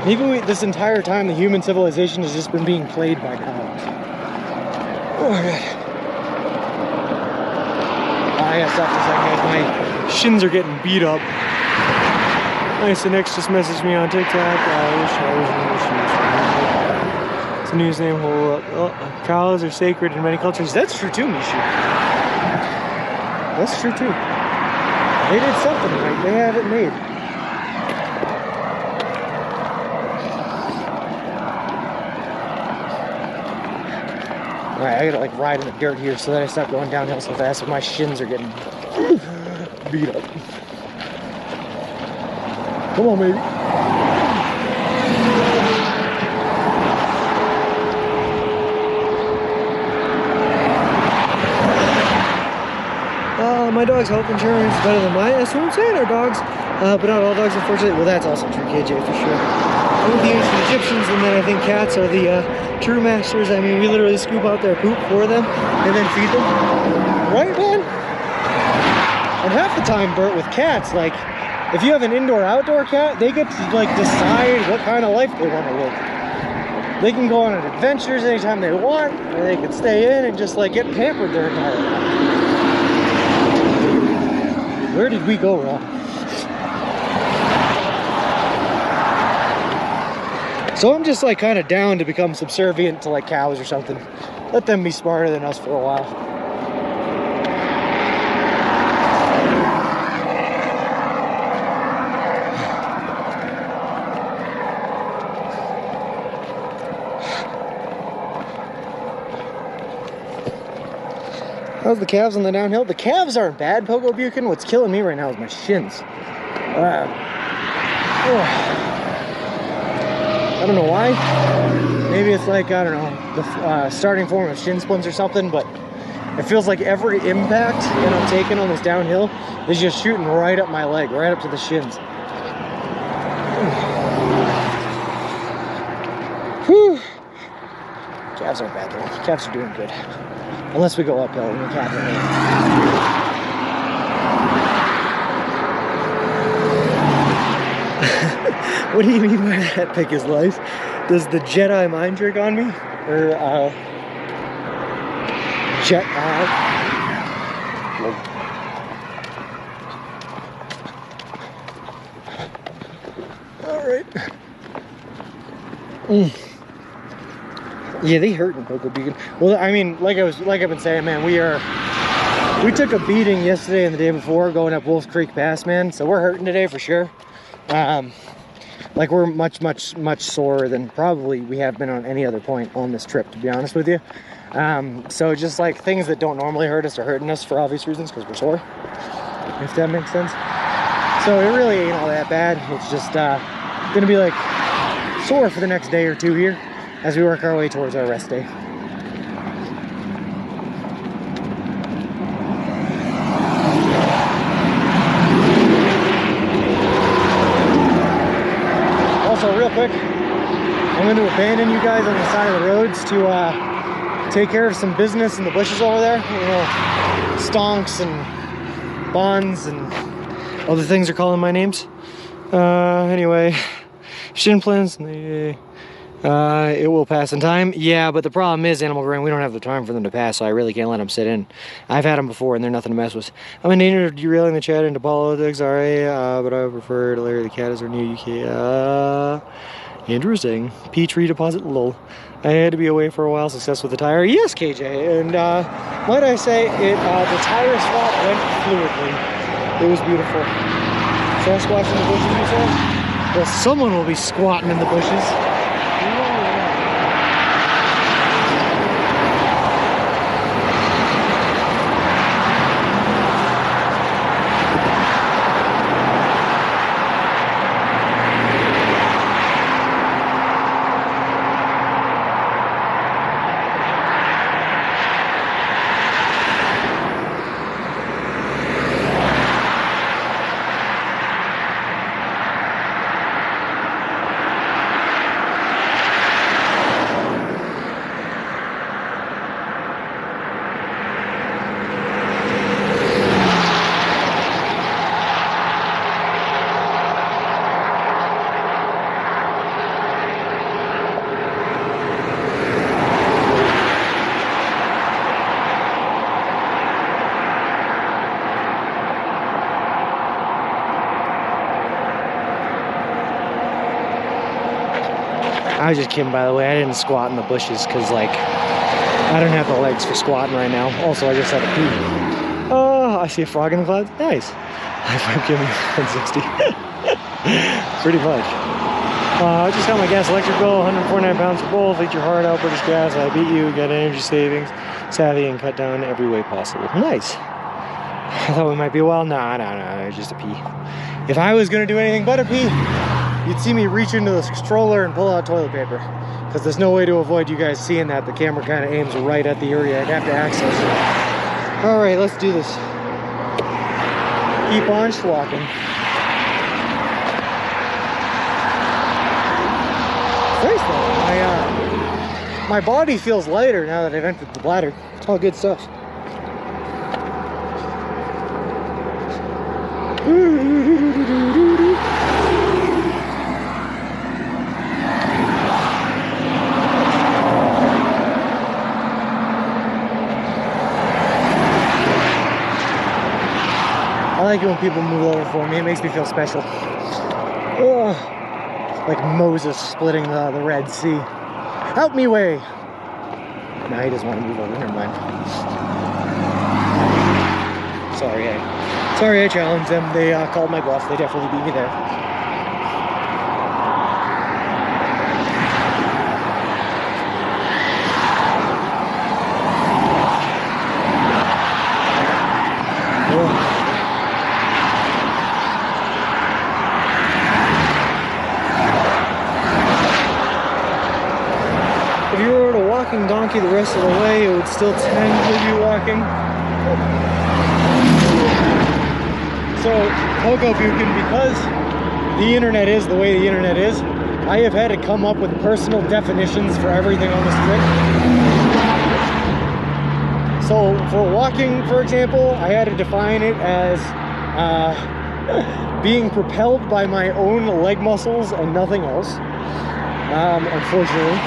Maybe this entire time the human civilization has just been being played by dogs. Oh my god. I gotta stop for a second, guys. My shins are getting beat up. Nice, and X just messaged me on TikTok. I wish I was in the shoes. It's a news name. Oh, cows are sacred in many cultures. That's true too, Mishu. That's true too. They did something right. They have it made. Alright, I gotta like ride in the dirt here so that I stop going downhill so fast, but my shins are getting beat up. Come on, baby. My dog's health insurance is better than mine. That's what I'm saying, our dogs. But not all dogs, unfortunately. Well, that's also true, KJ, for sure. I'm with the ancient Egyptians, and then I think cats are the true masters. I mean, we literally scoop out their poop for them and then feed them. Right, man? And half the time, Bert, with cats, like, if you have an indoor-outdoor cat, they get to, like, decide what kind of life they want to live. They can go on adventures anytime they want, or they can stay in and just, like, get pampered their entire life. Where did we go wrong? So I'm just like kind of down to become subservient to like cows or something. Let them be smarter than us for a while. How's the calves on the downhill? The calves aren't bad, Pogo Buchan. What's killing me right now is my shins. I don't know why. Maybe it's like, I don't know, the starting form of shin splints or something, but it feels like every impact that I'm taking on this downhill is just shooting right up my leg, right up to the shins. Whew. Calves aren't bad though. Calves are doing good. Unless we go uphill and we can't. What do you mean by that? Pick his life? Does the Jedi mind trick on me? Or, Alright. Yeah, they hurt in Poco Beacon. Well, I mean, like I've been saying, man, we took a beating yesterday and the day before going up Wolf Creek Pass, man. So we're hurting today for sure. Like we're much sorer than probably we have been on any other point on this trip, to be honest with you. So just like things that don't normally hurt us are hurting us for obvious reasons because we're sore, if that makes sense. So it really ain't all that bad. It's just gonna be like sore for the next day or two here as we work our way towards our rest day. Also, real quick, I'm going to abandon you guys on the side of the roads to take care of some business in the bushes over there. You know, stonks and bonds and other things are calling my names. Anyway, shin plants, it will pass in time. Yeah, but the problem is, Animal Grind, we don't have the time for them to pass, so I really can't let them sit in. I've had them before, and they're nothing to mess with. I'm in danger of derailing the chat into politics, sorry, but I would prefer to Larry the Cat as our new UK. Interesting. P-tree deposit lull. I had to be away for a while. Success with the tire. Yes, KJ. And might I say, the tire swap went fluidly. It was beautiful. Sasquatch in the bushes, you said? Well, someone will be squatting in the bushes. I was just kidding, by the way. I didn't squat in the bushes because, like, I don't have the legs for squatting right now. Also, I just had a pee. Oh, I see a frog in the clouds. Nice. High five, give me 160. Pretty much. I just got my gas electric bill, 149 pounds for both. Eat your heart out, British Gas. I beat you. Got energy savings, savvy, and cut down every way possible. Nice. I thought we might be a while. Nah, it's just a pee. If I was gonna do anything but a pee, you'd see me reach into the stroller and pull out toilet paper, because there's no way to avoid you guys seeing that. The camera kind of aims right at the area I'd have to access. All right, let's do this. Keep on schwalking. Nice though. My body feels lighter now that I've entered the bladder. It's all good stuff. I like it when people move over for me. It makes me feel special. Ugh. Like Moses splitting the Red Sea. Help me way! Nah, he doesn't want to move over. Never mind. Sorry, I challenged them. They called my bluff. They definitely beat me there. If you were a walking donkey the rest of the way, it would still technically be walking. So, Hokobukin, because the internet is the way the internet is, I have had to come up with personal definitions for everything on this trip. So, for walking, for example, I had to define it as being propelled by my own leg muscles and nothing else, unfortunately.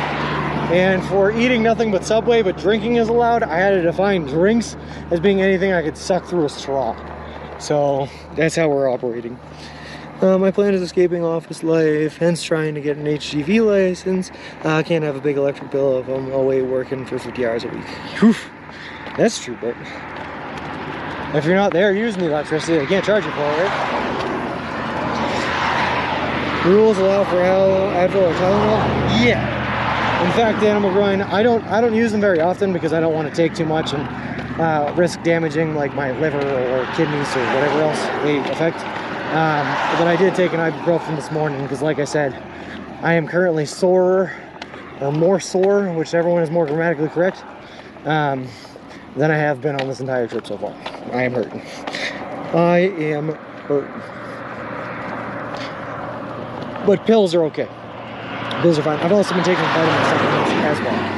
And for eating nothing but Subway, but drinking is allowed, I had to define drinks as being anything I could suck through a straw. So that's how we're operating. My plan is escaping office life, hence trying to get an HGV license. I can't have a big electric bill if I'm away working for 50 hours a week. Whew. That's true, but if you're not there using the electricity, they can't charge you for it, right? Rules allow for Advil or Tylenol? Yeah. In fact, Animal Grind, I don't use them very often because I don't want to take too much and risk damaging like my liver or kidneys or whatever else they affect. But I did take an ibuprofen this morning because, like I said, I am currently sore, or more sore, whichever one is more grammatically correct, than I have been on this entire trip so far. I am hurting. I am hurting. But pills are okay. Pills are fine. I've also been taking vitamin supplements as well.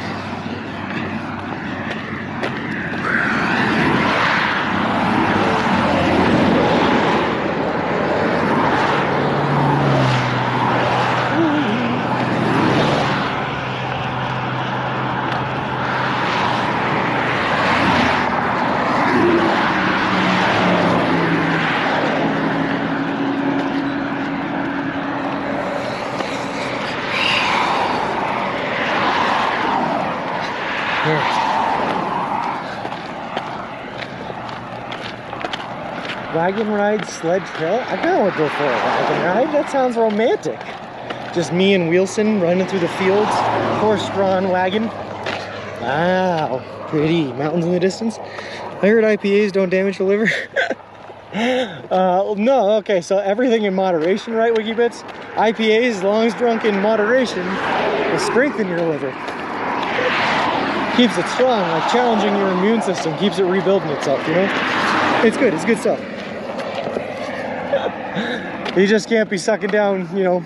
Wagon ride, sled trail? I kinda would go for a wagon ride. That sounds romantic. Just me and Wilson running through the fields, horse-drawn wagon. Wow, pretty. Mountains in the distance. I heard IPAs don't damage the liver. No, okay, so everything in moderation, right, WikiBits? IPAs, as long as drunk in moderation, will strengthen your liver. Keeps it strong, like challenging your immune system, keeps it rebuilding itself, you know? It's good stuff. You just can't be sucking down, you know,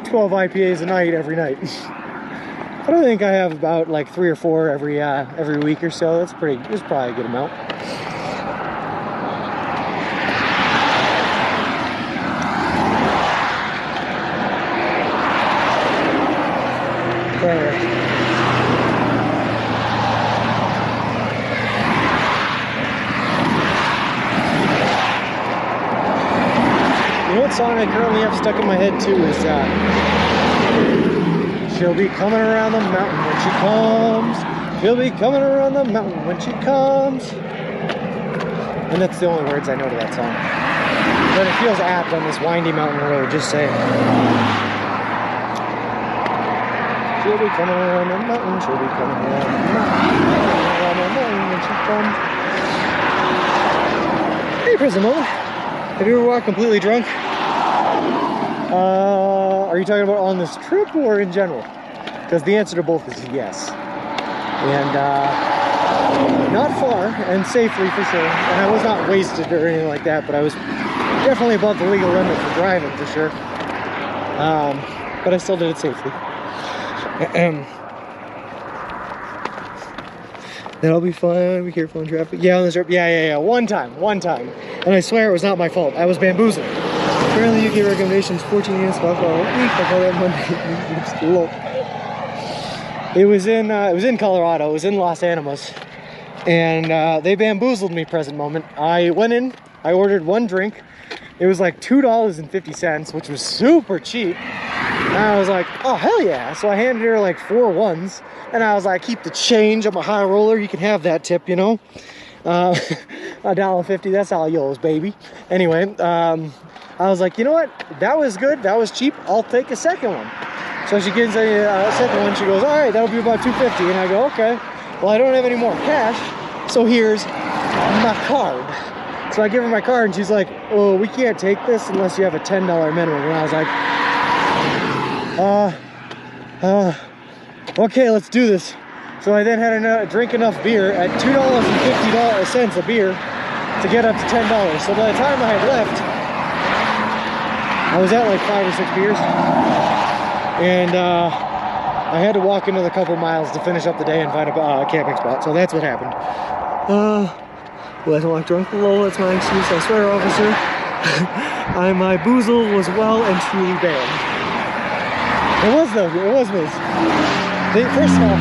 12 IPAs a night every night. I don't think I have about like 3 or 4 every week or so. That's probably a good amount. You know what song I currently have stuck in my head too is she'll be coming around the mountain when she comes. She'll be coming around the mountain when she comes. And that's the only words I know to that song. But it feels apt on this windy mountain road, just saying. She'll be coming around the mountain, she'll be coming around the mountain when she comes. Hey, Prison Moment. Have you ever walked completely drunk? Are you talking about on this trip or in general? Because the answer to both is yes. And not far and safely for sure. And I was not wasted or anything like that, but I was definitely above the legal limit for driving for sure. But I still did it safely. That'll be fun. Be careful in traffic. Yeah, on this trip. Yeah. One time. And I swear it was not my fault. I was bamboozled. Apparently, UK recommendations 14 units of alcohol a week. I call that Monday. It was in Colorado. It was in Los Animas, and they bamboozled me. Present moment. I went in. I ordered one drink. It was like $2.50, which was super cheap. And I was like, oh, hell yeah. So I handed her like 4 ones. And I was like, keep the change. I'm a high roller. You can have that tip, you know. $1.50. That's all yours, baby. Anyway, I was like, you know what? That was good. That was cheap. I'll take a second one. So she gives a second one. She goes, all right, that'll be about $2.50. And I go, okay. Well, I don't have any more cash. So here's my card. So I give her my card, and she's like, oh, we can't take this unless you have a $10 minimum. And I was like, okay, let's do this. So I then had to drink enough beer at $2.50 a beer to get up to $10. So by the time I had left, I was at like 5 or 6 beers. And I had to walk another couple miles to finish up the day and find a camping spot. So that's what happened. Well, I don't walk drunk. Lol, that's my excuse. I swear, officer. My boozle was well and truly banned. It was though. It was Miss. First of all,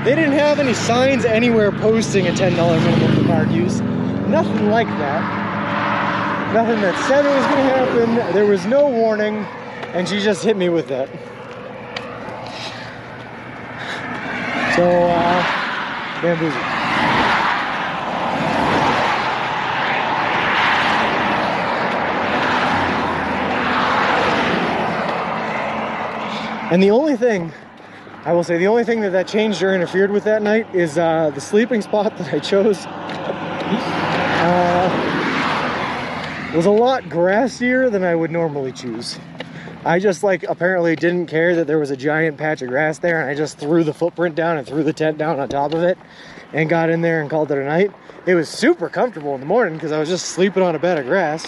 they didn't have any signs anywhere posting a $10 minimum for card use. Nothing like that. Nothing that said it was going to happen. There was no warning, and she just hit me with that. So, bamboozled. And the only thing, I will say, the only thing that changed or interfered with that night is the sleeping spot that I chose was a lot grassier than I would normally choose. I just apparently didn't care that there was a giant patch of grass there, and I just threw the footprint down and threw the tent down on top of it and got in there and called it a night. It was super comfortable in the morning because I was just sleeping on a bed of grass.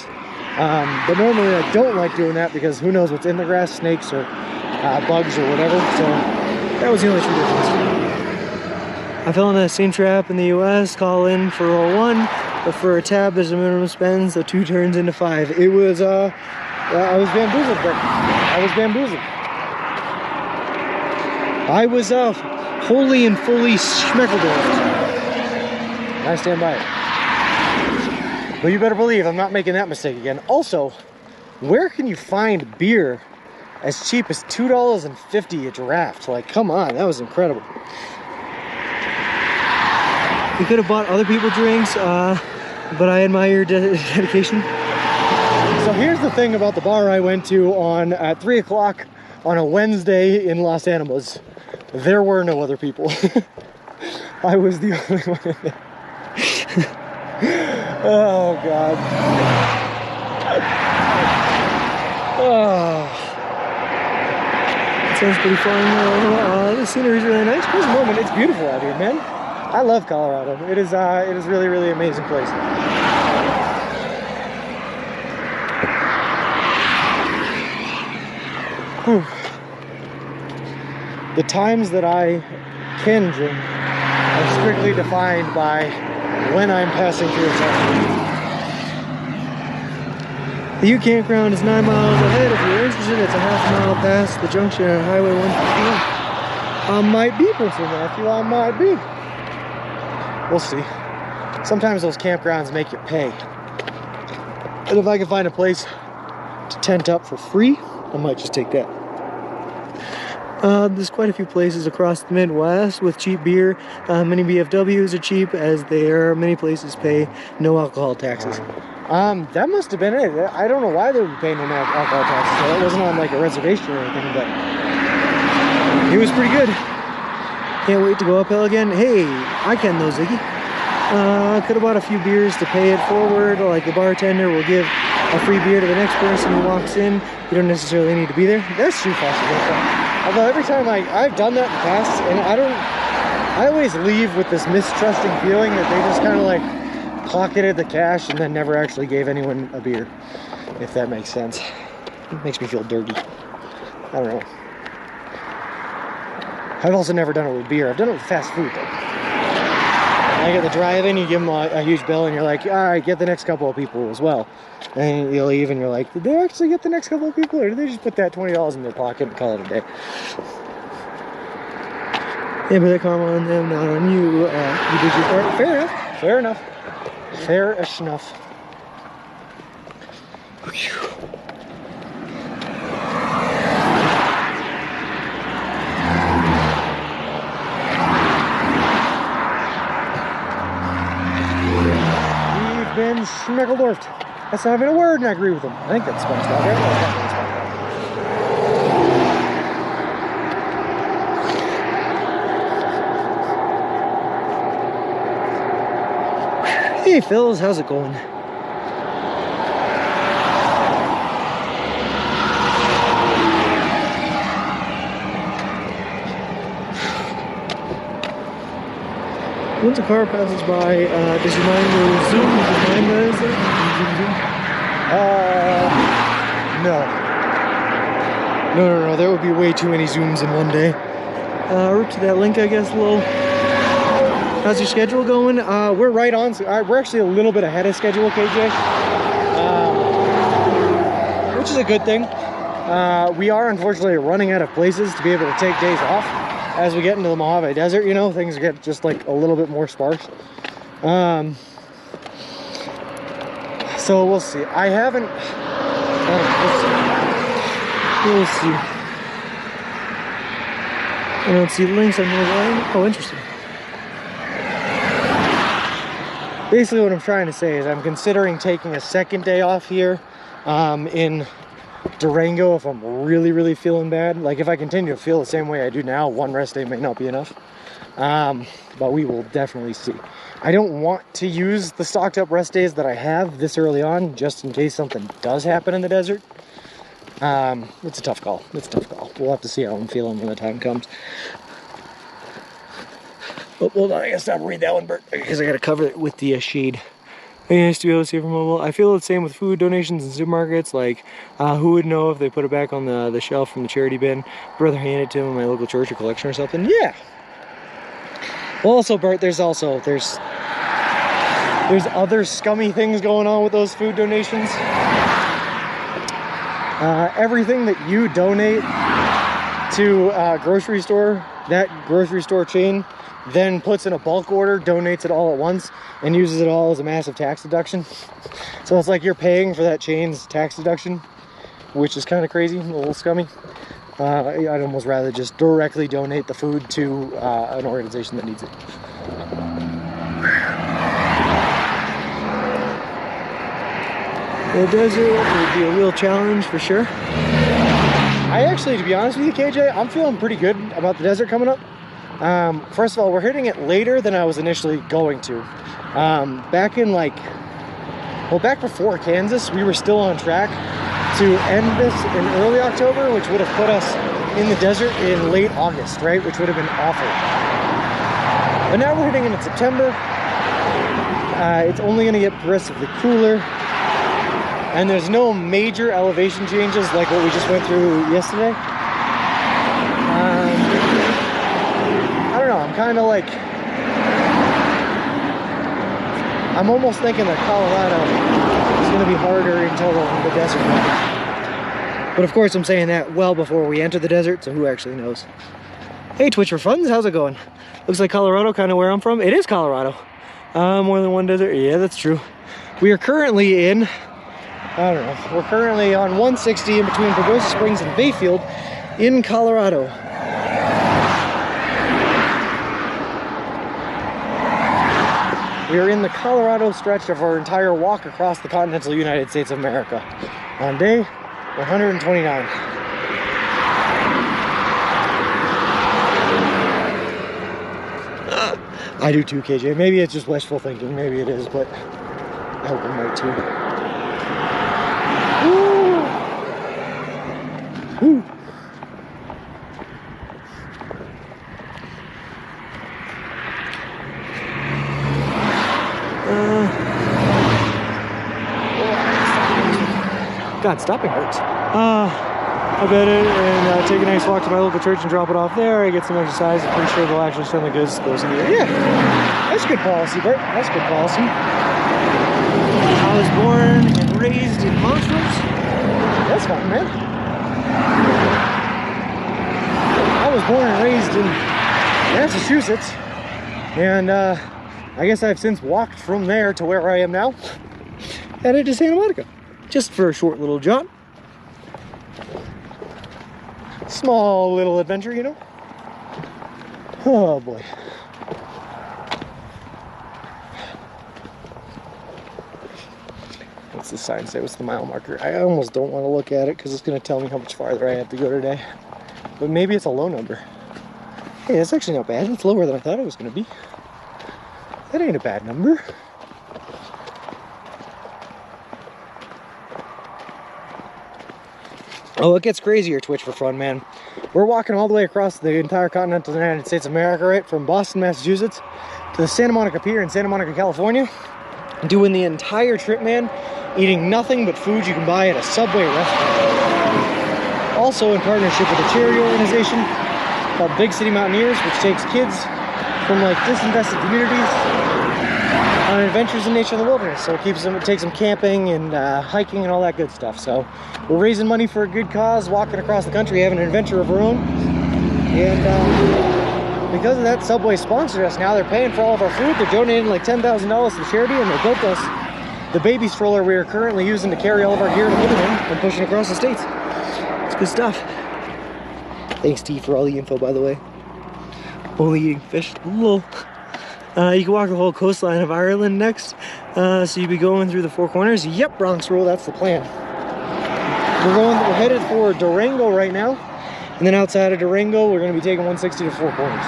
But normally I don't like doing that because who knows what's in the grass, snakes or bugs or whatever. So that was the only true difference. I fell in that same trap in the US, call in for roll 1, but for a tab there's a minimum spend, so 2 turns into 5. It was, I was bamboozled, but I was bamboozled. I was wholly and fully schmeckeldorfed. I stand by it. But you better believe I'm not making that mistake again. Also, where can you find beer as cheap as $2.50 a draft? Like, come on, that was incredible. We could have bought other people drinks, but I admire your dedication. So here's the thing about the bar I went to at 3 o'clock on a Wednesday in Los Animas. There were no other people. I was the only one in there. Oh God. Oh. It sounds pretty fun. The scenery is really nice. Here's a moment. It's beautiful out here, man. I love Colorado. It is really, really amazing place. Whew. The times that I can drink are strictly defined by when I'm passing through a junction. The U campground is 9 miles ahead. If you're interested, it's a half mile past the junction at Highway 151. I might be Person Matthew, I might be. We'll see. Sometimes those campgrounds make you pay. And if I can find a place to tent up for free, I might just take that. There's quite a few places across the Midwest with cheap beer. Many BFWs are cheap, as there many places pay no alcohol taxes. That must have been it. I don't know why they would pay no alcohol taxes. So that wasn't on like a reservation or anything, but it was pretty good. Can't wait to go uphill again. Hey, I can though, Ziggy. Could have bought a few beers to pay it forward. Like the bartender will give a free beer to the next person who walks in. You don't necessarily need to be there. That's true, possible. Although every time I've done that in the past, and I always leave with this mistrusting feeling that they just kind of like pocketed the cash and then never actually gave anyone a beer, if that makes sense. It makes me feel dirty. I don't know. I've also never done it with beer. I've done it with fast food though. Like at the drive-in, you give them a huge bill and you're like, all right, get the next couple of people as well. And you leave and you're like, did they actually get the next couple of people, or did they just put that $20 in their pocket and call it a day? Yeah, but that karma on them, not on you. You did your part. Fair enough. Fair enough. Fair-ish enough. Whew. We've been schmeckledorfed. That's not even a word, and I agree with them. I think that's SpongeBob, right? No, it's not SpongeBob. Hey, Phils, how's it going? Once a car passes by, does your mind go zoom? Does your mind go zoom? No. There would be way too many zooms in one day. Route to that link, I guess, Lil. How's your schedule going? We're right on. We're actually a little bit ahead of schedule, KJ. Which is a good thing. We are unfortunately running out of places to be able to take days off. As we get into the Mojave Desert, you know, things get just like a little bit more sparse. So we'll see. I haven't. We'll see. I don't see links on the line. Oh, interesting. Basically, what I'm trying to say is I'm considering taking a second day off here in Durango if I'm really, really feeling bad. Like if I continue to feel the same way I do now, one rest day may not be enough. But we will definitely see. I don't want to use the stocked up rest days that I have this early on, just in case something does happen in the desert. It's a tough call. It's a tough call. We'll have to see how I'm feeling when the time comes. Oh, hold on, I gotta stop and read that one, Bert, because I gotta cover it with the shade. It's nice to be able to see it from mobile. I feel the same with food donations in supermarkets. Like, who would know if they put it back on the shelf from the charity bin? I'd rather hand it to them in my local church or collection or something. Yeah. Well, also, Bert, there's other scummy things going on with those food donations. Everything that you donate to a grocery store, that grocery store chain then puts in a bulk order, donates it all at once, and uses it all as a massive tax deduction. So it's like you're paying for that chain's tax deduction, which is kind of crazy, a little scummy. I'd almost rather just directly donate the food to an organization that needs it. The desert would be a real challenge for sure. I actually, to be honest with you, KJ, I'm feeling pretty good about the desert coming up. First of all, we're hitting it later than I was initially going to. Back before Kansas, we were still on track to end this in early October, which would have put us in the desert in late August, right? Which would have been awful. But now we're hitting it in September. It's only gonna get progressively cooler. And there's no major elevation changes like what we just went through yesterday. I don't know, I'm kind of like, I'm almost thinking that Colorado is going to be harder until the desert comes. But of course I'm saying that well before we enter the desert, so who actually knows? Hey Twitch for Funds, how's it going? Looks like Colorado, kind of where I'm from. It is Colorado. More than one desert, yeah, that's true. We are currently in, I don't know, we're currently on 160 in between Pagosa Springs and Bayfield in Colorado. We are in the Colorado stretch of our entire walk across the continental United States of America on day 129. I do too, KJ. Maybe it's just wishful thinking. Maybe it is, but I hope I'm right too. Woo! Woo! God, stopping hurts. I bet it and take a nice walk to my local church and drop it off there. I get some exercise. I'm pretty sure they'll actually send the goods goes in the air. Yeah, that's good policy, Bert. That's good policy. I was born and raised in Montrose. That's fine, man. I was born and raised in Massachusetts, and I guess I've since walked from there to where I am now, headed to Santa Monica, just for a short little jaunt. Small little adventure, you know? Oh boy. What's the sign say? What's the mile marker? I almost don't want to look at it because it's going to tell me how much farther I have to go today. But maybe it's a low number. Hey, that's actually not bad. It's lower than I thought it was going to be. That ain't a bad number. Oh, it gets crazier, Twitch for Fun, man. We're walking all the way across the entire continental United States of America, right? From Boston, Massachusetts to the Santa Monica Pier in Santa Monica, California. Doing the entire trip, man. Eating nothing but food you can buy at a Subway restaurant. Also in partnership with a charity organization called Big City Mountaineers, which takes kids from like disinvested communities on adventures in nature in the wilderness. So it takes them camping and hiking and all that good stuff. So we're raising money for a good cause, walking across the country, having an adventure of our own. And because of that, Subway sponsored us. Now they're paying for all of our food. They're donating like $10,000 to the charity, and they built us the baby stroller we are currently using to carry all of our gear to living in and pushing across the states. It's good stuff. Thanks, T, for all the info, by the way. Only eating fish. Lol. You can walk the whole coastline of Ireland next. So you'll be going through the Four Corners. Yep, Bronx Roll, that's the plan. We're headed for Durango right now. And then outside of Durango, we're going to be taking 160 to Four Corners.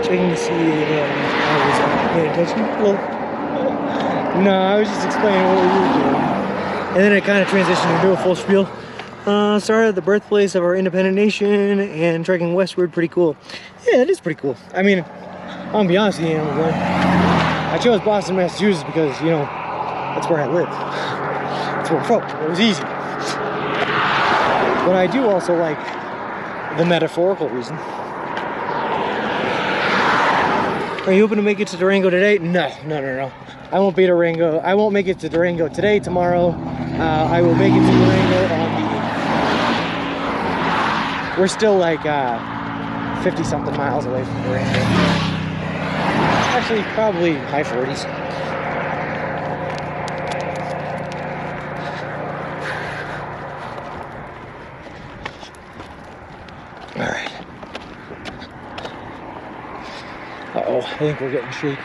Checking to see if I was paying attention. Well, no, I was just explaining what we were doing. And then it kind of transitioned into a full spiel. Started at the birthplace of our independent nation and trekking westward. Pretty cool. Yeah, it is pretty cool. I mean, I'm gonna be honest with you, I chose Boston, Massachusetts because, you know, that's where I live. That's where I'm from. It was easy. But I do also like the metaphorical reason. Are you hoping to make it to Durango today? No. I won't be Durango. I won't make it to Durango today, tomorrow. I will make it to Durango on the... We're still like 50-something miles away from Durango. Actually, probably high 40s. All right. Uh-oh, I think we're getting shaky.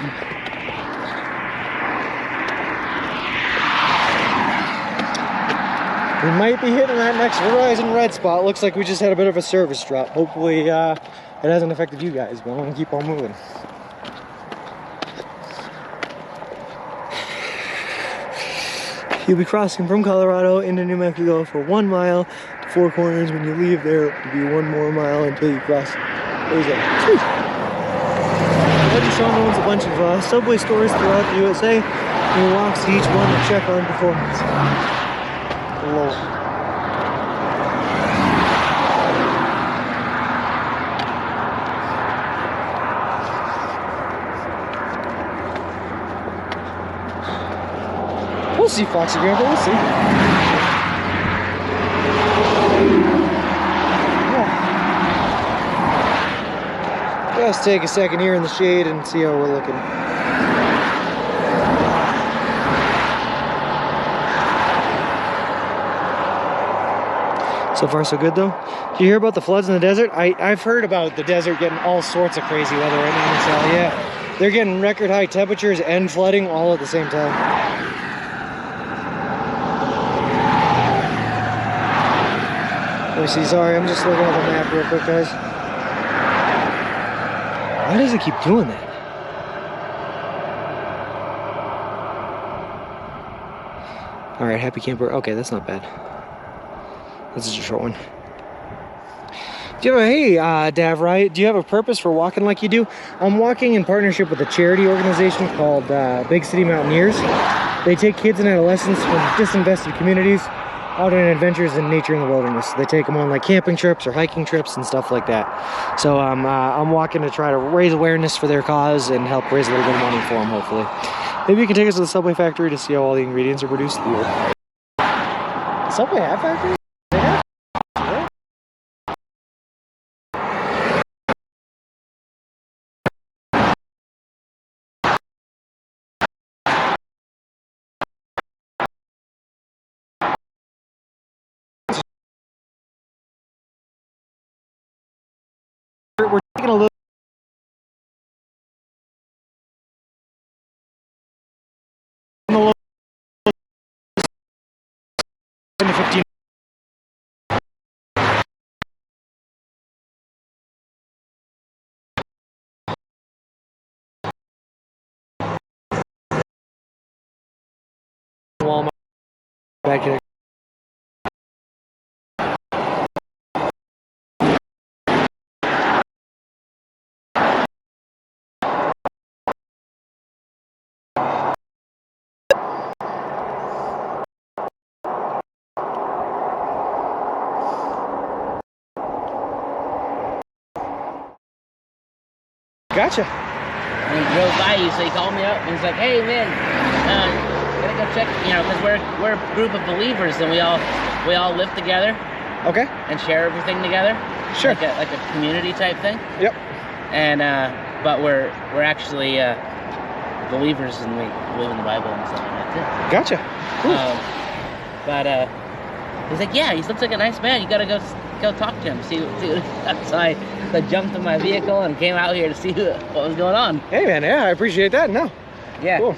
We might be hitting that next Verizon red spot. Looks like we just had a bit of a service drop. Hopefully it hasn't affected you guys, but I'm gonna keep on moving. You'll be crossing from Colorado into New Mexico for 1 mile to 4 corners. When you leave there, it'll be 1 more mile until you cross. There's that. Already Sean owns a bunch of Subway stores throughout the USA. And he walks to each one to check on performance. Hello. We'll see, Foxy Grandpa, we'll see. Yeah. Just take a second here in the shade and see how we're looking. So far so good though. Did you hear about the floods in the desert? I've heard about the desert getting all sorts of crazy weather right now. So yeah, they're getting record high temperatures and flooding all at the same time. Let me see, sorry, I'm just looking at the map real quick, guys. Why does it keep doing that? All right, happy camper. Okay, that's not bad. This is a short one. Do you have a, hey, Dav, right? Do you have a purpose for walking like you do? I'm walking in partnership with a charity organization called Big City Mountaineers. They take kids and adolescents from disinvested communities out on adventures in nature in the wilderness. They take them on like camping trips or hiking trips and stuff like that. So I'm walking to try to raise awareness for their cause and help raise a little bit of money for them, hopefully. Maybe you can take us to the Subway factory to see how all the ingredients are produced. The Subway hat factory? We're taking a little to 15. Walmart back here. Gotcha. And he drove by you, so he called me up and he's like, "Hey man, gotta go check, you know, because we're a group of believers and we all live together. Okay. And share everything together. Sure. Like a community type thing. Yep. And but we're actually believers and we believe in the Bible and stuff like that too. Gotcha. Cool. But he's like, yeah, he looks like a nice man. You gotta go talk to him, see what so I jumped in my vehicle and came out here to see what was going on. Hey man, yeah, I appreciate that. No. Yeah. Cool.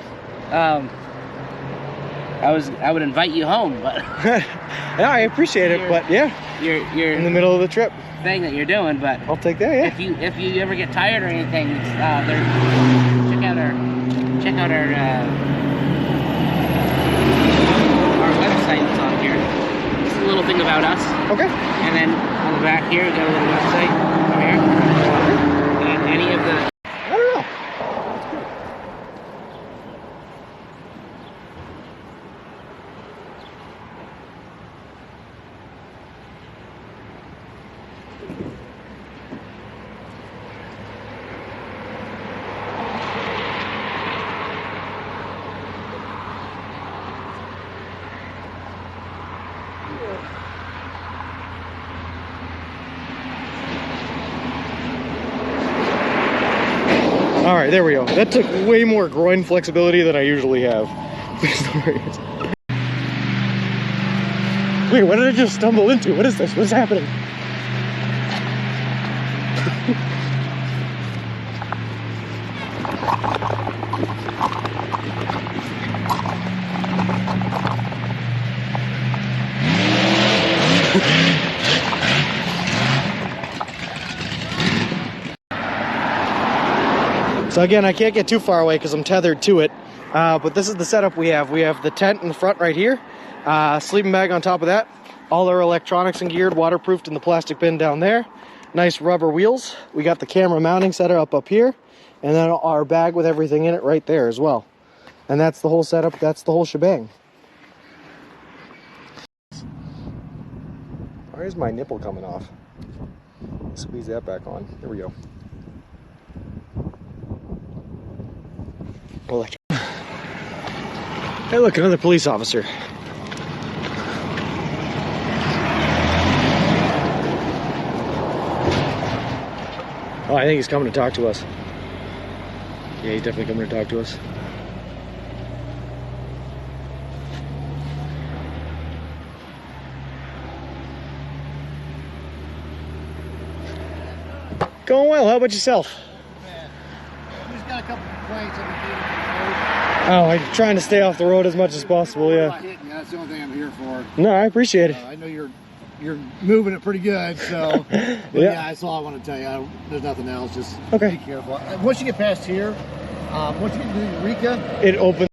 I would invite you home, but yeah, I appreciate it, but yeah, you're in the middle of the trip thing that you're doing, but I'll take that. Yeah. If you ever get tired or anything, check out our website that's on here. Just a little thing about us. Okay. And then on the back here, we got a little website over here. And any of the... I don't know. All right, there we go. That took way more groin flexibility than I usually have. Wait, what did I just stumble into? What is this? What's happening? So again, I can't get too far away because I'm tethered to it, but this is the setup we have. We have the tent in the front right here, sleeping bag on top of that, all our electronics and geared, waterproofed in the plastic bin down there, nice rubber wheels. We got the camera mounting setup up here, and then our bag with everything in it right there as well. And that's the whole setup, that's the whole shebang. Why is my nipple coming off? Squeeze that back on. There we go. Hey look, another police officer. Oh, I think he's coming to talk to us. Yeah, he's definitely coming to talk to us. Going well, how about yourself? We just got a couple complaints on the road. Oh, I'm trying to stay off the road as much as possible, yeah. That's the only thing I'm here for. No, I appreciate it. I know you're moving it pretty good, so yeah, that's all I want to tell you. There's nothing else. Just be careful. Once you get past here, once you get to Eureka, it opens.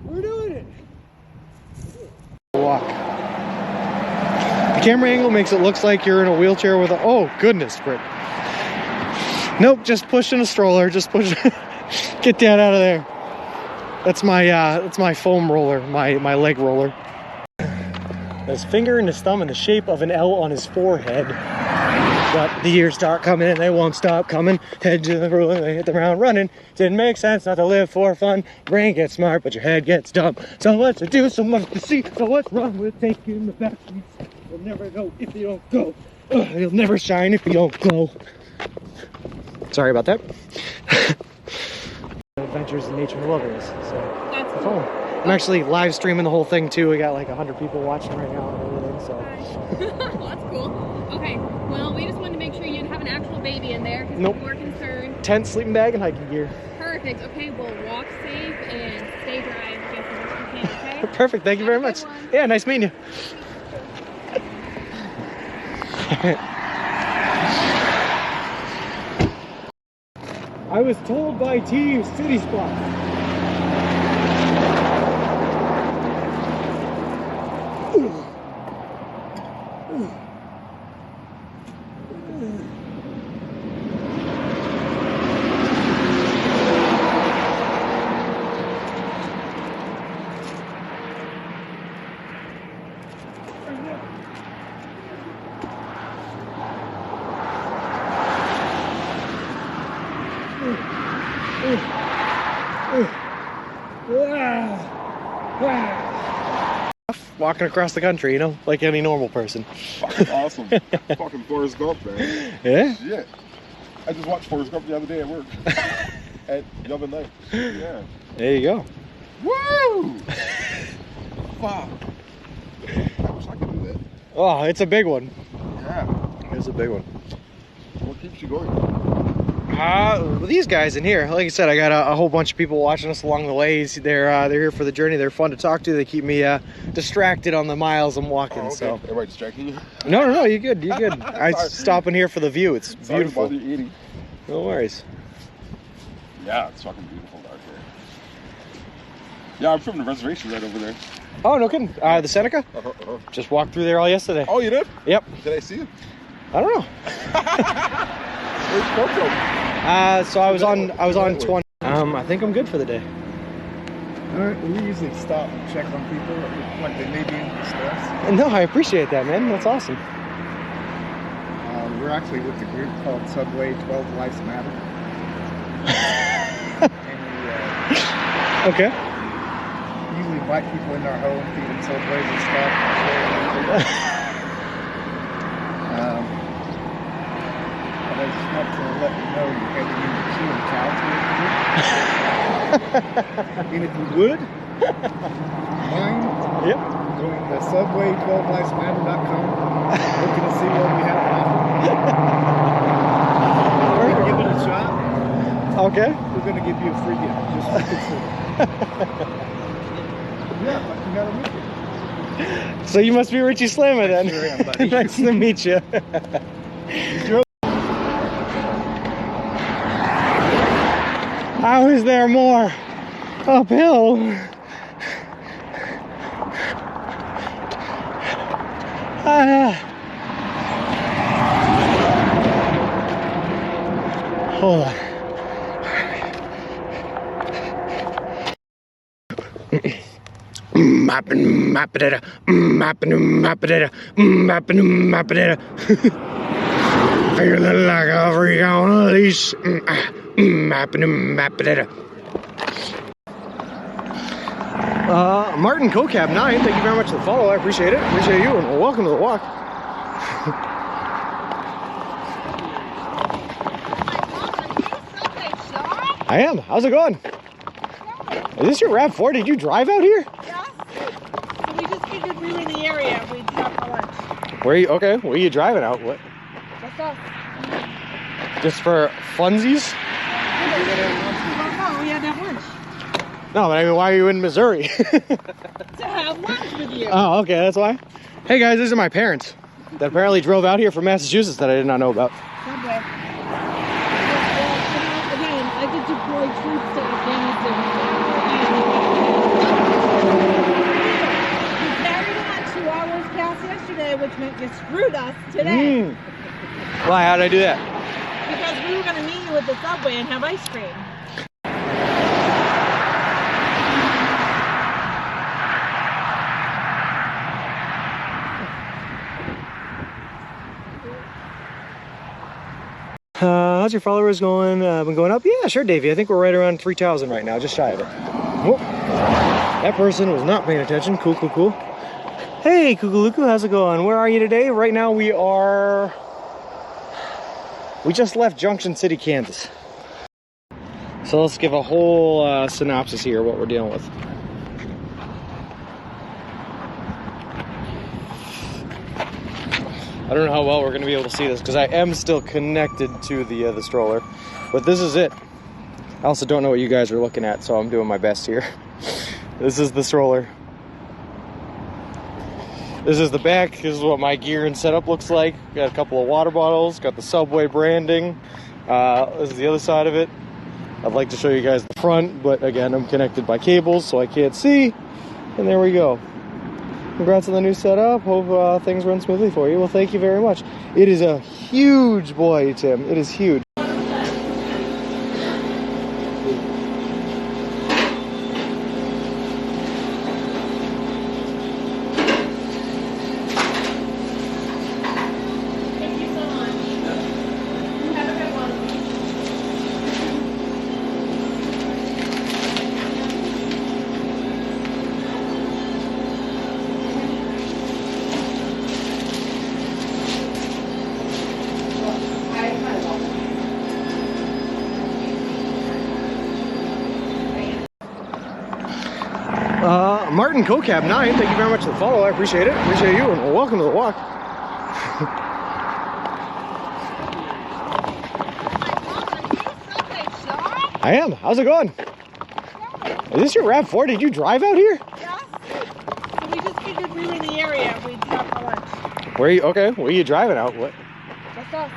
We're doing it. Walk. The camera angle makes it look like you're in a wheelchair with a, oh goodness, Britt. Nope, just pushing a stroller, just push. Get that out of there. That's my foam roller, my leg roller. His finger and his thumb in the shape of an L on his forehead. But the years start coming and they won't stop coming. Head to the ruler, they hit the ground running. Didn't make sense not to live for fun. Brain gets smart, but your head gets dumb. So much to do, so much to see. So what's wrong with taking the back seats? You'll never know if you don't go. You'll never shine if you don't glow. Sorry about that. Adventures in nature and wilderness. So That's cool. I'm actually live streaming the whole thing too. We got like 100 people watching right now and everything. So Well, that's cool. Okay, well, we just wanted to make sure you didn't have an actual baby in there because Nope. people were concerned. tent, sleeping bag, and hiking gear. Perfect. Okay, well, walk safe and stay dry just as much as you can, okay? Perfect. Thank you very Have a much. good one. Yeah, nice meeting you. I was told by T City Spot. Walking across the country, you know, like any normal person. Fucking awesome. Fucking Forrest Gump, man. Yeah? Shit. I just watched Forrest Gump the other day at work. At Yum and Night. Yeah. There you go. Woo! Fuck. I wish I could do that. Oh, it's a big one. Yeah. It's a big one. What keeps you going? These guys in here, like I said, I got a whole bunch of people watching us along the ways. They're here for the journey. They're fun to talk to. They keep me distracted on the miles I'm walking. Oh, okay. So Am I distracting you? no, you're good. You're good. I stop in here for the view. It's beautiful. Sorry to bother you eating. No worries. Yeah, it's fucking beautiful out there. Yeah, I'm from the reservation right over there. Oh, no kidding. The Seneca? Just walked through there all yesterday. Oh, you did? Yep. Did I see you? I don't know. Where'd you come from? So I was on 20. I think I'm good for the day. Alright, we usually stop and check on people like they may be in distress. No, I appreciate that, man. That's awesome. We're actually with a group called Subway 12 Lives Matter. And we Okay. usually invite people into our home, feed them Subways and stuff. But I just want to let you know you're heading into Q and Cow today. And if you would, mind Yep. between the Subway 12lifesmatter.com, looking to see what we have to offer. Give it a shot. Okay. We're going to give you a free gift, just to consider. Yeah, but you got a weekend. So you must be Richie Slammer then. Sure am, buddy. Nice to meet you. How is there more uphill? Hold on. Feeling like a freak on a leash. Martin CoCab 9, thank you very much for the follow. I appreciate it. Appreciate you, and welcome to the walk. I am. How's it going? Is this your RAV4? Did you drive out here? Yes. So we just figured we were in the area. We'd stop for lunch. Where are you? Okay, where are you driving out? What? Just us. Just for funsies? Well, no, we had to have lunch. No, but I mean, why are you in Missouri? To have lunch with you. Oh, okay, that's why. Hey guys, these are my parents that apparently drove out here from Massachusetts that I did not know about. Subway. Again, I did deploy troops to Afghanistan. We carried on 2 hours past yesterday, which meant you screwed us today. Why? How'd I do that? Because we were going to meet you at the Subway and have ice cream. How's your followers going? Been going up? Yeah, sure, Davey. I think we're right around 3,000 right now, just shy of it. Whoop. That person was not paying attention. Cool, cool, cool. Hey, Kukuluku, how's it going? Where are you today? Right now we just left Junction City, Kansas. So let's give a whole synopsis here of what we're dealing with. I don't know how well we're going to be able to see this because I am still connected to the stroller, but this is it. I also don't know what you guys are looking at, so I'm doing my best here. This is the stroller. This is the back. This is what my gear and setup looks like. Got a couple of water bottles, got the Subway branding. This is the other side of it. I'd like to show you guys the front, but again, I'm connected by cables, so I can't see. And there we go. Congrats on the new setup. Hope things run smoothly for you. Well, thank you very much. It is a huge boy, Tim. It is huge. Thank you so much. Have a good one. Martin CoCab 9, thank you very much for the follow. I appreciate it. Appreciate you, and welcome to the walk. I am. How's it going? Is this your RAV4? Did you drive out here? Yes. So we just figured we were in the area. We'd stop for lunch. Where are you? Okay, where are you driving out? What? Just us.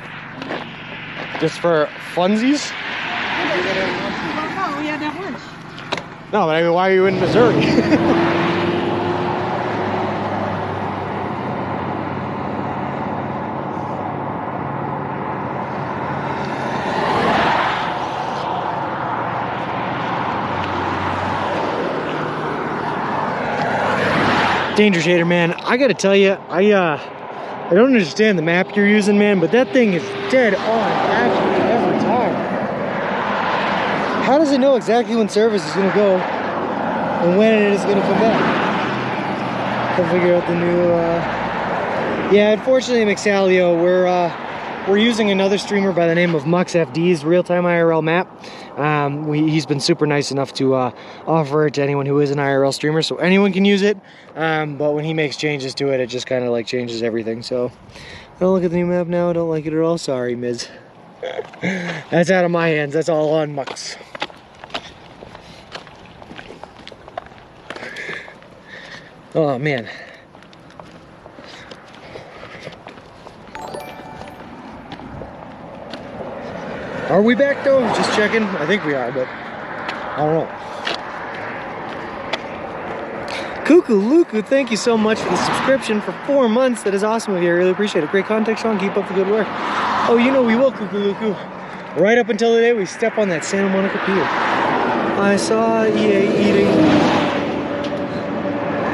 Just for funsies? Well, no, we had to have lunch. No, but I mean, why are you in Missouri? Danger Shader, man, I gotta tell you, I don't understand the map you're using, man, but that thing is dead on accurate every time. How does it know exactly when service is gonna go and when it is gonna come back? I'll figure out the new, yeah, unfortunately, Mixalio, we're using another streamer by the name of Mux FD's real-time IRL map. He's been super nice enough to offer it to anyone who is an IRL streamer, so anyone can use it. But when he makes changes to it, it just kind of like changes everything. So I don't look at the new map now. I don't like it at all. Sorry, Miz. That's out of my hands. That's all on Mux. Oh man. Are we back though? Just checking. I think we are, but I don't know. Cuckoo Luku, thank you so much for the subscription for 4 months. That is awesome of you. I really appreciate it. Great content, Sean. Keep up the good work. Oh, you know we will, Cuckoo Luku. Right up until the day we step on that Santa Monica pier. I saw EA eating.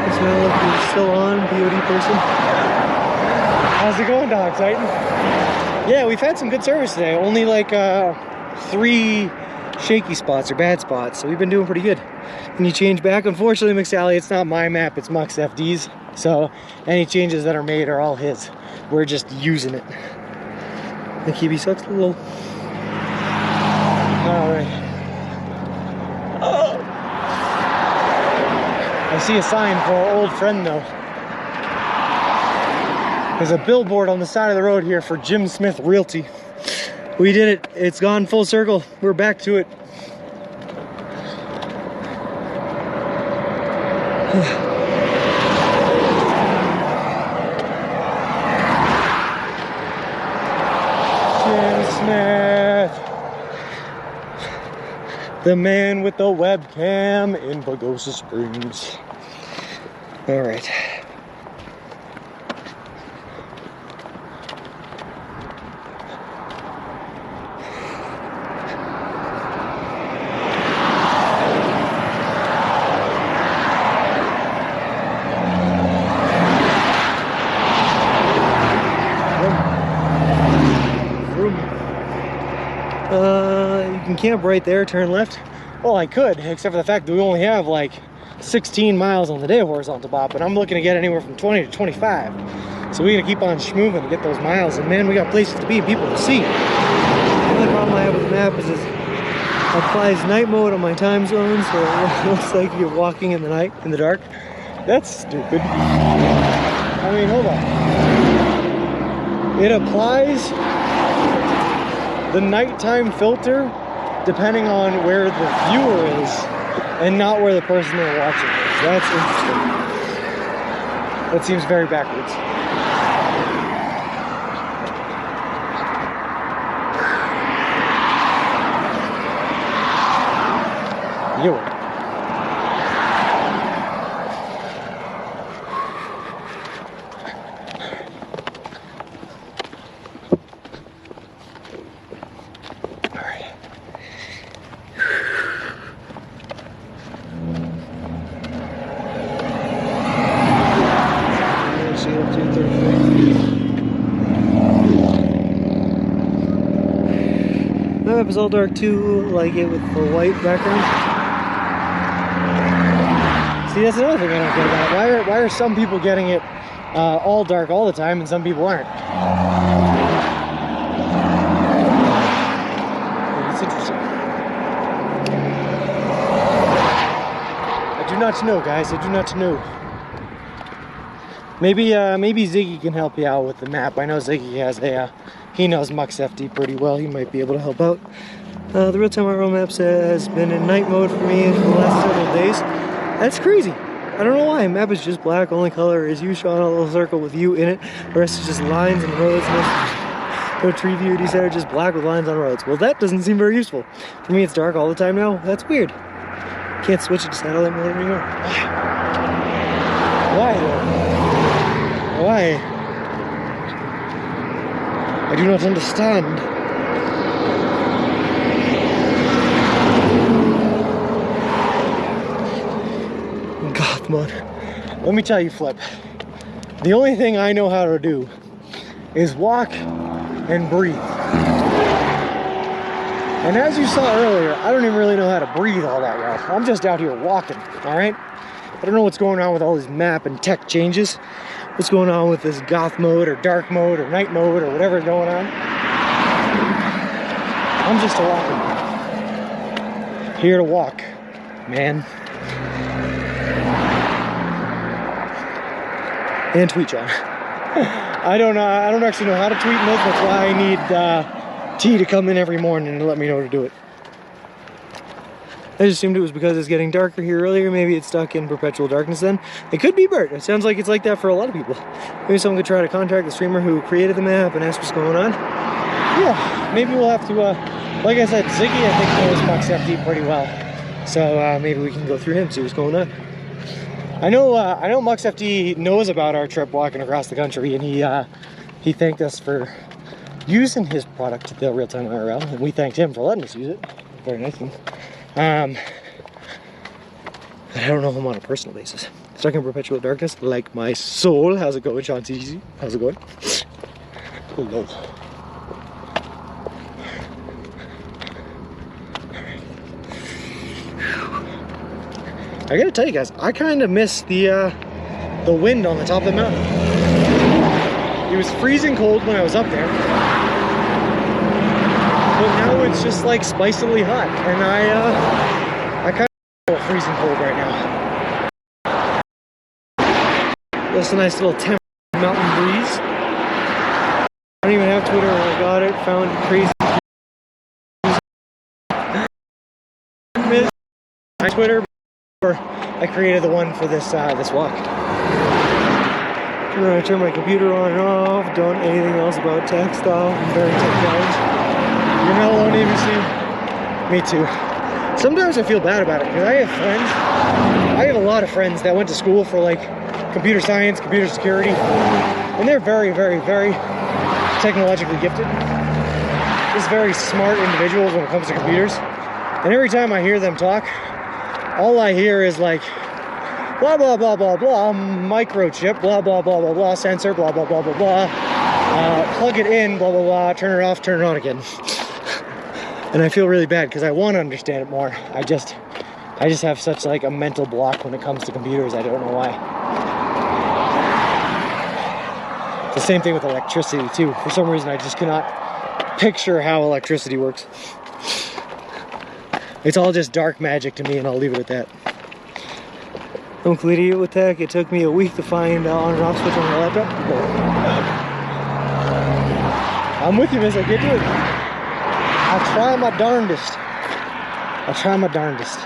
Is that still on? BOD person. How's it going, Dog Titan? Yeah, we've had some good service today. Only like 3 shaky spots or bad spots, so we've been doing pretty good. Can you change back? Unfortunately, McSally, it's not my map, it's Mux FD's. So any changes that are made are all his. We're just using it. The Kiwi sucks a little. Alright. Oh. I see a sign for our old friend though. There's a billboard on the side of the road here for Jim Smith Realty. We did it. It's gone full circle. We're back to it. Jim Smith. The man with the webcam in Pagosa Springs. All right. You can camp right there, turn left. Well, I could, except for the fact that we only have like 16 miles on the day horizontal bop, and I'm looking to get anywhere from 20 to 25. So we gotta keep on schmoving to get those miles, and man, we got places to be and people to see. The only problem I have with the map is it applies night mode on my time zone, so it looks like you're walking in the night, in the dark. That's stupid. I mean, hold on. It applies the nighttime filter depending on where the viewer is and not where the person they're watching is. That's interesting. That seems very backwards. Viewer. My map is all dark too, like it with the white background. See, that's another thing I don't get about. Why are some people getting it all dark all the time and some people aren't? It's interesting. I do not know, guys. I do not know. Maybe Ziggy can help you out with the map. I know Ziggy has a, he knows Mux FD pretty well. He might be able to help out. The real-time IRL maps has been in night mode for me for the last several days. That's crazy. I don't know why. Map is just black. Only color is you, Sean. A little circle with you in it. The rest is just lines and roads. No tree view. These are just black with lines on roads. Well, that doesn't seem very useful. For me, it's dark all the time now. That's weird. Can't switch it to satellite mode anymore. Why though? Why? I do not understand. God, man. Let me tell you, Flip. The only thing I know how to do is walk and breathe. And as you saw earlier, I don't even really know how to breathe all that well. I'm just out here walking, all right? I don't know what's going on with all these map and tech changes. What's going on with this goth mode or dark mode or night mode or whatever's going on. I'm just a walker. Here to walk, man. And tweet, John. I don't actually know how to tweet in this. That's why I need T to come in every morning and let me know to do it. I just assumed it was because it's getting darker here earlier. Maybe it's stuck in perpetual darkness then. It could be, Bert. It sounds like it's like that for a lot of people. Maybe someone could try to contact the streamer who created the map and ask what's going on. Yeah, maybe we'll have to, like I said, Ziggy I think knows Mux FD pretty well. So maybe we can go through him, see what's going on. I know Mux FD knows about our trip walking across the country, and he thanked us for using his product, the real-time IRL, and we thanked him for letting us use it. Very nice of him. But I don't know him on a personal basis. Stuck in perpetual darkness, like my soul. How's it going, Sean CGC? How's it going? Hello. I gotta tell you guys, I kind of miss the wind on the top of the mountain. It was freezing cold when I was up there, but now it's just like spicily hot, and I kind of feel freezing cold right now. That's a nice little temp mountain breeze. I don't even have Twitter. I got it. Found it crazy. My Twitter. I created the one for this this walk. I'm gonna turn my computer on and off. Don't anything else about tech stuff. I'm very tech challenged. You're not alone, ABC. Me too. Sometimes I feel bad about it because I have friends. I have a lot of friends that went to school for like computer science, computer security, and they're very, very, very technologically gifted. Just very smart individuals when it comes to computers. And every time I hear them talk, all I hear is like, blah, blah, blah, blah, blah, microchip, blah, blah, blah, blah, blah, sensor, blah, blah, blah, blah, blah, plug it in, blah, blah, blah, turn it off, turn it on again. And I feel really bad because I want to understand it more. I just have such like a mental block when it comes to computers. I don't know why. It's the same thing with electricity too. For some reason, I just cannot picture how electricity works. It's all just dark magic to me, and I'll leave it at that. I'm an idiot with tech. It took me a week to find on and off switch on my laptop. I'm with you, miss. I get to it. I'll try my darndest. I'll try my darndest.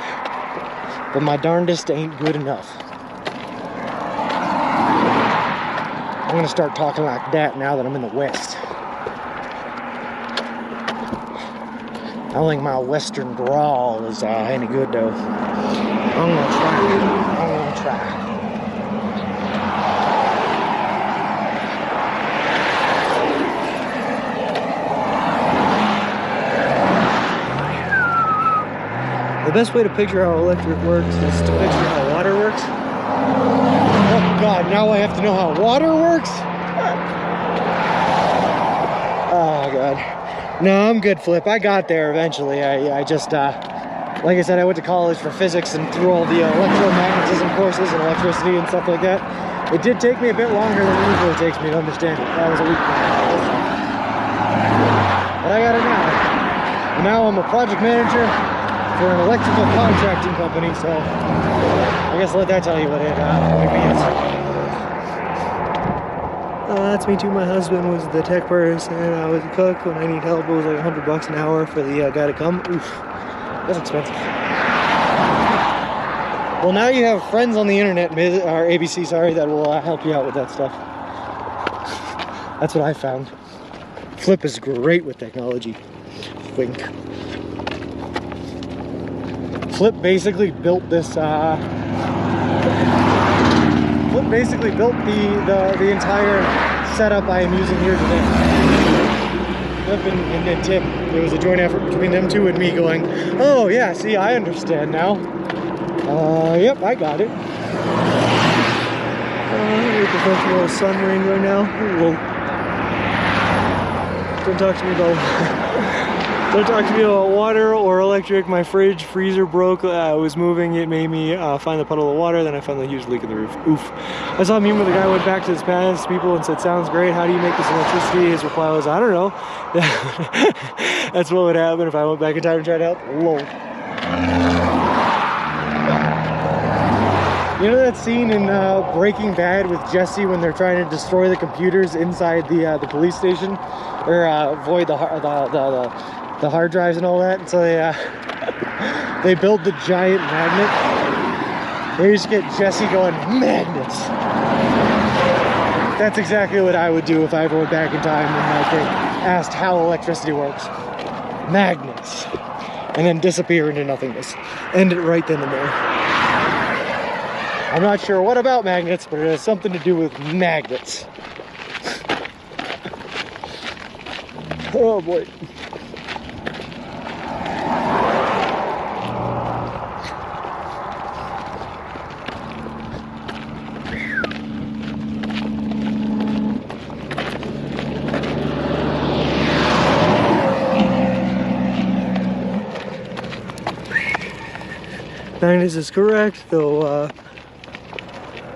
But my darndest ain't good enough. I'm gonna start talking like that now that I'm in the West. I don't think my Western drawl is any good though. I'm gonna try. I'm gonna try. The best way to picture how electric works is to picture how water works. Oh God, now I have to know how water works? Oh God. No, I'm good, Flip. I got there eventually. I just, like I said, I went to college for physics and through all the electromagnetism courses and electricity and stuff like that. It did take me a bit longer than it usually takes me to understand it. That was a week ago. But I got it now. And now I'm a project manager for an electrical contracting company, so I guess let that tell you what it means. That's me too. My husband was the tech person, I was a cook. When I need help, it was like $100 an hour for the guy to come. Oof, that's expensive. Well, now you have friends on the internet, or ABC, sorry, that will help you out with that stuff. That's what I found. Flip is great with technology. Wink. Flip basically built this. Flip basically built the entire setup I am using here today. Flip and Tim. It was a joint effort between them two and me going, oh yeah, see, I understand now. Yep, I got it. We're professional sun rain right now. Whoa. Don't talk to me about don't talk to me about water or electric. My fridge freezer broke. I was moving. It made me find the puddle of water. Then I found the huge leak in the roof. Oof. I saw a meme where the guy went back to his past people and said, sounds great. How do you make this electricity? His reply was, I don't know. That's what would happen if I went back in time and tried to help. Lol. You know that scene in Breaking Bad with Jesse when they're trying to destroy the computers inside the police station, or void the hard drives and all that? And so they build the giant magnet. They just get Jesse going, magnets. That's exactly what I would do if I ever went back in time and like asked how electricity works. Magnets. And then disappear into nothingness. End it right then and there. I'm not sure what about magnets, but it has something to do with magnets. Oh boy. Magnets is correct, though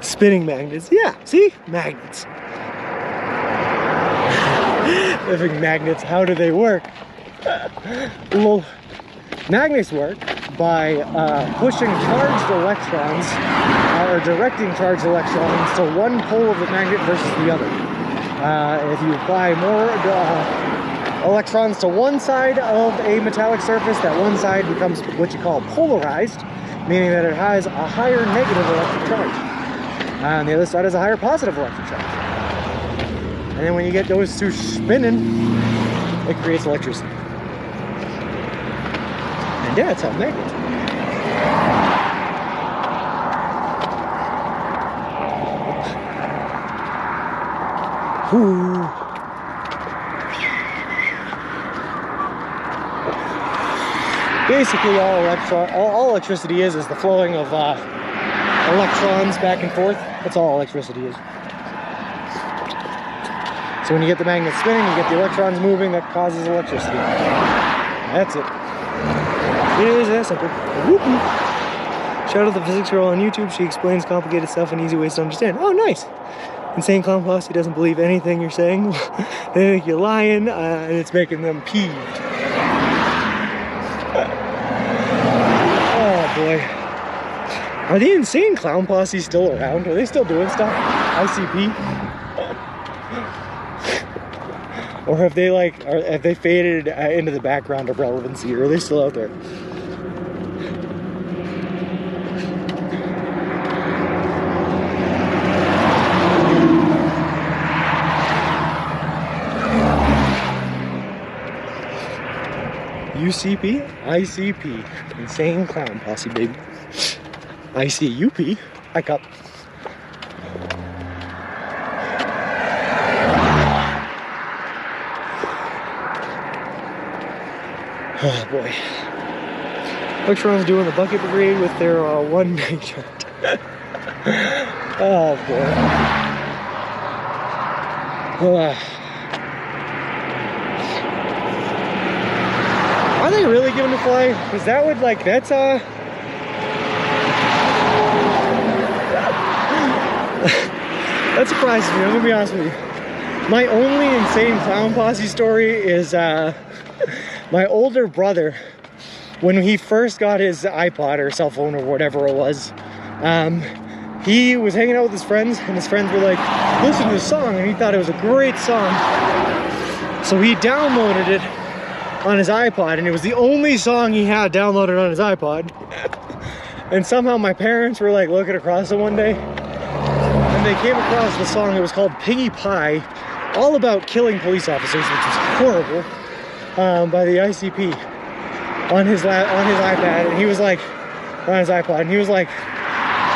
spinning magnets. Yeah, see? Magnets. Living magnets, how do they work? Well, magnets work by pushing charged electrons, or directing charged electrons to one pole of the magnet versus the other. If you apply more electrons to one side of a metallic surface, that one side becomes what you call polarized, meaning that it has a higher negative electric charge. And the other side has a higher positive electric charge. And then when you get those two spinning, it creates electricity. And yeah, it's how magnets work. Ooh. Basically, all electricity is the flowing of electrons back and forth. That's all electricity is. So when you get the magnet spinning, you get the electrons moving, that causes electricity. That's it. It is that simple. Whoop-whoop. Shout out to the physics girl on YouTube. She explains complicated stuff in easy ways to understand. Oh, nice. Insane Clown Posse doesn't believe anything you're saying. They think you're lying, and it's making them peeved. Oh boy. Are the Insane Clown Posse still around? Are they still doing stuff? ICP? Or have they have they faded into the background of relevancy, or are they still out there? UCP? ICP. Insane Clown Posse, baby. ICUP. I cup. Oh boy. Electrons doing the bucket brigade with their one night chart. Oh boy. Are they really giving a fly? Because that would that surprises me, I'm gonna be honest with you. My only Insane Clown Posse story is my older brother, when he first got his iPod or cell phone or whatever it was, he was hanging out with his friends, and his friends were like, listen to this song, and he thought it was a great song. So he downloaded it on his iPod, and it was the only song he had downloaded on his iPod. And somehow my parents were like looking across it one day, and they came across the song. It was called Piggy Pie, all about killing police officers, which was horrible, by the ICP on his iPad, and he was like, on his iPod, and he was like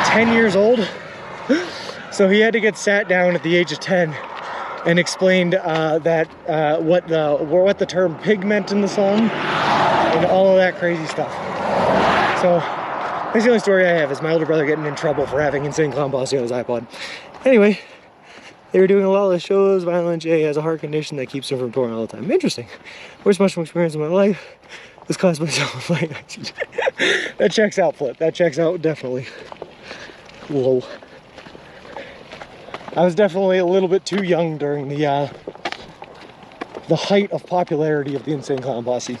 10 years old. So he had to get sat down at the age of 10 and explained that what the term pig meant in the song and all of that crazy stuff. So that's the only story I have, is my older brother getting in trouble for having Insane Clown Posse on his iPod. Anyway, they were doing a lot of shows. Violent J has a heart condition that keeps him from touring all the time. Interesting. Worst mushroom experience in my life was caused by self-flight. That checks out, Flip. That checks out, definitely. Whoa. I was definitely a little bit too young during the height of popularity of the Insane Clown Posse.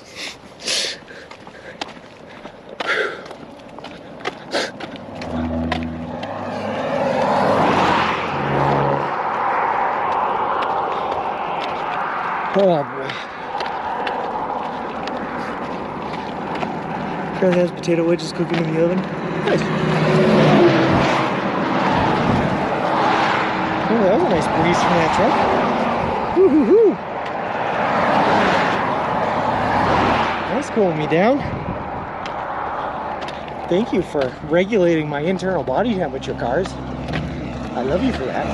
Oh boy. Charlie has potato wedges cooking in the oven. Nice. Oh, that was a nice breeze from that truck. Woo-hoo-hoo. That's cooling me down. Thank you for regulating my internal body temperature, cars. I love you for that.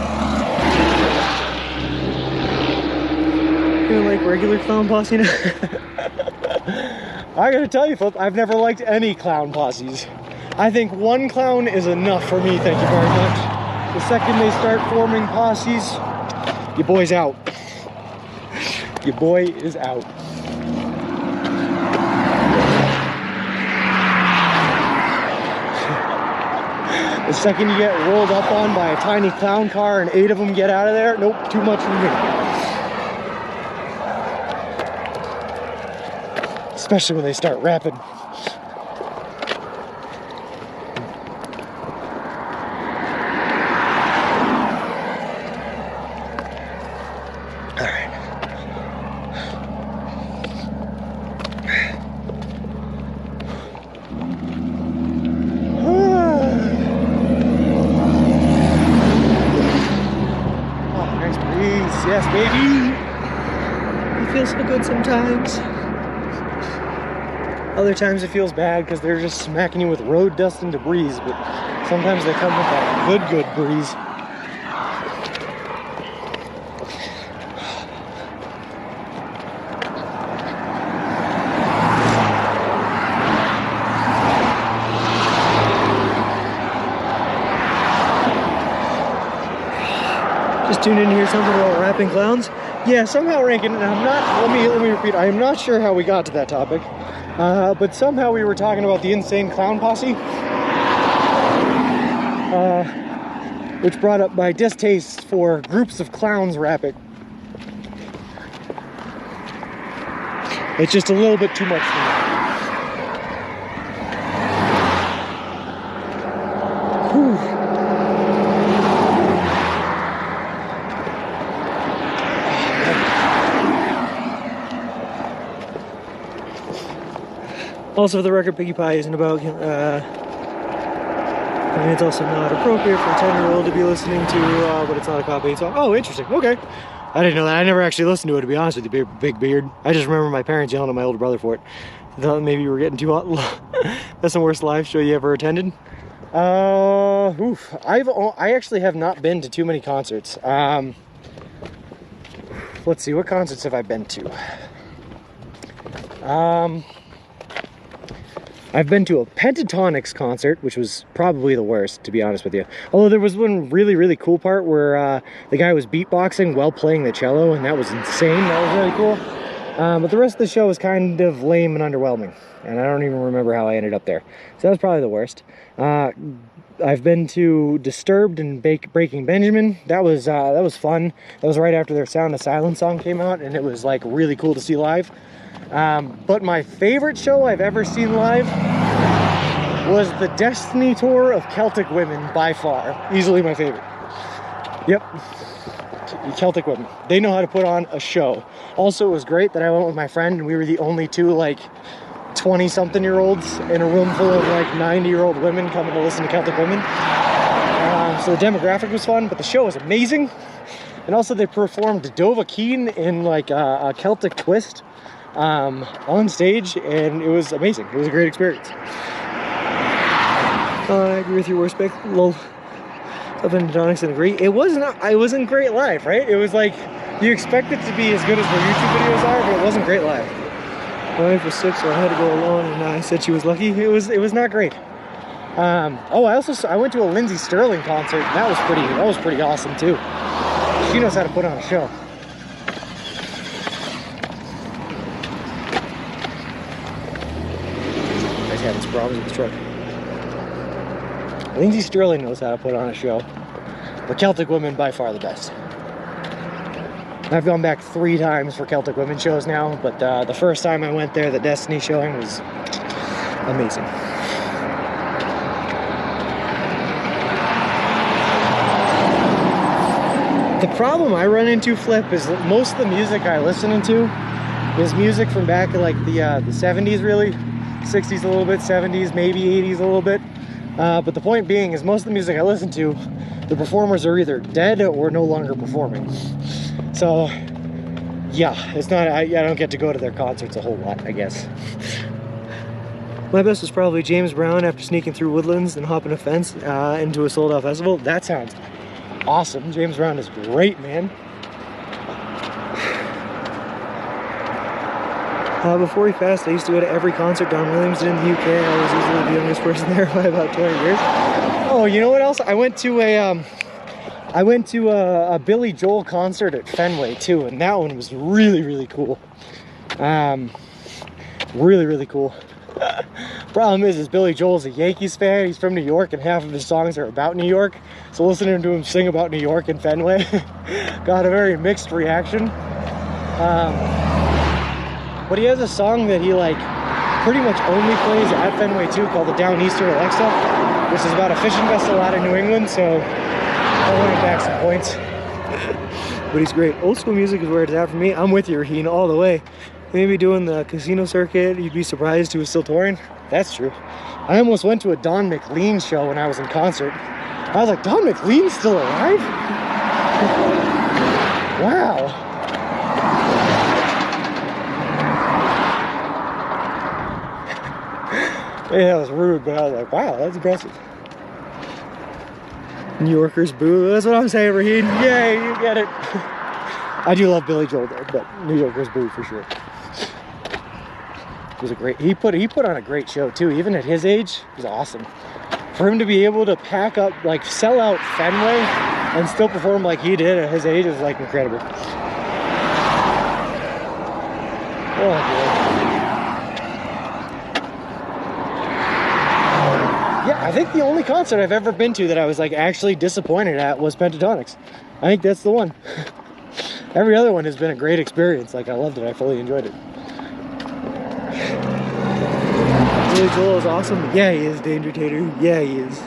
You like regular clown posse now? I gotta tell you, Flip, I've never liked any clown posses. I think one clown is enough for me, thank you very much. The second they start forming posses, your boy's out. Your boy is out. The second you get rolled up on by a tiny clown car and 8 of them get out of there, nope, too much for me. Especially when they start rapping. Yes, baby. It feels so good sometimes. Other times it feels bad because they're just smacking you with road dust and debris, but sometimes they come with that good breeze. Just tune in to hear something about rapping clowns. Yeah, somehow Rankin, and I'm not, let me repeat, I am not sure how we got to that topic, but somehow we were talking about the insane clown posse, which brought up my distaste for groups of clowns rapping. It's just a little bit too much for me. Whew. Also, for the record, Piggy Pie isn't about, I mean, it's also not appropriate for a 10-year-old to be listening to, but it's not a cop-8 song. Oh, interesting, okay. I didn't know that. I never actually listened to it, to be honest with you, Big Beard. I just remember my parents yelling at my older brother for it. I thought maybe you were getting too hot. That's the worst live show you ever attended. I actually have not been to too many concerts. Let's see, what concerts have I been to? I've been to a Pentatonics concert, which was probably the worst, to be honest with you. Although there was one really cool part where the guy was beatboxing while playing the cello, and that was insane. That was really cool. But the rest of the show was kind of lame and underwhelming, and I don't even remember how I ended up there. So that was probably the worst. I've been to Disturbed and Breaking Benjamin. That was fun. That was right after their Sound of Silence song came out, and it was like really cool to see live. But my favorite show I've ever seen live was the Destiny tour of Celtic Women, by far. Easily my favorite. Yep. Celtic Women. They know how to put on a show. Also, it was great that I went with my friend and we were the only two, like, 20-something-year-olds in a room full of, like, 90-year-old women coming to listen to Celtic Women. So the demographic was fun, but the show was amazing. And also they performed Dovahkiin in, like, a Celtic twist. On stage, and it was amazing. It was a great experience. I agree with your worst pick. Lol. I've been to Pentatonics and agree. It wasn't great live, right? It was like, you expect it to be as good as their YouTube videos are, but it wasn't great live. My wife was sick, so I had to go alone, and I said she was lucky. It was not great. I went to a Lindsey Sterling concert, and that was pretty awesome too. She knows how to put on a show. Having some problems with the truck. Lindsey Sterling knows how to put on a show. But Celtic Women, by far the best. I've gone back 3 times for Celtic Women shows now, but the first time I went there, the Destiny showing was amazing. The problem I run into, Flip, is that most of the music I listen to is music from back in like the 70s, really. 60s a little bit, 70s, maybe 80s a little bit. But the point being is most of the music I listen to, the performers are either dead or no longer performing. So, yeah, it's not, I don't get to go to their concerts a whole lot, I guess. My best was probably James Brown after sneaking through Woodlands and hopping a fence into a sold-out festival. That sounds awesome. James Brown is great, man. Before he passed, I used to go to every concert Don Williams did in the UK. I was easily the youngest person there by about 20 years. Oh, you know what else? I went to a Billy Joel concert at Fenway too, and that one was really, really cool. Really, really cool. Problem is Billy Joel's a Yankees fan. He's from New York, and half of his songs are about New York. So listening to him sing about New York in Fenway got a very mixed reaction. But he has a song that he like pretty much only plays at Fenway too, called the Downeaster Alexa, which is about a fishing vessel out of New England. So I wanted back some points. But he's great. Old school music is where it's at for me. I'm with you, Raheen, all the way. Maybe doing the casino circuit, you'd be surprised he was still touring. That's true. I almost went to a Don McLean show when I was in concert. I was like, Don McLean's still alive? Wow. Yeah, that was rude, but I was like, wow, that's impressive. New Yorkers boo. That's what I'm saying, Raheen. Yay, you get it. I do love Billy Joel though, but New Yorkers boo for sure. It was a great, he put on a great show too. Even at his age, it was awesome. For him to be able to pack up, like sell out Fenway and still perform like he did at his age is like incredible. Oh boy. Yeah, I think the only concert I've ever been to that I was like actually disappointed at was Pentatonics. I think that's the one. Every other one has been a great experience. Like I loved it. I fully enjoyed it. Billy Joel is awesome. Yeah, he is, Danger Tater. Yeah, he is.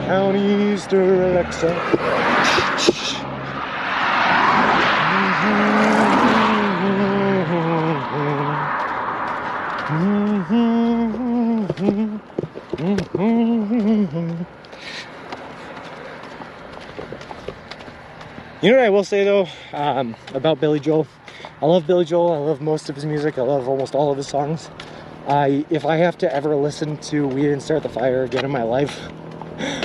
Downeaster Alexa. You know what I will say though about Billy Joel? I love Billy Joel. I love most of his music. I love almost all of his songs. If I have to ever listen to We Didn't Start the Fire again in my life,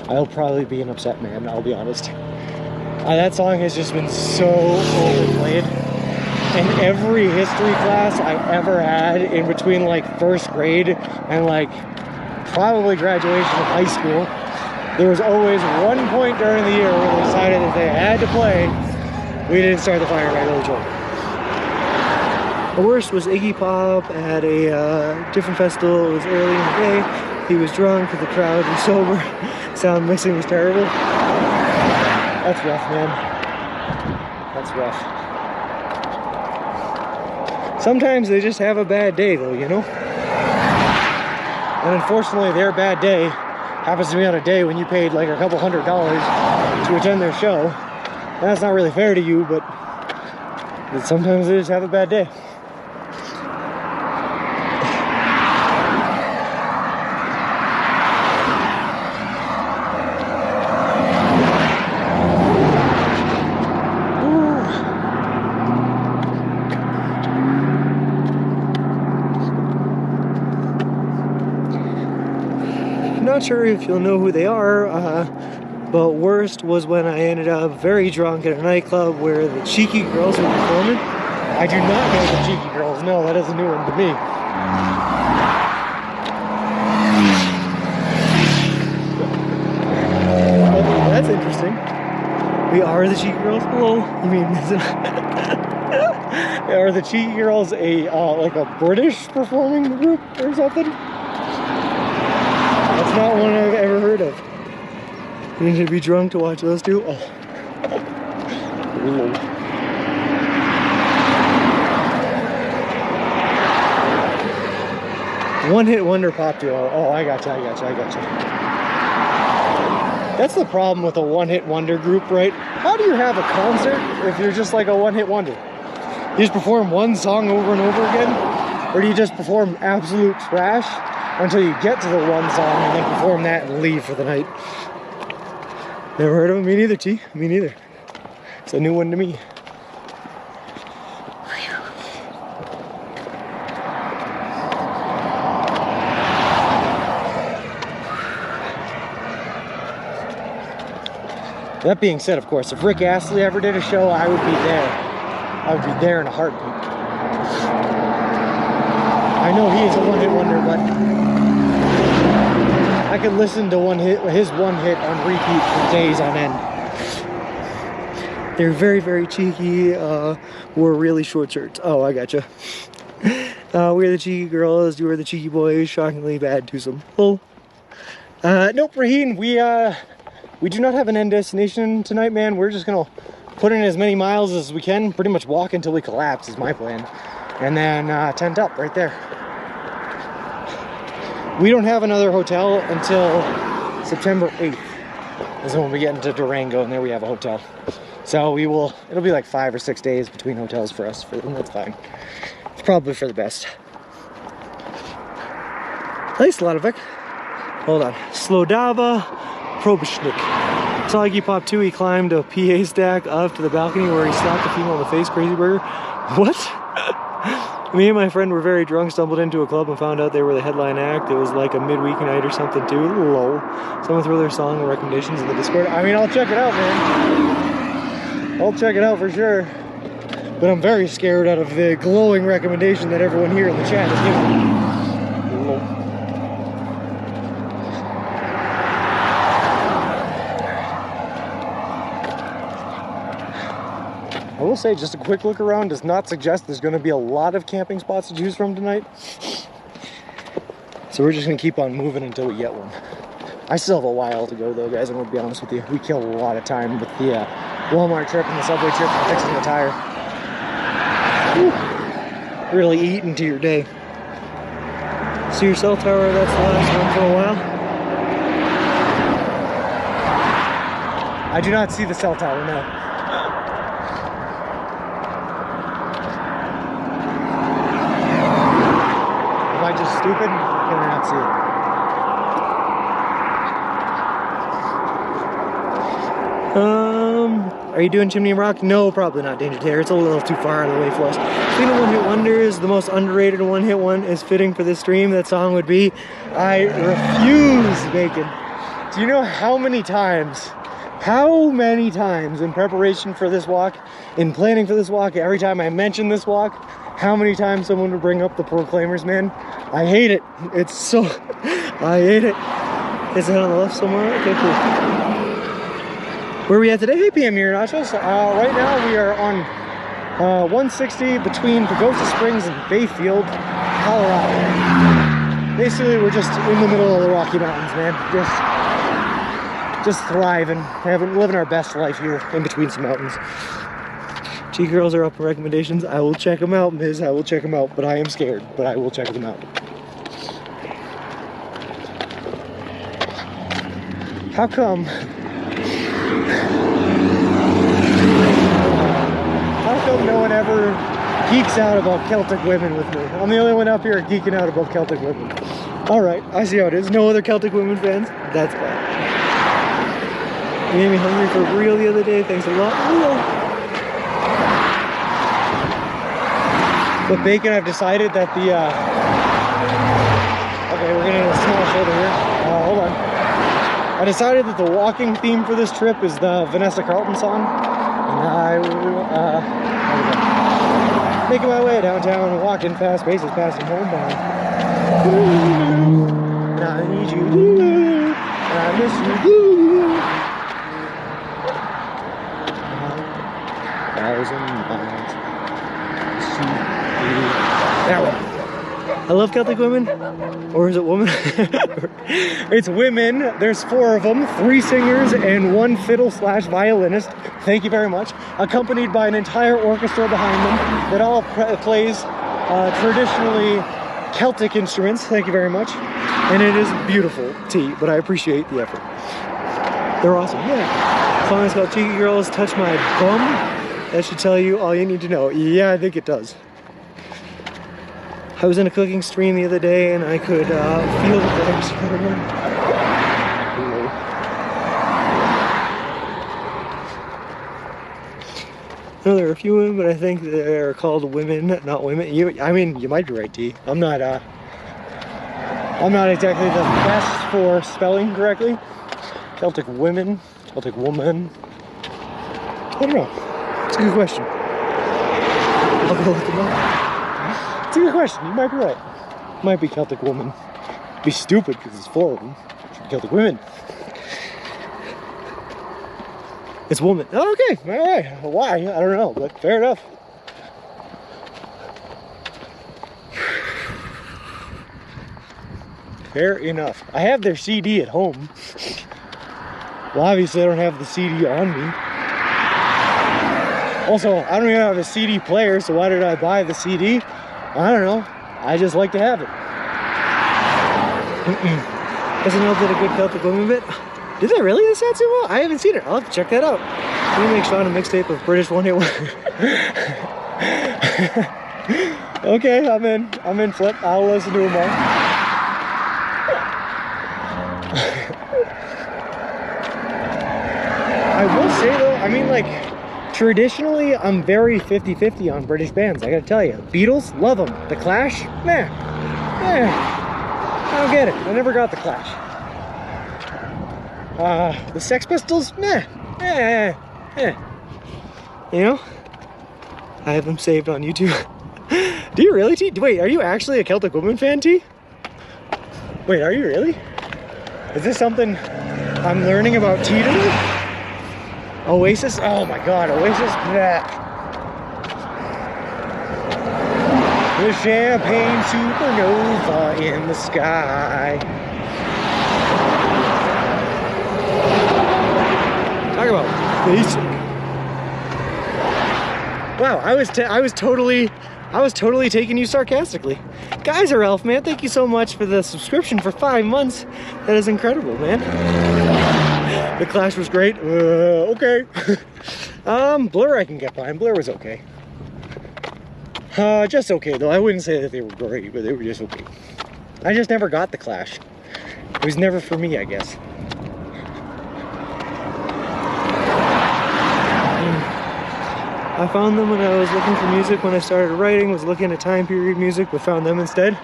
I'll probably be an upset man, I'll be honest. That song has just been so overplayed. In every history class I ever had in between like first grade and like probably graduation of high school, there was always one point during the year where they decided that they had to play We Didn't Start the Fire by Billy Joel. The worst was Iggy Pop at a different festival. It was early in the day. He was drunk, the crowd was sober. Sound mixing was terrible. That's rough, man. That's rough. Sometimes they just have a bad day though, you know? And unfortunately their bad day happens to be on a day when you paid like a couple $100 to attend their show. And that's not really fair to you, but sometimes they just have a bad day. Not sure if you'll know who they are, but worst was when I ended up very drunk at a nightclub where the Cheeky Girls were performing. I do not know the Cheeky Girls. No, that is a new one to me. Oh, that's interesting. We are the Cheeky Girls? Hello? You mean, are the Cheeky Girls a like a British performing group or something? That's not one I've ever heard of. You need to be drunk to watch those two? Oh. One hit wonder pop duo. Oh, I gotcha. That's the problem with a one-hit wonder group, right? How do you have a concert if you're just like a one-hit wonder? You just perform one song over and over again? Or do you just perform absolute trash until you get to the one song and then perform that and leave for the night? Never heard of it? Me neither, T. Me neither. It's a new one to me. That being said, of course, if Rick Astley ever did a show, I would be there. I would be there in a heartbeat. I know he is a one-hit wonder, but I could listen to his one hit on repeat for days on end. They're very, very cheeky, wore really short shirts. Oh, I gotcha. We're the cheeky girls, you are the cheeky boys, shockingly bad twosome. Well, nope, Raheen, we do not have an end destination tonight, man. We're just gonna put in as many miles as we can, pretty much walk until we collapse is my plan. And then tent up right there. We don't have another hotel until September 8th is when we get into Durango, and there we have a hotel. So it'll be like 5 or 6 days between hotels for us, and that's fine. It's probably for the best. Nice, Ladovic. Hold on. Slodava Probishnik. Soggy Pop 2, he climbed a PA stack up to the balcony where he slapped a female in the face, Crazy Burger. What? Me and my friend were very drunk, stumbled into a club and found out they were the headline act. It was like a midweek night or something too. Lol. Someone throw their song recommendations in the Discord. I mean, I'll check it out, man. I'll check it out for sure. But I'm very scared out of the glowing recommendation that everyone here in the chat is giving me. Lol. I will say, just a quick look around does not suggest there's going to be a lot of camping spots to choose from tonight. So we're just going to keep on moving until we get one. I still have a while to go though, guys, I'm going to be honest with you. We killed a lot of time with the Walmart trip and the Subway trip and fixing the tire. Whew. Really eat into your day. See your cell tower, that's the last one for a while. I do not see the cell tower, no. Am I just stupid? Can I not see it? Are you doing Chimney Rock? No, probably not Danger Terror. It's a little too far out of the way for us. Speaking of one-hit wonders, the most underrated one-hit one is fitting for this stream. That song would be I Refuse Bacon. Do you know how many times in preparation for this walk, in planning for this walk, every time I mention this walk, how many times someone would bring up the Proclaimers, man? I hate it. It's so... I hate it. Is it on the left somewhere? Okay, cool. Where are we at today? Hey, PM here, Nachos. Right now we are on 160 between Pagosa Springs and Bayfield, Colorado. Basically, we're just in the middle of the Rocky Mountains, man. Just thriving, living our best life here in between some mountains. G-Girls are up for recommendations. I will check them out, Miz. I will check them out, but I am scared, but I will check them out. How come no one ever geeks out about Celtic women with me? I'm the only one up here geeking out about Celtic women. Alright, I see how it is. No other Celtic women fans? That's fine. You made me hungry for real the other day. Thanks a lot. But bacon, I've decided that the okay, we're getting a small shoulder here. Hold on. I decided that the walking theme for this trip is the Vanessa Carlton song, and I will making my way downtown, walking fast paces, passing homebound. And I need you, and I miss you. 1,000 miles. That one. I love Celtic women. Or is it woman? It's women. There's 4 of them, 3 singers and 1 fiddle/violinist. Thank you very much. Accompanied by an entire orchestra behind them that all plays traditionally Celtic instruments. Thank you very much. And it is beautiful, T, but I appreciate the effort. They're awesome, yeah. Song is called Cheeky Girls Touch My Bum. That should tell you all you need to know. Yeah, I think it does. I was in a cooking stream the other day and I could feel the flames going. No, there are a few women, but I think they're called women, not women. I mean, you might be right, T. I'm not exactly the best for spelling correctly. Celtic women, Celtic woman. I don't know. It's a good question. I'll go look them up. It's a good question. You might be right. Might be Celtic woman. Be stupid because it's 4 of them. Celtic women. It's woman. Oh, okay. All right. Why? I don't know, but fair enough. Fair enough. I have their CD at home. Well, obviously I don't have the CD on me. Also, I don't even have a CD player, so why did I buy the CD? I don't know. I just like to have it. SNL did a good Celtic women bit. Did they really this Satsumo? I haven't seen it. I'll have to check that out. Can you make Sean a mixtape of British one-hit wonder? Okay, I'm in Flip. I'll listen to them all. I will say though, I mean like, traditionally I'm very 50-50 on British bands, I gotta tell you. Beatles, love them. The Clash, meh. I don't get it. I never got the Clash. The Sex Pistols, meh. You know? I have them saved on YouTube. Do you really, T? Wait, are you actually a Celtic Woman fan, T? Wait, are you really? Is this something I'm learning about T today? Oasis? Oh my god, Oasis? Bleh. The champagne supernova in the sky. Talk about basic. Wow, I was totally taking you sarcastically. Geyser Elf, man, thank you so much for the subscription for 5 months. That is incredible, man. The Clash was great. Okay. Blur I can get behind. Blur was okay. Just okay though. I wouldn't say that they were great, but they were just okay. I just never got the Clash. It was never for me, I guess. I found them when I was looking for music when I started writing, was looking at time period music, but found them instead.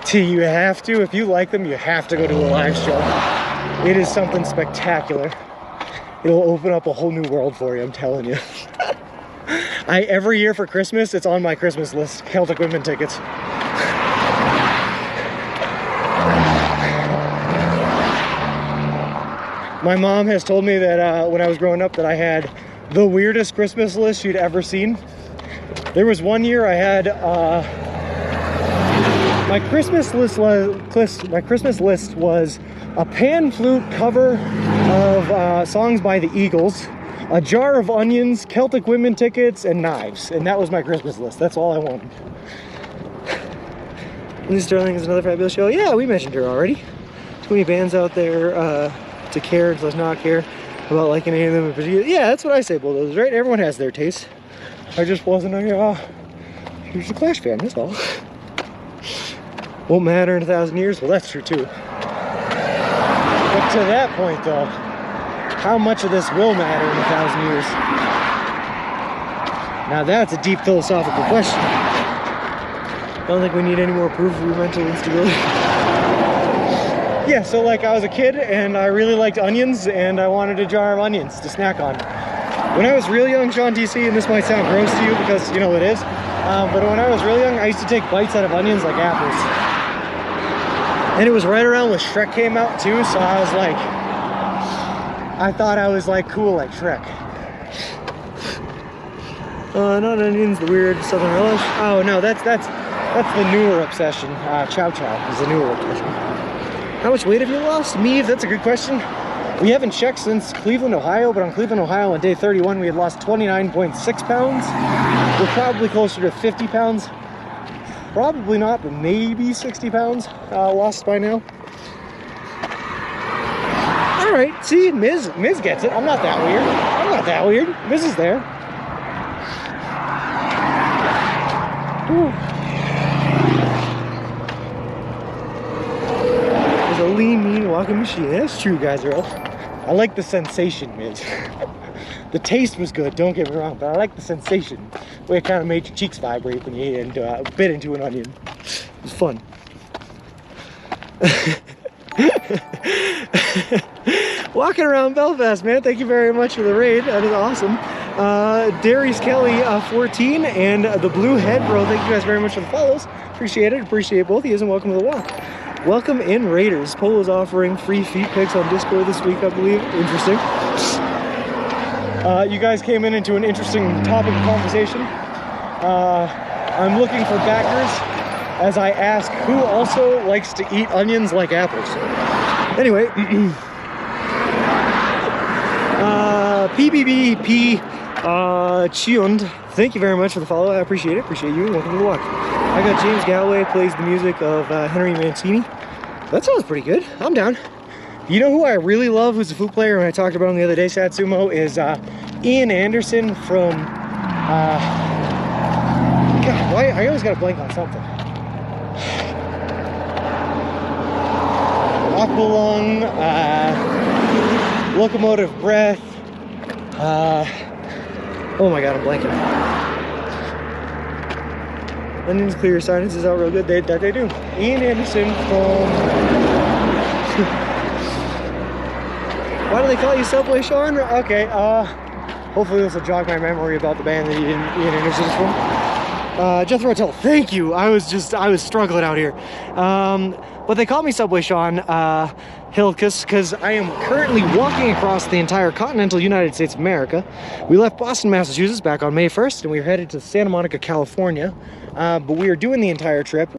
T, you have to, if you like them, you have to go to a live show. It is something spectacular. It'll open up a whole new world for you, I'm telling you. Every year for Christmas, it's on my Christmas list, Celtic Women tickets. My mom has told me that when I was growing up that I had the weirdest Christmas list she'd ever seen. There was one year I had my Christmas list was a pan flute cover of songs by the Eagles, a jar of onions, Celtic Women tickets, and knives. And that was my Christmas list. That's all I wanted. Lindsay Sterling is another fabulous show. Yeah, we mentioned her already. Too many bands out there to care and does not care about liking any of them in particular. Yeah, that's what I say, Bulldozers, right? Everyone has their taste. I just wasn't a huge Clash fan, that's all. Won't matter in 1,000 years? Well, that's true too. But to that point though, how much of this will matter in 1,000 years? Now that's a deep philosophical question. I don't think we need any more proof of your mental instability. Yeah, so like I was a kid and I really liked onions and I wanted a jar of onions to snack on. When I was real young, Sean TC, and this might sound gross to you because you know it is, but when I was real young, I used to take bites out of onions like apples. And it was right around when Shrek came out too, so I was like, I thought I was like cool like Shrek. Not onions, the weird southern relish. Oh no, that's the newer obsession. Chow Chow is the newer obsession. How much weight have you lost? Me, that's a good question. We haven't checked since Cleveland, Ohio, but on Cleveland, Ohio on day 31, we had lost 29.6 pounds. We're probably closer to 50 pounds. Probably not, but maybe 60 pounds lost by now. I All right, see, Miz gets it. I'm not that weird. I'm not that weird. Miz is there. Whew. There's a lean, mean walking machine. That's true, guys, Earl. I like the sensation, Miz. The taste was good, don't get me wrong, but I like the sensation. The way it kind of made your cheeks vibrate when you bit into an onion. It was fun. Walking around Belfast, man. Thank you very much for the raid. That is awesome. Darius Kelly, 14, and the Blue Head Bro. Thank you guys very much for the follows. Appreciate it. Appreciate both of you, and welcome to the walk. Welcome in, Raiders. Polo's offering free feet pics on Discord this week, I believe. Interesting. You guys came into an interesting topic of conversation. I'm looking for backers as I ask who also likes to eat onions like apples. Anyway, PBBP Chiund, thank you very much for the follow. I appreciate it. Appreciate you. Welcome to the walk. I got James Galloway plays the music of Henry Mancini. That sounds pretty good. I'm down. You know who I really love, who's a flute player, and I talked about him the other day, Satsumo, is Ian Anderson from, God, why, I always got to blank on something. Aqualung, Locomotive Breath, oh my God, I'm blanking. Onions Clear Your Sinus is out real good, that they do. Ian Anderson from... Why do they call you Subway Sean? Okay, hopefully this will jog my memory about the band that Ian Anderson is from. Jethro Tull, thank you. I was struggling out here. But they call me Subway Sean, Hilkus, because I am currently walking across the entire continental United States of America. We left Boston, Massachusetts back on May 1st, and we are headed to Santa Monica, California. But we are doing the entire trip.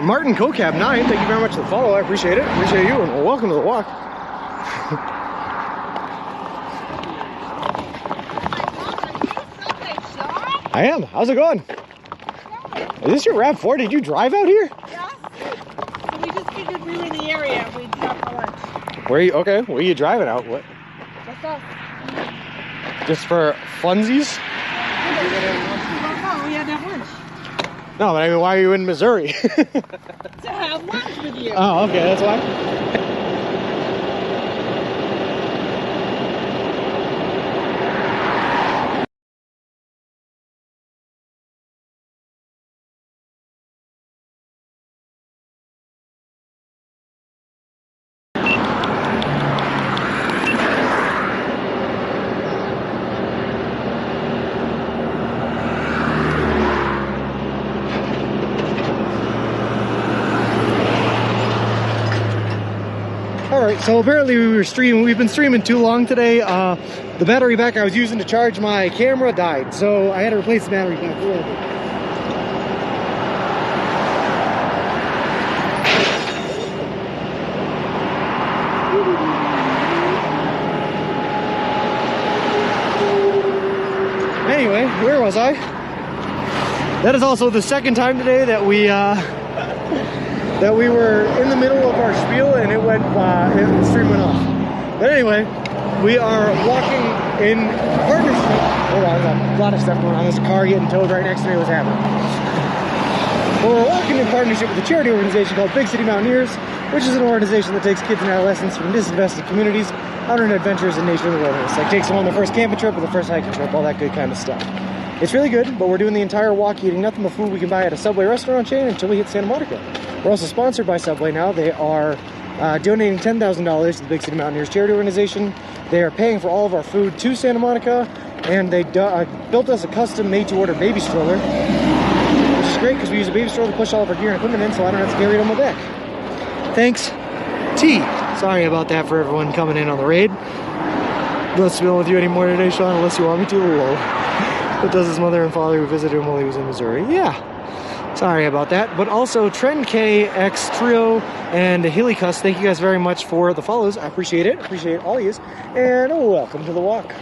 Martin Cocab 9, thank you very much for the follow. I appreciate it. Appreciate you, and welcome to the walk. I am. How's it going? Is this your RAV4? Did you drive out here? Yes. So we just figured we were in the area. We'd stop for lunch. Where are you? Okay. Where are you driving out? What? What's up? Just for funsies? No, we had to have lunch. No, but I mean, why are you in Missouri? To have lunch with you. Oh, okay. That's why. Alright, so apparently we've been streaming too long today. The battery pack I was using to charge my camera died, so I had to replace the battery pack a little bit. Anyway, where was I? That is also the second time today that we were in the middle of our spiel and the stream went off. But anyway, we are walking in partnership. Hold on, there's a lot of stuff going on. There's a car getting towed right next to me. What's happening? Well, we're walking in partnership with a charity organization called Big City Mountaineers, which is an organization that takes kids and adolescents from disadvantaged communities out on adventures in nature in the wilderness. Like takes them on their first camping trip or the first hiking trip, all that good kind of stuff. It's really good, but we're doing the entire walk eating nothing but food we can buy at a Subway restaurant chain until we hit Santa Monica. We're also sponsored by Subway now. They are donating $10,000 to the Big City Mountaineers charity organization. They are paying for all of our food to Santa Monica, and they built us a custom made-to-order baby stroller, which is great because we use a baby stroller to push all of our gear and equipment in, so I don't have to carry it on my back. Thanks, T. Sorry about that for everyone coming in on the raid. Not spilling with you anymore today, Sean, unless you want me to. Lol. But does his mother and father who visited him while he was in Missouri? Yeah. Sorry about that. But also, Trend K, X Trio, and Helicus, thank you guys very much for the follows. I appreciate it. Appreciate all of you. And welcome to the walk.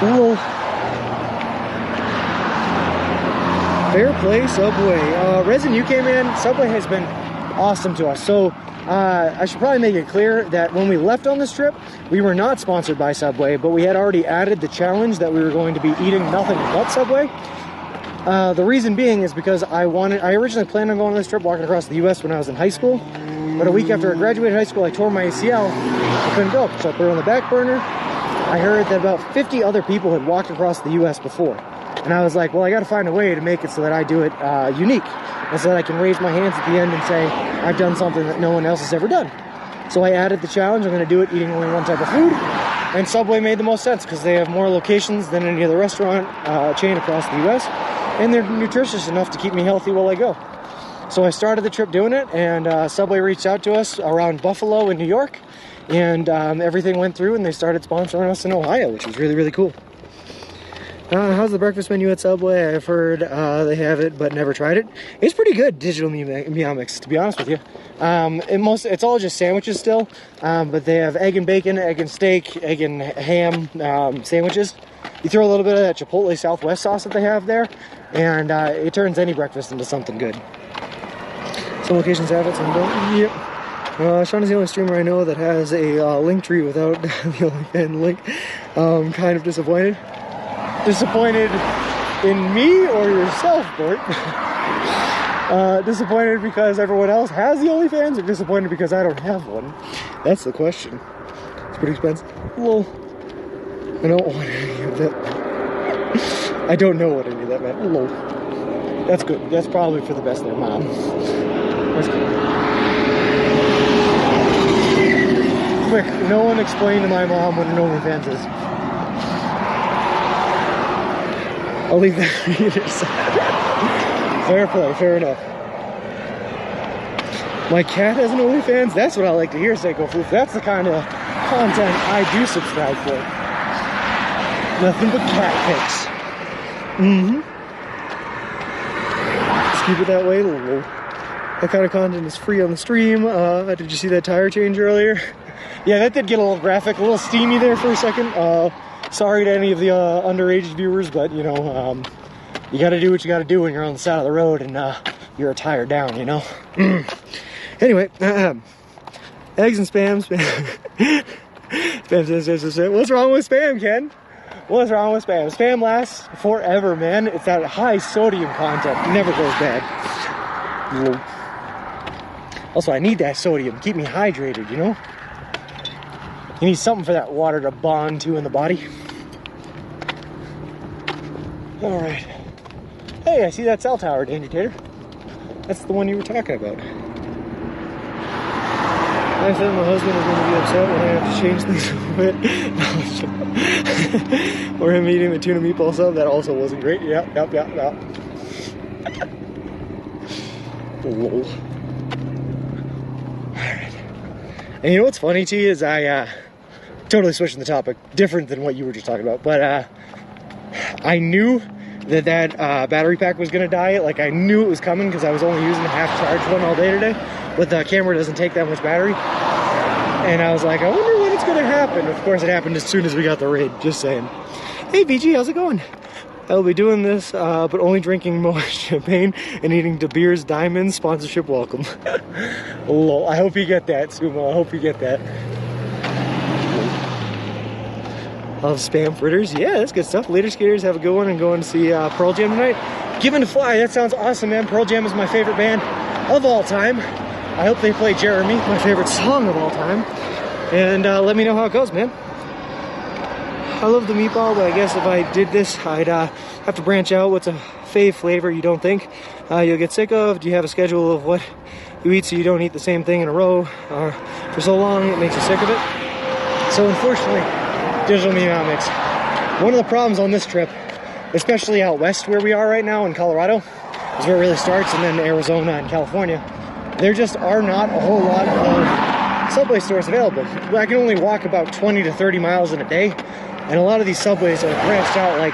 Ooh. Fair play, Subway. Resin, you came in. Subway has been awesome to us. So, I should probably make it clear that when we left on this trip, we were not sponsored by Subway, but we had already added the challenge that we were going to be eating nothing but Subway. The reason being is because I originally planned on going on this trip walking across the U.S. when I was in high school, but a week after I graduated high school, I tore my ACL. I couldn't go, so I put it on the back burner. I heard that about 50 other people had walked across the U.S. before, and I was like, well, I got to find a way to make it so that I do it unique, and so that I can raise my hands at the end and say, I've done something that no one else has ever done. So I added the challenge. I'm going to do it eating only one type of food. And Subway made the most sense because they have more locations than any other restaurant chain across the U.S. And they're nutritious enough to keep me healthy while I go. So I started the trip doing it, and Subway reached out to us around Buffalo in New York. And everything went through, and they started sponsoring us in Ohio, which was really, really cool. How's the breakfast menu at Subway? I've heard they have it, but never tried it. It's pretty good, digital Meomics, to be honest with you. It's all just sandwiches still, but they have egg and bacon, egg and steak, egg and ham sandwiches. You throw a little bit of that Chipotle Southwest sauce that they have there, and it turns any breakfast into something good. Some locations have it, some don't. Yep. Sean is the only streamer I know that has a link tree without the OnlyFans link. Kind of disappointed. Disappointed in me or yourself, Bert? Disappointed because everyone else has the OnlyFans, or disappointed because I don't have one? That's the question. It's pretty expensive. Lol. I don't want any of that. I don't know what any of that meant. Lol. That's good. That's probably for the best there, Mom. That's good. Quick, no one explain to my mom what an OnlyFans is. I'll leave that for you to decide. Fair play, fair enough. My cat has an OnlyFans? That's what I like to hear, Seiko Floof. That's the kind of content I do subscribe for. Nothing but cat pics. Just keep it that way. That kind of content is free on the stream. Did you see that tire change earlier? Yeah, that did get a little graphic, a little steamy there for a second. Sorry to any of the underage viewers, but you know, you got to do what you got to do when you're on the side of the road and you're a tire down, you know. Anyway, eggs and spam. Spam. What's wrong with spam, Ken? What's wrong with spam? Spam lasts forever, man. It's that high sodium content. It never goes bad. Also, I need that sodium. Keep me hydrated, you know. You need something for that water to bond to in the body. All right. Hey, I see that cell tower, Danger Tater. That's the one you were talking about. I said my husband is going to be upset when I have to change things a bit. Or him eating the tuna meatball sub, that also wasn't great. Yep. Lol. And you know what's funny, T, is I totally switching the topic, different than what you were just talking about, but I knew that battery pack was gonna die. Like, I knew it was coming because I was only using a half charged one all day today, but the camera doesn't take that much battery. And I was like, I wonder when it's gonna happen. Of course, it happened as soon as we got the raid, just saying. Hey, VG, how's it going? I'll be doing this, but only drinking more champagne and eating De Beers Diamonds. Sponsorship welcome. Lol. I hope you get that, Sumo. I hope you get that. Love spam fritters. Yeah, that's good stuff. Later, skaters, have a good one and going to see Pearl Jam tonight. Given to Fly, that sounds awesome, man. Pearl Jam is my favorite band of all time. I hope they play Jeremy, my favorite song of all time. And let me know how it goes, man. I love the meatball, but I guess if I did this, I'd have to branch out. What's a fave flavor you don't think you'll get sick of? Do you have a schedule of what you eat so you don't eat the same thing in a row for so long it makes you sick of it? So unfortunately, digital meat mix. One of the problems on this trip, especially out west where we are right now in Colorado, is where it really starts, and then Arizona and California, there just are not a whole lot of Subway stores available. I can only walk about 20 to 30 miles in a day, and a lot of these Subways are branched out like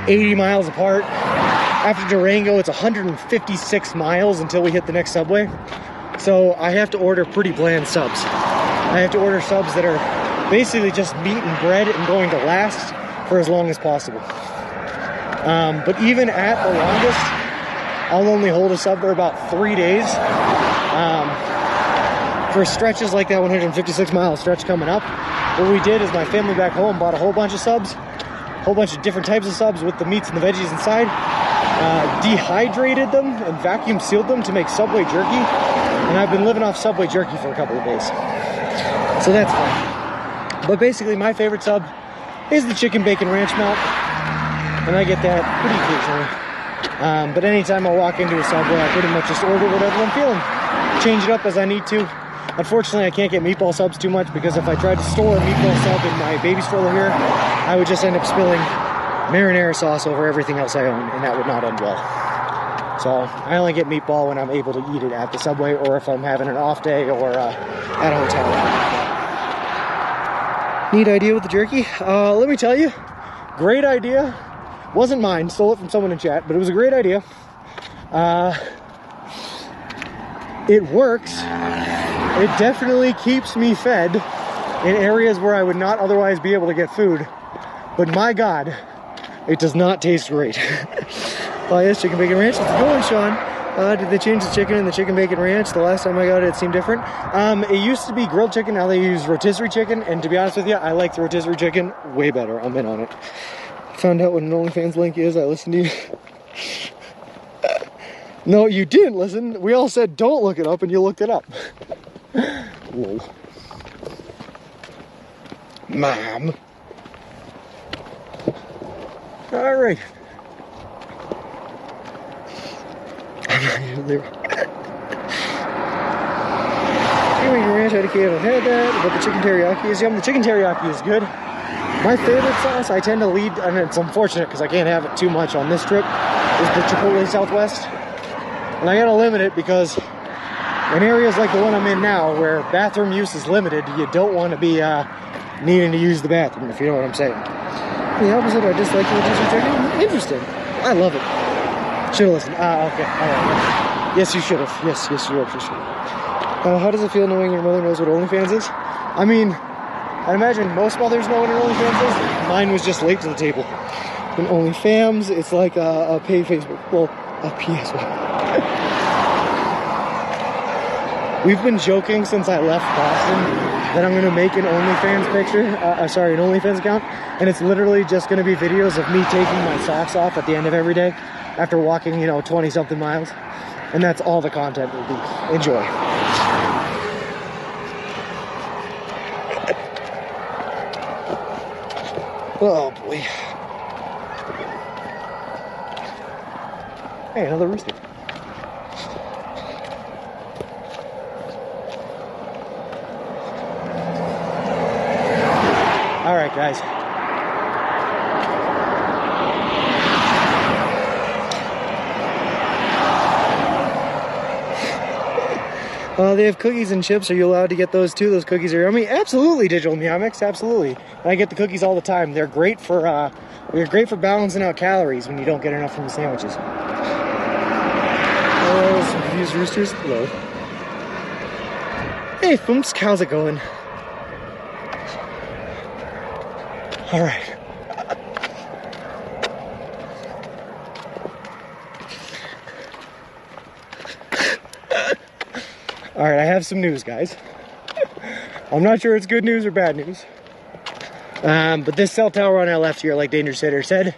80 miles apart. After Durango, it's 156 miles until we hit the next Subway. So I have to order pretty bland subs. I have to order subs that are basically just meat and bread and going to last for as long as possible. But even at the longest, I'll only hold a sub for about 3 days. For stretches like that 156 mile stretch coming up, what we did is my family back home bought a whole bunch of subs, a whole bunch of different types of subs with the meats and the veggies inside, dehydrated them and vacuum sealed them to make Subway jerky, and I've been living off Subway jerky for a couple of days. So that's fun. But basically my favorite sub is the chicken bacon ranch melt, and I get that pretty occasionally. But anytime I walk into a Subway, I pretty much just order whatever I'm feeling. Change it up as I need to. Unfortunately, I can't get meatball subs too much because if I tried to store a meatball sub in my baby stroller here, I would just end up spilling marinara sauce over everything else I own, and that would not end well. So I only get meatball when I'm able to eat it at the Subway, or if I'm having an off day, or at a hotel. Neat idea with the jerky. Let me tell you, great idea. Wasn't mine, stole it from someone in chat, but it was a great idea. It works. It definitely keeps me fed in areas where I would not otherwise be able to get food. But my God, it does not taste great. Oh yes, chicken bacon ranch. It's going, Sean. Did they change the chicken in the chicken bacon ranch? The last time I got it, it seemed different. It used to be grilled chicken. Now they use rotisserie chicken. And to be honest with you, I like the rotisserie chicken way better. I'm in on it. Found out what an OnlyFans link is. I listened to you. No, you didn't listen. We all said don't look it up, and you looked it up. Whoa. Mom. All right. I'm not even there. Chicken ranch, I've had that, but the chicken teriyaki is yum. The chicken teriyaki is good. My favorite sauce, I tend to lead, and it's unfortunate because I can't have it too much on this trip, is the Chipotle Southwest. And I gotta limit it because in areas like the one I'm in now, where bathroom use is limited, you don't want to be needing to use the bathroom, if you know what I'm saying. The opposite, I dislike the rotisserie chicken. Interesting. I love it. Should have listened. Okay. All right. Yes, you should have. Yes, you should have. How does it feel knowing your mother knows what OnlyFans is? I mean, I imagine most mothers know what an OnlyFans is. Mine was just late to the table. An OnlyFans, it's like a pay Facebook. Well, a PS1. We've been joking since I left Boston that I'm gonna make an OnlyFans picture, an OnlyFans account, and it's literally just gonna be videos of me taking my socks off at the end of every day after walking, 20-something miles, and that's all the content will be. Enjoy. Oh boy. Hey, another rooster. All right, guys. They have cookies and chips. Are you allowed to get those too? Those cookies are yummy. Absolutely, Digital Meow Mix. Absolutely. I get the cookies all the time. They're great for balancing out calories when you don't get enough from the sandwiches. Oh, some confused roosters. Hello. Hey, Foomps. How's it going? All right. All right, I have some news, guys. I'm not sure it's good news or bad news. But this cell tower on our left here, like Danger Sitter said,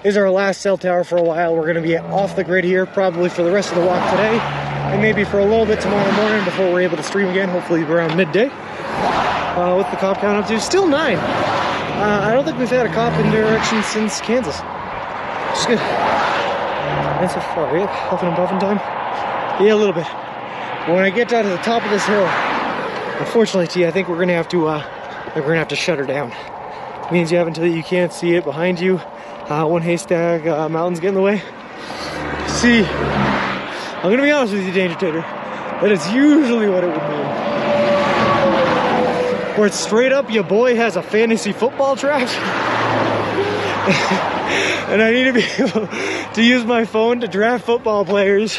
is our last cell tower for a while. We're gonna be off the grid here, probably for the rest of the walk today, and maybe for a little bit tomorrow morning before we're able to stream again, hopefully around midday. What's the cop count up to? Still 9. I don't think we've had a cop in direction since Kansas. Which is good. That's so far, yeah? Huffing and puffing time? Yeah, a little bit. But when I get down to the top of this hill, unfortunately, T, I think we're gonna have to shut her down. It means you have until you can't see it behind you. One haystack mountains get in the way. See, I'm gonna be honest with you, Danger Tater. That is usually what it would mean. Where it's straight up, your boy has a fantasy football draft. And I need to be able to use my phone to draft football players.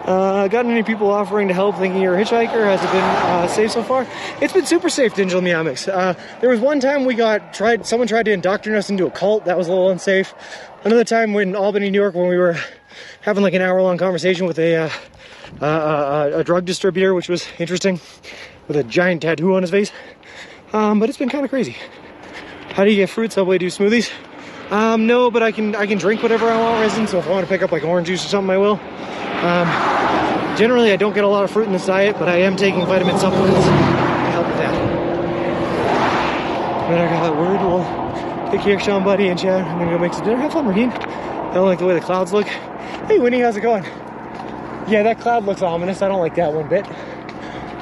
Gotten any people offering to help thinking you're a hitchhiker? Has it been safe so far? It's been super safe, Digital Meow Mix. There was one time someone tried to indoctrinate us into a cult. That was a little unsafe. Another time in Albany, New York, when we were having like an hour-long conversation with a drug distributor, which was interesting, with a giant tattoo on his face. But it's been kind of crazy. How do you get fruit? Subway do smoothies? No, but I can drink whatever I want, resin. So if I want to pick up like orange juice or something, I will. Generally, I don't get a lot of fruit in this diet, but I am taking vitamin supplements to help with that. But I got that word. Well, take care, Sean, buddy, and Chad. I'm gonna go make some dinner. Have fun, Raheem. I don't like the way the clouds look. Hey, Winnie, how's it going? Yeah, that cloud looks ominous. I don't like that one bit.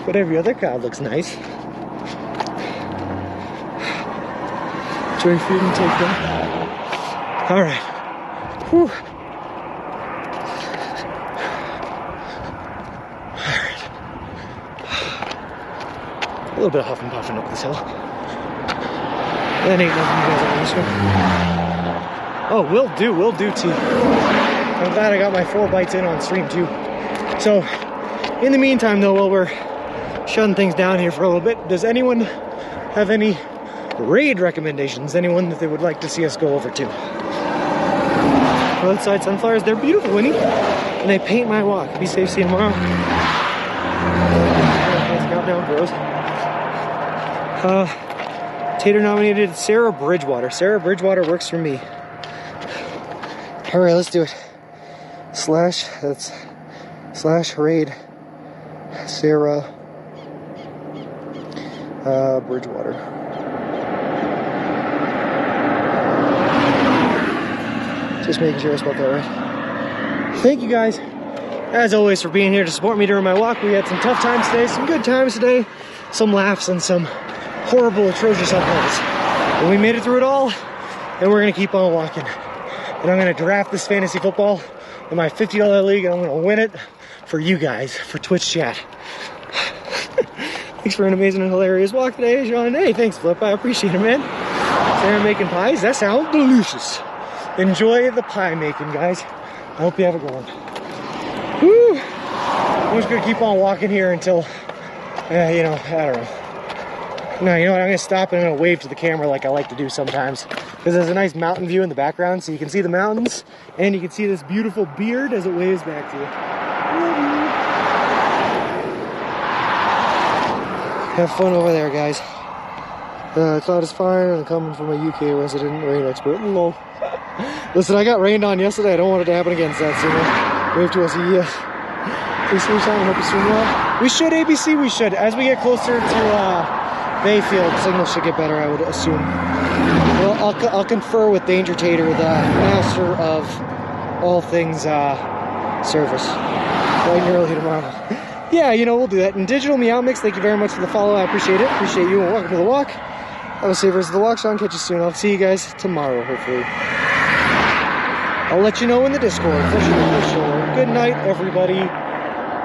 But every other cloud looks nice. Enjoy food and take them. All right. Whew. A little bit of huffing puffing up this hill. That ain't nothing you guys are used to. Oh, will do, T. I'm glad I got my 4 bites in on stream too. So, in the meantime though, while we're shutting things down here for a little bit, does anyone have any raid recommendations? Anyone that they would like to see us go over to? Roadside sunflowers, they're beautiful, Winnie. And they paint my walk. Be safe, see you tomorrow. Countdown grows. Tater nominated Sarah Bridgewater. Sarah Bridgewater works for me. All right, let's do it. Slash raid Sarah Bridgewater. Just making sure I spelled that right. Thank you guys, as always, for being here to support me during my walk. We had some tough times today, some good times today, some laughs, and some horrible, atrocious uploads. But we made it through it all, and we're gonna keep on walking. And I'm gonna draft this fantasy football in my $50 league, and I'm gonna win it for you guys, for Twitch chat. Thanks for an amazing and hilarious walk today, Sean. Hey, thanks, Flip. I appreciate it, man. Sarah making pies. That sounds delicious. Enjoy the pie making, guys. I hope you have a good one. Woo! I'm just gonna keep on walking here until, I don't know. No, you know what? I'm gonna stop and I'm gonna wave to the camera like I like to do sometimes, because there's a nice mountain view in the background, so you can see the mountains and you can see this beautiful beard as it waves back to you. Have fun over there, guys. Cloud is fine. I'm coming from a UK resident rain expert. Lol. Listen, I got rained on yesterday. I don't want it to happen again, so that's wave to us. Yeah. Please see time. Hope you stream well. We should, ABC. We should. As we get closer to Bayfield, signal should get better, I would assume. Well, I'll confer with Danger Tater, the master of all things service, bright and early tomorrow. Yeah, we'll do that. And Digital Meow Mix, thank you very much for the follow. I appreciate it. Appreciate you, and welcome to the walk. Have a safe rest of the walk, Sean. Catch you soon. I'll see you guys tomorrow, hopefully. I'll let you know in the Discord, for sure. Good night, everybody.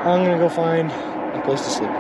I'm gonna go find a place to sleep.